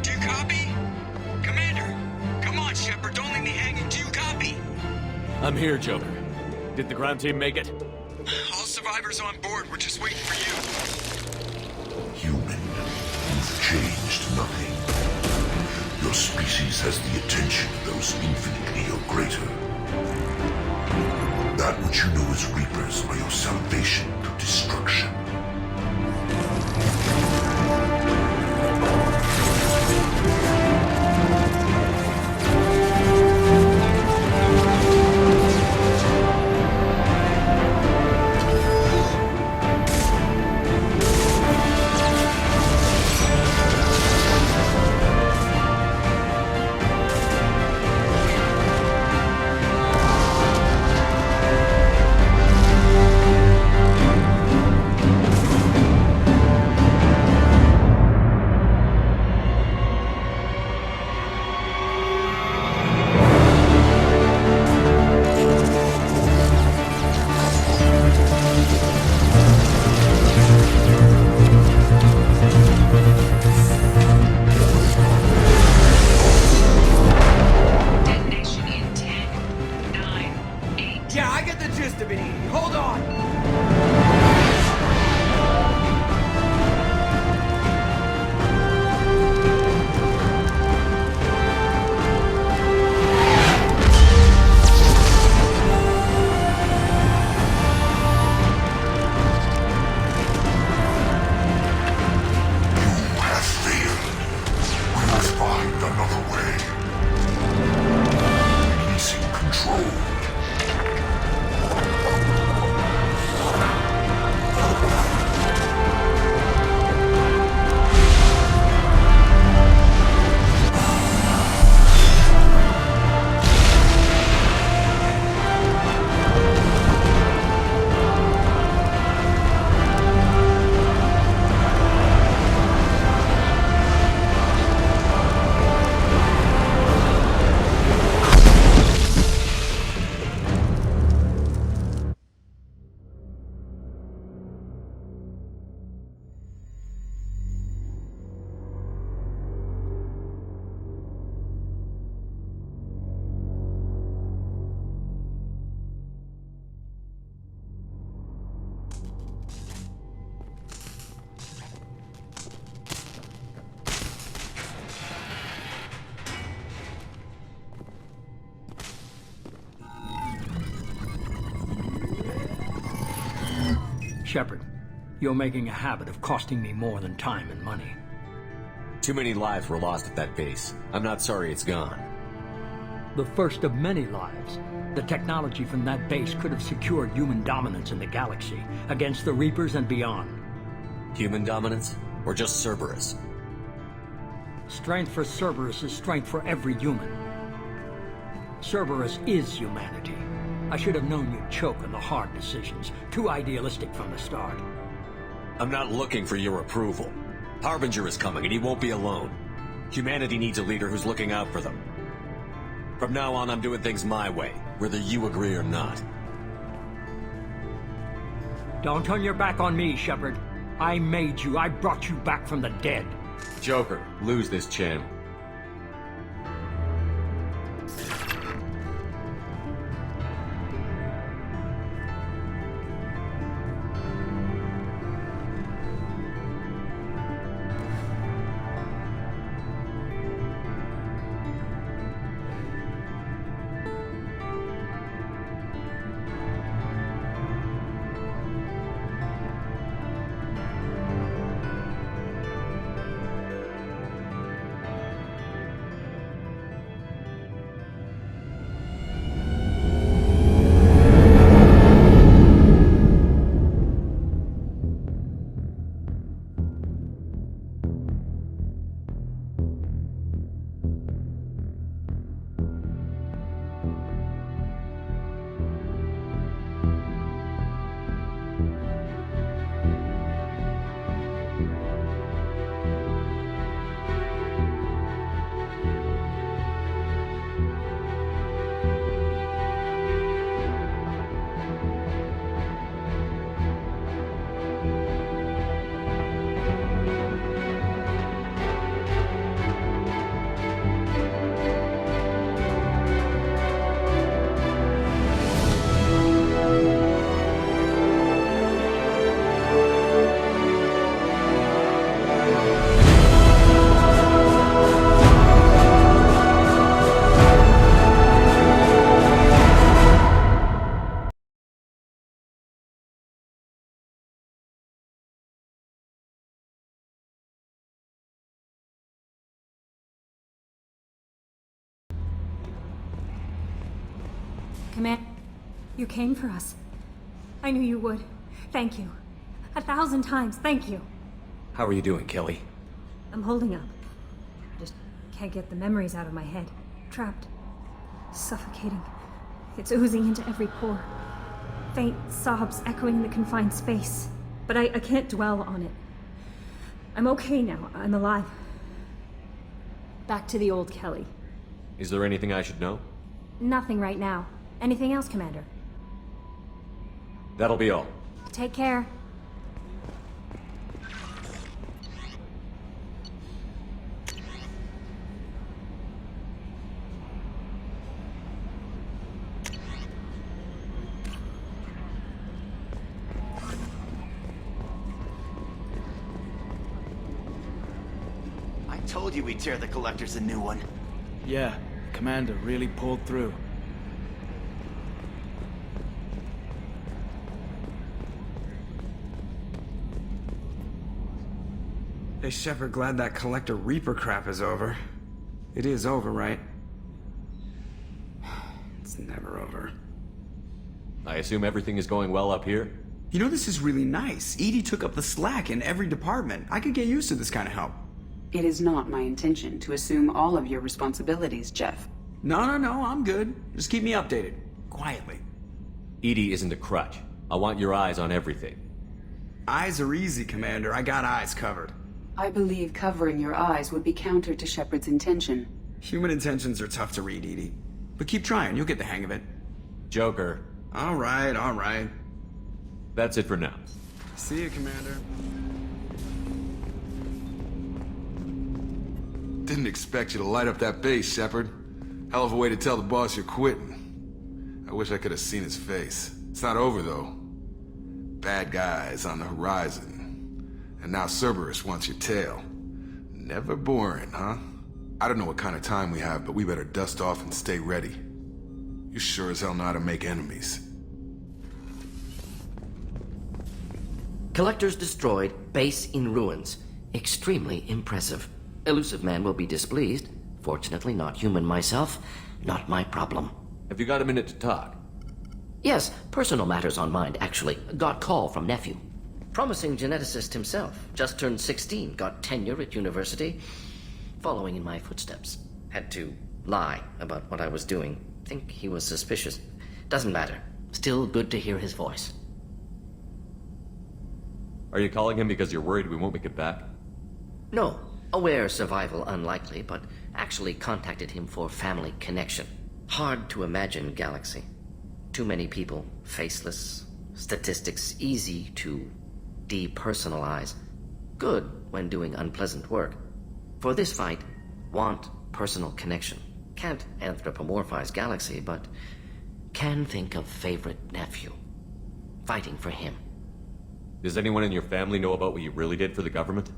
Do you copy? Commander, come on, Shepard, don't leave me hanging. Do you copy? I'm here, Joker. Did the ground team make it? All survivors on board. We're just waiting for you. Human, you've changed nothing. Your species has the attention of those infinitely or greater. That which you know as Reapers are your salvation through destruction. Shepard, you're making a habit of costing me more than time and money. Too many lives were lost at that base. I'm not sorry it's gone. The first of many lives. The technology from that base could have secured human dominance in the galaxy, against the Reapers and beyond. Human dominance? Or just Cerberus? Strength for Cerberus is strength for every human. Cerberus is humanity. I should have known you'd choke on the hard decisions. Too idealistic from the start. I'm not looking for your approval. Harbinger is coming, and he won't be alone. Humanity needs a leader who's looking out for them. From now on, I'm doing things my way, whether you agree or not. Don't turn your back on me, Shepard. I made you. I brought you back from the dead. Joker, lose this channel. Command, you came for us. I knew you would. Thank you. 1,000 times, thank you. How are you doing, Kelly? I'm holding up. I just can't get the memories out of my head. Trapped. Suffocating. It's oozing into every pore. Faint sobs echoing in the confined space. But I can't dwell on it. I'm okay now. I'm alive. Back to the old Kelly. Is there anything I should know? Nothing right now. Anything else, Commander? That'll be all. Take care. I told you we'd tear the Collectors a new one. Yeah, Commander really pulled through. Hey, Shepard, glad that Collector Reaper crap is over. It is over, right? It's never over. I assume everything is going well up here? You know, this is really nice. EDI took up the slack in every department. I could get used to this kind of help. It is not my intention to assume all of your responsibilities, Jeff. No, I'm good. Just keep me updated. Quietly. EDI isn't a crutch. I want your eyes on everything. Eyes are easy, Commander. I got eyes covered. I believe covering your eyes would be counter to Shepard's intention. Human intentions are tough to read, EDI. But keep trying, you'll get the hang of it. Joker. All right. That's it for now. See you, Commander. Didn't expect you to light up that base, Shepard. Hell of a way to tell the boss you're quitting. I wish I could have seen his face. It's not over, though. Bad guys on the horizon. And now Cerberus wants your tail. Never boring, huh? I don't know what kind of time we have, but we better dust off and stay ready. You sure as hell know how to make enemies. Collectors destroyed, base in ruins. Extremely impressive. Elusive man will be displeased. Fortunately, not human myself. Not my problem. Have you got a minute to talk? Yes, personal matters on mind, actually. Got call from nephew. Promising geneticist himself. Just turned 16, got tenure at university. Following in my footsteps. Had to lie about what I was doing. Think he was suspicious. Doesn't matter. Still good to hear his voice. Are you calling him because you're worried we won't make it back? No. Aware survival unlikely, but actually contacted him for family connection. Hard to imagine galaxy. Too many people, faceless. Statistics easy to depersonalize. Good when doing unpleasant work. For this fight, want personal connection. Can't anthropomorphize galaxy, but can think of favorite nephew. Fighting for him. Does anyone in your family know about what you really did for the government?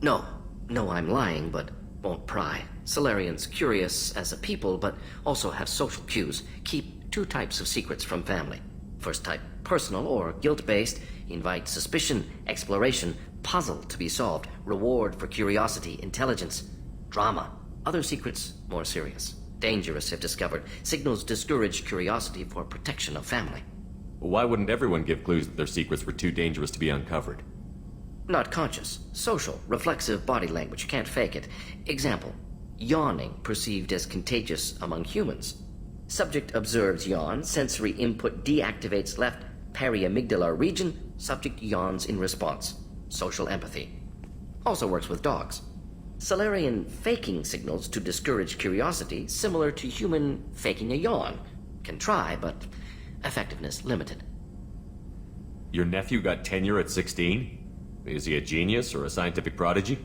No. No, I'm lying, but won't pry. Solarians curious as a people, but also have social cues. Keep two types of secrets from family. First type, personal or guilt-based. Invite suspicion, exploration, puzzle to be solved, reward for curiosity, intelligence, drama. Other secrets, more serious. Dangerous if discovered. Signals discourage curiosity for protection of family. Why wouldn't everyone give clues that their secrets were too dangerous to be uncovered? Not conscious. Social, reflexive body language. Can't fake it. Example. Yawning perceived as contagious among humans. Subject observes yawn. Sensory input deactivates left periamygdala region. Subject yawns in response. Social empathy. Also works with dogs. Solarian faking signals to discourage curiosity, similar to human faking a yawn. Can try, but effectiveness limited. Your nephew got tenure at 16? Is he a genius or a scientific prodigy?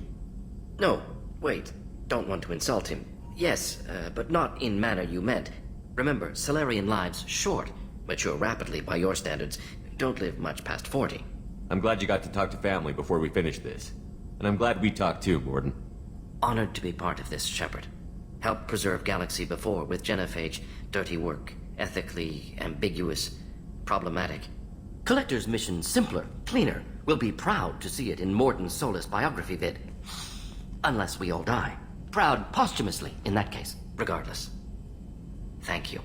No, wait. Don't want to insult him. Yes, but not in manner you meant. Remember, Solarian lives short. Mature rapidly by your standards. Don't live much past 40. I'm glad you got to talk to family before we finish this. And I'm glad we talked too, Mordin. Honored to be part of this, Shepard. Helped preserve Galaxy before with genophage. Dirty work. Ethically ambiguous. Problematic. Collector's mission simpler, cleaner. We'll be proud to see it in Mordin's Solus biography vid. Unless we all die. Proud posthumously, in that case. Regardless. Thank you.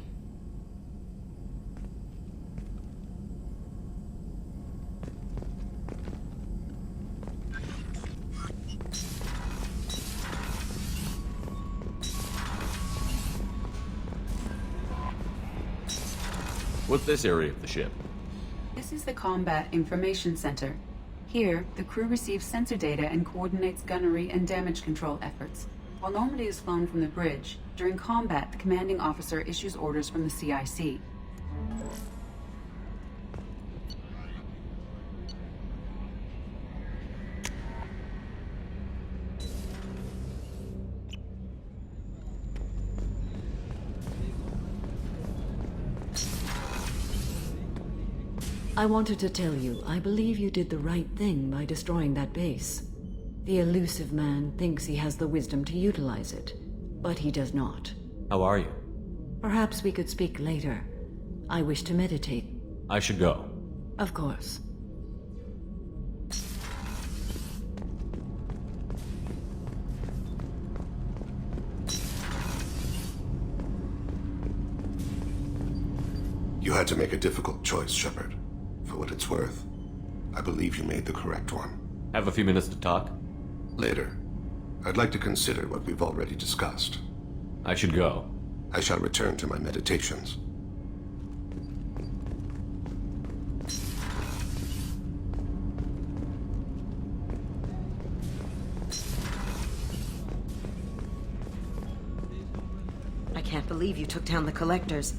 What's this area of the ship? This is the Combat Information Center. Here, the crew receives sensor data and coordinates gunnery and damage control efforts. While Normandy is flown from the bridge, during combat, the commanding officer issues orders from the CIC. I wanted to tell you, I believe you did the right thing by destroying that base. The elusive man thinks he has the wisdom to utilize it, but he does not. How are you? Perhaps we could speak later. I wish to meditate. I should go. Of course. You had to make a difficult choice, Shepard. For what it's worth, I believe you made the correct one. Have a few minutes to talk? Later. I'd like to consider what we've already discussed. I should go. I shall return to my meditations. I can't believe you took down the Collectors.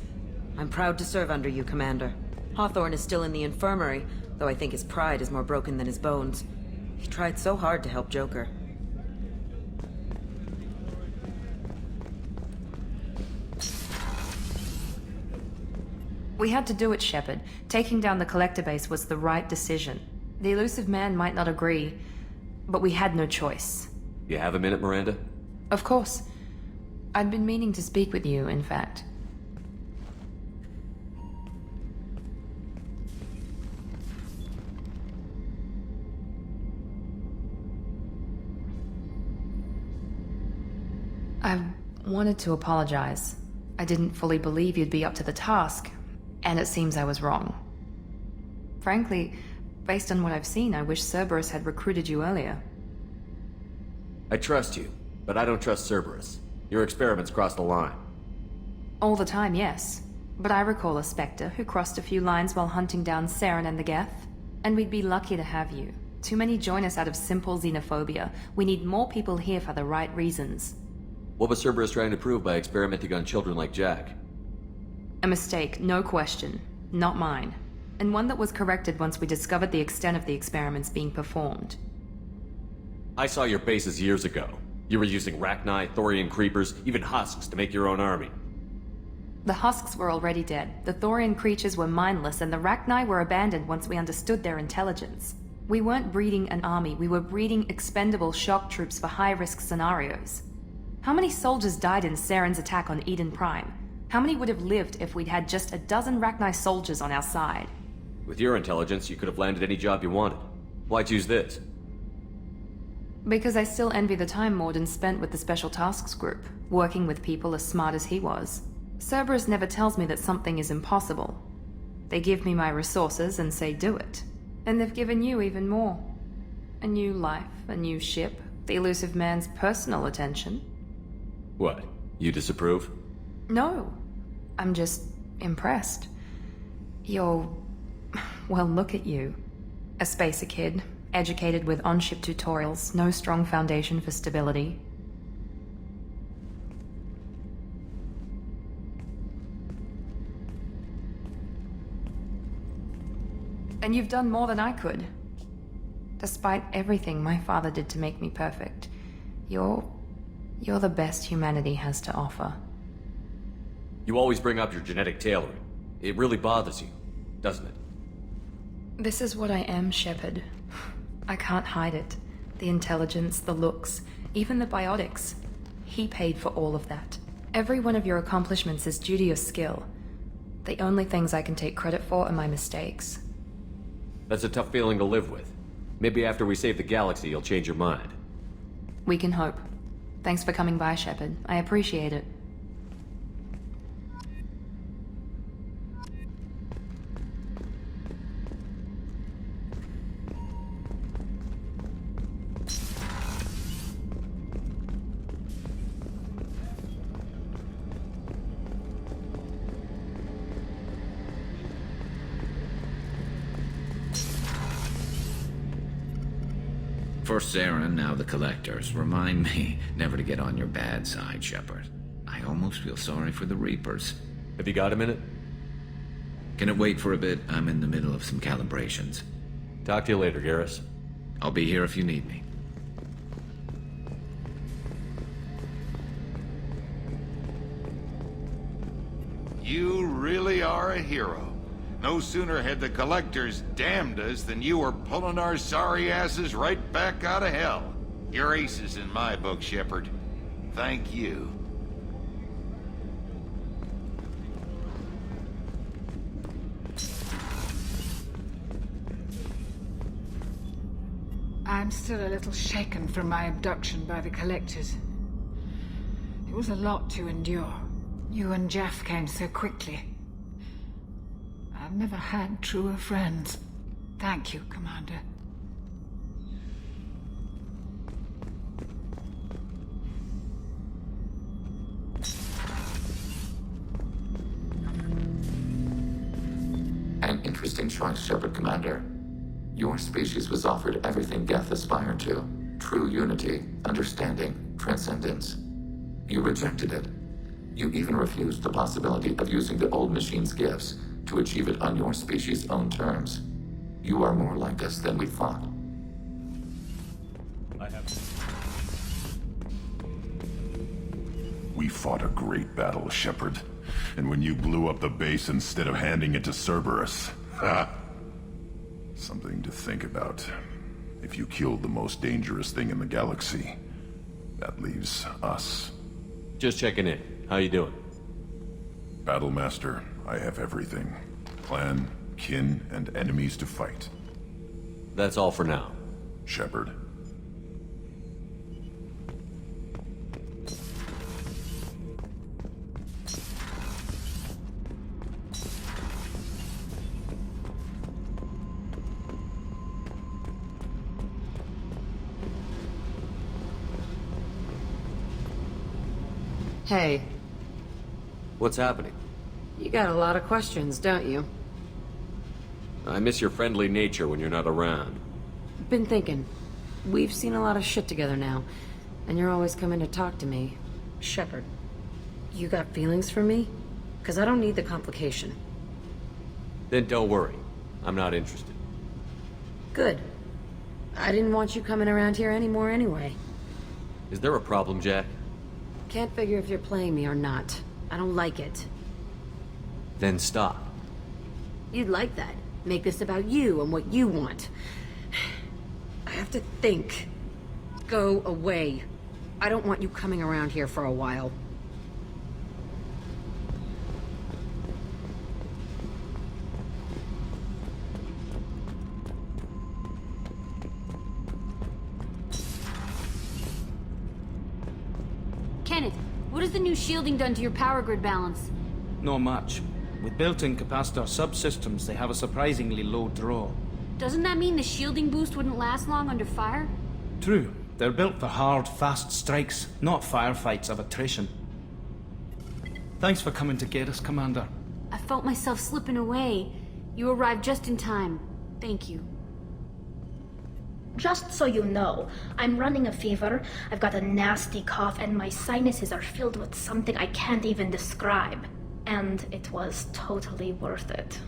I'm proud to serve under you, Commander. Hawthorne is still in the infirmary, though I think his pride is more broken than his bones. He tried so hard to help Joker. We had to do it, Shepard. Taking down the Collector base was the right decision. The elusive man might not agree, but we had no choice. You have a minute, Miranda? Of course. I'd been meaning to speak with you, in fact. I wanted to apologize. I didn't fully believe you'd be up to the task, and it seems I was wrong. Frankly, based on what I've seen, I wish Cerberus had recruited you earlier. I trust you, but I don't trust Cerberus. Your experiments crossed the line. All the time, yes. But I recall a Spectre who crossed a few lines while hunting down Saren and the Geth. And we'd be lucky to have you. Too many join us out of simple xenophobia. We need more people here for the right reasons. What was Cerberus trying to prove by experimenting on children like Jack? A mistake, no question. Not mine. And one that was corrected once we discovered the extent of the experiments being performed. I saw your bases years ago. You were using Rachni, Thorian creepers, even husks to make your own army. The husks were already dead, the Thorian creatures were mindless, and the Rachni were abandoned once we understood their intelligence. We weren't breeding an army, we were breeding expendable shock troops for high-risk scenarios. How many soldiers died in Saren's attack on Eden Prime? How many would have lived if we'd had just a dozen Rachni soldiers on our side? With your intelligence, you could have landed any job you wanted. Why choose this? Because I still envy the time Morden spent with the Special Tasks Group, working with people as smart as he was. Cerberus never tells me that something is impossible. They give me my resources and say do it. And they've given you even more. A new life, a new ship, the elusive man's personal attention. What? You disapprove? No. I'm just impressed. You're... well, look at you. A spacer kid, educated with on-ship tutorials, no strong foundation for stability. And you've done more than I could. Despite everything my father did to make me perfect, you're the best humanity has to offer. You always bring up your genetic tailoring. It really bothers you, doesn't it? This is what I am, Shepard. I can't hide it. The intelligence, the looks, even the biotics. He paid for all of that. Every one of your accomplishments is due to your skill. The only things I can take credit for are my mistakes. That's a tough feeling to live with. Maybe after we save the galaxy, you'll change your mind. We can hope. Thanks for coming by, Shepard. I appreciate it. First Saren, now the Collectors. Remind me never to get on your bad side, Shepard. I almost feel sorry for the Reapers. Have you got a minute? Can it wait for a bit? I'm in the middle of some calibrations. Talk to you later, Garrus. I'll be here if you need me. You really are a hero. No sooner had the Collectors damned us than you were pulling our sorry asses right back out of hell. You're aces in my book, Shepard. Thank you. I'm still a little shaken from my abduction by the Collectors. It was a lot to endure. You and Jeff came so quickly. I've never had truer friends. Thank you, Commander. An interesting choice, Shepard Commander. Your species was offered everything Geth aspired to. True unity, understanding, transcendence. You rejected it. You even refused the possibility of using the old machine's gifts to achieve it on your species' own terms. You are more like us than we thought. We fought a great battle, Shepard. And when you blew up the base instead of handing it to Cerberus... ha! Something to think about. If you killed the most dangerous thing in the galaxy, that leaves us. Just checking in. How you doing? Battlemaster, I have everything. Clan, kin, and enemies to fight. That's all for now. Shepard. Hey. What's happening? You got a lot of questions, don't you? I miss your friendly nature when you're not around. Been thinking. We've seen a lot of shit together now, and you're always coming to talk to me. Shepard, you got feelings for me? 'Cause I don't need the complication. Then don't worry. I'm not interested. Good. I didn't want you coming around here anymore anyway. Is there a problem, Jack? Can't figure if you're playing me or not. I don't like it. Then stop. You'd like that. Make this about you and what you want. I have to think. Go away. I don't want you coming around here for a while. Kenneth, what has the new shielding done to your power grid balance? Not much. With built-in capacitor subsystems, they have a surprisingly low draw. Doesn't that mean the shielding boost wouldn't last long under fire? True. They're built for hard, fast strikes, not firefights of attrition. Thanks for coming to get us, Commander. I felt myself slipping away. You arrived just in time. Thank you. Just so you know, I'm running a fever, I've got a nasty cough, and my sinuses are filled with something I can't even describe. And it was totally worth it.